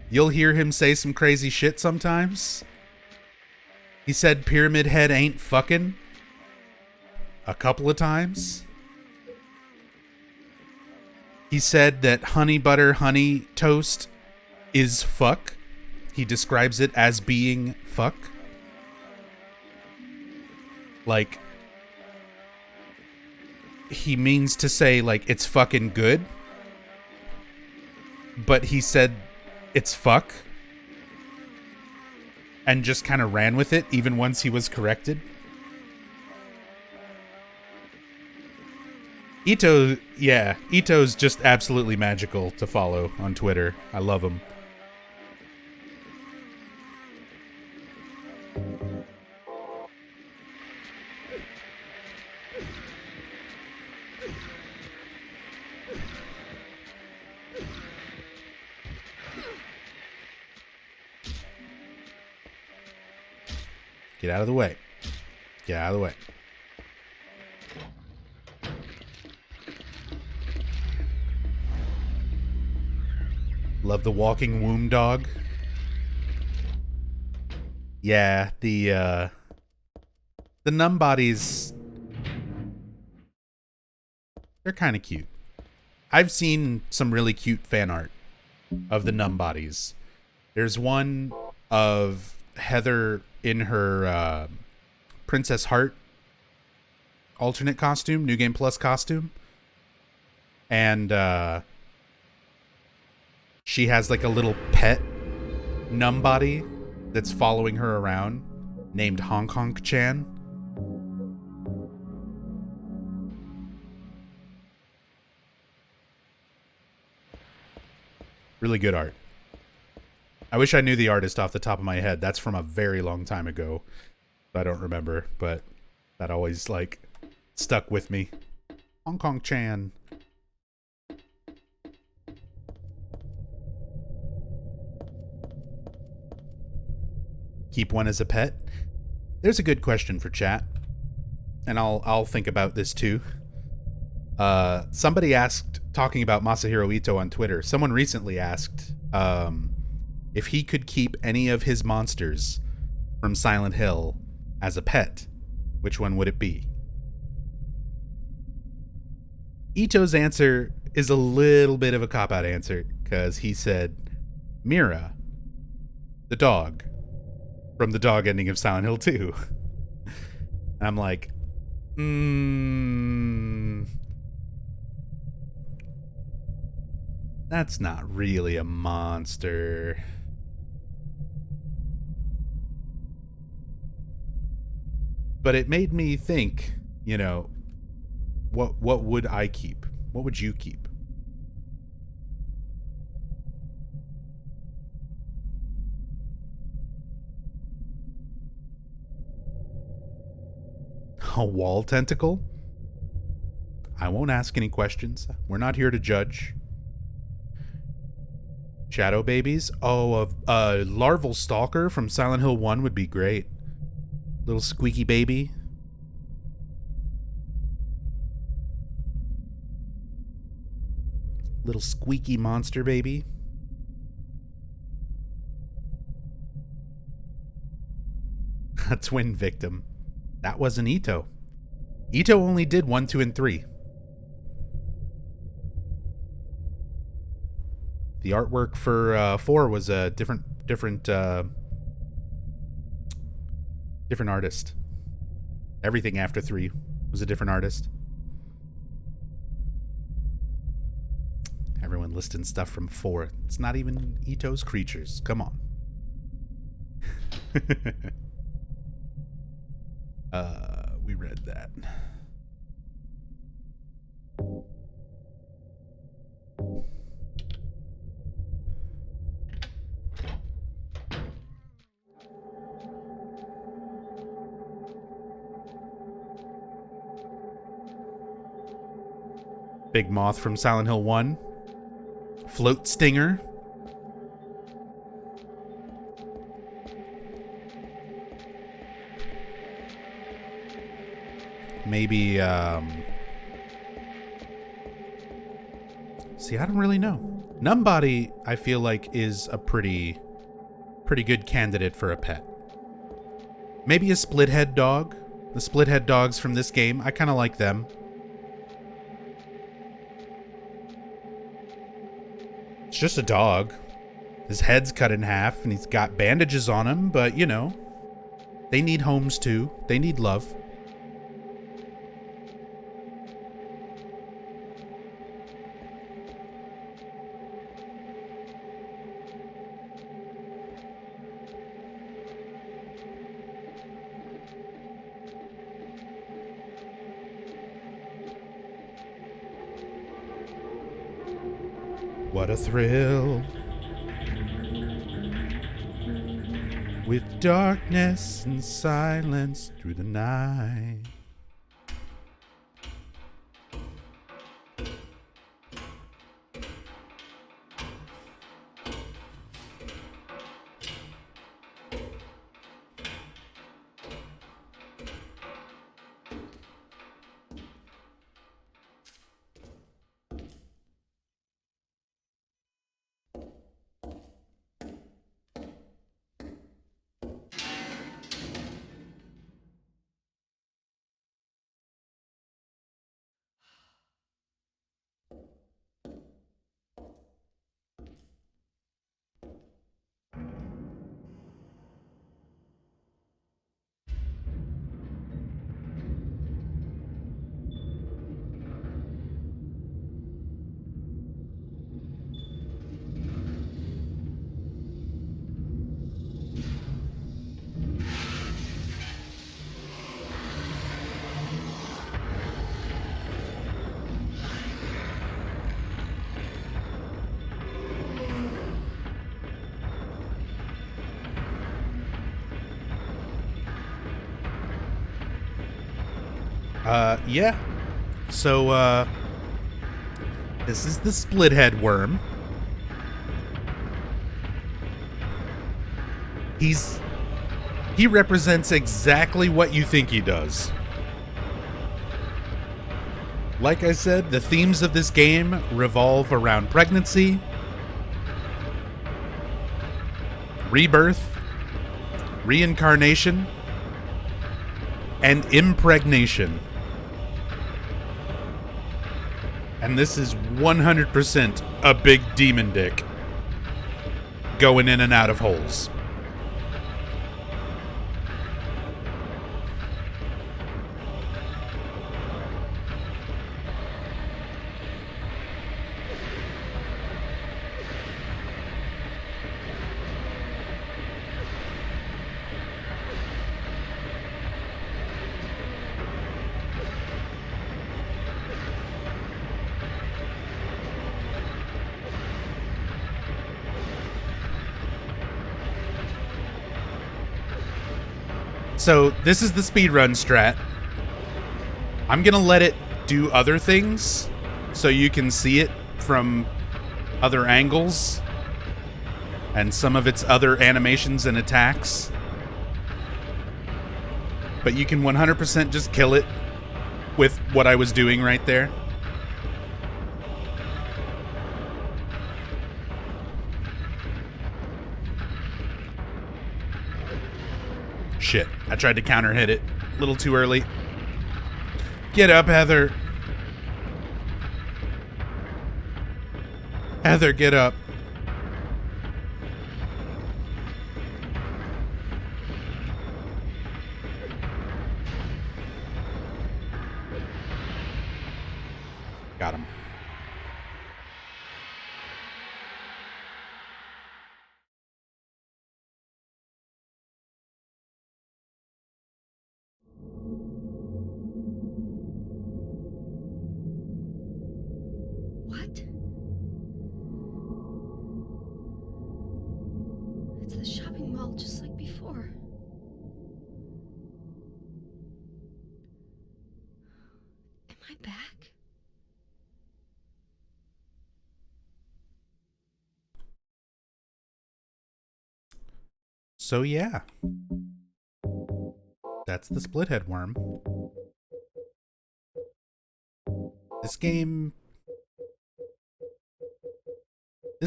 you'll hear him say some crazy shit sometimes. He said Pyramid Head ain't fucking a couple of times. He said that honey butter honey toast is fuck. He describes it as being fuck. Like, he means to say, like, it's fucking good. But he said it's fuck. And just kind of ran with it, even once he was corrected. Ito, yeah, Ito's just absolutely magical to follow on Twitter. I love him. Get out of the way. Get out of the way. Love the walking womb dog. Yeah, the numb bodies, they're kind of cute. I've seen some really cute fan art of the numb bodies. There's one of Heather in her Princess Heart alternate costume, New Game Plus costume. And she has like a little pet numb body that's following her around named Hong Kong Chan. Really good art. I wish I knew the artist off the top of my head. That's from a very long time ago. I don't remember, but that always like stuck with me. Hong Kong Chan. Keep one as a pet? There's a good question for chat. And I'll think about this too. Somebody asked, talking about Masahiro Ito on Twitter, someone recently asked if he could keep any of his monsters from Silent Hill as a pet, which one would it be? Ito's answer is a little bit of a cop-out answer, because he said Mira, the dog, from the dog ending of Silent Hill 2. I'm like, that's not really a monster. But it made me think, you know, what would I keep? What would you keep? A wall tentacle? I won't ask any questions. We're not here to judge. Shadow babies? Oh, a larval stalker from Silent Hill 1 would be great. Little squeaky baby. Little squeaky monster baby. A twin victim. That wasn't Ito. Ito only did 1, 2, and 3. The artwork for 4 was a different artist. Everything after 3 was a different artist. Everyone listing stuff from 4. It's not even Ito's creatures. Come on. We read that. Big Moth from Silent Hill 1. Float Stinger. Maybe, see, I don't really know. Numbody, I feel like, is a pretty good candidate for a pet. Maybe a split head dog. The split head dogs from this game, I kind of like them. It's just a dog. His head's cut in half and he's got bandages on him, but you know, they need homes too. They need love. What a thrill. With darkness and silence through the night. Yeah. So, this is the split head worm. He represents exactly what you think he does. Like I said, the themes of this game revolve around pregnancy, rebirth, reincarnation, and impregnation. And this is 100% a big demon dick going in and out of holes. So this is the speedrun strat. I'm gonna let it do other things so you can see it from other angles and some of its other animations and attacks. But you can 100% just kill it with what I was doing right there. Shit, I tried to counter hit it a little too early. Get up, Heather. Heather, get up. Got him. What? It's the shopping mall just like before. Am I back? So yeah. That's the split head worm. This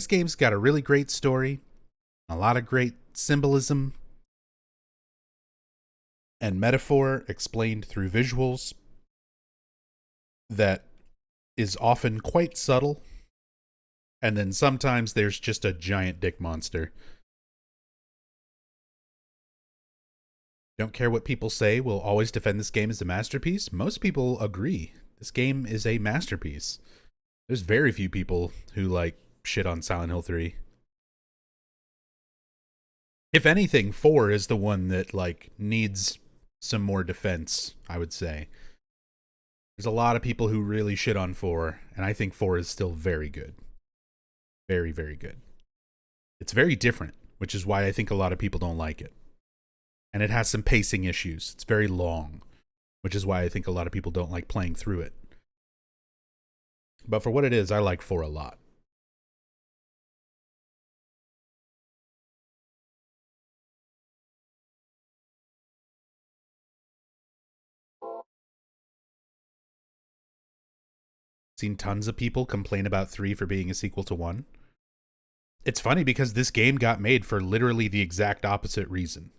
game's got a really great story, a lot of great symbolism and metaphor explained through visuals that is often quite subtle. And then sometimes there's just a giant dick monster. Don't care what people say, we'll always defend this game as a masterpiece. Most people agree. This game is a masterpiece. There's very few people who shit on Silent Hill 3. If anything, 4 is the one that needs some more defense, I would say. There's a lot of people who really shit on 4, and I think 4 is still very good. Very, very good. It's very different, which is why I think a lot of people don't like it. And it has some pacing issues. It's very long, which is why I think a lot of people don't like playing through it. But for what it is, I like 4 a lot. Seen tons of people complain about 3 for being a sequel to 1. It's funny because this game got made for literally the exact opposite reason.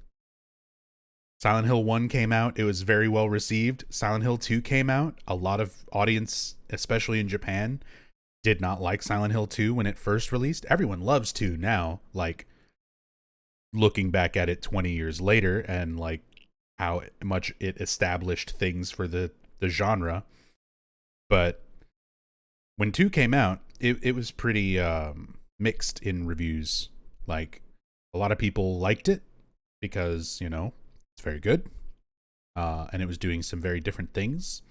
Silent Hill 1 came out, it was very well received. Silent Hill 2 came out, a lot of audience, especially in Japan, did not like Silent Hill 2 when it first released. Everyone loves 2 now, looking back at it 20 years later and how much it established things for the genre. But when 2 came out, it was pretty mixed in reviews. A lot of people liked it because, it's very good. And it was doing some very different things.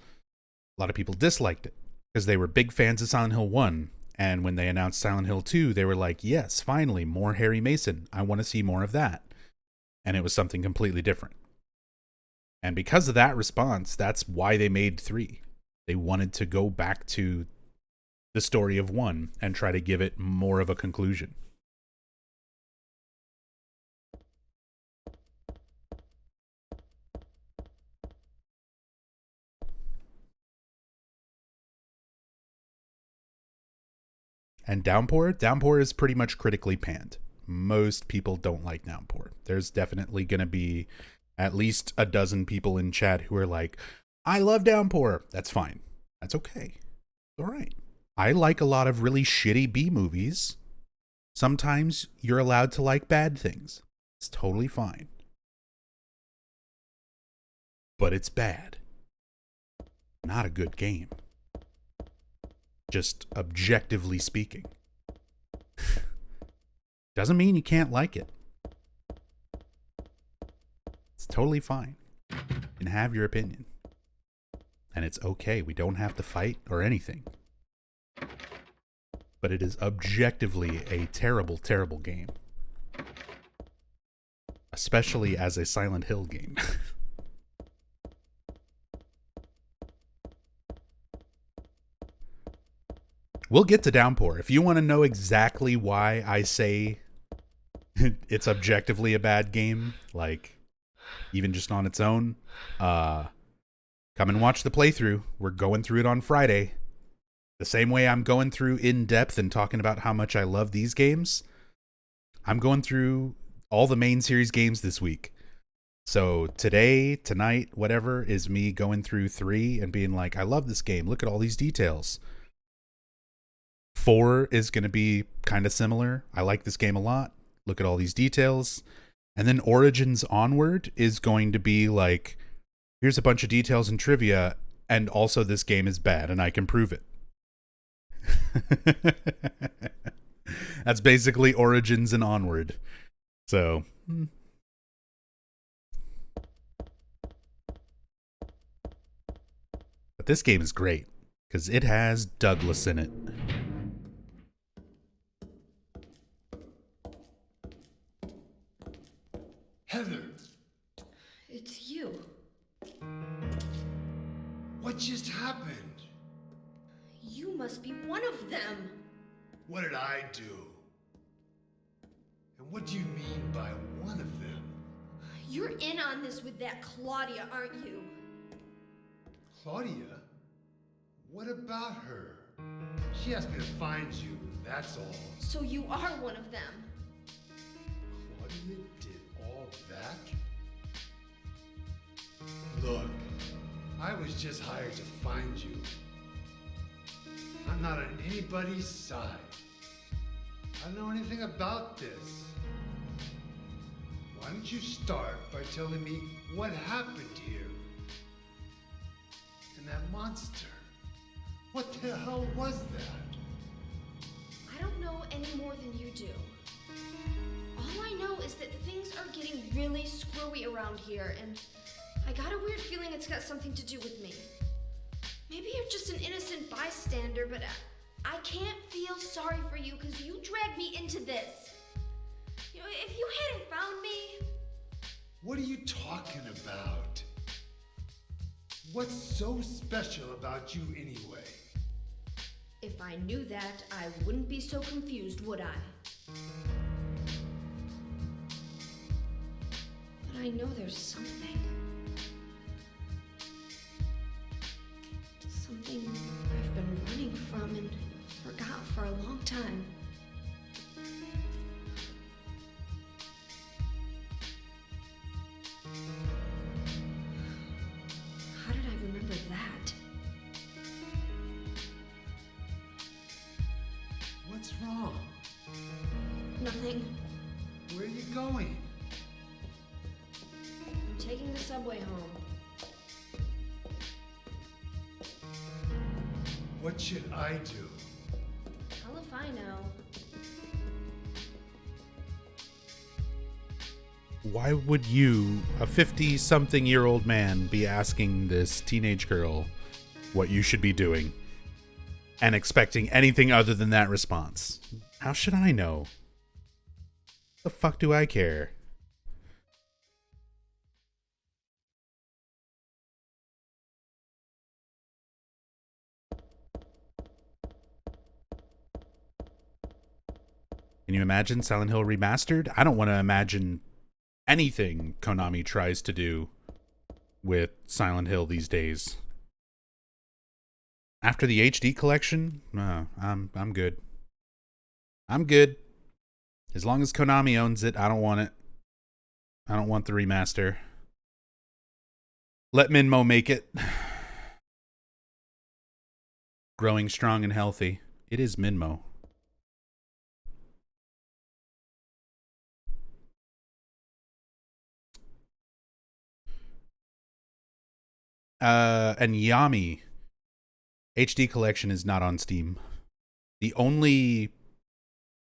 A lot of people disliked it because they were big fans of Silent Hill 1. And when they announced Silent Hill 2, they were like, yes, finally, more Harry Mason. I want to see more of that. And it was something completely different. And because of that response, that's why they made 3. They wanted to go back to the story of 1 and try to give it more of a conclusion. And Downpour is pretty much critically panned. Most people don't like Downpour. There's definitely going to be at least a dozen people in chat who are like, I love Downpour. That's fine. That's okay. All right. I like a lot of really shitty B movies. Sometimes you're allowed to like bad things. It's totally fine. But it's bad. Not a good game. Just objectively speaking. Doesn't mean you can't like it. It's totally fine. You can have your opinion. And it's okay. We don't have to fight or anything. But it is objectively a terrible, terrible game. Especially as a Silent Hill game. We'll get to Downpour. If you want to know exactly why I say it's objectively a bad game, like even just on its own, come and watch the playthrough. We're going through it on Friday. The same way I'm going through in depth and talking about how much I love these games, I'm going through all the main series games this week. So today, tonight, whatever, is me going through 3 and being like, I love this game. Look at all these details. 4 is going to be kind of similar. I like this game a lot. Look at all these details. And then Origins onward is going to be like, here's a bunch of details and trivia, and also this game is bad, and I can prove it. That's basically Origins and onward. So, but this game is great because it has Douglas in it. Heather, It's you. what just happened? You must be one of them. What did I do? And what do you mean by one of them? You're in on this with that Claudia, aren't you? Claudia? What about her? She asked me to find you, that's all. So you are one of them. Claudia did all that? Look, I was just hired to find you. I'm not on anybody's side. I don't know anything about this. Why don't you start by telling me what happened here? And that monster. What the hell was that? I don't know any more than you do. All I know is that things are getting really screwy around here, and I got a weird feeling it's got something to do with me. Maybe you're just an innocent bystander, but I can't feel sorry for you because you dragged me into this. You know, if you hadn't found me... What are you talking about? What's so special about you anyway? If I knew that, I wouldn't be so confused, would I? But I know there's something. Something I've been running from and forgot for a long time. How did I remember that? What's wrong? Nothing. Where are you going? I'm taking the subway home. What should I do? Hell if I know. Why would you, a 50-something-year-old man, be asking this teenage girl what you should be doing and expecting anything other than that response? How should I know? The fuck do I care? Can you imagine Silent Hill Remastered? I don't want to imagine anything Konami tries to do with Silent Hill these days. After the HD collection, I'm good. I'm good. As long as Konami owns it, I don't want it. I don't want the remaster. Let Minmo make it. Growing strong and healthy. It is Minmo. And Yami HD collection is not on Steam. The only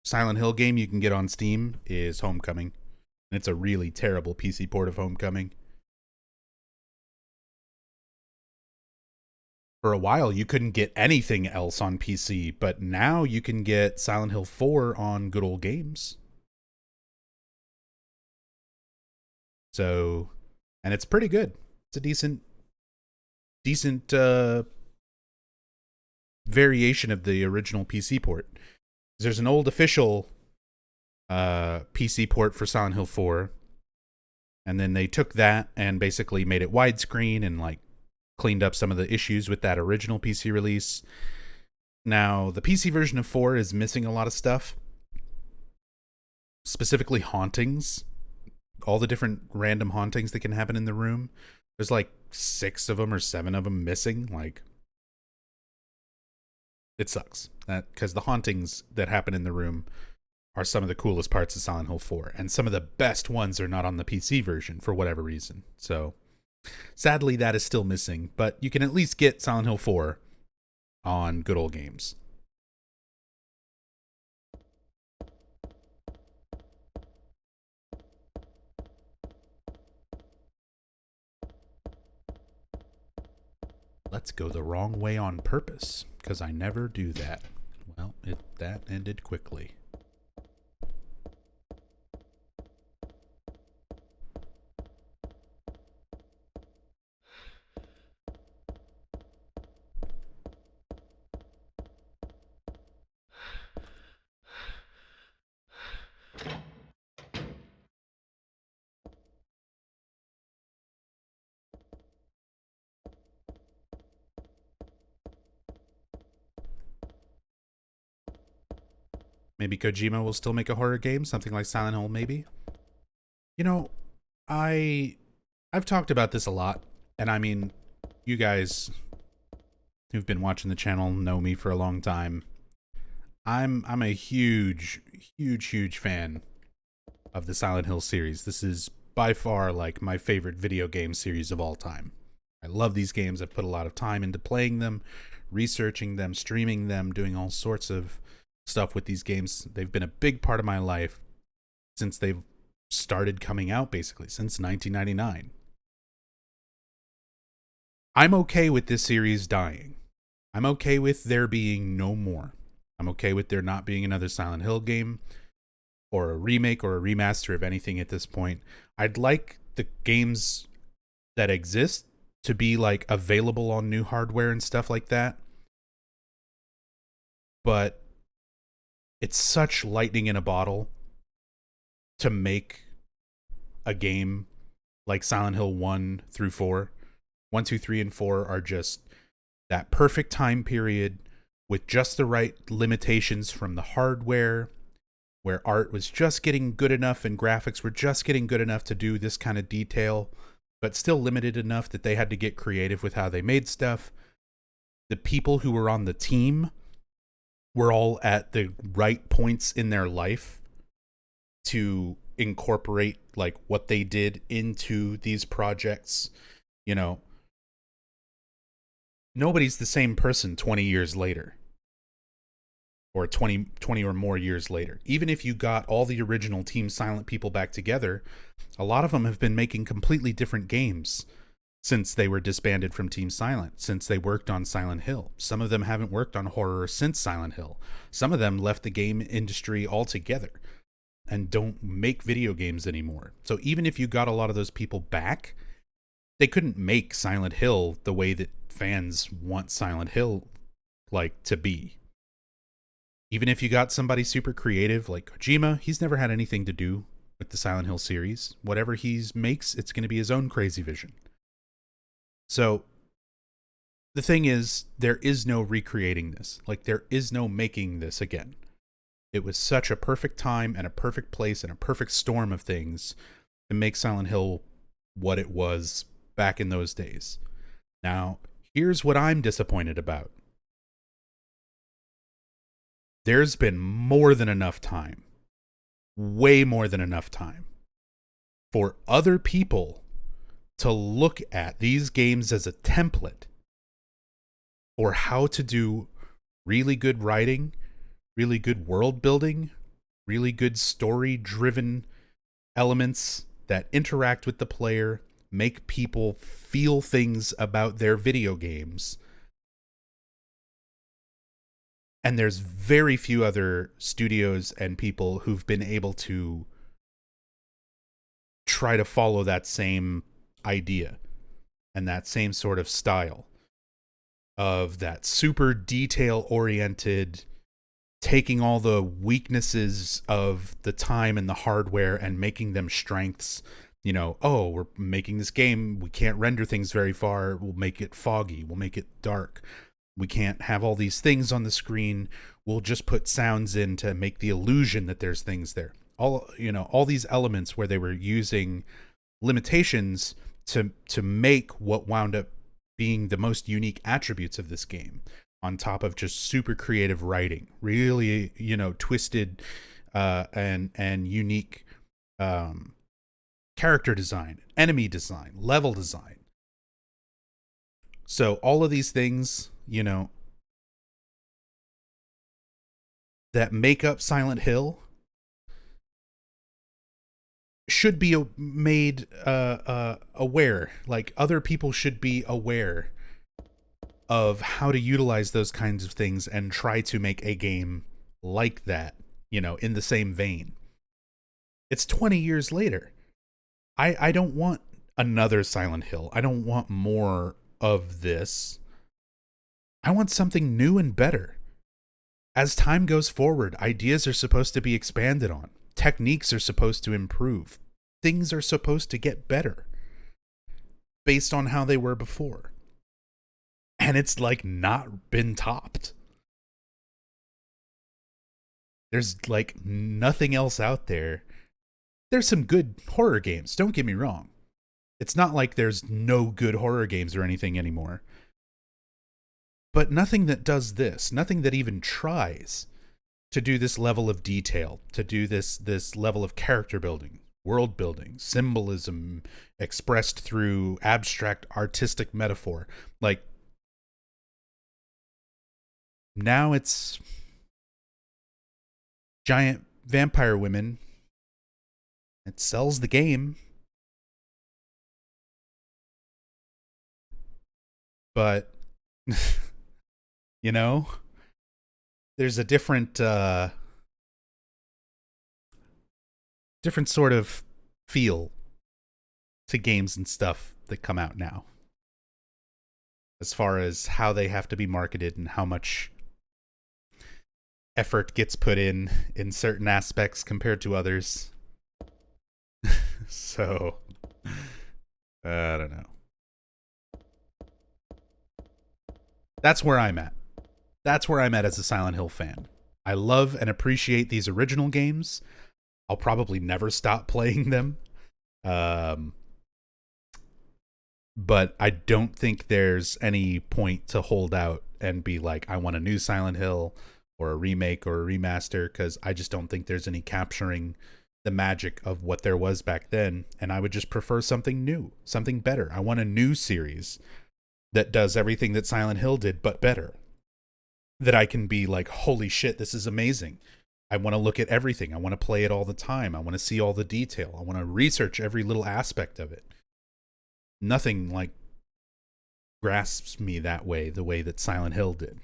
Silent Hill game you can get on Steam is Homecoming. And it's a really terrible PC port of Homecoming. For a while, you couldn't get anything else on PC, but now you can get Silent Hill 4 on Good Old Games. So, and it's pretty good. It's a decent variation of the original PC port. There's an old official PC port for Silent Hill 4, and then they took that and basically made it widescreen and like cleaned up some of the issues with that original PC release. Now, the PC version of 4 is missing a lot of stuff, specifically hauntings. All the different random hauntings that can happen in the room. There's like 6 of them or 7 of them missing. Like, it sucks. Because the hauntings that happen in the room are some of the coolest parts of Silent Hill 4. And some of the best ones are not on the PC version for whatever reason. So, sadly, that is still missing. But you can at least get Silent Hill 4 on Good Old Games. Let's go the wrong way on purpose, because I never do that. Well, that ended quickly. Maybe Kojima will still make a horror game, something like Silent Hill, maybe. You know, I've talked about this a lot, and I mean, you guys who've been watching the channel know me for a long time. I'm a huge fan of the Silent Hill series. This is by far like my favorite video game series of all time. I love these games. I've put a lot of time into playing them, researching them, streaming them, doing all sorts of stuff with these games. They've been a big part of my life since they've started coming out, basically, since 1999. I'm okay with this series dying. I'm okay with there being no more. I'm okay with there not being another Silent Hill game or a remake or a remaster of anything at this point. I'd like the games that exist to be like available on new hardware and stuff like that. But it's such lightning in a bottle to make a game like Silent Hill 1 through 4. 1, 2, 3, and 4 are just that perfect time period with just the right limitations from the hardware, where art was just getting good enough and graphics were just getting good enough to do this kind of detail, but still limited enough that they had to get creative with how they made stuff. The people who were on the team were all at the right points in their life to incorporate like what they did into these projects. You know, nobody's the same person 20 years later or 20 or more years later. Even if you got all the original Team Silent people back together, a lot of them have been making completely different games since they were disbanded from Team Silent, since they worked on Silent Hill. Some of them haven't worked on horror since Silent Hill. Some of them left the game industry altogether and don't make video games anymore. So even if you got a lot of those people back, they couldn't make Silent Hill the way that fans want Silent Hill like to be. Even if you got somebody super creative like Kojima, he's never had anything to do with the Silent Hill series. Whatever he makes, it's going to be his own crazy vision. So the thing is, there is no recreating this. Like, there is no making this again. It was such a perfect time and a perfect place and a perfect storm of things to make Silent Hill what it was back in those days. Now, here's what I'm disappointed about. There's been more than enough time, way more than enough time, for other people to look at these games as a template for how to do really good writing, really good world building, really good story-driven elements that interact with the player, make people feel things about their video games. And there's very few other studios and people who've been able to try to follow that same idea and that same sort of style of that super detail-oriented, taking all the weaknesses of the time and the hardware and making them strengths. You know, oh, we're making this game, we can't render things very far, we'll make it foggy, we'll make it dark. We can't have all these things on the screen, we'll just put sounds in to make the illusion that there's things there. All these elements where they were using limitations to make what wound up being the most unique attributes of this game, on top of just super creative writing, really, twisted and unique character design, enemy design, level design. So all of these things, that make up Silent Hill should be made aware. Like, other people should be aware of how to utilize those kinds of things and try to make a game like that, in the same vein. It's 20 years later. I don't want another Silent Hill. I don't want more of this. I want something new and better. As time goes forward, ideas are supposed to be expanded on. Techniques are supposed to improve. Things are supposed to get better based on how they were before. And it's like not been topped. There's like nothing else out there. There's some good horror games, don't get me wrong. It's not like there's no good horror games or anything anymore. But nothing that does this, nothing that even tries to do this level of detail, to do this level of character building, world building, symbolism expressed through abstract artistic metaphor. Like, now it's giant vampire women. It sells the game. But, there's a different sort of feel to games and stuff that come out now, as far as how they have to be marketed and how much effort gets put in certain aspects compared to others. So, I don't know. That's where I'm at. That's where I'm at as a Silent Hill fan. I love and appreciate these original games. I'll probably never stop playing them. But I don't think there's any point to hold out and be like, I want a new Silent Hill or a remake or a remaster, because I just don't think there's any capturing the magic of what there was back then. And I would just prefer something new, something better. I want a new series that does everything that Silent Hill did, but better. That I can be like, holy shit, this is amazing. I want to look at everything. I want to play it all the time. I want to see all the detail. I want to research every little aspect of it. Nothing like grasps me that way, the way that Silent Hill did,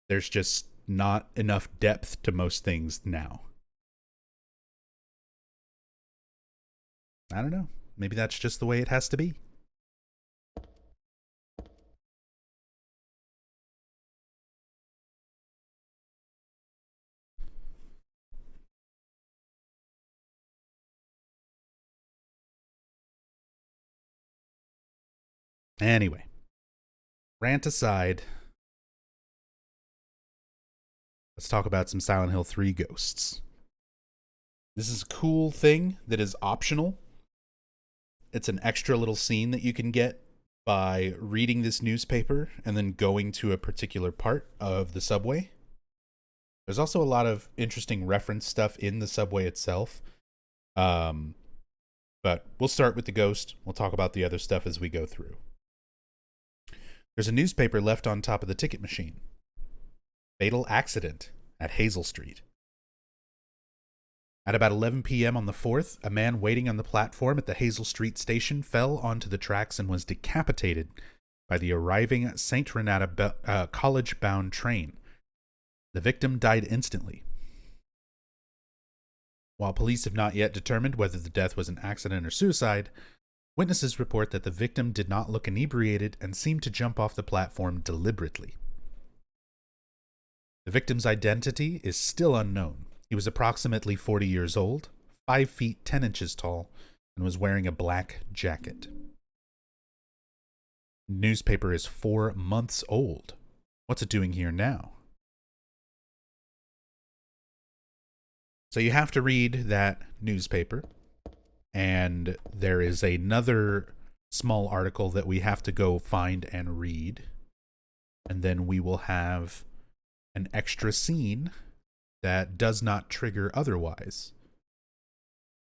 There's just not enough depth to most things now. I don't know. Maybe that's just the way it has to be. Anyway, rant aside, let's talk about some Silent Hill 3 ghosts. This is a cool thing that is optional. It's an extra little scene that you can get by reading this newspaper and then going to a particular part of the subway. There's also a lot of interesting reference stuff in the subway itself. But we'll start with the ghost. We'll talk about the other stuff as we go through. There's a newspaper left on top of the ticket machine. Fatal accident at Hazel Street. At about 11 p.m. on the 4th, a man waiting on the platform at the Hazel Street station fell onto the tracks and was decapitated by the arriving St. Renata college-bound train. The victim died instantly. While police have not yet determined whether the death was an accident or suicide, witnesses report that the victim did not look inebriated and seemed to jump off the platform deliberately. The victim's identity is still unknown. He was approximately 40 years old, 5 feet 10 inches tall, and was wearing a black jacket. The newspaper is 4 months old. What's it doing here now? So you have to read that newspaper, and there is another small article that we have to go find and read, and then we will have an extra scene that does not trigger otherwise.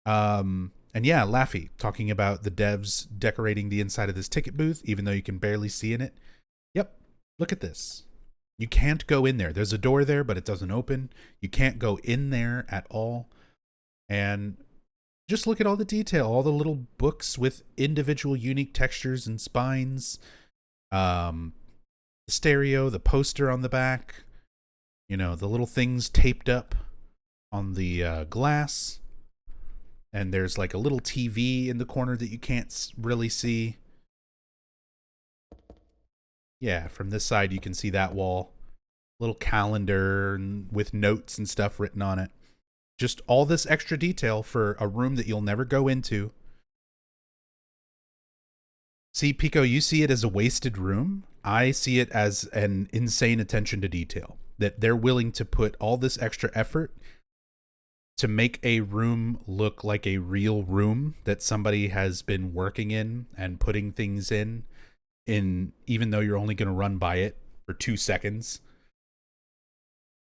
And yeah, Laffy, talking about the devs decorating the inside of this ticket booth, even though you can barely see in it. Yep, look at this. You can't go in there. There's a door there, but it doesn't open. You can't go in there at all. And just look at all the detail, all the little books with individual unique textures and spines. The stereo, the poster on the back. You know, the little things taped up on the glass. And there's like a little TV in the corner that you can't really see. Yeah, from this side you can see that wall. Little calendar and with notes and stuff written on it. Just all this extra detail for a room that you'll never go into. See, Pico, you see it as a wasted room. I see it as an insane attention to detail. That they're willing to put all this extra effort to make a room look like a real room that somebody has been working in and putting things in, even though you're only going to run by it for 2 seconds.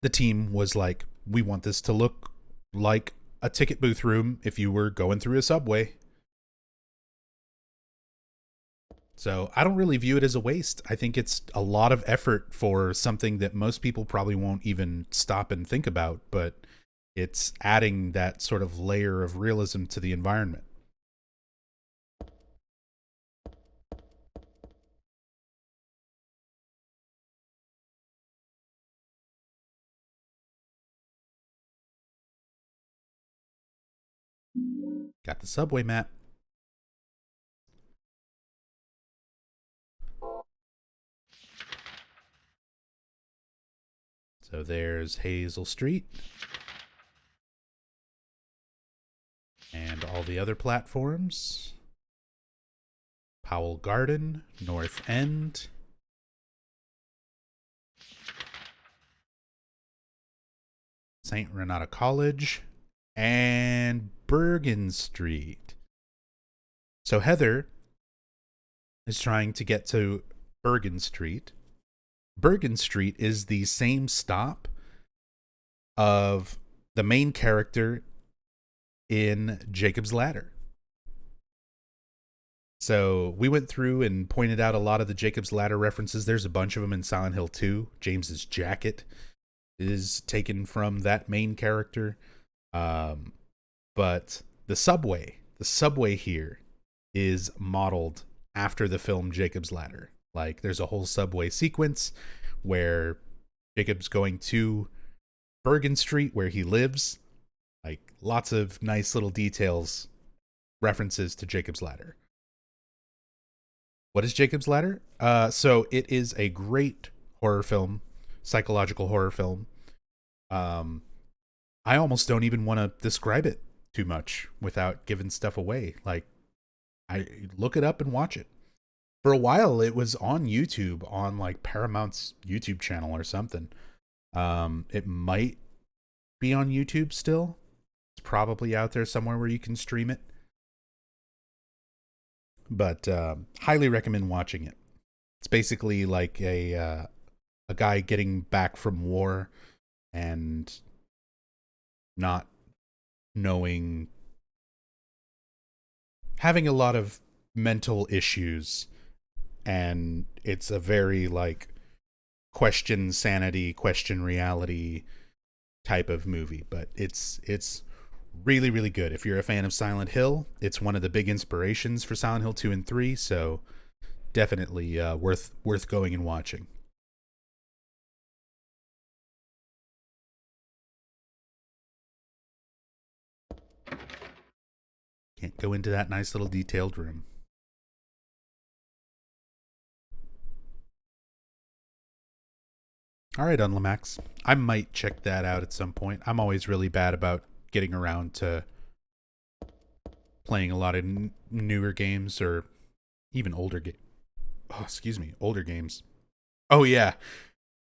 The team was like, we want this to look like a ticket booth room if you were going through a subway. So I don't really view it as a waste. I think it's a lot of effort for something that most people probably won't even stop and think about, but it's adding that sort of layer of realism to the environment. Got the subway map. So there's Hazel Street. And all the other platforms. Powell Garden, North End. St. Renata College. And Bergen Street. So Heather is trying to get to Bergen Street. Bergen Street is the same stop of the main character in Jacob's Ladder. So we went through and pointed out a lot of the Jacob's Ladder references. There's a bunch of them in Silent Hill 2. James's jacket is taken from that main character. But the subway here is modeled after the film Jacob's Ladder. Like, there's a whole subway sequence where Jacob's going to Bergen Street where he lives. Like, lots of nice little details, references to Jacob's Ladder. What is Jacob's Ladder? So it is a great horror film, psychological horror film. I almost don't even want to describe it too much without giving stuff away. Like, I look it up and watch it. For a while, it was on YouTube, on like Paramount's YouTube channel or something. It might be on YouTube still. It's probably out there somewhere where you can stream it. But highly recommend watching it. It's basically like a guy getting back from war and not knowing, having a lot of mental issues, and it's a very like question sanity, question reality type of movie. But it's really, really good. If you're a fan of Silent Hill, it's one of the big inspirations for Silent Hill 2 and 3, so definitely worth going and watching. Can't go into that nice little detailed room. All right, Unlamax. I might check that out at some point. I'm always really bad about getting around to playing a lot of newer games or even older games. Oh, excuse me, older games. Oh yeah,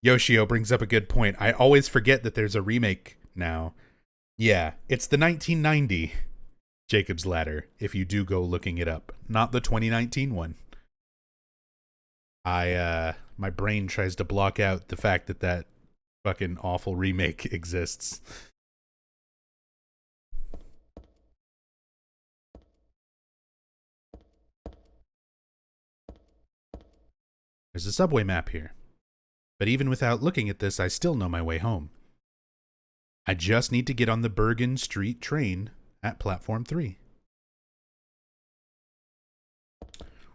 Yoshio brings up a good point. I always forget that there's a remake now. Yeah, it's the 1990 Jacob's Ladder, if you do go looking it up. Not the 2019 one. My brain tries to block out the fact that fucking awful remake exists. There's a subway map here. But even without looking at this, I still know my way home. I just need to get on the Bergen Street train at platform 3.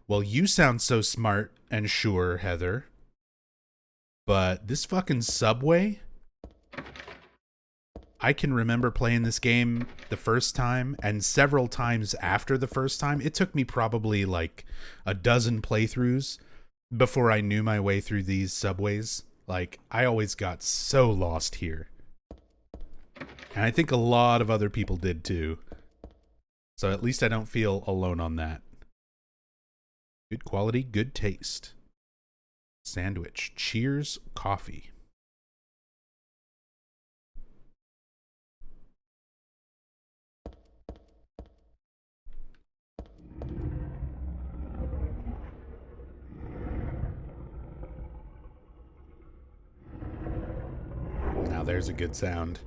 Well, you sound so smart and sure, Heather. But this fucking subway? I can remember playing this game the first time and several times after the first time. It took me probably like a dozen playthroughs before I knew my way through these subways. Like, I always got so lost here. And I think a lot of other people did too. So at least I don't feel alone on that. Good quality, good taste. Sandwich. Cheers, coffee. Now there's a good sound.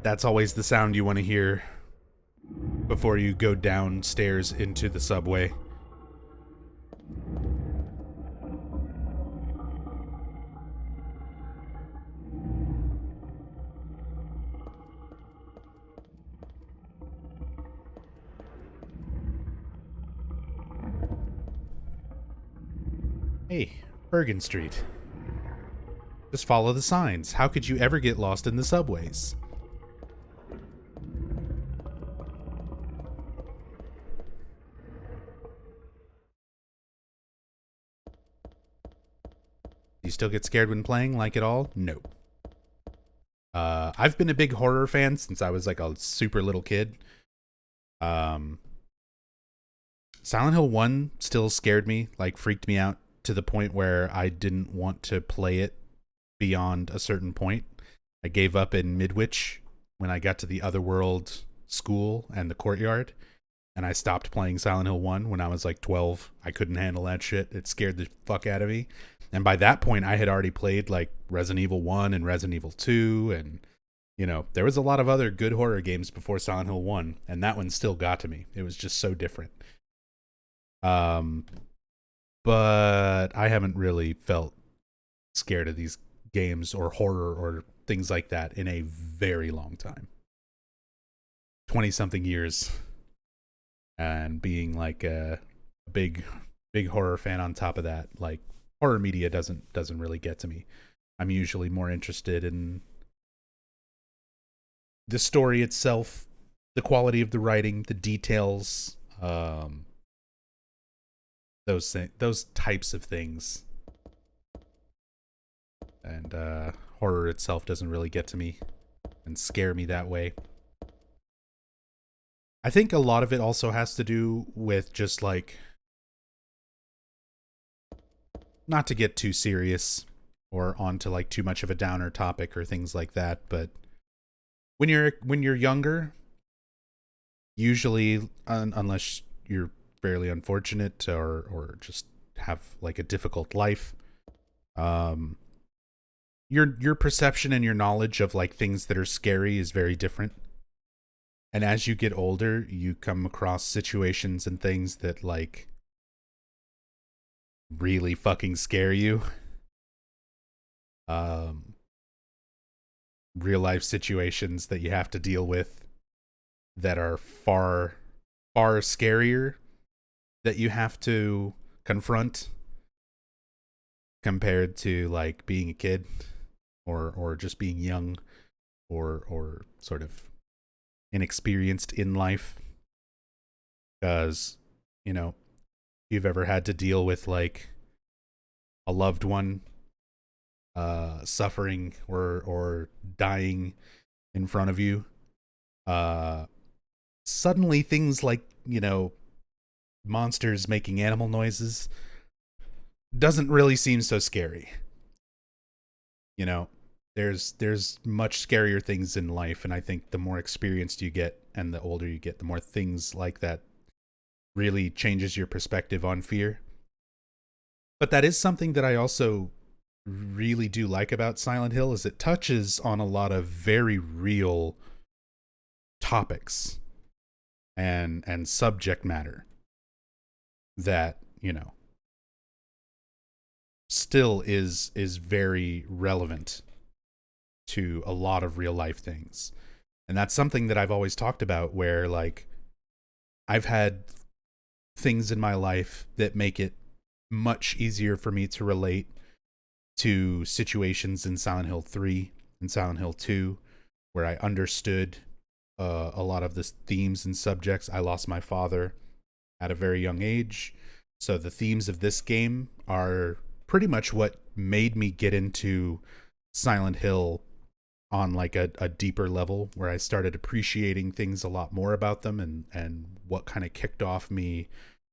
That's always the sound you want to hear before you go downstairs into the subway. Hey, Bergen Street. Just follow the signs. How could you ever get lost in the subways? You still get scared when playing, like at all? No. I've been a big horror fan since I was like a super little kid. Silent Hill 1 still scared me, like freaked me out to the point where I didn't want to play it beyond a certain point. I gave up in Midwich when I got to the Otherworld school and the courtyard, and I stopped playing Silent Hill 1 when I was like 12. I couldn't handle that shit. It scared the fuck out of me. And by that point, I had already played like Resident Evil 1 and Resident Evil 2, and you know, there was a lot of other good horror games before Silent Hill 1, and that one still got to me. It was just so different. But I haven't really felt scared of these games or horror or things like that in a very long time. 20-something years. And being like a big horror fan on top of that, like horror media doesn't really get to me. I'm usually more interested in the story itself, the quality of the writing, the details, those types of things. And horror itself doesn't really get to me and scare me that way. I think a lot of it also has to do with just like not to get too serious or onto like too much of a downer topic or things like that, but when you're younger, usually unless you're fairly unfortunate or just have like a difficult life, your perception and your knowledge of like things that are scary is very different. And as you get older, you come across situations and things that like really fucking scare you. Real life situations that you have to deal with that are far scarier that you have to confront compared to like being a kid or just being young or sort of inexperienced in life. Because, you know, if you've ever had to deal with like a loved one suffering or dying in front of you, suddenly things like, you know, monsters making animal noises doesn't really seem so scary. You know, there's much scarier things in life, and I think the more experienced you get and the older you get, the more things like that really changes your perspective on fear. But that is something that I also really do like about Silent Hill, is it touches on a lot of very real topics and subject matter that, you know, still is very relevant to a lot of real life things. And that's something that I've always talked about, where like I've had things in my life that make it much easier for me to relate to situations in Silent Hill 3 and Silent Hill 2, where I understood a lot of the themes and subjects. I lost my father at a very young age, so the themes of this game are pretty much what made me get into Silent Hill on like a deeper level, where I started appreciating things a lot more about them, and what kind of kicked off me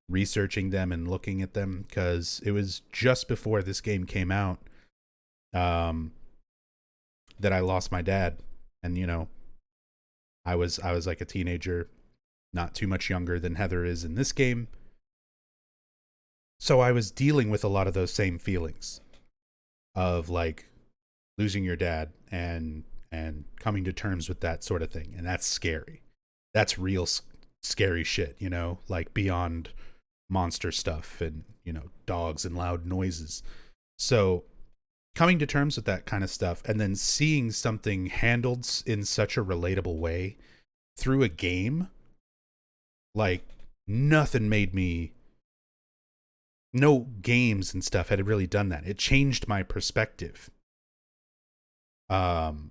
researching them and looking at them, because it was just before this game came out that I lost my dad. And, you know, I was like a teenager, not too much younger than Heather is in this game. So I was dealing with a lot of those same feelings of like losing your dad and coming to terms with that sort of thing. And that's scary. That's real scary shit, you know, like beyond monster stuff and, you know, dogs and loud noises. So coming to terms with that kind of stuff, and then seeing something handled in such a relatable way through a game, like nothing made me, no games and stuff had really done that. It changed my perspective on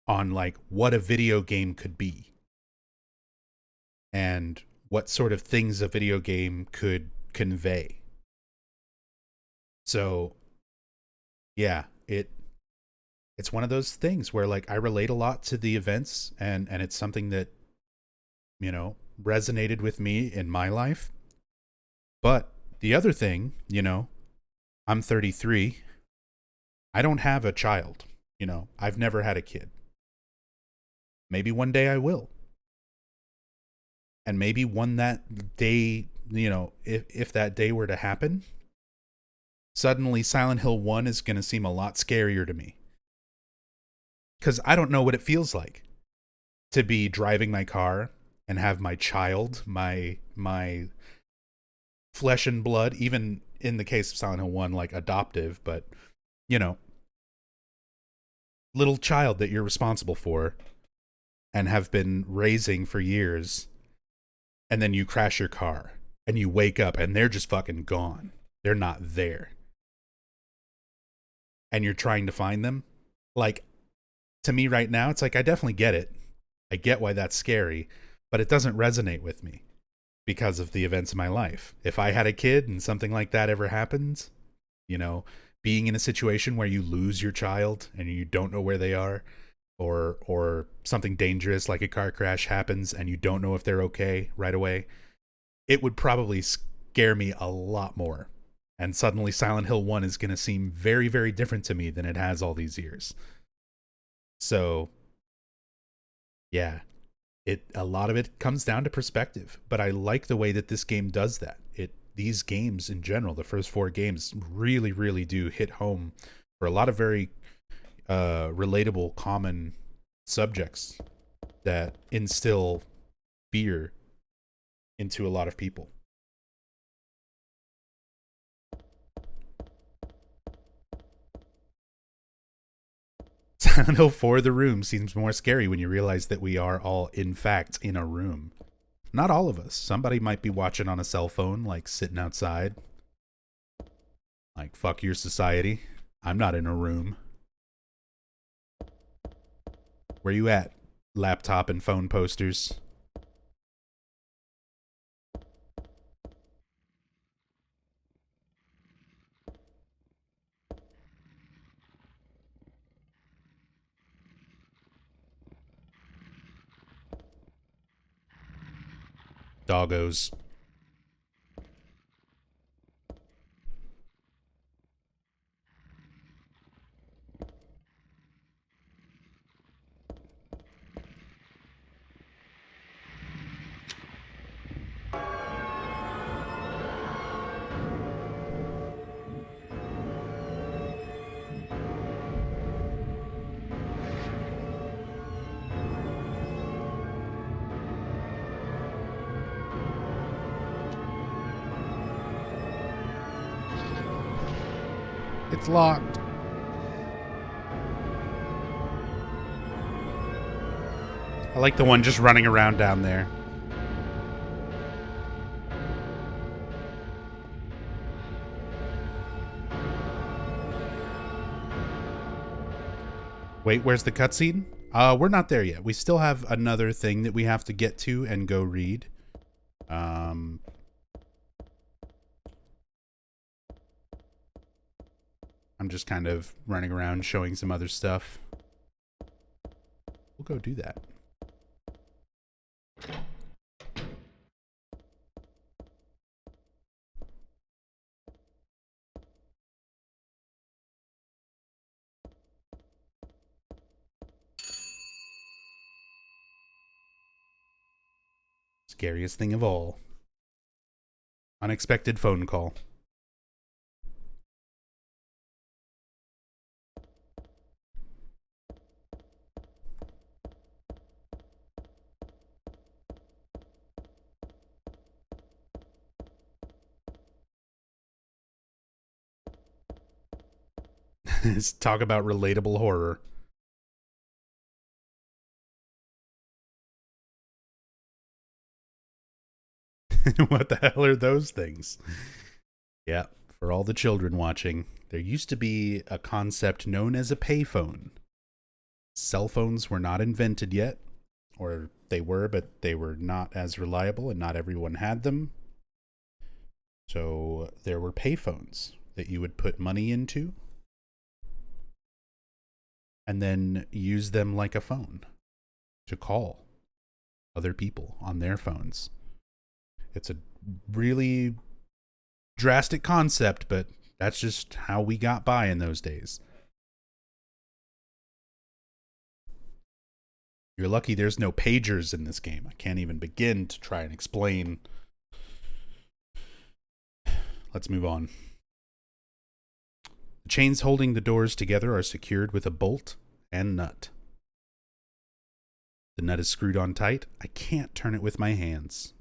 like what a video game could be and what sort of things a video game could convey. So yeah, it's one of those things where like I relate a lot to the events, and it's something that, you know, resonated with me in my life. But the other thing, you know, I'm 33. I don't have a child, you know. I've never had a kid. Maybe one day I will. And maybe one that day, you know, if that day were to happen, suddenly Silent Hill 1 is going to seem a lot scarier to me. Because I don't know what it feels like to be driving my car and have my child, my flesh and blood, even in the case of Silent Hill 1, like adoptive, but, you know, little child that you're responsible for and have been raising for years, and then you crash your car and you wake up and they're just fucking gone. They're not there. And you're trying to find them. Like, to me right now, it's like, I definitely get it. I get why that's scary, but it doesn't resonate with me because of the events of my life. If I had a kid and something like that ever happens, you know, being in a situation where you lose your child and you don't know where they are, or something dangerous like a car crash happens and you don't know if they're okay right away, it would probably scare me a lot more And suddenly Silent Hill 1 is going to seem very, very different to me than it has all these years. So, yeah, a lot of it comes down to perspective, but I like the way that this game does that. These games in general, the first 4 games, really, really do hit home for a lot of very relatable, common subjects that instill fear into a lot of people. Silent Hill 4: The Room seems more scary when you realize that we are all, in fact, in a room. Not all of us. Somebody might be watching on a cell phone, like sitting outside. Like, fuck your society. I'm not in a room. Where you at, laptop and phone posters? Doggos. It's locked. I like the one just running around down there. Wait, where's the cutscene? We're not there yet. We still have another thing that we have to get to and go read. I'm just kind of running around showing some other stuff. We'll go do that. Scariest thing of all. Unexpected phone call. Let's talk about relatable horror. What the hell are those things? Yeah, for all the children watching, there used to be a concept known as a payphone. Cell phones were not invented yet, or they were, but they were not as reliable and not everyone had them. So there were payphones that you would put money into and then use them like a phone to call other people on their phones. It's a really drastic concept, but that's just how we got by in those days. You're lucky there's no pagers in this game. I can't even begin to try and explain. Let's move on. The chains holding the doors together are secured with a bolt and nut. The nut is screwed on tight. I can't turn it with my hands.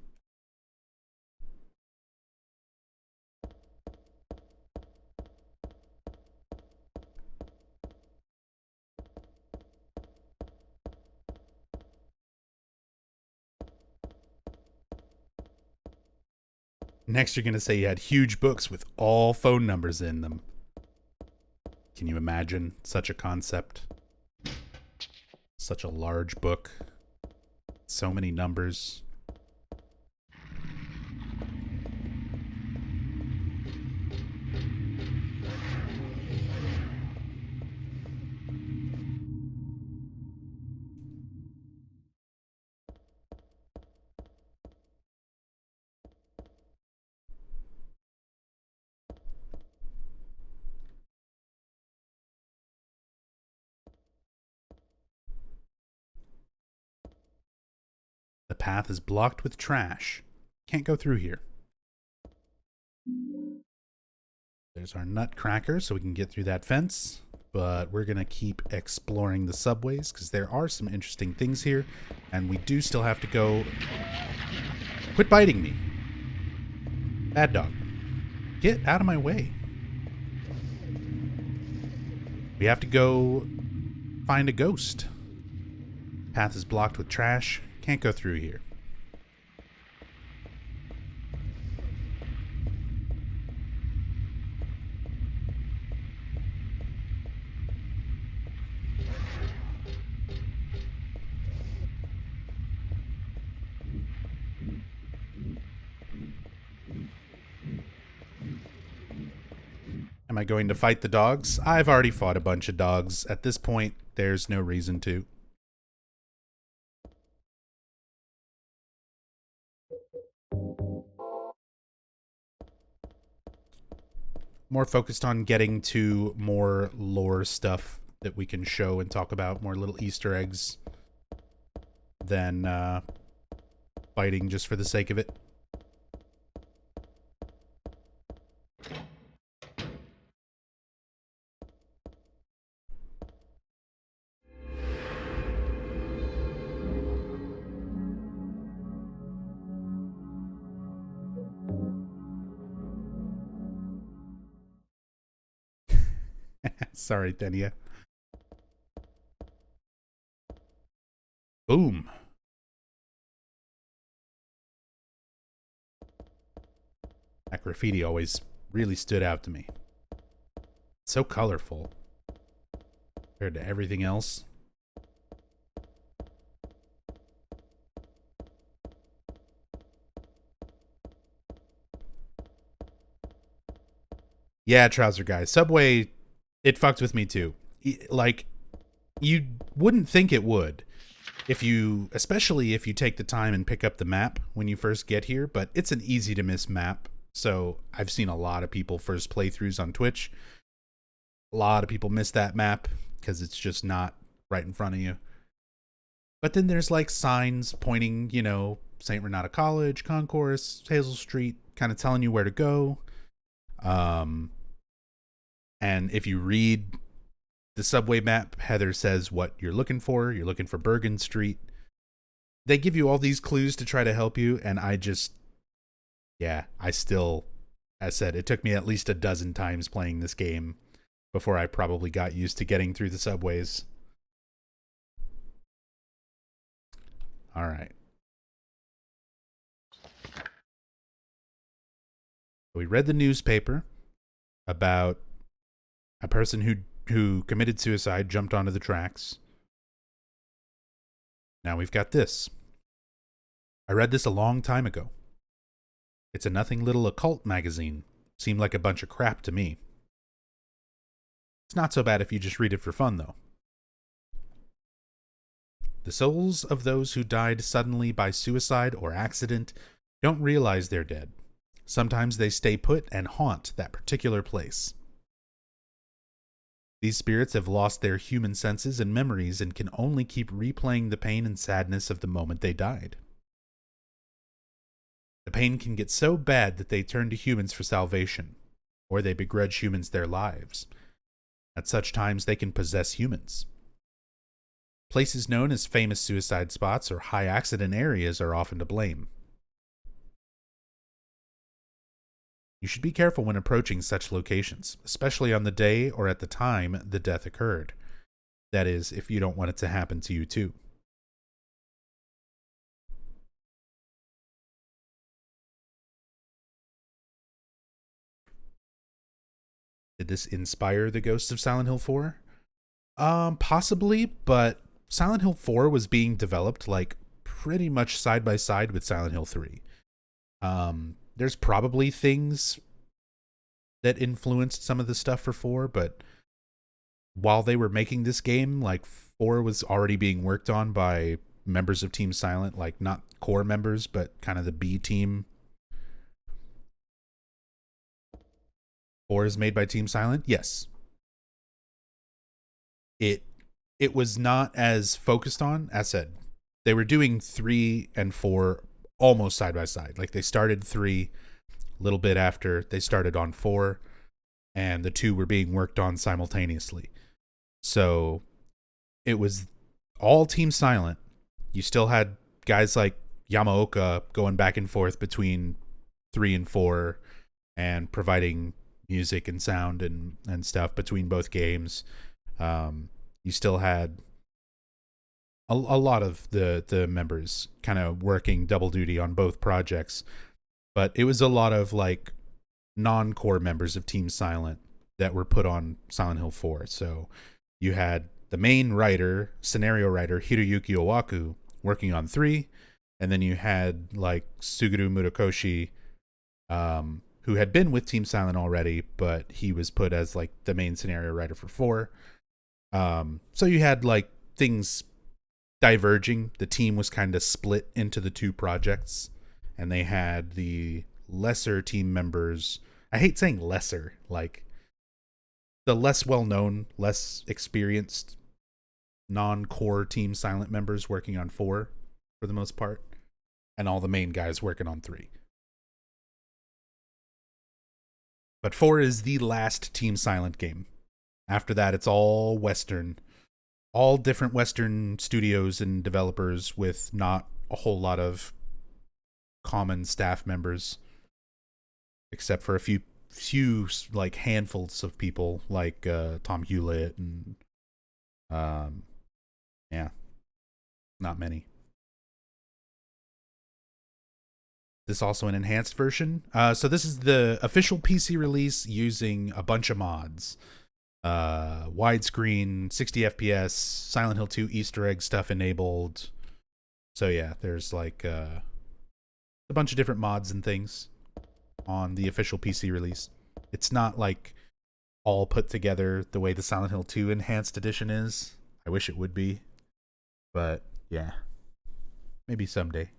Next, you're going to say you had huge books with all phone numbers in them. Can you imagine such a concept? Such a large book. So many numbers. path is blocked with trash. Can't go through here. There's our nutcracker, so we can get through that fence. But we're going to keep exploring the subways because there are some interesting things here. And we do still have to go... Quit biting me. Bad dog. Get out of my way. We have to go find a ghost. Path is blocked with trash. Can't go through here. Am I going to fight the dogs? I've already fought a bunch of dogs. At this point, there's no reason to. More focused on getting to more lore stuff that we can show and talk about, more little Easter eggs than fighting just for the sake of it. Sorry, Thenia. Boom. That graffiti always really stood out to me. So colorful compared to everything else. Yeah, Trouser Guy. Subway, it fucked with me too. Like, you wouldn't think it would if you, especially if you take the time and pick up the map when you first get here, but it's an easy to miss map. So I've seen a lot of people first playthroughs on Twitch. A lot of people miss that map because it's just not right in front of you. But then there's like signs pointing, you know, St. Renata College, Concourse, Hazel Street, kind of telling you where to go. And if you read the subway map, Heather says what you're looking for. You're looking for Bergen Street. They give you all these clues to try to help you, and I still, as said, it took me at least a dozen times playing this game before I probably got used to getting through the subways. All right. We read the newspaper about a person who committed suicide, jumped onto the tracks. Now we've got this. I read this a long time ago. It's a nothing little occult magazine. Seemed like a bunch of crap to me. It's not so bad if you just read it for fun, though. The souls of those who died suddenly by suicide or accident don't realize they're dead. Sometimes they stay put and haunt that particular place. These spirits have lost their human senses and memories and can only keep replaying the pain and sadness of the moment they died. The pain can get so bad that they turn to humans for salvation, or they begrudge humans their lives. At such times, they can possess humans. Places known as famous suicide spots or high accident areas are often to blame. You should be careful when approaching such locations, especially on the day or at the time the death occurred. That is, if you don't want it to happen to you too. Did this inspire the ghosts of Silent Hill 4? Possibly, but Silent Hill 4 was being developed like pretty much side by side with Silent Hill 3. There's probably things that influenced some of the stuff for 4, but while they were making this game, like 4 was already being worked on by members of Team Silent, like not core members, but kind of the B team. 4 is made by Team Silent? Yes. It was not as focused on, as said, they were doing 3 and 4 almost side by side. Like they started 3 a little bit after they started on 4, and the 2 were being worked on simultaneously. So it was all Team Silent. You still had guys like Yamaoka going back and forth between 3 and 4 and providing music and sound and stuff between both games. You still had a lot of the members kind of working double duty on both projects, but it was a lot of like non-core members of Team Silent that were put on Silent Hill 4. So you had the main writer, scenario writer, Hiroyuki Owaku, working on 3, and then you had like Suguru Murakoshi, who had been with Team Silent already, but he was put as like the main scenario writer for 4. So you had like things diverging. The team was kind of split into the 2 projects, and they had the lesser team members. I hate saying lesser, like the less well-known, less experienced, non-core Team Silent members working on 4 for the most part, and all the main guys working on 3. But 4 is the last Team Silent game. After that, it's all Western. All different Western studios and developers with not a whole lot of common staff members, except for a few like handfuls of people like Tom Hewlett and yeah, not many. This is also an enhanced version. So this is the official PC release using a bunch of mods. Widescreen, 60 FPS, Silent Hill 2 Easter egg stuff enabled. So yeah, there's like a bunch of different mods and things on the official PC release. It's not like all put together the way the Silent Hill 2 Enhanced Edition is. I wish it would be. But yeah, maybe someday.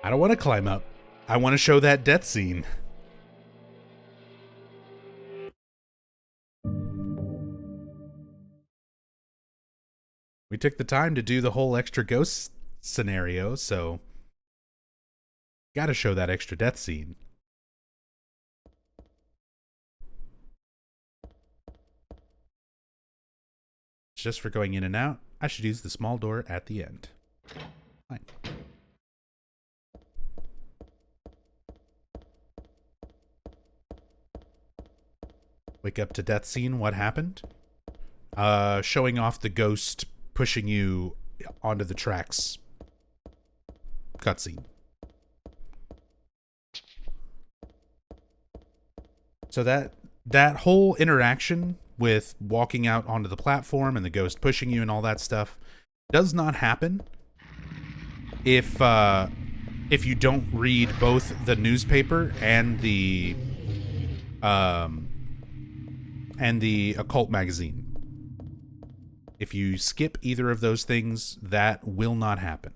I don't want to climb up. I want to show that death scene. We took the time to do the whole extra ghost scenario, so gotta show that extra death scene. Just for going in and out, I should use the small door at the end. Fine. Wake up to death scene. What happened? Showing off the ghost pushing you onto the tracks. Cutscene. So that whole interaction with walking out onto the platform and the ghost pushing you and all that stuff does not happen if you don't read both the newspaper and the occult magazine. If you skip either of those things, that will not happen.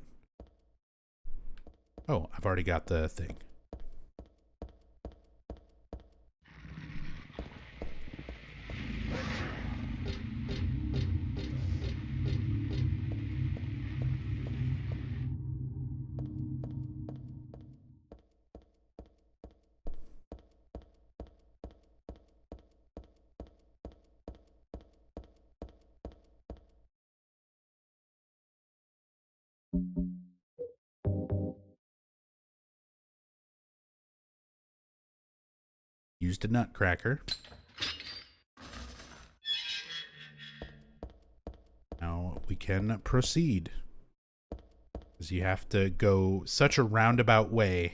Oh, I've already got the thing. Used a nutcracker. we can proceed. Because you have to go such a roundabout way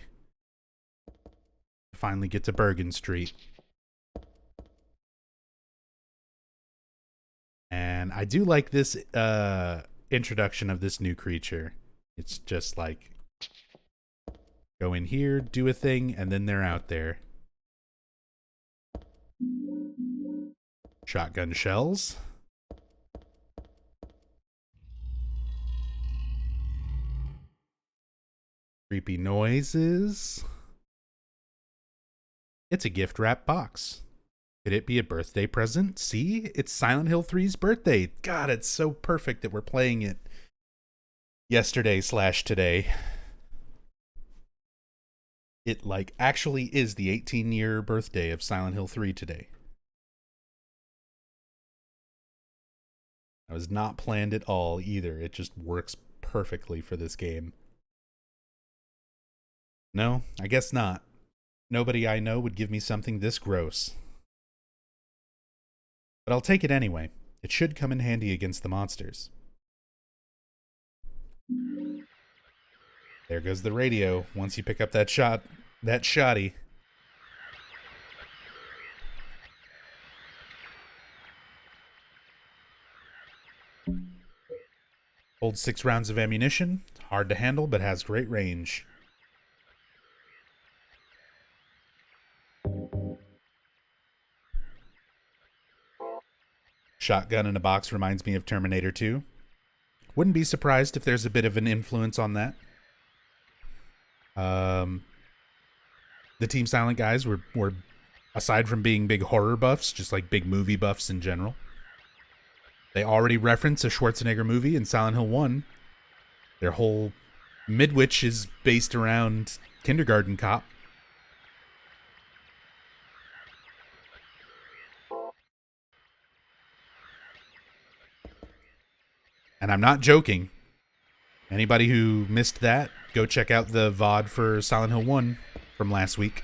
to finally get to Bergen Street. And I do like this introduction of this new creature. It's just like, go in here, do a thing, and then they're out there. Shotgun shells. Creepy noises. It's a gift wrap box. Could it be a birthday present? See? It's Silent Hill 3's birthday. God, it's so perfect that we're playing it yesterday/today. It, like, actually is the 18-year birthday of Silent Hill 3 today. That was not planned at all, either. It just works perfectly for this game. No, I guess not. Nobody I know would give me something this gross. But I'll take it anyway. It should come in handy against the monsters. There goes the radio. Once you pick up that shotty. Holds 6 rounds of ammunition. Hard to handle, but has great range. Shotgun in a box reminds me of Terminator 2. Wouldn't be surprised if there's a bit of an influence on that. The Team Silent guys were, aside from being big horror buffs, just like big movie buffs in general. They already reference a Schwarzenegger movie in Silent Hill 1. Their whole Midwich is based around Kindergarten Cop. And I'm not joking. Anybody who missed that, go check out the VOD for Silent Hill 1 from last week.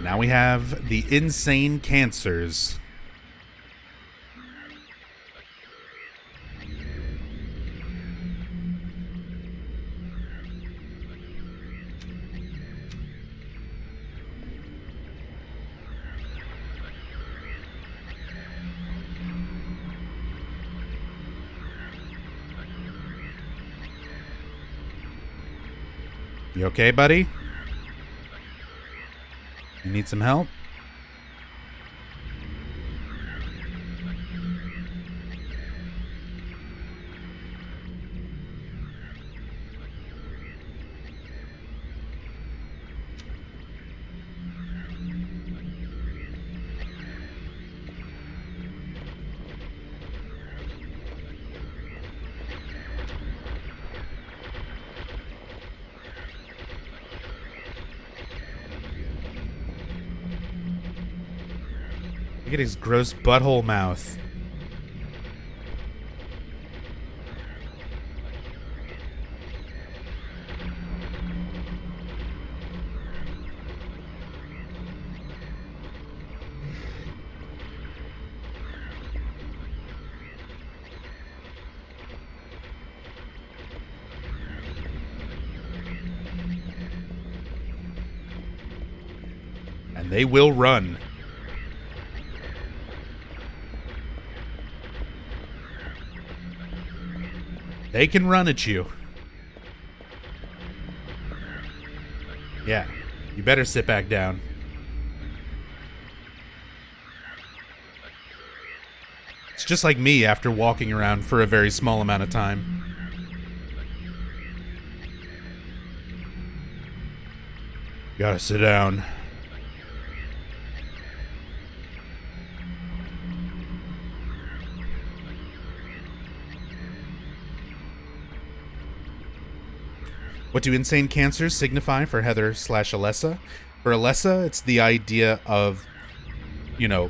Now we have the insane cancers. You okay, buddy? You need some help? Look at his gross butthole mouth. And they will run. They can run at you. Yeah, you better sit back down. It's just like me after walking around for a very small amount of time. Gotta sit down. What do insane cancers signify for Heather/Alessa? For Alessa, it's the idea of, you know,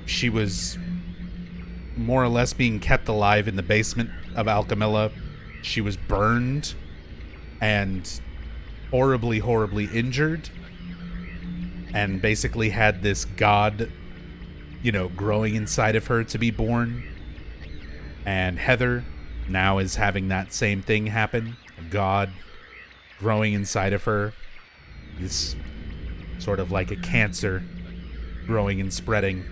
she was more or less being kept alive in the basement of Alchemilla. She was burned and horribly, horribly injured. and basically had this god, growing inside of her to be born. And Heather now is having that same thing happen. A god growing inside of her. This sort of like a cancer growing and spreading.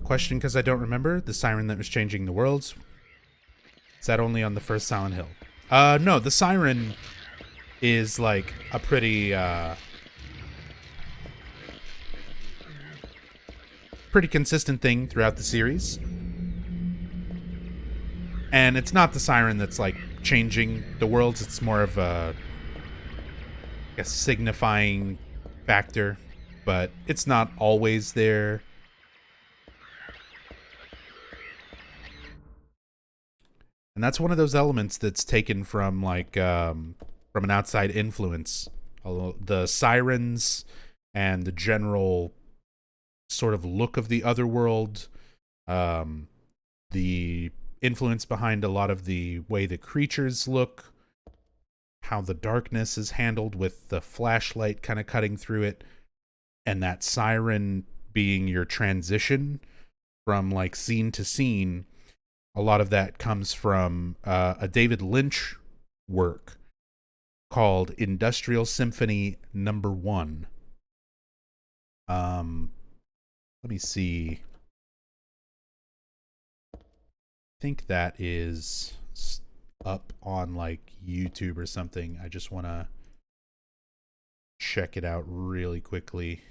Question, because I don't remember. The siren that was changing the worlds, is that only on the first Silent Hill? No, the siren is like a pretty consistent thing throughout the series. And it's not the siren that's like changing the worlds. It's more of a signifying factor, but it's not always there. And that's one of those elements that's taken from from an outside influence. The sirens and the general sort of look of the otherworld, the influence behind a lot of the way the creatures look, how the darkness is handled with the flashlight kind of cutting through it, and that siren being your transition from like scene to scene. A lot of that comes from a David Lynch work called Industrial Symphony No. 1. Let me see. I think that is up on like YouTube or something. I just want to check it out really quickly.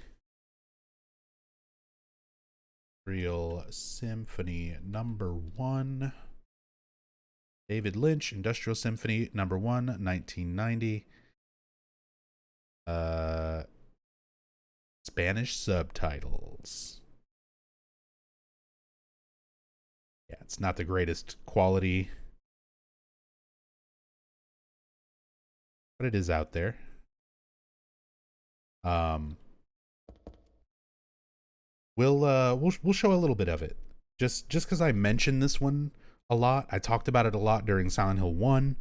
Real Symphony No. 1. David Lynch, Industrial Symphony No. 1, 1990. Spanish subtitles. Yeah, it's not the greatest quality, but it is out there. We'll show a little bit of it. Just because I mentioned this one a lot. I talked about it a lot during Silent Hill 1.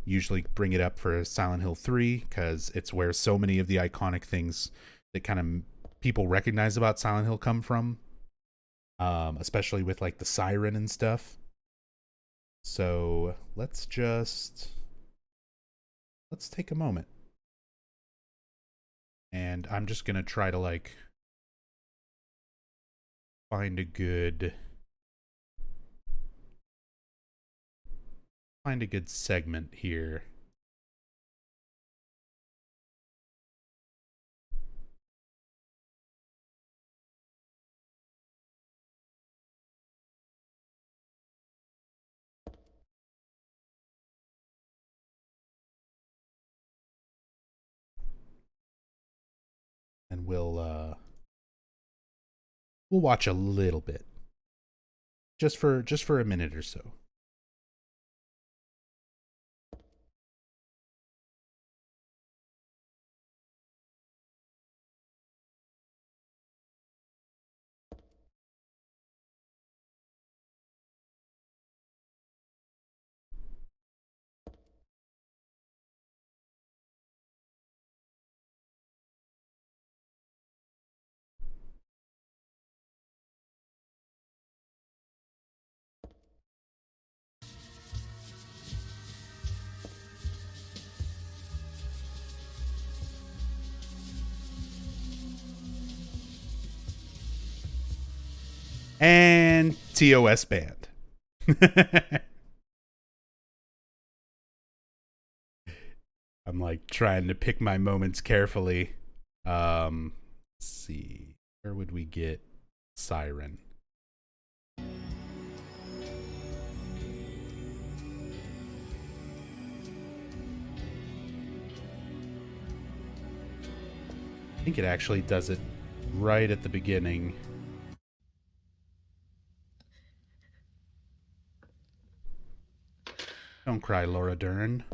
Usually bring it up for Silent Hill 3 because it's where so many of the iconic things that kind of people recognize about Silent Hill come from. Especially with like the siren and stuff. So let's take a moment. And I'm just going to try to like find a good segment here. And we'll watch a little bit. Just for a minute or so. And TOS band. I'm like trying to pick my moments carefully. Let's see. Where would we get Siren? I think it actually does it right at the beginning. Don't cry, Laura Dern.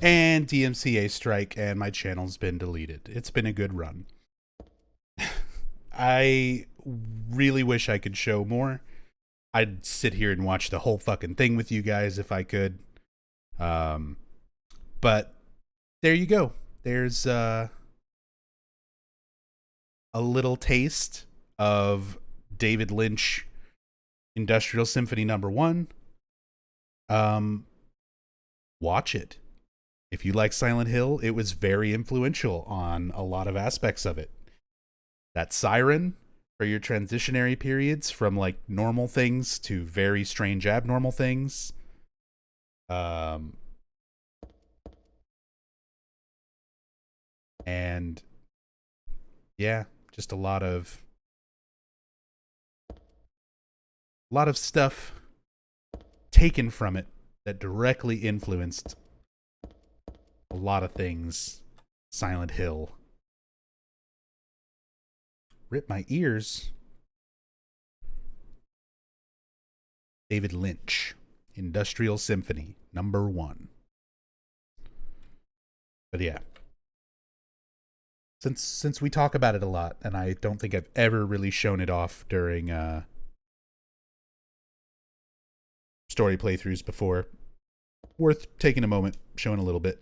And DMCA strike, and my channel's been deleted. It's been a good run. I really wish I could show more. I'd sit here and watch the whole fucking thing with you guys if I could. But there you go. There's a little taste of David Lynch Industrial Symphony No. 1. Watch it. If you like Silent Hill, it was very influential on a lot of aspects of it. That siren for your transitionary periods from like normal things to very strange abnormal things. And yeah, just a lot of stuff taken from it that directly influenced a lot of things. Silent Hill. Rip my ears. David Lynch, Industrial Symphony, No. 1. But yeah. Since we talk about it a lot, and I don't think I've ever really shown it off during story playthroughs before, worth taking a moment, showing a little bit.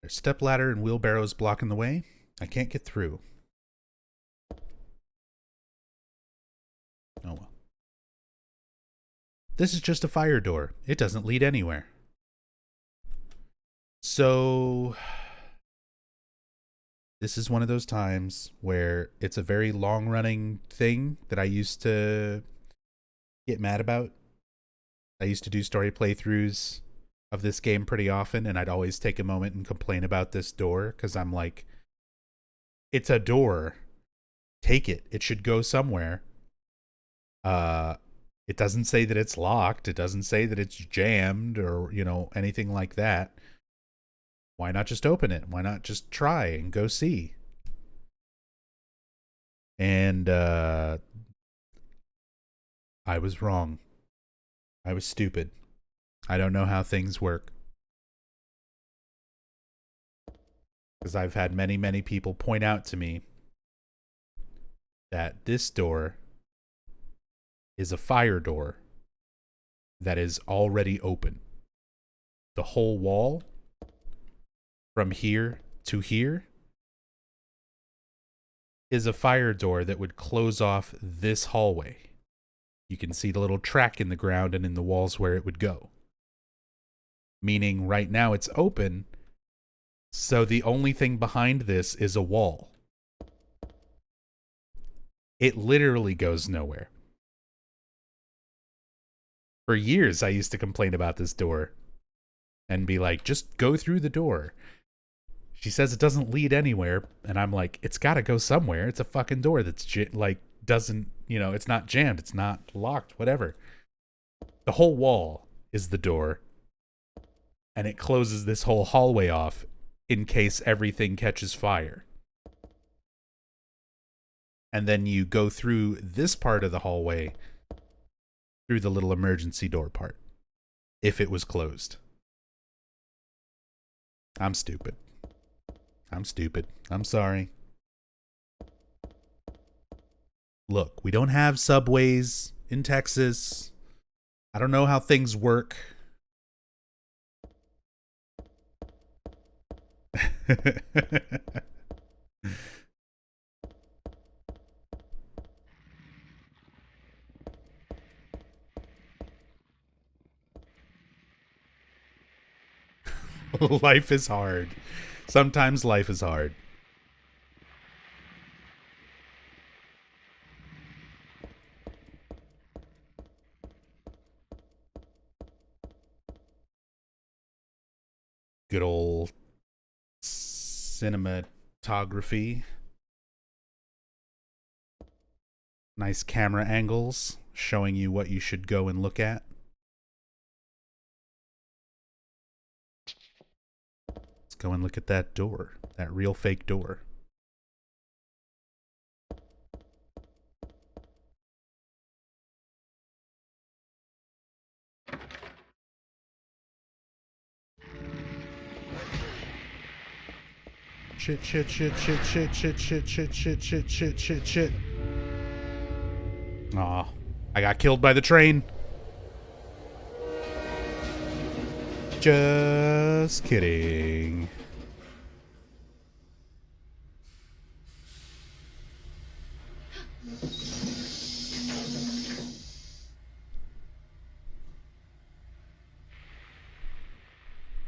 There's stepladder and wheelbarrows blocking the way. I can't get through. Oh well. This is just a fire door. It doesn't lead anywhere. So this is one of those times where it's a very long-running thing that I used to get mad about. I used to do story playthroughs of this game pretty often, and I'd always take a moment and complain about this door, because I'm like, it's a door. Take it. It should go somewhere. It doesn't say that it's locked. It doesn't say that it's jammed or, anything like that. Why not just open it? Why not just try and go see? And I was wrong. I was stupid. I don't know how things work. Because I've had many, many people point out to me that this door is a fire door that is already open. The whole wall from here to here is a fire door that would close off this hallway. You can see the little track in the ground and in the walls where it would go. Meaning right now it's open, so the only thing behind this is a wall. It literally goes nowhere. For years, I used to complain about this door and be like, just go through the door. She says it doesn't lead anywhere, and I'm like, it's got to go somewhere. It's a fucking door that's doesn't, it's not jammed, it's not locked, whatever. The whole wall is the door, and it closes this whole hallway off in case everything catches fire. And then you go through this part of the hallway through the little emergency door part, if it was closed. I'm stupid. I'm sorry. Look, we don't have subways in Texas. I don't know how things work. Life is hard. Sometimes life is hard. Good old cinematography. Nice camera angles showing you what you should go and look at. Let's go and look at that door. That real fake door. Shit. Aw, I got killed by the train. Just kidding.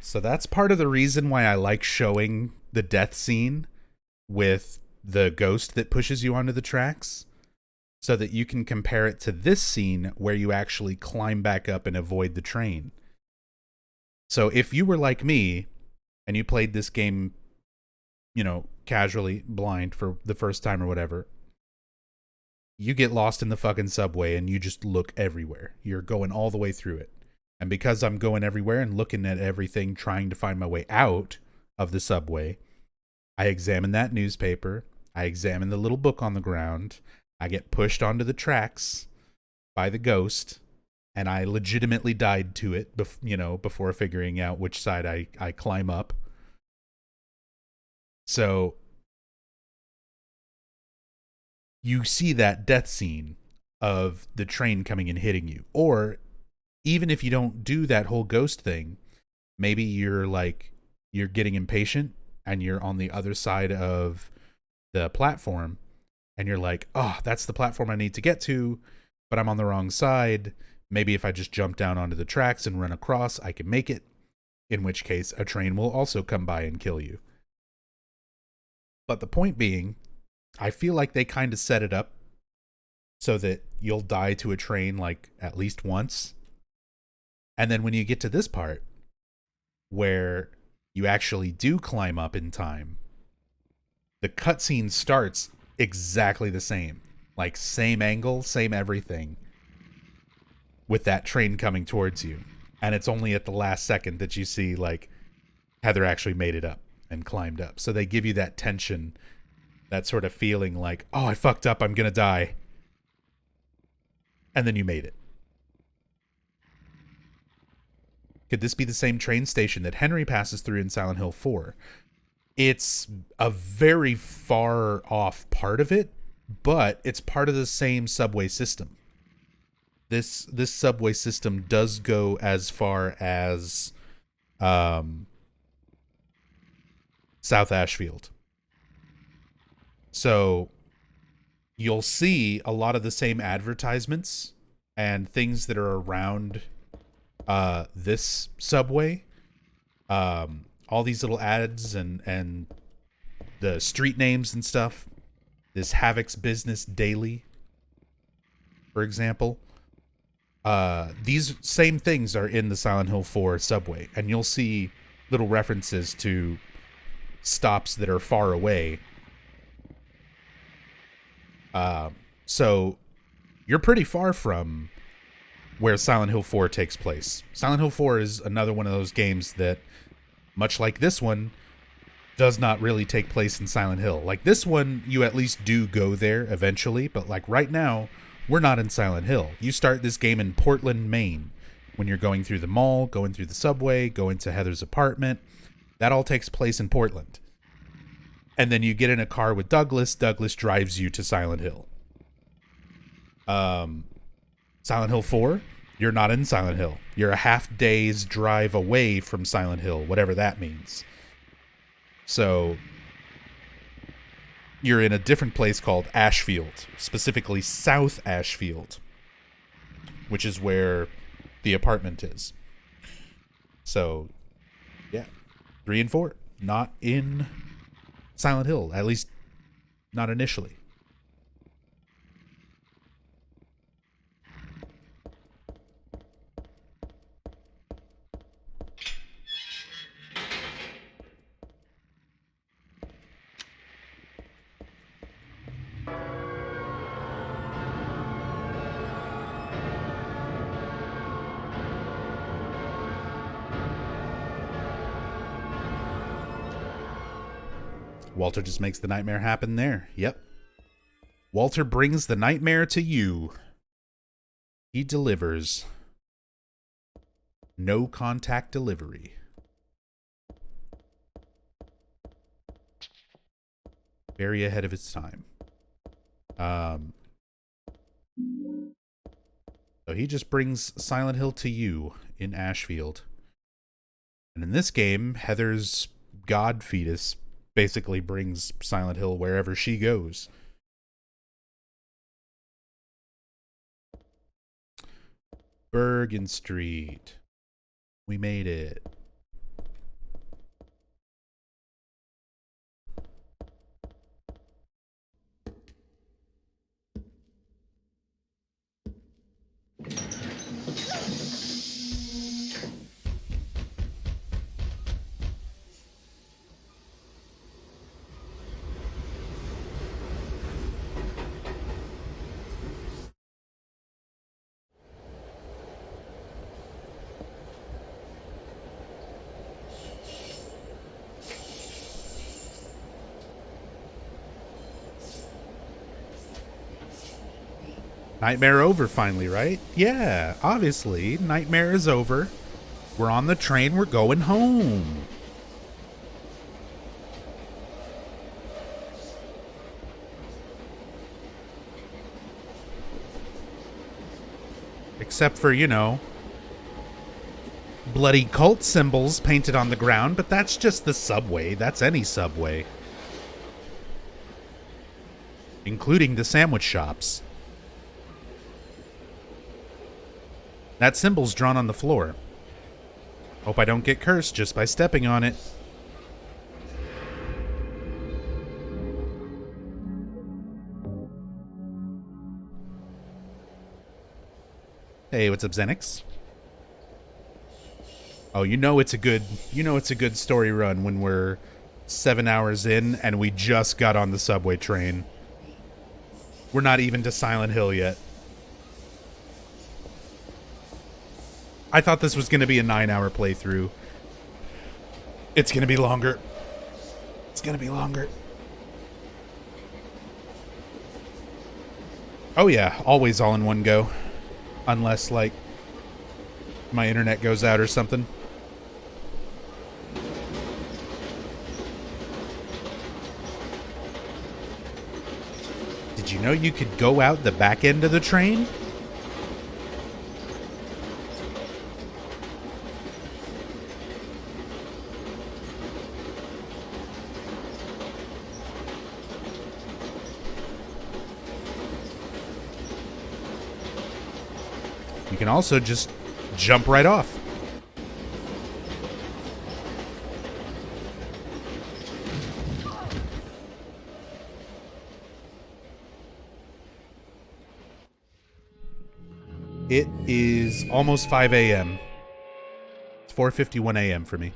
So that's part of the reason why I like showing the death scene with the ghost that pushes you onto the tracks, so that you can compare it to this scene where you actually climb back up and avoid the train. So if you were like me and you played this game, casually, blind for the first time or whatever, you get lost in the fucking subway and you just look everywhere. You're going all the way through it. And because I'm going everywhere and looking at everything, trying to find my way out of the subway, I examine that newspaper. I examine the little book on the ground. I get pushed onto the tracks by the ghost, and I legitimately died to it, before figuring out which side I climb up. So you see that death scene of the train coming and hitting you. Or even if you don't do that whole ghost thing, maybe you're getting impatient and you're on the other side of the platform and you're like, oh, that's the platform I need to get to, but I'm on the wrong side. Maybe if I just jump down onto the tracks and run across, I can make it, in which case a train will also come by and kill you. But the point being, I feel like they kind of set it up so that you'll die to a train at least once. And then when you get to this part where you actually do climb up in time, the cutscene starts exactly the same. Same angle, same everything, with that train coming towards you. And it's only at the last second that you see, Heather actually made it up and climbed up. So they give you that tension, that sort of feeling oh, I fucked up, I'm gonna die. And then you made it. Could this be the same train station that Henry passes through in Silent Hill 4? It's a very far off part of it, but it's part of the same subway system. This subway system does go as far as South Ashfield. So you'll see a lot of the same advertisements and things that are around this subway. All these little ads and the street names and stuff. This Havoc's Business Daily, for example. these same things are in the Silent Hill 4 subway, and you'll see little references to stops that are far away. So you're pretty far from where Silent Hill 4 takes place. Silent Hill 4 is another one of those games that, much like this one, does not really take place in Silent Hill. Like this one, you at least do go there eventually, but like right now, we're not in Silent Hill. You start this game in Portland, Maine. When you're going through the mall, going through the subway, going to Heather's apartment, that all takes place in Portland. And then you get in a car with Douglas. Douglas drives you to Silent Hill. Silent Hill 4, you're not in Silent Hill. You're a half day's drive away from Silent Hill, whatever that means. So you're in a different place called Ashfield, specifically South Ashfield, which is where the apartment is. So, yeah, 3 and 4, not in Silent Hill, at least not initially. Walter just makes the nightmare happen there. Yep. Walter brings the nightmare to you. He delivers. No contact delivery. Very ahead of its time. So he just brings Silent Hill to you in Ashfield. And in this game, Heather's god fetus basically brings Silent Hill wherever she goes. Bergen Street. We made it. Nightmare over finally, right? Yeah, obviously. Nightmare is over. We're on the train. We're going home. Except for, you know, bloody cult symbols painted on the ground, but that's just the subway. That's any subway. Including the sandwich shops. That symbol's drawn on the floor. Hope I don't get cursed just by stepping on it. Hey, what's up, Xenix? Oh, you know it's a good story run when we're 7 hours in and we just got on the subway train. We're not even to Silent Hill yet. I thought this was going to be a 9-hour playthrough. It's going to be longer. It's going to be longer. Oh yeah, always all in one go. Unless, like, my internet goes out or something. Did you know you could go out the back end of the train? You can also just jump right off. It is almost 5 a.m. It's 4:51 a.m. for me.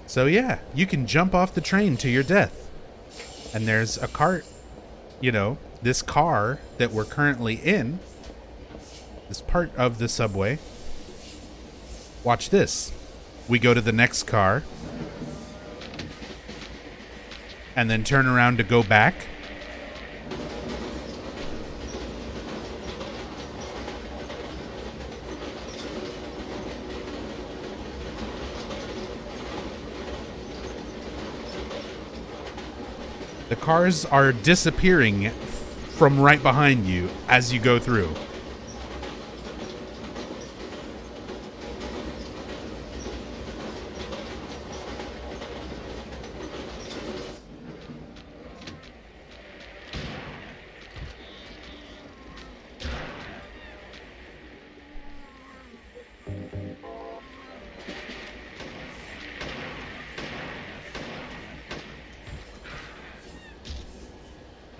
So yeah, you can jump off the train to your death. And there's a cart, this car that we're currently in, this part of the subway. Watch this. We go to the next car and then turn around to go back. The cars are disappearing from right behind you as you go through.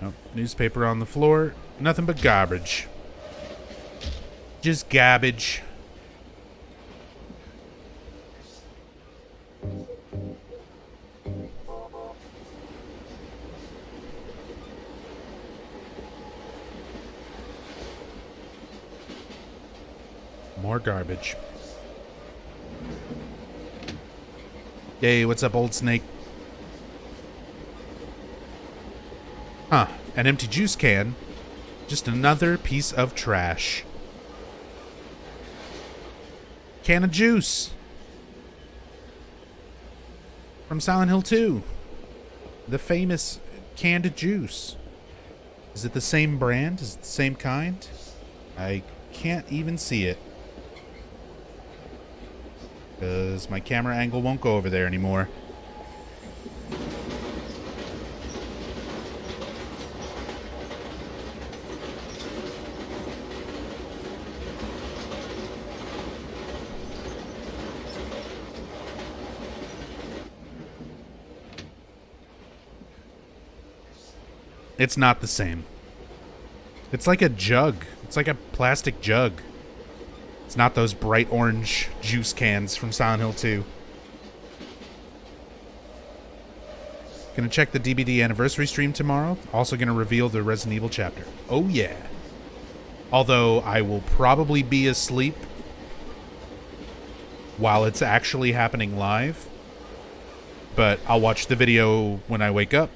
Oh, newspaper on the floor. Nothing but garbage. Just garbage. More garbage. Hey, what's up, old snake? Huh, an empty juice can. Just another piece of trash. Can of juice. From Silent Hill 2. The famous canned juice. Is it the same brand? Is it the same kind? I can't even see it. Because my camera angle won't go over there anymore. It's not the same. It's like a jug. It's like a plastic jug. It's not those bright orange juice cans from Silent Hill 2. Gonna check the DBD anniversary stream tomorrow. Also gonna reveal the Resident Evil chapter. Oh yeah. Although I will probably be asleep while it's actually happening live. But I'll watch the video when I wake up.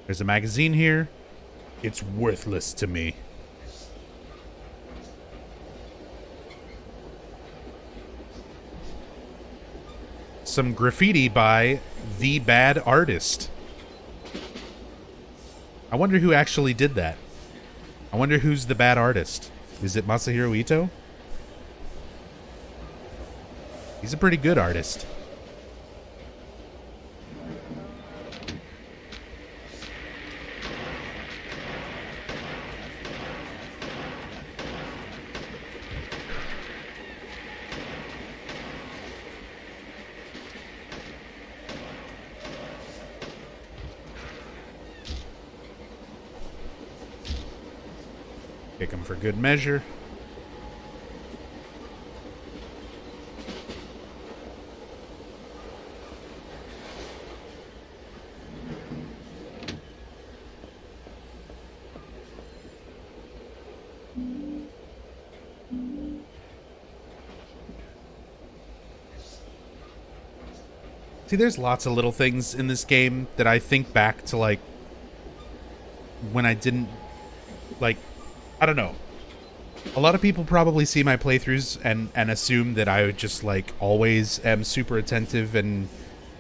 There's a magazine here. It's worthless to me. Some graffiti by The Bad Artist. I wonder who actually did that. I wonder who's the bad artist. Is it Masahiro Ito? He's a pretty good artist. Pick them for good measure. See, there's lots of little things in this game that I think back to, like, when I didn't, like, I don't know. A lot of people probably see my playthroughs and assume that I just, like, always am super attentive and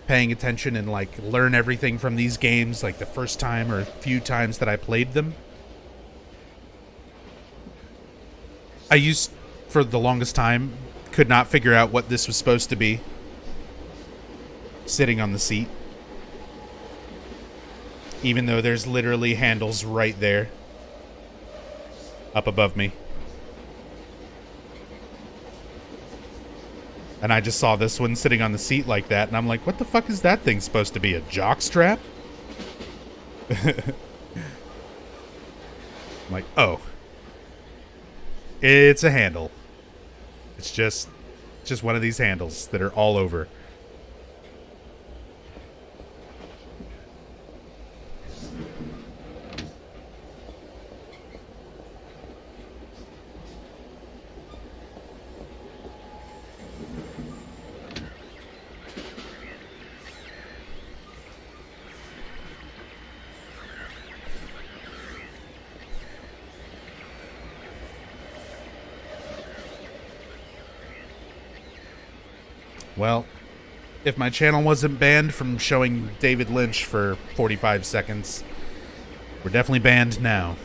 paying attention and, like, learn everything from these games, like, the first time or few times that I played them. I used, for the longest time, could not figure out what this was supposed to be. Sitting on the seat. Even though there's literally handles right there. Up above me. And I just saw this one sitting on the seat like that, and I'm like, what the fuck is that thing supposed to be? A jock strap? I'm like, oh. It's a handle. It's just one of these handles that are all over. Well, if my channel wasn't banned from showing David Lynch for 45 seconds, we're definitely banned now.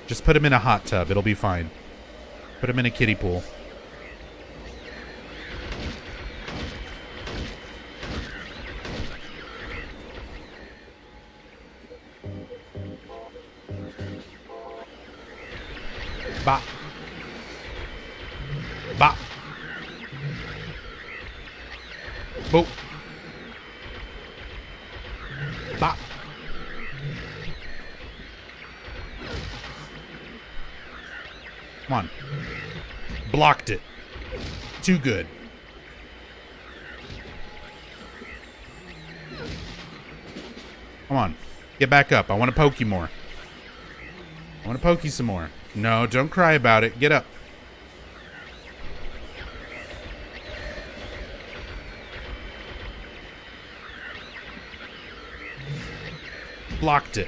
Just put him in a hot tub. It'll be fine. Put him in a kiddie pool. Bop. Bop. Boop. Bop. Come on. Blocked it. Too good. Come on. Get back up. I want to poke you more. I want to poke you some more. No, don't cry about it. Get up. Blocked it.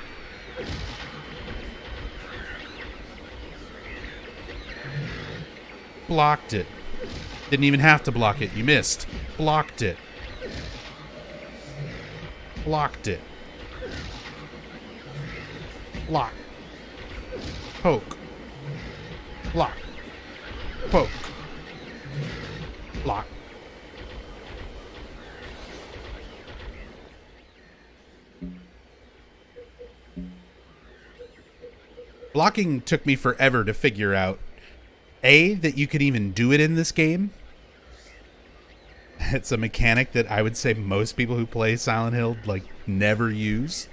Blocked it. Didn't even have to block it. You missed. Blocked it. Blocked it. Block. Poke. Block. Poke. Block. Blocking took me forever to figure out, A, that you could even do it in this game. It's a mechanic that I would say most people who play Silent Hill, like, never use.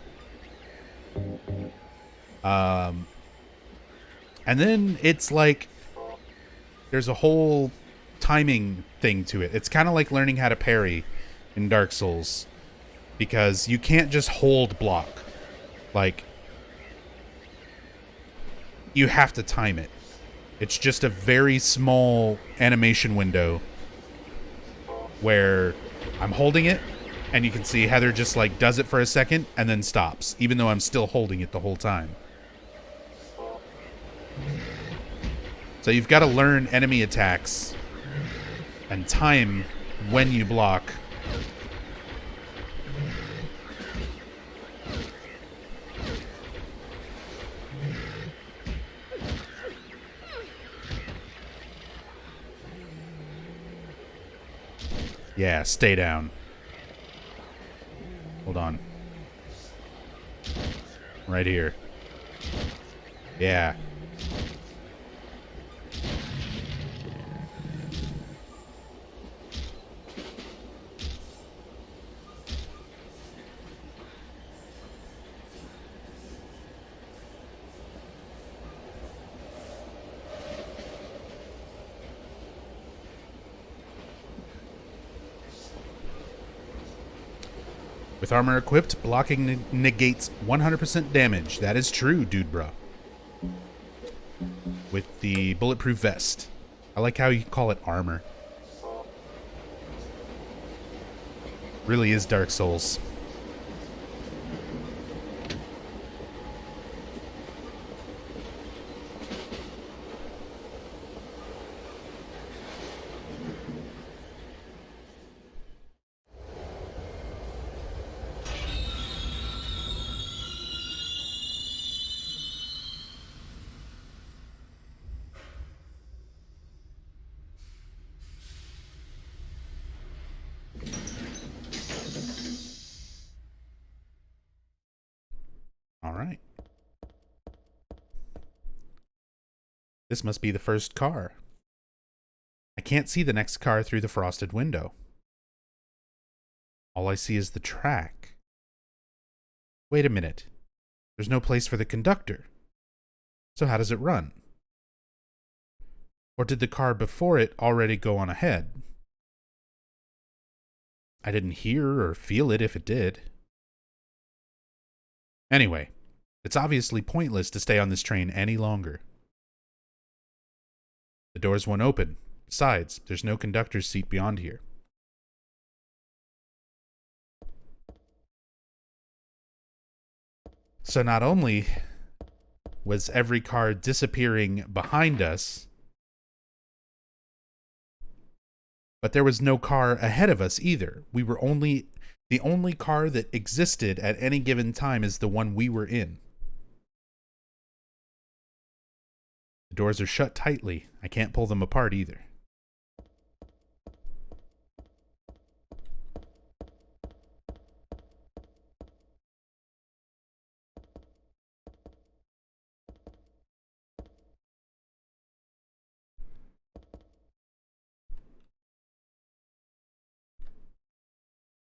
And then it's like, there's a whole timing thing to it. It's kind of like learning how to parry in Dark Souls. Because you can't just hold block. Like, you have to time it. It's just a very small animation window where I'm holding it, and you can see Heather just like does it for a second and then stops, even though I'm still holding it the whole time. So you've got to learn enemy attacks and time when you block. Yeah, stay down. Hold on. Right here. Yeah. With armor equipped, blocking negates 100% damage. That is true, dude bro. With the bulletproof vest. I like how you call it armor. Really is Dark Souls. All right. This must be the first car. I can't see the next car through the frosted window. All I see is the track. Wait a minute. There's no place for the conductor. So how does it run? Or did the car before it already go on ahead? I didn't hear or feel it if it did. Anyway, it's obviously pointless to stay on this train any longer. The doors won't open. Besides, there's no conductor's seat beyond here. So not only was every car disappearing behind us, but there was no car ahead of us either. We were the only car that existed at any given time is the one we were in. The doors are shut tightly. I can't pull them apart either.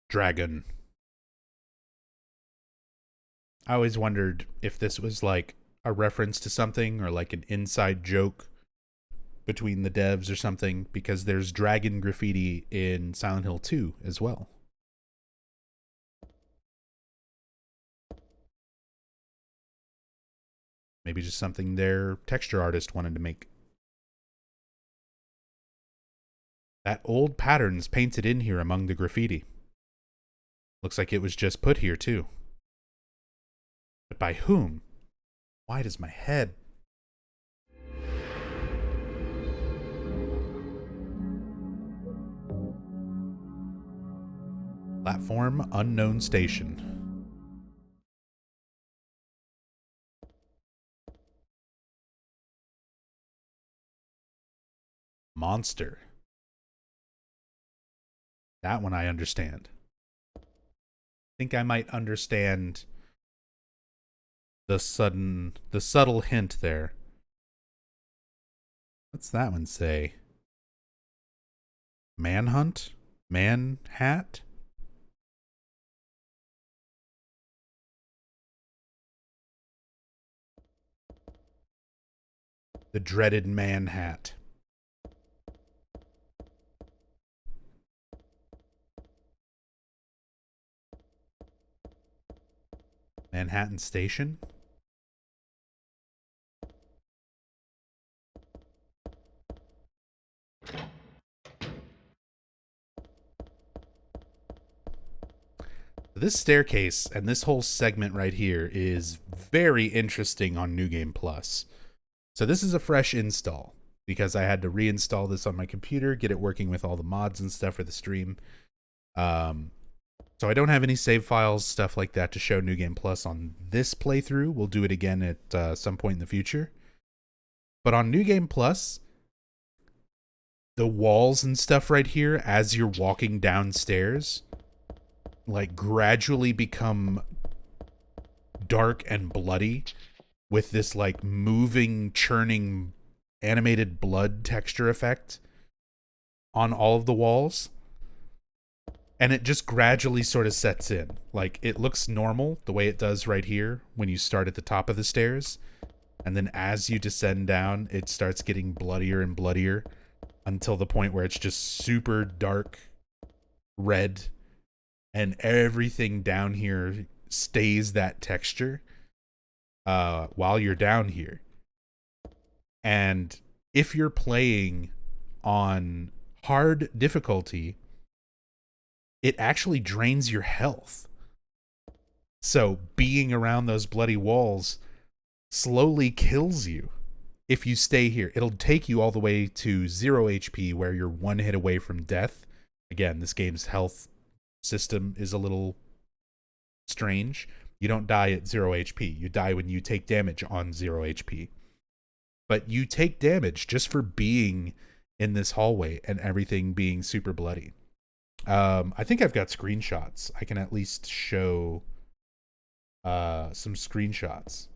Dragon. I always wondered if this was like a reference to something or like an inside joke between the devs or something, because there's dragon graffiti in Silent Hill 2 as well. Maybe just something their texture artist wanted to make. That old pattern's painted in here among the graffiti. Looks like it was just put here too. But by whom? Why does my head... Platform unknown station. Monster. That one I understand. Think I might understand the subtle hint there. What's that one say? Manhunt? Man-hat? The dreaded man-hat. Manhattan Station? This staircase and this whole segment right here is very interesting on New Game Plus. So this is a fresh install because I had to reinstall this on my computer, get it working with all the mods and stuff for the stream. So I don't have any save files, stuff like that to show New Game Plus on this playthrough. We'll do it again at some point in the future. But on New Game Plus, the walls and stuff right here, as you're walking downstairs, like gradually become dark and bloody with this like moving, churning, animated blood texture effect on all of the walls. And it just gradually sort of sets in. Like, it looks normal the way it does right here when you start at the top of the stairs. And then as you descend down, it starts getting bloodier and bloodier until the point where it's just super dark red. And everything down here stays that texture while you're down here. And if you're playing on hard difficulty, it actually drains your health. So being around those bloody walls slowly kills you if you stay here. It'll take you all the way to 0 HP where you're one hit away from death. Again, this game's health system is a little strange. You don't die at 0 HP. You die when you take damage on 0 HP. But you take damage just for being in this hallway and everything being super bloody. I think I've got screenshots. I can at least show some screenshots.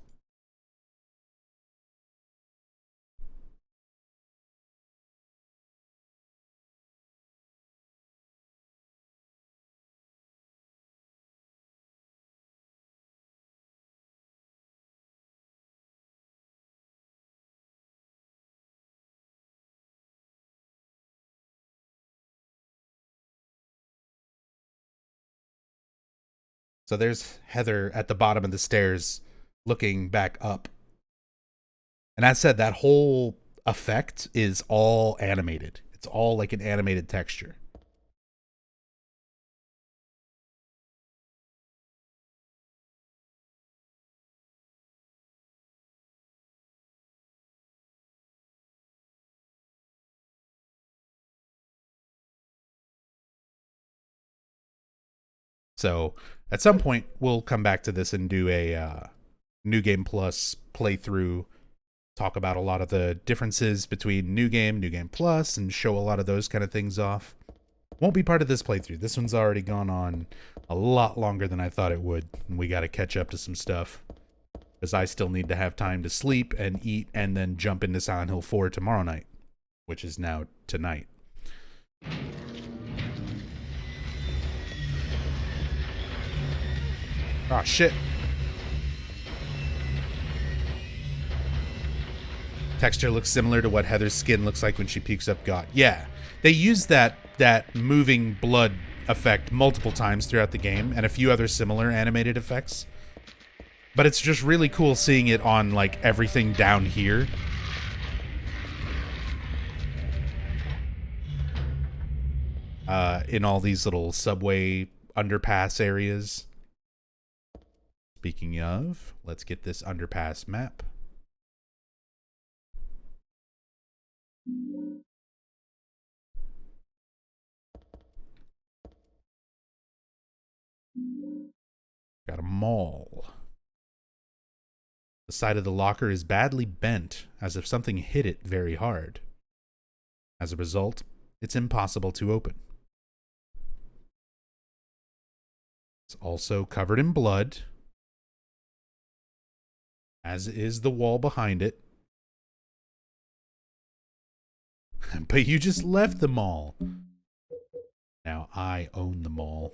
So there's Heather at the bottom of the stairs looking back up. And as said, that whole effect is all animated. It's all like an animated texture. So at some point, we'll come back to this and do a New Game Plus playthrough, talk about a lot of the differences between New Game Plus, and show a lot of those kind of things off. Won't be part of this playthrough. This one's already gone on a lot longer than I thought it would, and we got to catch up to some stuff, because I still need to have time to sleep and eat and then jump into Silent Hill 4 tomorrow night, which is now tonight. Oh, shit. Texture looks similar to what Heather's skin looks like when she peeks up God. Yeah, they use that moving blood effect multiple times throughout the game, and a few other similar animated effects. But it's just really cool seeing it on, like, everything down here. In all these little subway underpass areas. Speaking of, let's get this underpass map. Got a mall. The side of the locker is badly bent, as if something hit it very hard. As a result, it's impossible to open. It's also covered in blood, as is the wall behind it. But you just left the mall. Now I own the mall.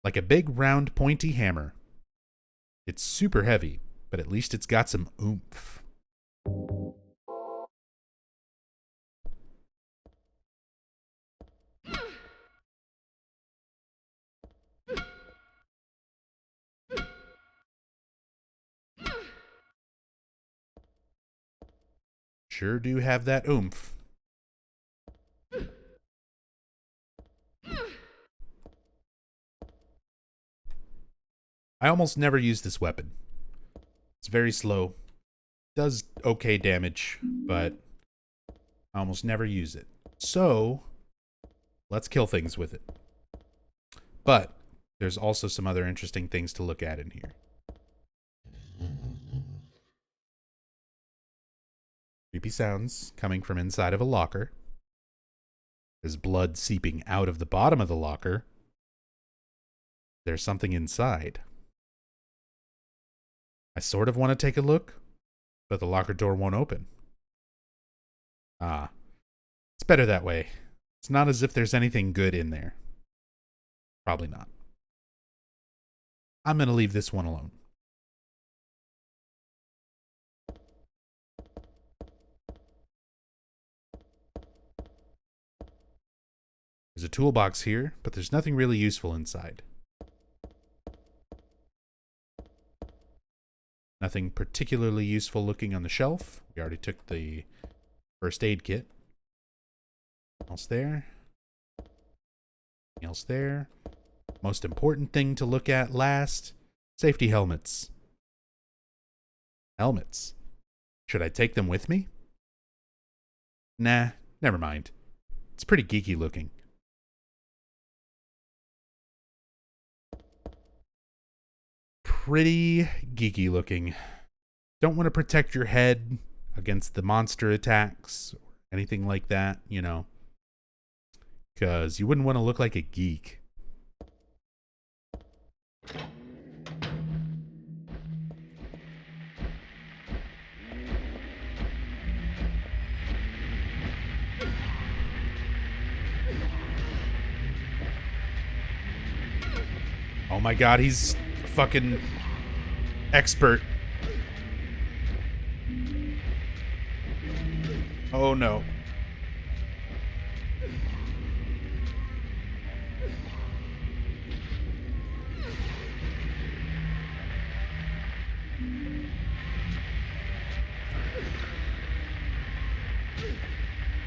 Like a big, round, pointy hammer. It's super heavy, but at least it's got some oomph. Sure do have that oomph. I almost never use this weapon. It's very slow. Does okay damage, but I almost never use it. So, let's kill things with it. But there's also some other interesting things to look at in here. Creepy sounds coming from inside of a locker. There's blood seeping out of the bottom of the locker. There's something inside. I sort of want to take a look, but the locker door won't open. Ah, it's better that way. It's not as if there's anything good in there. Probably not. I'm going to leave this one alone. There's a toolbox here, but there's nothing really useful inside. Nothing particularly useful looking on the shelf. We already took the first aid kit. Anything else there? Anything else there? Most important thing to look at last, safety helmets. Helmets. Should I take them with me? Nah, never mind. It's pretty geeky looking. Pretty geeky looking. Don't want to protect your head against the monster attacks or anything like that, you know. Because you wouldn't want to look like a geek. Oh my god, he's a fucking expert. Oh no.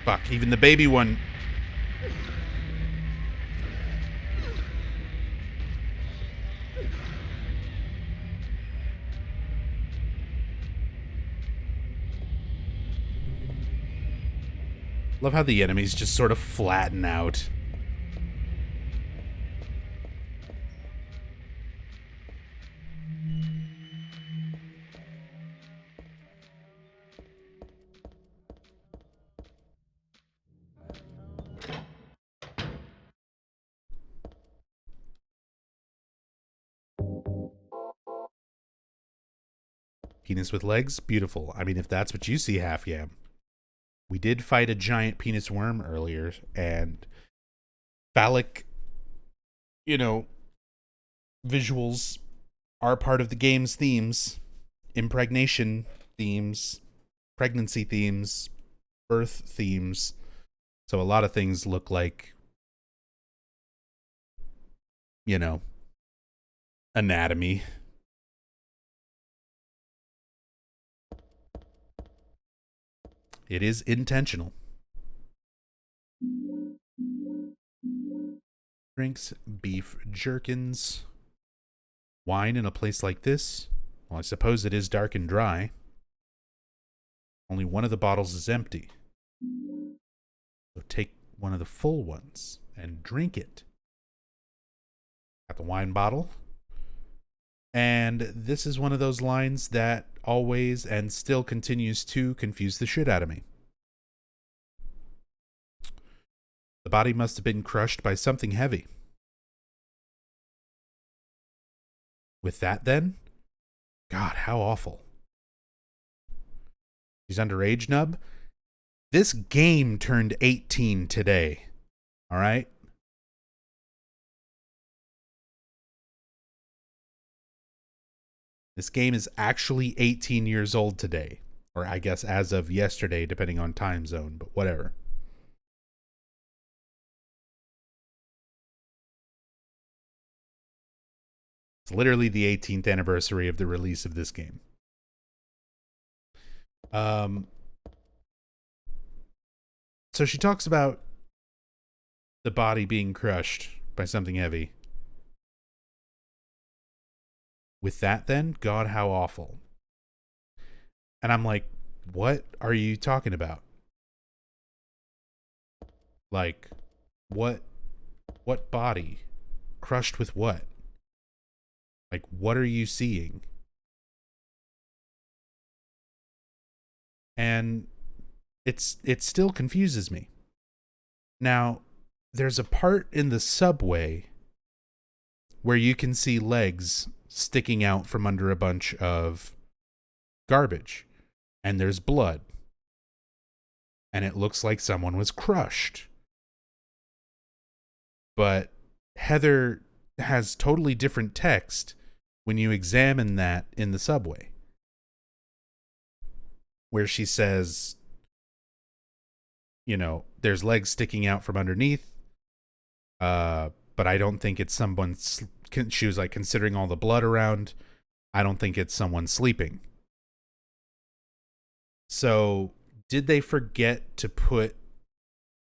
Fuck, even the baby one. Love how the enemies just sort of flatten out. Penis with legs? Beautiful. I mean, if that's what you see, Half Yam. We did fight a giant penis worm earlier, and phallic, visuals are part of the game's themes. Impregnation themes, pregnancy themes, birth themes. So a lot of things look like, anatomy. It is intentional. Drinks, beef jerkins. Wine in a place like this? Well, I suppose it is dark and dry. Only one of the bottles is empty. So take one of the full ones and drink it. Got the wine bottle. And this is one of those lines that always and still continues to confuse the shit out of me. The body must have been crushed by something heavy. With that, then? God, how awful. She's underage, Nub? This game turned 18 today. All right? This game is actually 18 years old today. Or I guess as of yesterday, depending on time zone, but whatever. It's literally the 18th anniversary of the release of this game. So she talks about the body being crushed by something heavy. With that, then, God, how awful. And I'm like, what are you talking about? Like, what body? Crushed with what? Like, what are you seeing? And it still confuses me. Now, there's a part in the subway where you can see legs sticking out from under a bunch of garbage, and there's blood, and it looks like someone was crushed. But Heather has totally different text when you examine that in the subway, where she says, there's legs sticking out from underneath, but I don't think it's someone. She was like, considering all the blood around, I don't think it's someone sleeping. So, did they forget to put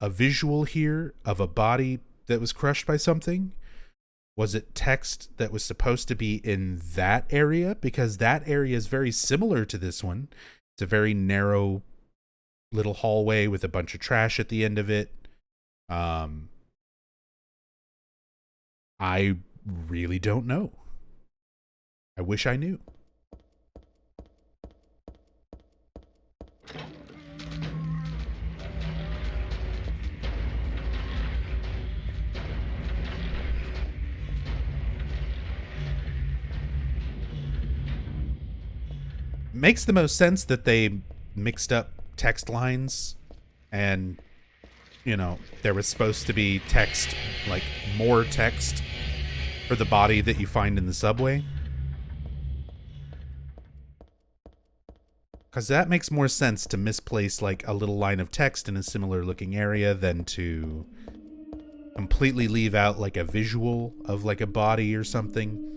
a visual here of a body that was crushed by something? Was it text that was supposed to be in that area? Because that area is very similar to this one. It's a very narrow little hallway with a bunch of trash at the end of it. I really don't know. I wish I knew. Makes the most sense that they mixed up text lines, and there was supposed to be text, like more text for the body that you find in the subway. Because that makes more sense to misplace like a little line of text in a similar looking area than to completely leave out like a visual of like a body or something.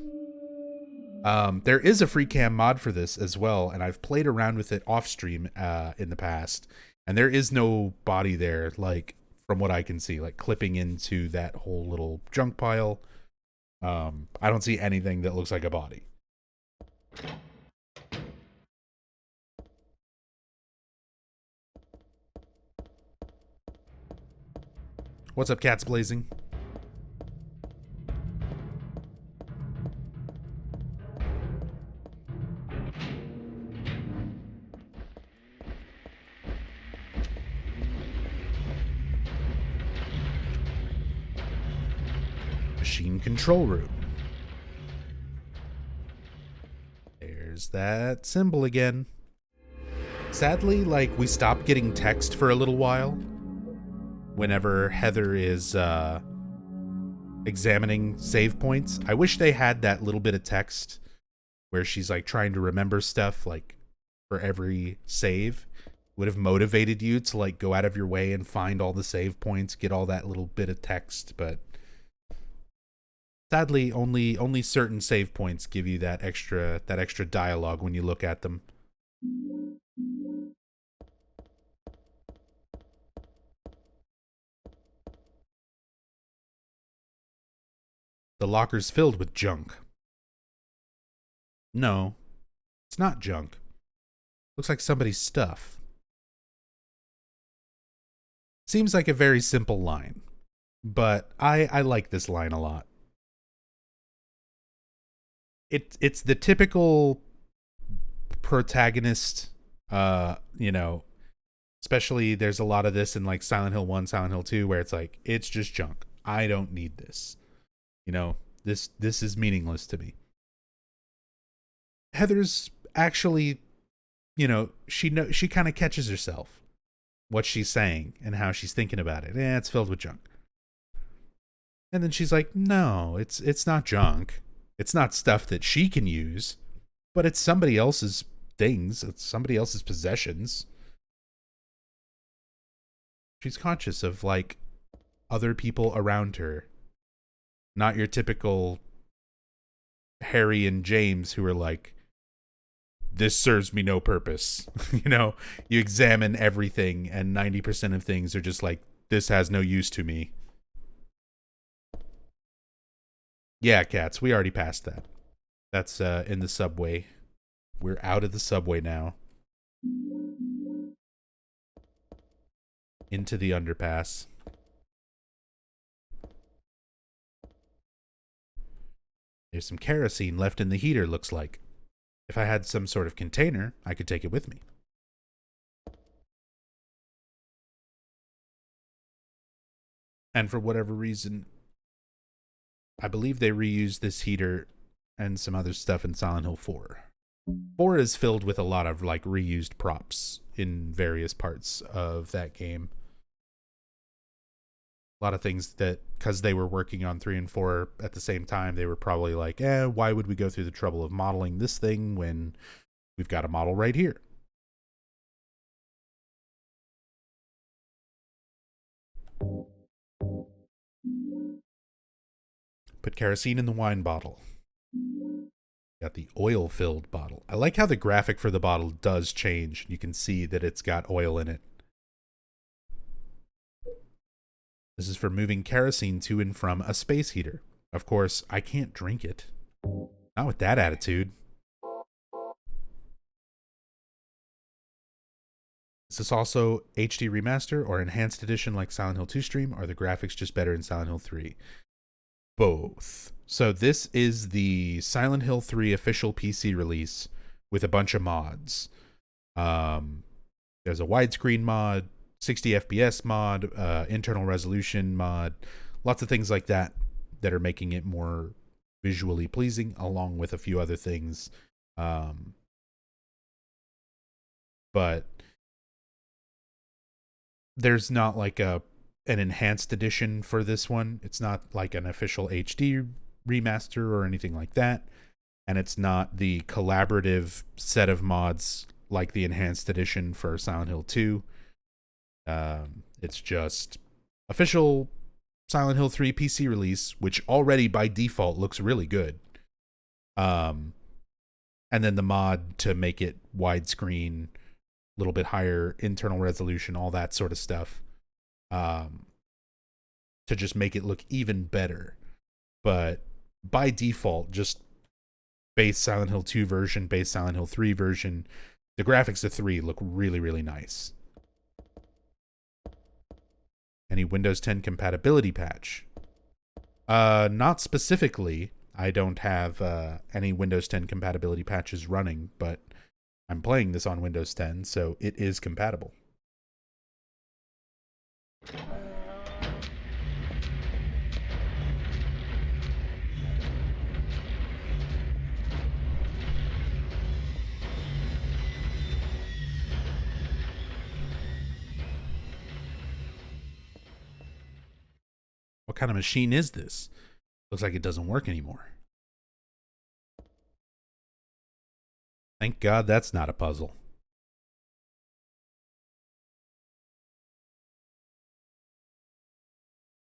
There is a free cam mod for this as well, and I've played around with it off stream in the past, and there is no body there, like from what I can see, like clipping into that whole little junk pile. I don't see anything that looks like a body. What's up, cats blazing? Machine control room. There's that symbol again. Sadly, like, we stopped getting text for a little while whenever Heather is examining save points. I wish they had that little bit of text where she's like trying to remember stuff like for every save. Would have motivated you to like go out of your way and find all the save points, get all that little bit of text, but sadly only certain save points give you that extra dialogue when you look at them. The locker's filled with junk. No, it's not junk. Looks like somebody's stuff. Seems like a very simple line, but I like this line a lot. It's the typical protagonist, especially there's a lot of this in like Silent Hill 1, Silent Hill 2, where it's like, it's just junk. I don't need this. This is meaningless to me. Heather's actually, she kind of catches herself, what she's saying and how she's thinking about it. It's filled with junk. And then she's like, no, it's not junk. It's not stuff that she can use, but it's somebody else's things. It's somebody else's possessions. She's conscious of like other people around her. Not your typical Harry and James who are like, this serves me no purpose. You examine everything and 90% of things are just like, this has no use to me. Yeah, cats, we already passed that. That's in the subway. We're out of the subway now. Into the underpass. There's some kerosene left in the heater, looks like. If I had some sort of container, I could take it with me. And for whatever reason, I believe they reused this heater and some other stuff in Silent Hill 4. 4 is filled with a lot of like reused props in various parts of that game. A lot of things that, because they were working on 3 and 4 at the same time, they were probably like, why would we go through the trouble of modeling this thing when we've got a model right here? Put kerosene in the wine bottle. Got the oil-filled bottle. I like how the graphic for the bottle does change. You can see that it's got oil in it. This is for moving kerosene to and from a space heater. Of course, I can't drink it. Not with that attitude. Is this also HD remaster or enhanced edition like Silent Hill 2 stream? Or are the graphics just better in Silent Hill 3? Both. So this is the Silent Hill 3 official PC release with a bunch of mods. There's a widescreen mod, 60 FPS mod, internal resolution mod, lots of things like that that are making it more visually pleasing, along with a few other things. But there's not like an enhanced edition for this one. It's not like an official HD remaster or anything like that. And it's not the collaborative set of mods like the enhanced edition for Silent Hill 2. It's just official Silent Hill 3 PC release, which already by default looks really good. And then the mod to make it widescreen, a little bit higher internal resolution, all that sort of stuff. To just make it look even better. But by default, just base Silent Hill 2 version, base Silent Hill 3 version, the graphics of 3 look really, really nice. Any Windows 10 compatibility patch? Not specifically. I don't have any Windows 10 compatibility patches running, but I'm playing this on Windows 10, so it is compatible. What kind of machine is this? Looks like it doesn't work anymore. Thank God that's not a puzzle.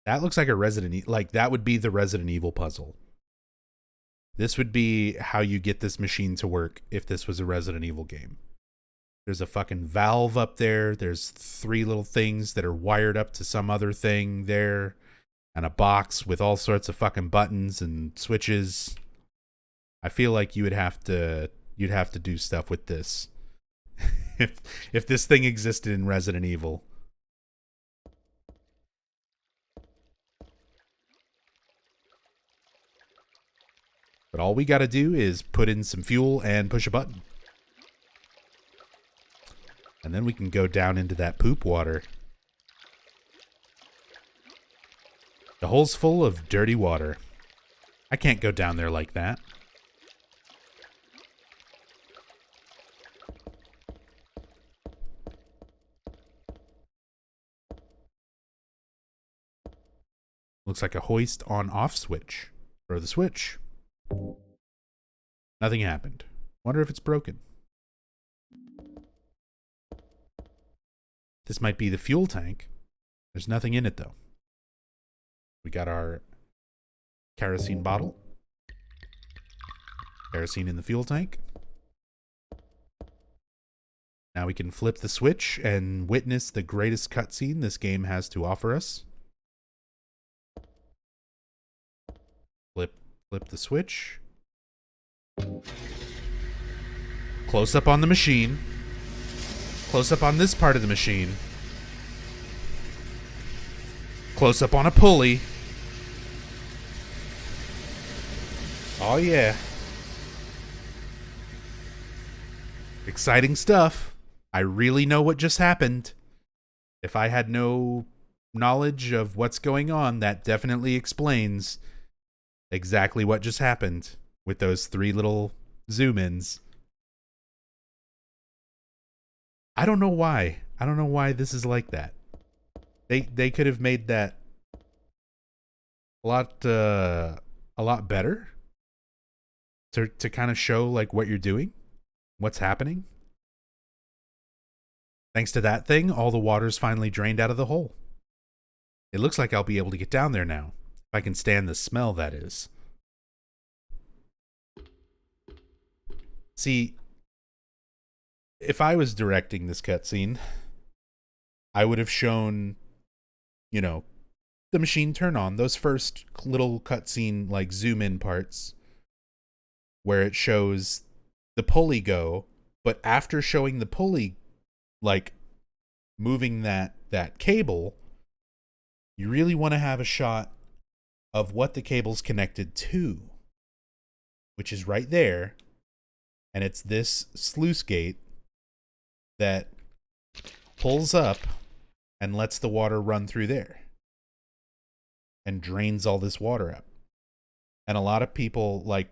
That looks like a Resident Evil, like that would be the Resident Evil puzzle. This would be how you get this machine to work if this was a Resident Evil game. There's a fucking valve up there. There's 3 little things that are wired up to some other thing there. And a box with all sorts of fucking buttons and switches. I feel like you'd have to do stuff with this if this thing existed in Resident Evil. But all we got to do is put in some fuel and push a button. And then we can go down into that poop water. The hole's full of dirty water. I can't go down there like that. Looks like a hoist on-off switch. Throw the switch. Nothing happened. Wonder if it's broken. This might be the fuel tank. There's nothing in it, though. We got our kerosene bottle. Kerosene in the fuel tank. Now we can flip the switch and witness the greatest cutscene this game has to offer us. Flip the switch. Close up on the machine. Close up on this part of the machine. Close up on a pulley. Oh yeah. Exciting stuff. I really know what just happened. If I had no knowledge of what's going on, that definitely explains exactly what just happened with those 3 little zoom-ins. I don't know why. I don't know why this is like that. They could have made that a lot better to kind of show like what you're doing, what's happening. Thanks to that thing, all the water's finally drained out of the hole. It looks like I'll be able to get down there now. If I can stand the smell, that is. See, if I was directing this cutscene, I would have shown, you know, the machine turn on, those first little cutscene like zoom in parts where it shows the pulley go, but after showing the pulley like moving that cable, you really want to have a shot of what the cable's connected to, which is right there. And it's this sluice gate that pulls up and lets the water run through there and drains all this water up. And a lot of people, like,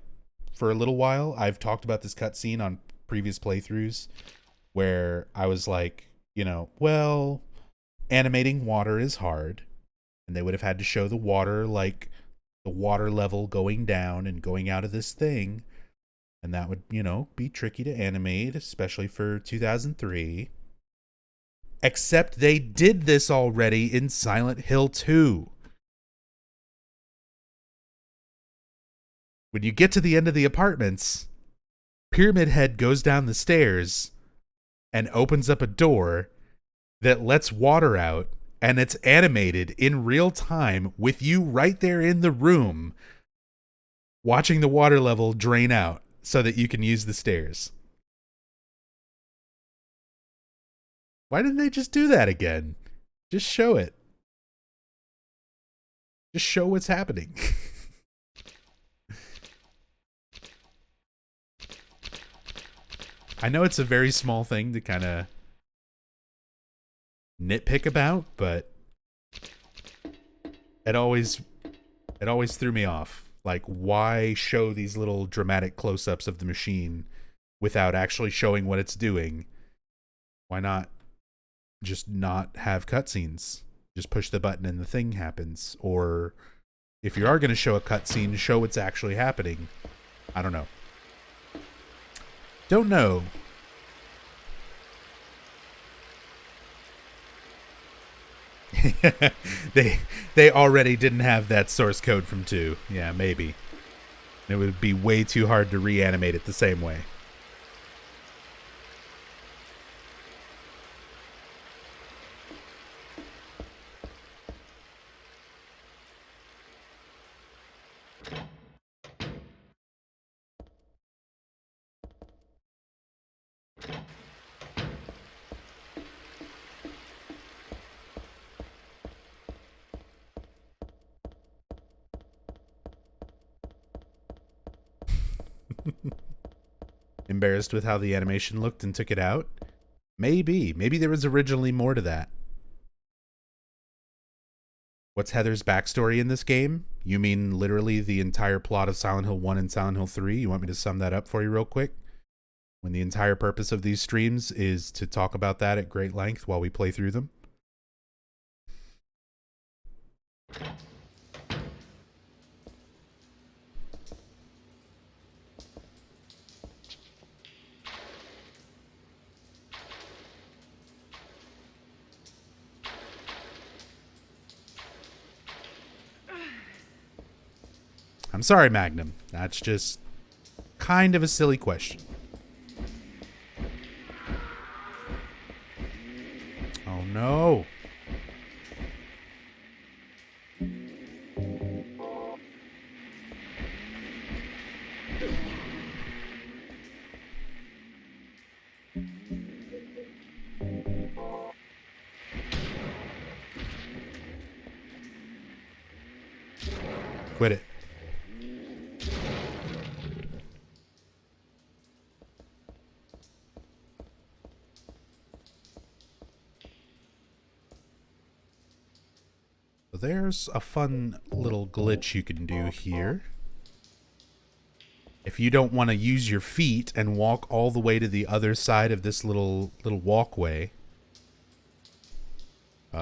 for a little while, I've talked about this cutscene on previous playthroughs where I was like, you know, well, animating water is hard. And they would have had to show the water, like, the water level going down and going out of this thing. And that would, you know, be tricky to animate, especially for 2003. Except they did this already in Silent Hill 2. When you get to the end of the apartments, Pyramid Head goes down the stairs and opens up a door that lets water out, and it's animated in real time with you right there in the room watching the water level drain out so that you can use the stairs. Why didn't they just do that again? Just show it. Just show what's happening. I know it's a very small thing to kind of nitpick about, but it always threw me off. Like, why show these little dramatic close-ups of the machine without actually showing what it's doing? Why not just not have cutscenes? Just push the button and the thing happens. Or if you are going to show a cutscene, show what's actually happening. I don't know. Don't know. they already didn't have that source code from 2. Yeah, maybe. It would be way too hard to reanimate it the same way. Embarrassed with how the animation looked and took it out? Maybe. Maybe there was originally more to that. What's Heather's backstory in this game? You mean literally the entire plot of Silent Hill 1 and Silent Hill 3? You want me to sum that up for you real quick? When the entire purpose of these streams is to talk about that at great length while we play through them? I'm sorry, Magnum. That's just kind of a silly question. Oh, no. Quit it. There's a fun little glitch you can do here. If you don't want to use your feet and walk all the way to the other side of this little walkway, you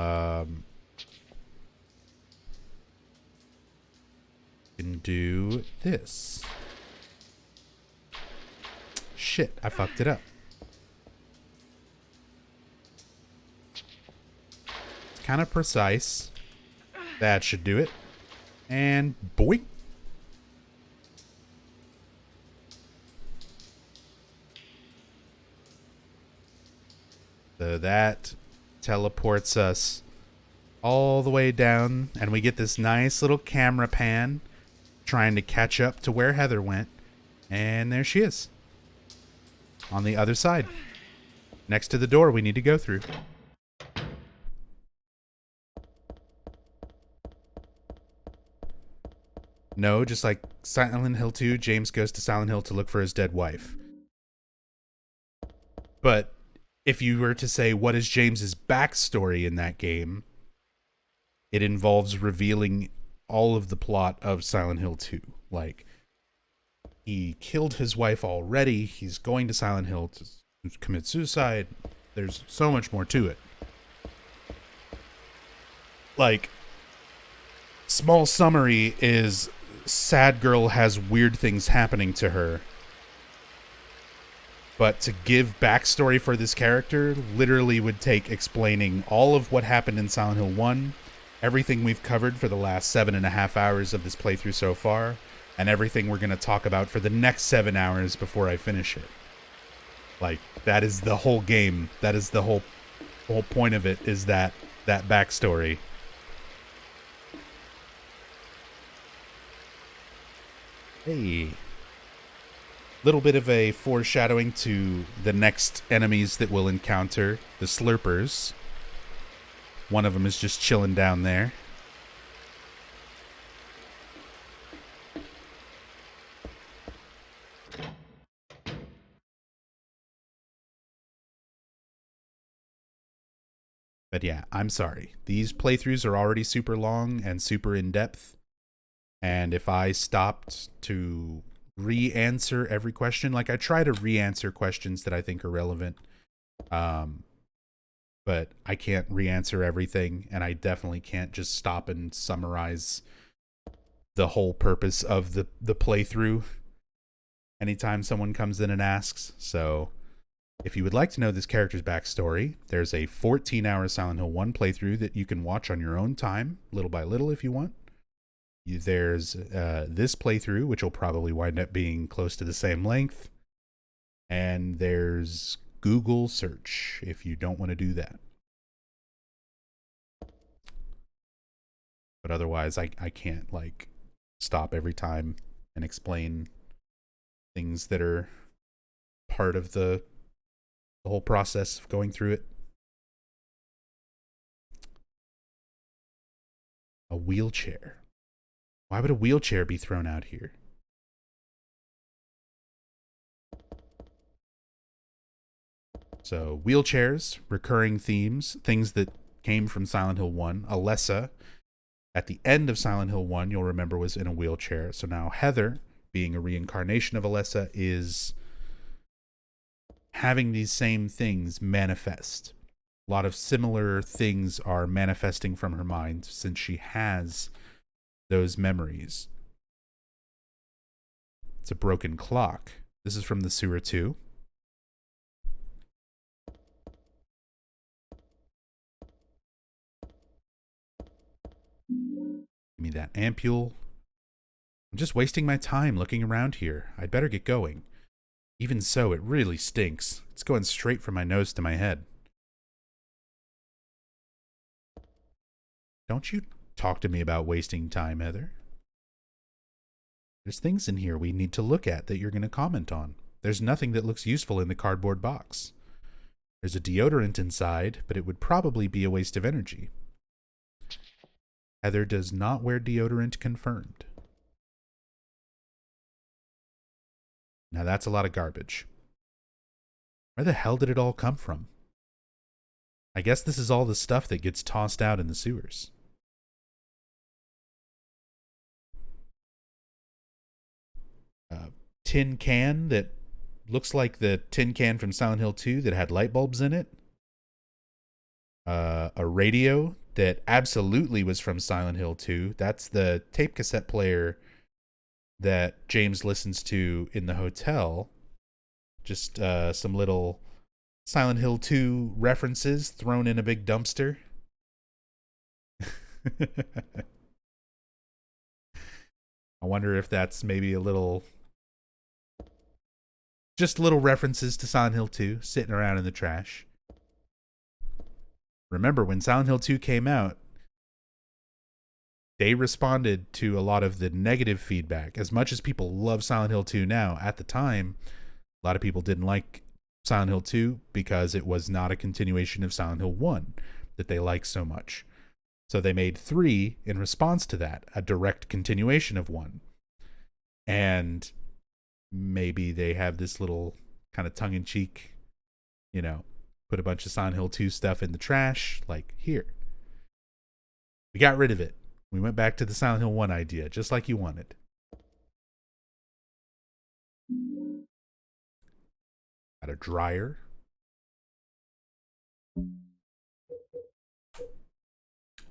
can do this. Shit, I fucked it up. It's kind of precise. That should do it. And boink. So that teleports us all the way down, and we get this nice little camera pan trying to catch up to where Heather went. And there she is. On the other side. Next to the door we need to go through. No, just like Silent Hill 2, James goes to Silent Hill to look for his dead wife. But if you were to say, what is James's backstory in that game? It involves revealing all of the plot of Silent Hill 2. Like, he killed his wife already. He's going to Silent Hill to commit suicide. There's so much more to it. Like, Small summary is sad girl has weird things happening to her. But to give backstory for this character literally would take explaining all of what happened in Silent Hill 1, everything we've covered for the last 7.5 hours of this playthrough so far, and everything we're going to talk about for the next 7 hours before I finish it. Like, that is the whole game. That is the whole point of it, is that backstory. Hey. Little bit of a foreshadowing to the next enemies that we'll encounter, the Slurpers. One of them is just chilling down there. But yeah, I'm sorry. These playthroughs are already super long and super in-depth. And if I stopped to re-answer every question, like I try to re-answer questions that I think are relevant, but I can't re-answer everything, and I definitely can't just stop and summarize the whole purpose of the playthrough anytime someone comes in and asks. So if you would like to know this character's backstory, there's a 14-hour Silent Hill 1 playthrough that you can watch on your own time, little by little if you want. There's this playthrough, which will probably wind up being close to the same length. And there's Google search if you don't want to do that. But otherwise, I can't, like, stop every time and explain things that are part of the whole process of going through it. A wheelchair. Why would a wheelchair be thrown out here? So, wheelchairs, recurring themes, things that came from Silent Hill 1. Alessa, at the end of Silent Hill 1, you'll remember, was in a wheelchair. So now Heather, being a reincarnation of Alessa, is having these same things manifest. A lot of similar things are manifesting from her mind since she has those memories. It's a broken clock. This is from the sewer too. Give me that ampule. I'm just wasting my time looking around here. I'd better get going. Even so, it really stinks. It's going straight from my nose to my head. Don't you talk to me about wasting time, Heather. There's things in here we need to look at that you're going to comment on. There's nothing that looks useful in the cardboard box. There's a deodorant inside, but it would probably be a waste of energy. Heather does not wear deodorant confirmed. Now that's a lot of garbage. Where the hell did it all come from? I guess this is all the stuff that gets tossed out in the sewers. Tin can that looks like the tin can from Silent Hill 2 that had light bulbs in it. A radio that absolutely was from Silent Hill 2. That's the tape cassette player that James listens to in the hotel. Just some little Silent Hill 2 references thrown in a big dumpster. I wonder if that's maybe a little... just little references to Silent Hill 2 sitting around in the trash. Remember, when Silent Hill 2 came out, they responded to a lot of the negative feedback. As much as people love Silent Hill 2 now, at the time, a lot of people didn't like Silent Hill 2 because it was not a continuation of Silent Hill 1 that they liked so much. So they made 3 in response to that, a direct continuation of 1. And maybe they have this little kind of tongue-in-cheek, you know, put a bunch of Silent Hill 2 stuff in the trash, like, here. We got rid of it. We went back to the Silent Hill 1 idea, just like you wanted. Got a dryer.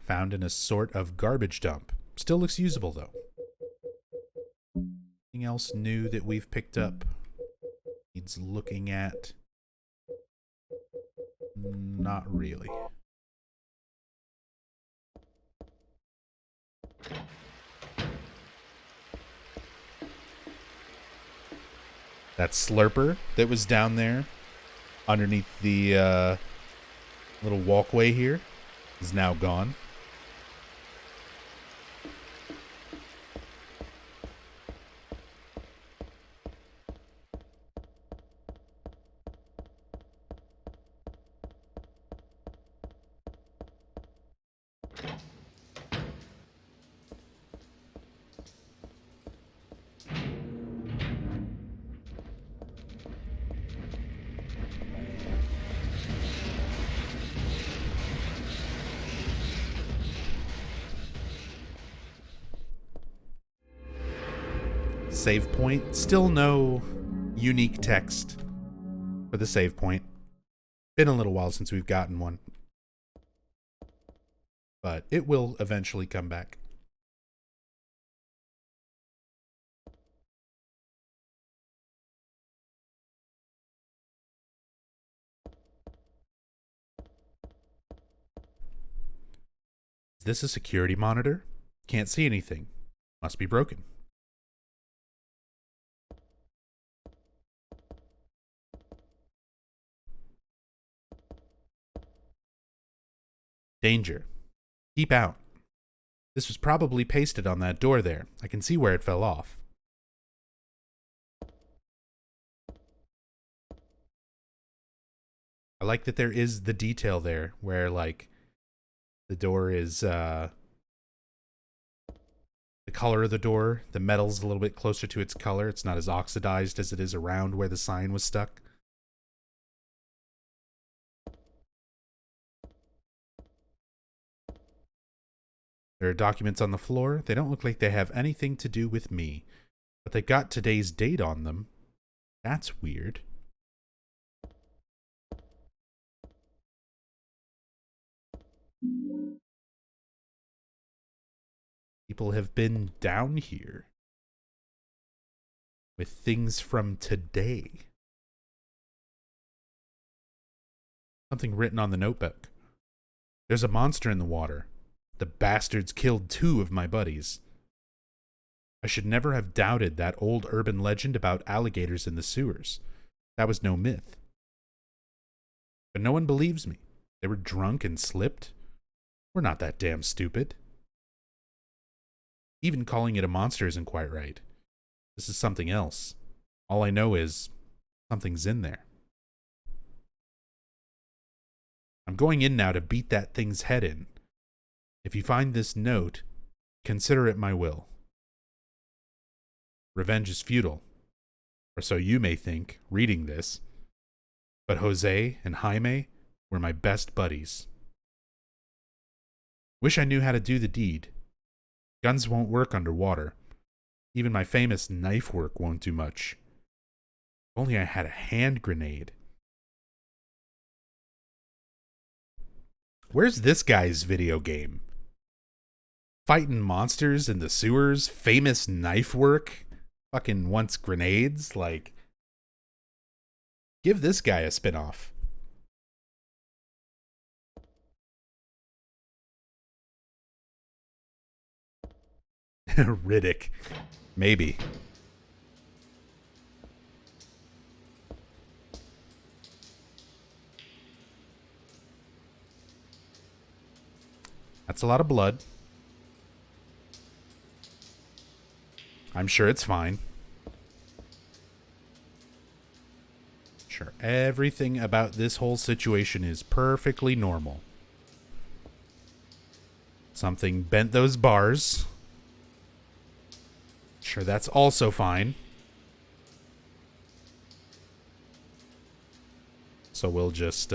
Found in a sort of garbage dump. Still looks usable, though. Anything else new that we've picked up? Needs looking at? Not really. That slurper that was down there underneath the little walkway here is now gone. Save point. Still no unique text for the save point. Been a little while since we've gotten one. But it will eventually come back. Is this a security monitor? Can't see anything. Must be broken. Danger. Keep out. This was probably pasted on that door there. I can see where it fell off. I like that there is the detail there where, like, the door is, the color of the door, the metal's a little bit closer to its color. It's not as oxidized as it is around where the sign was stuck. There are documents on the floor. They don't look like they have anything to do with me, but they got today's date on them. That's weird. People have been down here with things from today. Something written on the notebook. There's a monster in the water. The bastards killed 2 of my buddies. I should never have doubted that old urban legend about alligators in the sewers. That was no myth. But no one believes me. They were drunk and slipped. We're not that damn stupid. Even calling it a monster isn't quite right. This is something else. All I know is something's in there. I'm going in now to beat that thing's head in. If you find this note, consider it my will. Revenge is futile, or so you may think, reading this. But Jose and Jaime were my best buddies. Wish I knew how to do the deed. Guns won't work underwater. Even my famous knife work won't do much. If only I had a hand grenade. Where's this guy's video game? Fighting monsters in the sewers, famous knife work, fucking wants grenades, like, give this guy a spin-off. Riddick. Maybe. That's a lot of blood. I'm sure it's fine. Sure, everything about this whole situation is perfectly normal. Something bent those bars. Sure, that's also fine. So we'll just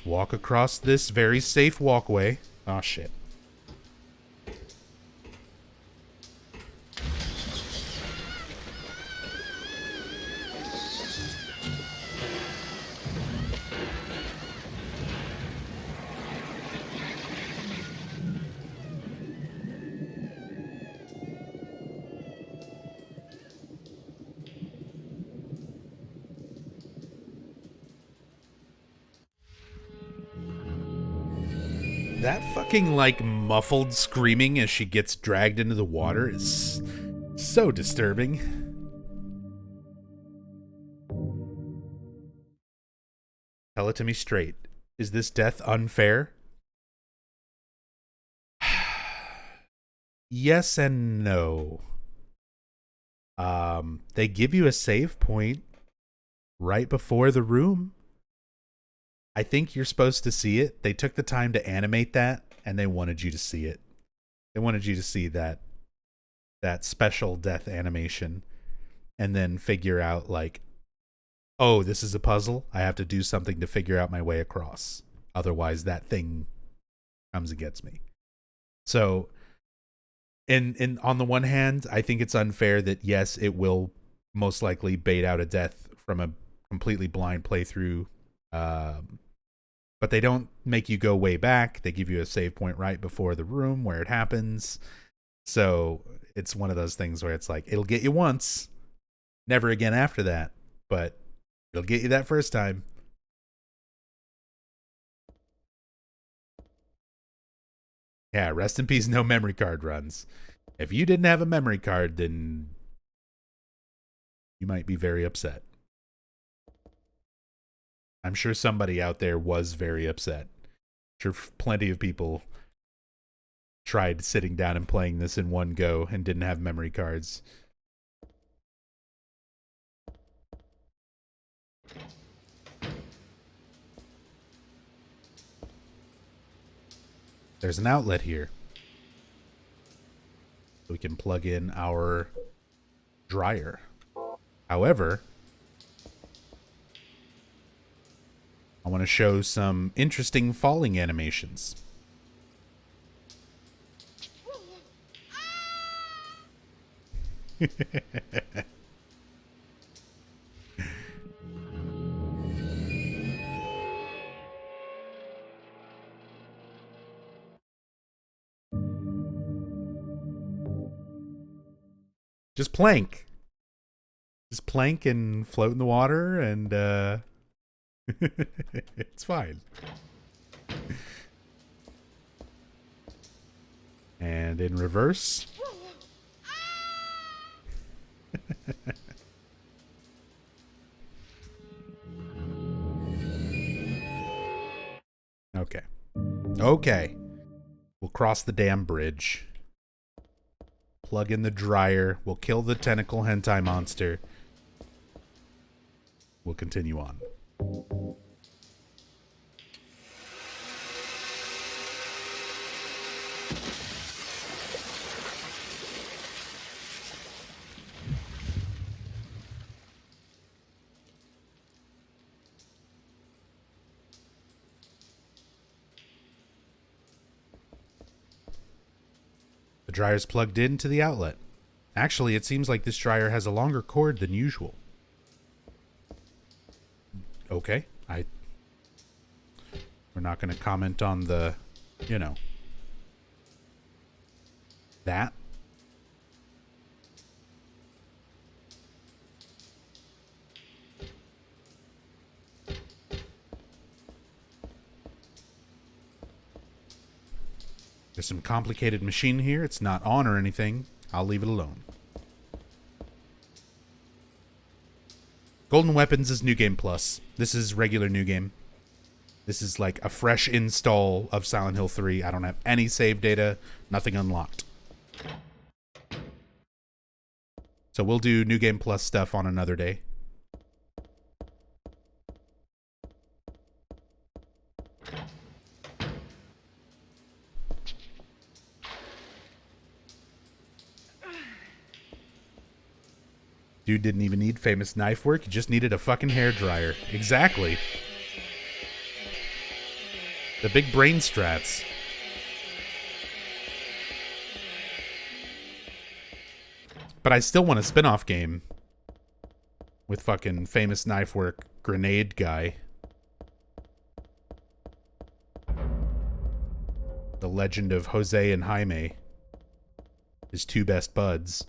walk across this very safe walkway. Oh shit. That fucking, like, muffled screaming as she gets dragged into the water is so disturbing. Tell it to me straight. Is this death unfair? Yes and no. They give you a save point right before the room. I think you're supposed to see it. They took the time to animate that, and they wanted you to see it. They wanted you to see that special death animation, and then figure out, like, oh, this is a puzzle. I have to do something to figure out my way across. Otherwise, that thing comes and gets me. So, in on the one hand, I think it's unfair that, yes, it will most likely bait out a death from a completely blind playthrough. But they don't make you go way back. They give you a save point right before the room where it happens. So it's one of those things where it's like, it'll get you once, never again after that, but it'll get you that first time. Yeah, rest in peace, no memory card runs. If you didn't have a memory card, then you might be very upset. I'm sure somebody out there was very upset. I'm sure plenty of people tried sitting down and playing this in one go and didn't have memory cards. There's an outlet here. We can plug in our dryer. However, I want to show some interesting falling animations. Just plank. Just plank and float in the water, and it's fine. And in reverse. Okay. Okay. We'll cross the damn bridge. Plug in the dryer. We'll kill the tentacle hentai monster. We'll continue on. The dryer's plugged into the outlet. Actually, it seems like this dryer has a longer cord than usual. Okay, we're not going to comment on the, that. There's some complicated machine here. It's not on or anything. I'll leave it alone. Golden Weapons is New Game Plus. This is regular New Game. This is like a fresh install of Silent Hill 3. I don't have any save data, nothing unlocked. So we'll do New Game Plus stuff on another day. Dude didn't even need famous knife work. He just needed a fucking hairdryer. Exactly. The big brain strats. But I still want a spin-off game with fucking famous knife work grenade guy. The legend of Jose and Jaime. His two best buds.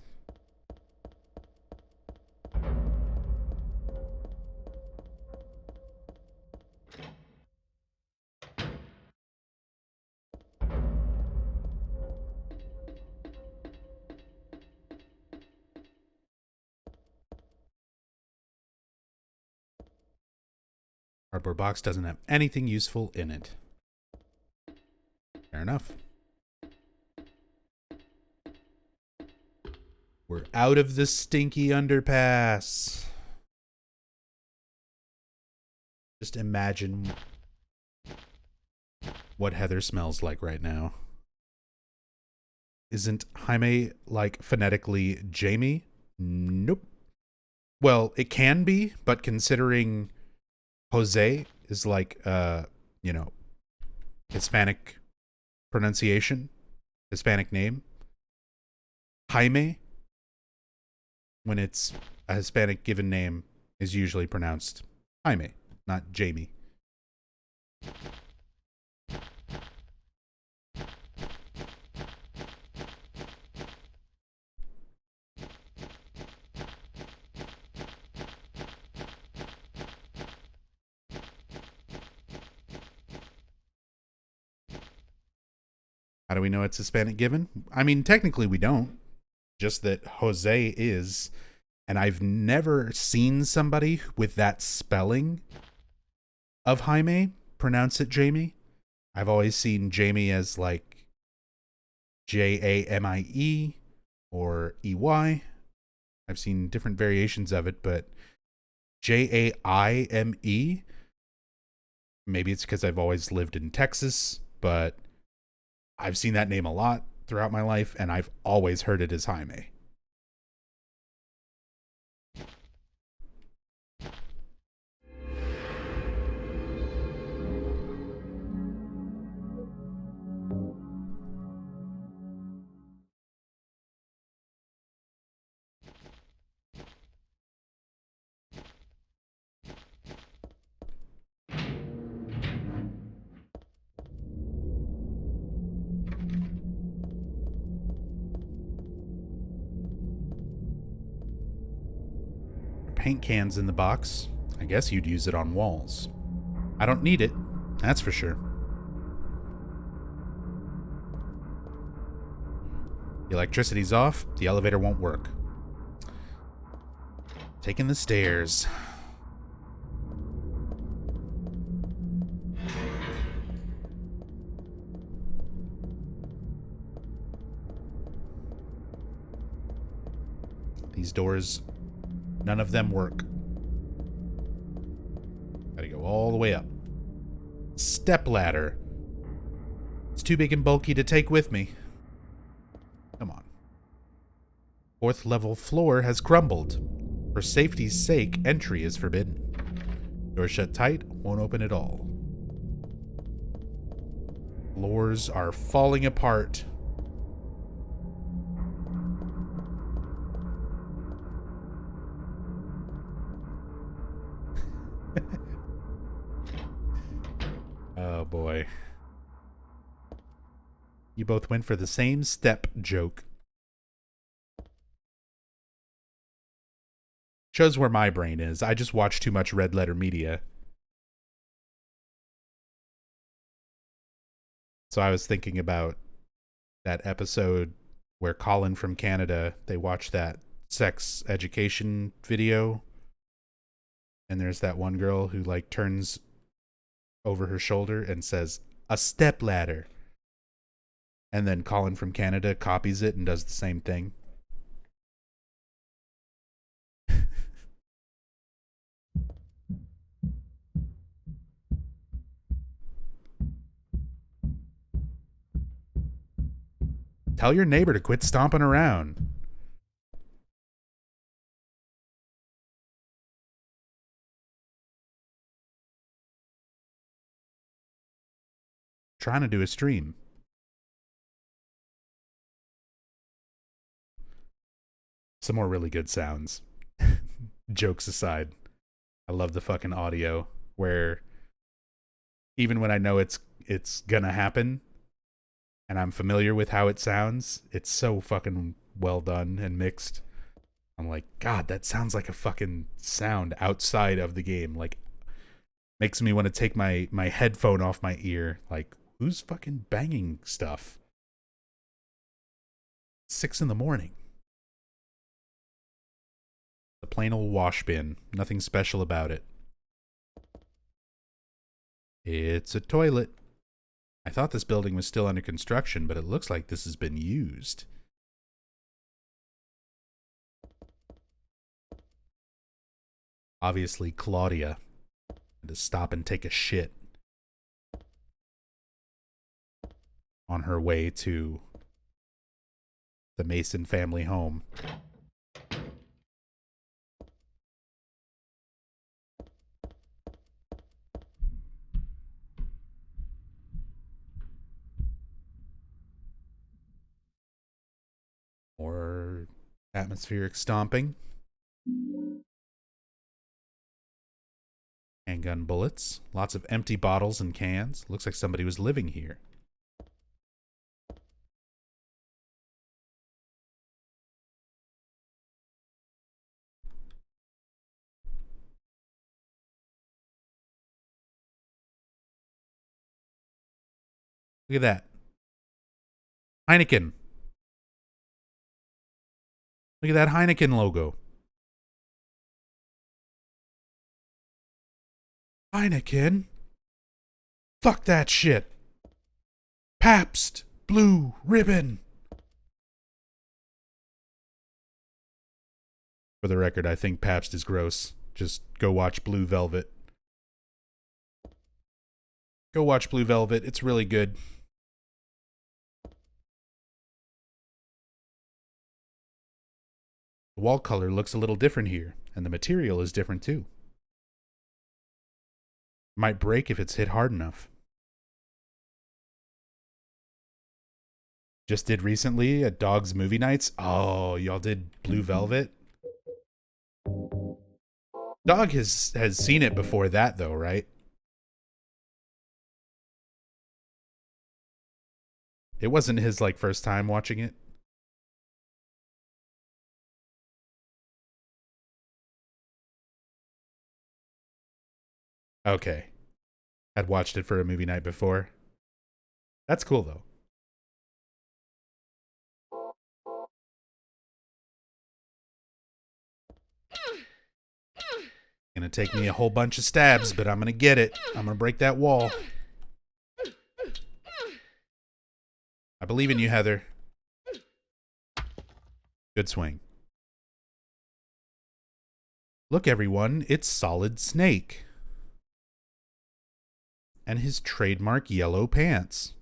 Cardboard box doesn't have anything useful in it. Fair enough. We're out of the stinky underpass. Just imagine what Heather smells like right now. Isn't Jaime like phonetically Jamie? Nope. Well, it can be, but considering Jose is like, you know, Hispanic pronunciation, Hispanic name. Jaime, when it's a Hispanic given name, is usually pronounced Jaime, not Jamie. How do we know it's Hispanic given? I mean, technically we don't. Just that Jose is. And I've never seen somebody with that spelling of Jaime pronounce it Jamie. I've always seen Jamie as like Jamie or EY. I've seen different variations of it, but Jaime, maybe it's because I've always lived in Texas, but I've seen that name a lot throughout my life, and I've always heard it as Jaime. Paint cans in the box. I guess you'd use it on walls. I don't need it, that's for sure. The electricity's off, the elevator won't work. Taking the stairs. These doors, none of them work. Gotta go all the way up. Step ladder. It's too big and bulky to take with me. Come on. 4th level floor has crumbled. For safety's sake, entry is forbidden. Door shut tight, won't open at all. Floors are falling apart. Oh boy. You both went for the same step joke. Shows where my brain is. I just watch too much Red Letter Media. So I was thinking about that episode where Colin from Canada, they watched that sex education video. And there's that one girl who like turns over her shoulder and says, "A step ladder." And then Colin from Canada copies it and does the same thing. Tell your neighbor to quit stomping around. Trying to do a stream. Some more really good sounds. Jokes aside, I love the fucking audio where even when I know it's gonna happen and I'm familiar with how it sounds, it's so fucking well done and mixed. I'm like, God, that sounds like a fucking sound outside of the game. Like, makes me want to take my headphone off my ear. Like, who's fucking banging stuff? 6 a.m. The plain old wash bin. Nothing special about it. It's a toilet. I thought this building was still under construction, but it looks like this has been used. Obviously, Claudia had to stop and take a shit on her way to the Mason family home. Or atmospheric stomping. Handgun bullets. Lots of empty bottles and cans. Looks like somebody was living here. Look at that. Heineken. Look at that Heineken logo. Heineken? Fuck that shit. Pabst Blue Ribbon. For the record, I think Pabst is gross. Just go watch Blue Velvet. Go watch Blue Velvet. It's really good. The wall color looks a little different here, and the material is different too. Might break if it's hit hard enough. Just did recently at Dog's Movie Nights. Oh, y'all did Blue Velvet? Dog has seen it before that though, right? It wasn't his like first time watching it. Okay. Had watched it for a movie night before. That's cool though. Gonna take me a whole bunch of stabs, but I'm gonna get it. I'm gonna break that wall. I believe in you, Heather. Good swing. Look, everyone, it's Solid Snake. And his trademark yellow pants.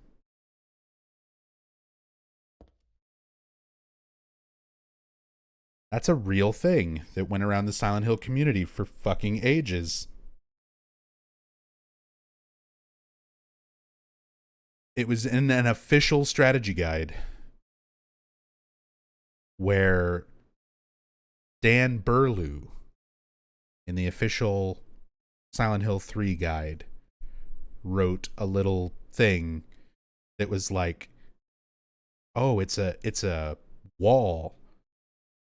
That's a real thing that went around the Silent Hill community for fucking ages. It was in an official strategy guide where Dan Burlew, in the official Silent Hill 3 guide, wrote a little thing that was like, oh, it's a wall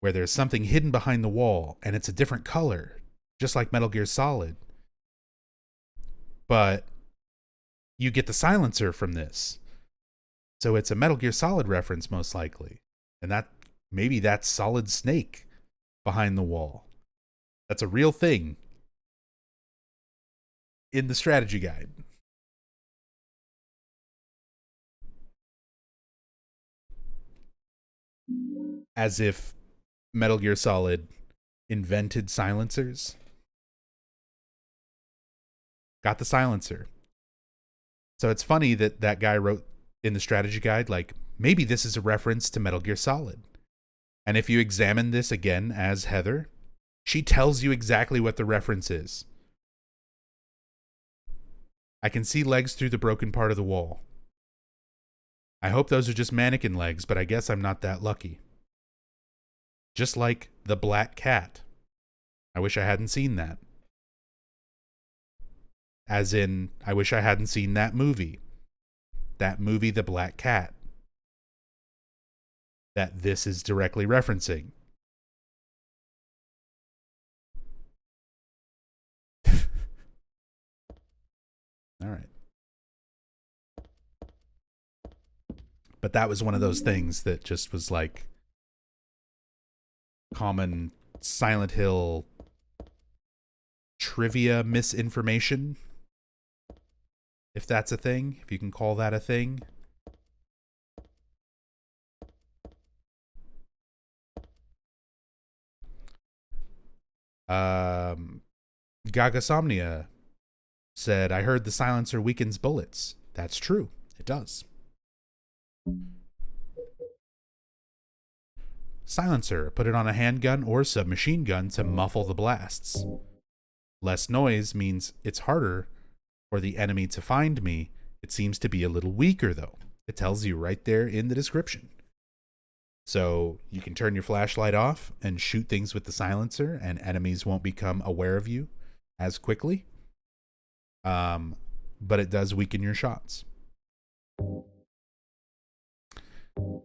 where there's something hidden behind the wall and it's a different color, just like Metal Gear Solid. But you get the silencer from this. So it's a Metal Gear Solid reference most likely. And that maybe that's Solid Snake behind the wall. That's a real thing in the strategy guide. As if Metal Gear Solid invented silencers. Got the silencer. So it's funny that that guy wrote in the strategy guide, like, maybe this is a reference to Metal Gear Solid. And if you examine this again as Heather, she tells you exactly what the reference is. I can see legs through the broken part of the wall. I hope those are just mannequin legs, but I guess I'm not that lucky. Just like the black cat. I wish I hadn't seen that. As in, I wish I hadn't seen that movie. That movie, The Black Cat. That this is directly referencing. All right. But that was one of those things that just was like common Silent Hill trivia misinformation. if that's a thing, if you can call that a thing. Gagasomnia said, I heard the silencer weakens bullets. That's true. It does. Silencer, put it on a handgun or submachine gun to muffle the blasts. Less noise means it's harder for the enemy to find me. It seems to be a little weaker, though. It tells you right there in the description. So you can turn your flashlight off and shoot things with the silencer, and enemies won't become aware of you as quickly. But it does weaken your shots.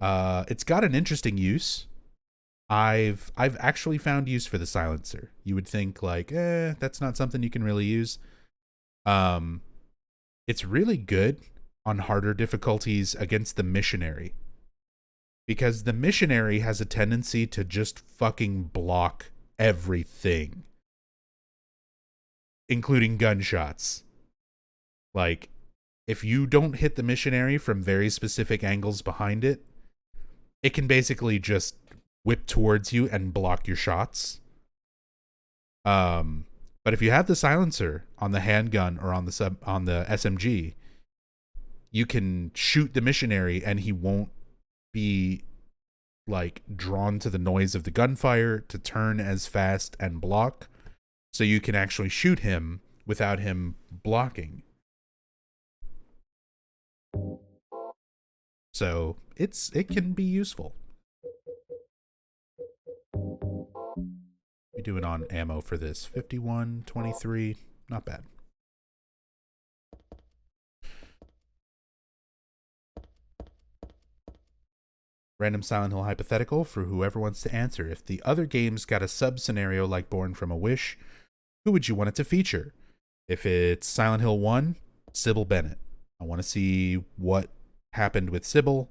It's got an interesting use. I've actually found use for the silencer. You would think like, that's not something you can really use. It's really good on harder difficulties against the missionary. Because the missionary has a tendency to just fucking block everything. Including gunshots. Like, if you don't hit the missionary from very specific angles behind it, it can basically just whip towards you and block your shots. But if you have the silencer on the handgun or on the SMG, you can shoot the missionary and he won't be like drawn to the noise of the gunfire to turn as fast and block. So you can actually shoot him without him blocking. So it can be useful. We do it on ammo for this. 51, 23, not bad. Random Silent Hill hypothetical for whoever wants to answer. If the other games got a sub-scenario like Born from a Wish, who would you want it to feature? If it's Silent Hill 1, Sybil Bennett. I want to see what happened with Sybil,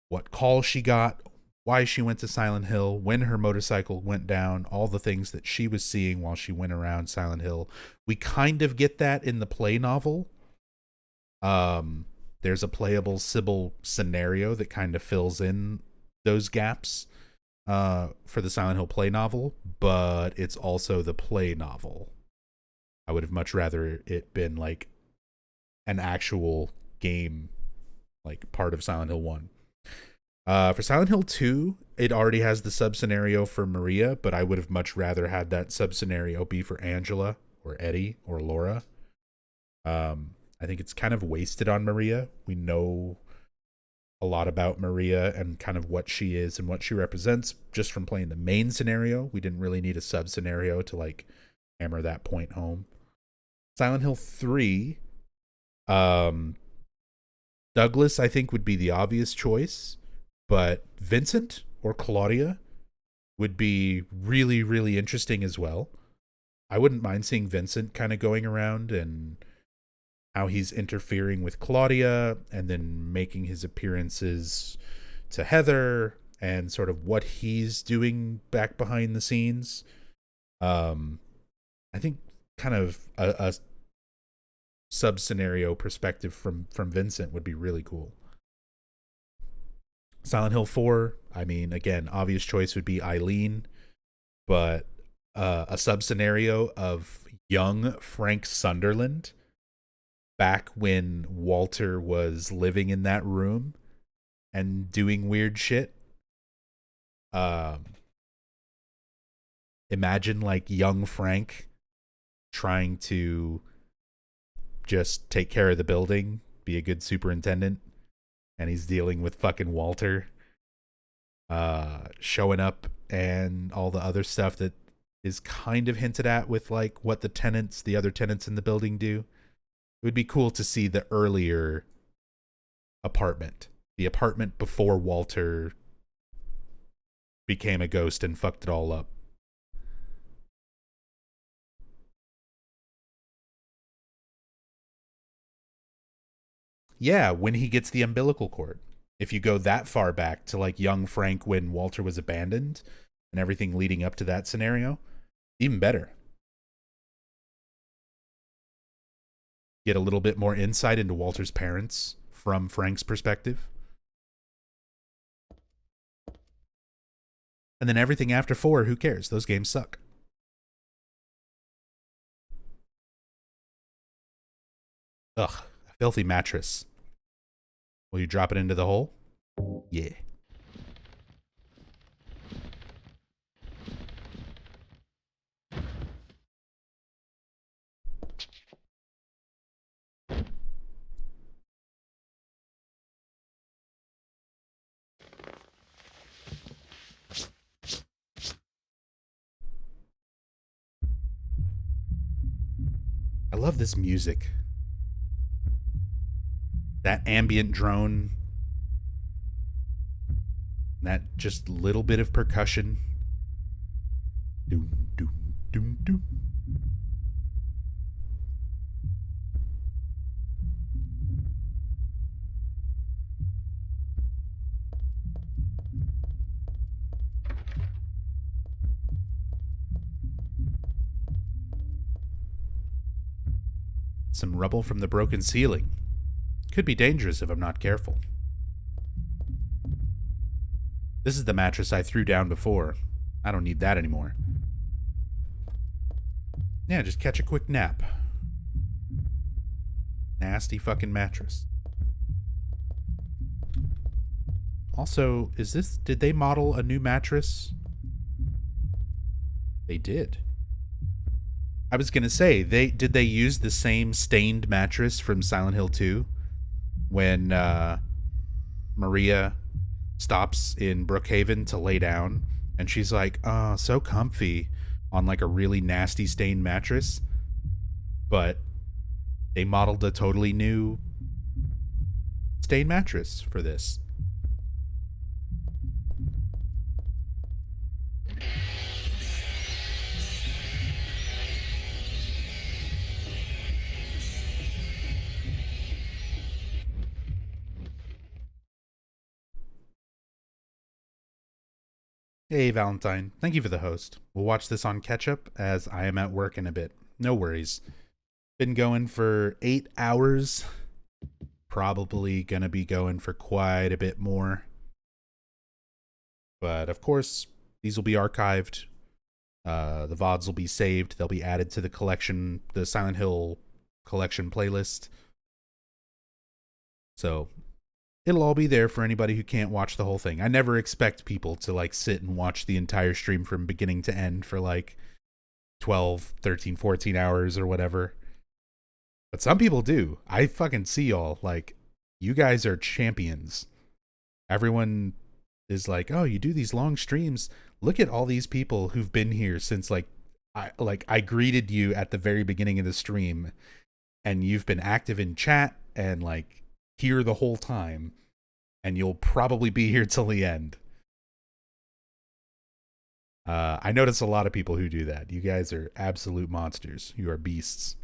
what call she got, why she went to Silent Hill, when her motorcycle went down, all the things that she was seeing while she went around Silent Hill. We kind of get that in the play novel. There's a playable Sybil scenario that kind of fills in those gaps for the Silent Hill play novel, but it's also the play novel. I would have much rather it been like an actual game, like part of Silent Hill 1. For Silent Hill 2, it already has the sub-scenario for Maria, but I would have much rather had that sub-scenario be for Angela or Eddie or Laura. I think it's kind of wasted on Maria. We know a lot about Maria and kind of what she is and what she represents just from playing the main scenario. We didn't really need a sub-scenario to like hammer that point home. Silent Hill 3, Douglas, I think, would be the obvious choice, but Vincent or Claudia would be really, really interesting as well. I wouldn't mind seeing Vincent kind of going around and how he's interfering with Claudia and then making his appearances to Heather and sort of what he's doing back behind the scenes. I think kind of a sub-scenario perspective from Vincent would be really cool. Silent Hill 4, I mean, again, obvious choice would be Eileen, but a sub-scenario of young Frank Sunderland back when Walter was living in that room and doing weird shit. Imagine like young Frank trying to just take care of the building, be a good superintendent, and he's dealing with fucking Walter showing up and all the other stuff that is kind of hinted at with like what the other tenants in the building do. It would be cool to see the earlier apartment, the apartment before Walter became a ghost and fucked it all up. Yeah, when he gets the umbilical cord. If you go that far back to like young Frank when Walter was abandoned and everything leading up to that scenario, even better. get a little bit more insight into Walter's parents from Frank's perspective. And then everything after 4, who cares? Those games suck. Ugh, a filthy mattress. Will you drop it into the hole? Yeah. I love this music. That ambient drone. That just little bit of percussion. Doom, doom, doom, doom. Some rubble from the broken ceiling. Could be dangerous if I'm not careful. This is the mattress I threw down before. I don't need that anymore. Yeah, just catch a quick nap. Nasty fucking mattress. Also, did they model a new mattress? They did. I was gonna say, did they use the same stained mattress from Silent Hill 2 when Maria stops in Brookhaven to lay down and she's like, oh, so comfy on like a really nasty stained mattress, but they modeled a totally new stained mattress for this. Hey, Valentine. Thank you for the host. We'll watch this on catch-up as I am at work in a bit. No worries. Been going for 8 hours. Probably gonna be going for quite a bit more. But, of course, these will be archived. The VODs will be saved. They'll be added to the collection, the Silent Hill collection playlist. So it'll all be there for anybody who can't watch the whole thing. I never expect people to like sit and watch the entire stream from beginning to end for like 12, 13, 14 hours or whatever. But some people do. I fucking see y'all. Like, you guys are champions. Everyone is like, oh, you do these long streams. Look at all these people who've been here since I greeted you at the very beginning of the stream, and you've been active in chat and like here the whole time, and you'll probably be here till the end. I notice a lot of people who do that. You guys are absolute monsters. You are beasts.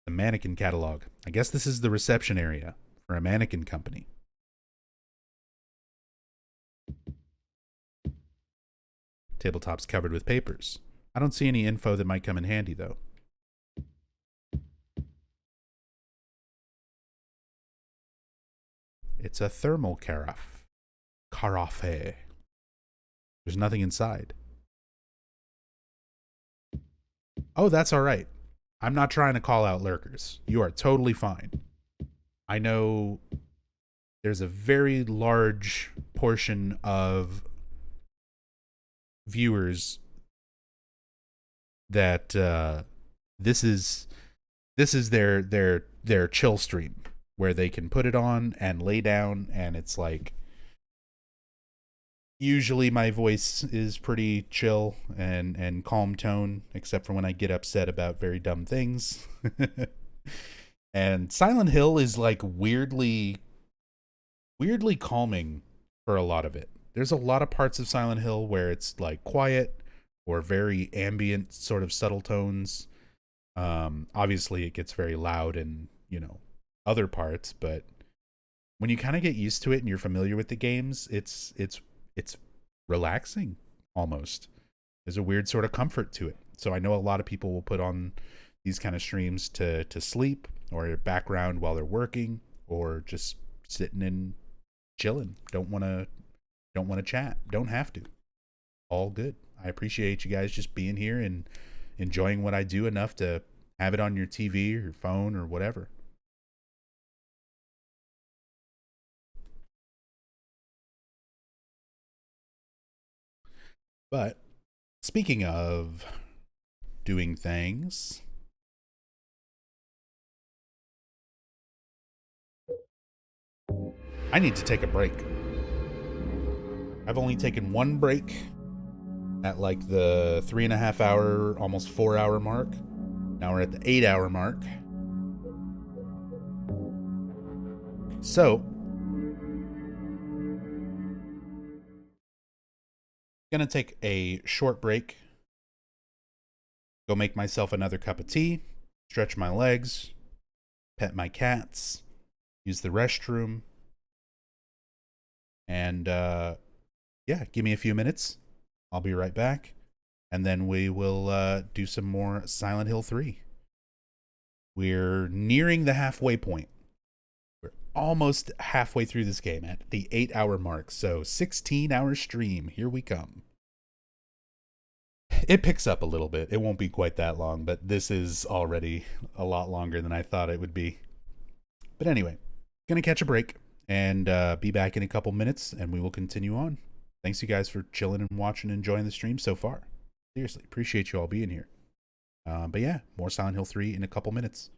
The mannequin catalog. I guess this is the reception area for a mannequin company. Tabletop's covered with papers. I don't see any info that might come in handy, though. It's a thermal carafe. There's nothing inside. Oh, that's all right. I'm not trying to call out lurkers. You are totally fine. I know there's a very large portion of viewers that this is their chill stream, where they can put it on and lay down, and it's like, usually my voice is pretty chill and calm tone, except for when I get upset about very dumb things. And Silent Hill is like weirdly calming for a lot of it. There's a lot of parts of Silent Hill where it's like quiet or very ambient, sort of subtle tones. Obviously it gets very loud and, other parts, but when you kind of get used to it and you're familiar with the games, it's relaxing almost. there's a weird sort of comfort to it. So I know a lot of people will put on these kind of streams to sleep or background while they're working or just sitting and chilling. Don't want to chat. Don't have to. All good. I appreciate you guys just being here and enjoying what I do enough to have it on your TV or your phone or whatever. But speaking of doing things, I need to take a break. I've only taken one break at like the 3.5 hour, almost 4 hour mark. Now we're at the 8 hour mark. So, gonna take a short break. Go make myself another cup of tea, stretch my legs, pet my cats, use the restroom, and yeah, give me a few minutes. I'll be right back, and then we will do some more Silent Hill 3. We're nearing the halfway point. We're almost halfway through this game at the 8 hour mark, so 16-hour stream. Here we come. It picks up a little bit. It won't be quite that long, but this is already a lot longer than I thought it would be. But anyway, gonna catch a break and be back in a couple minutes, and we will continue on. Thanks you guys for chilling and watching and enjoying the stream so far. Seriously, appreciate you all being here. But yeah, more Silent Hill 3 in a couple minutes.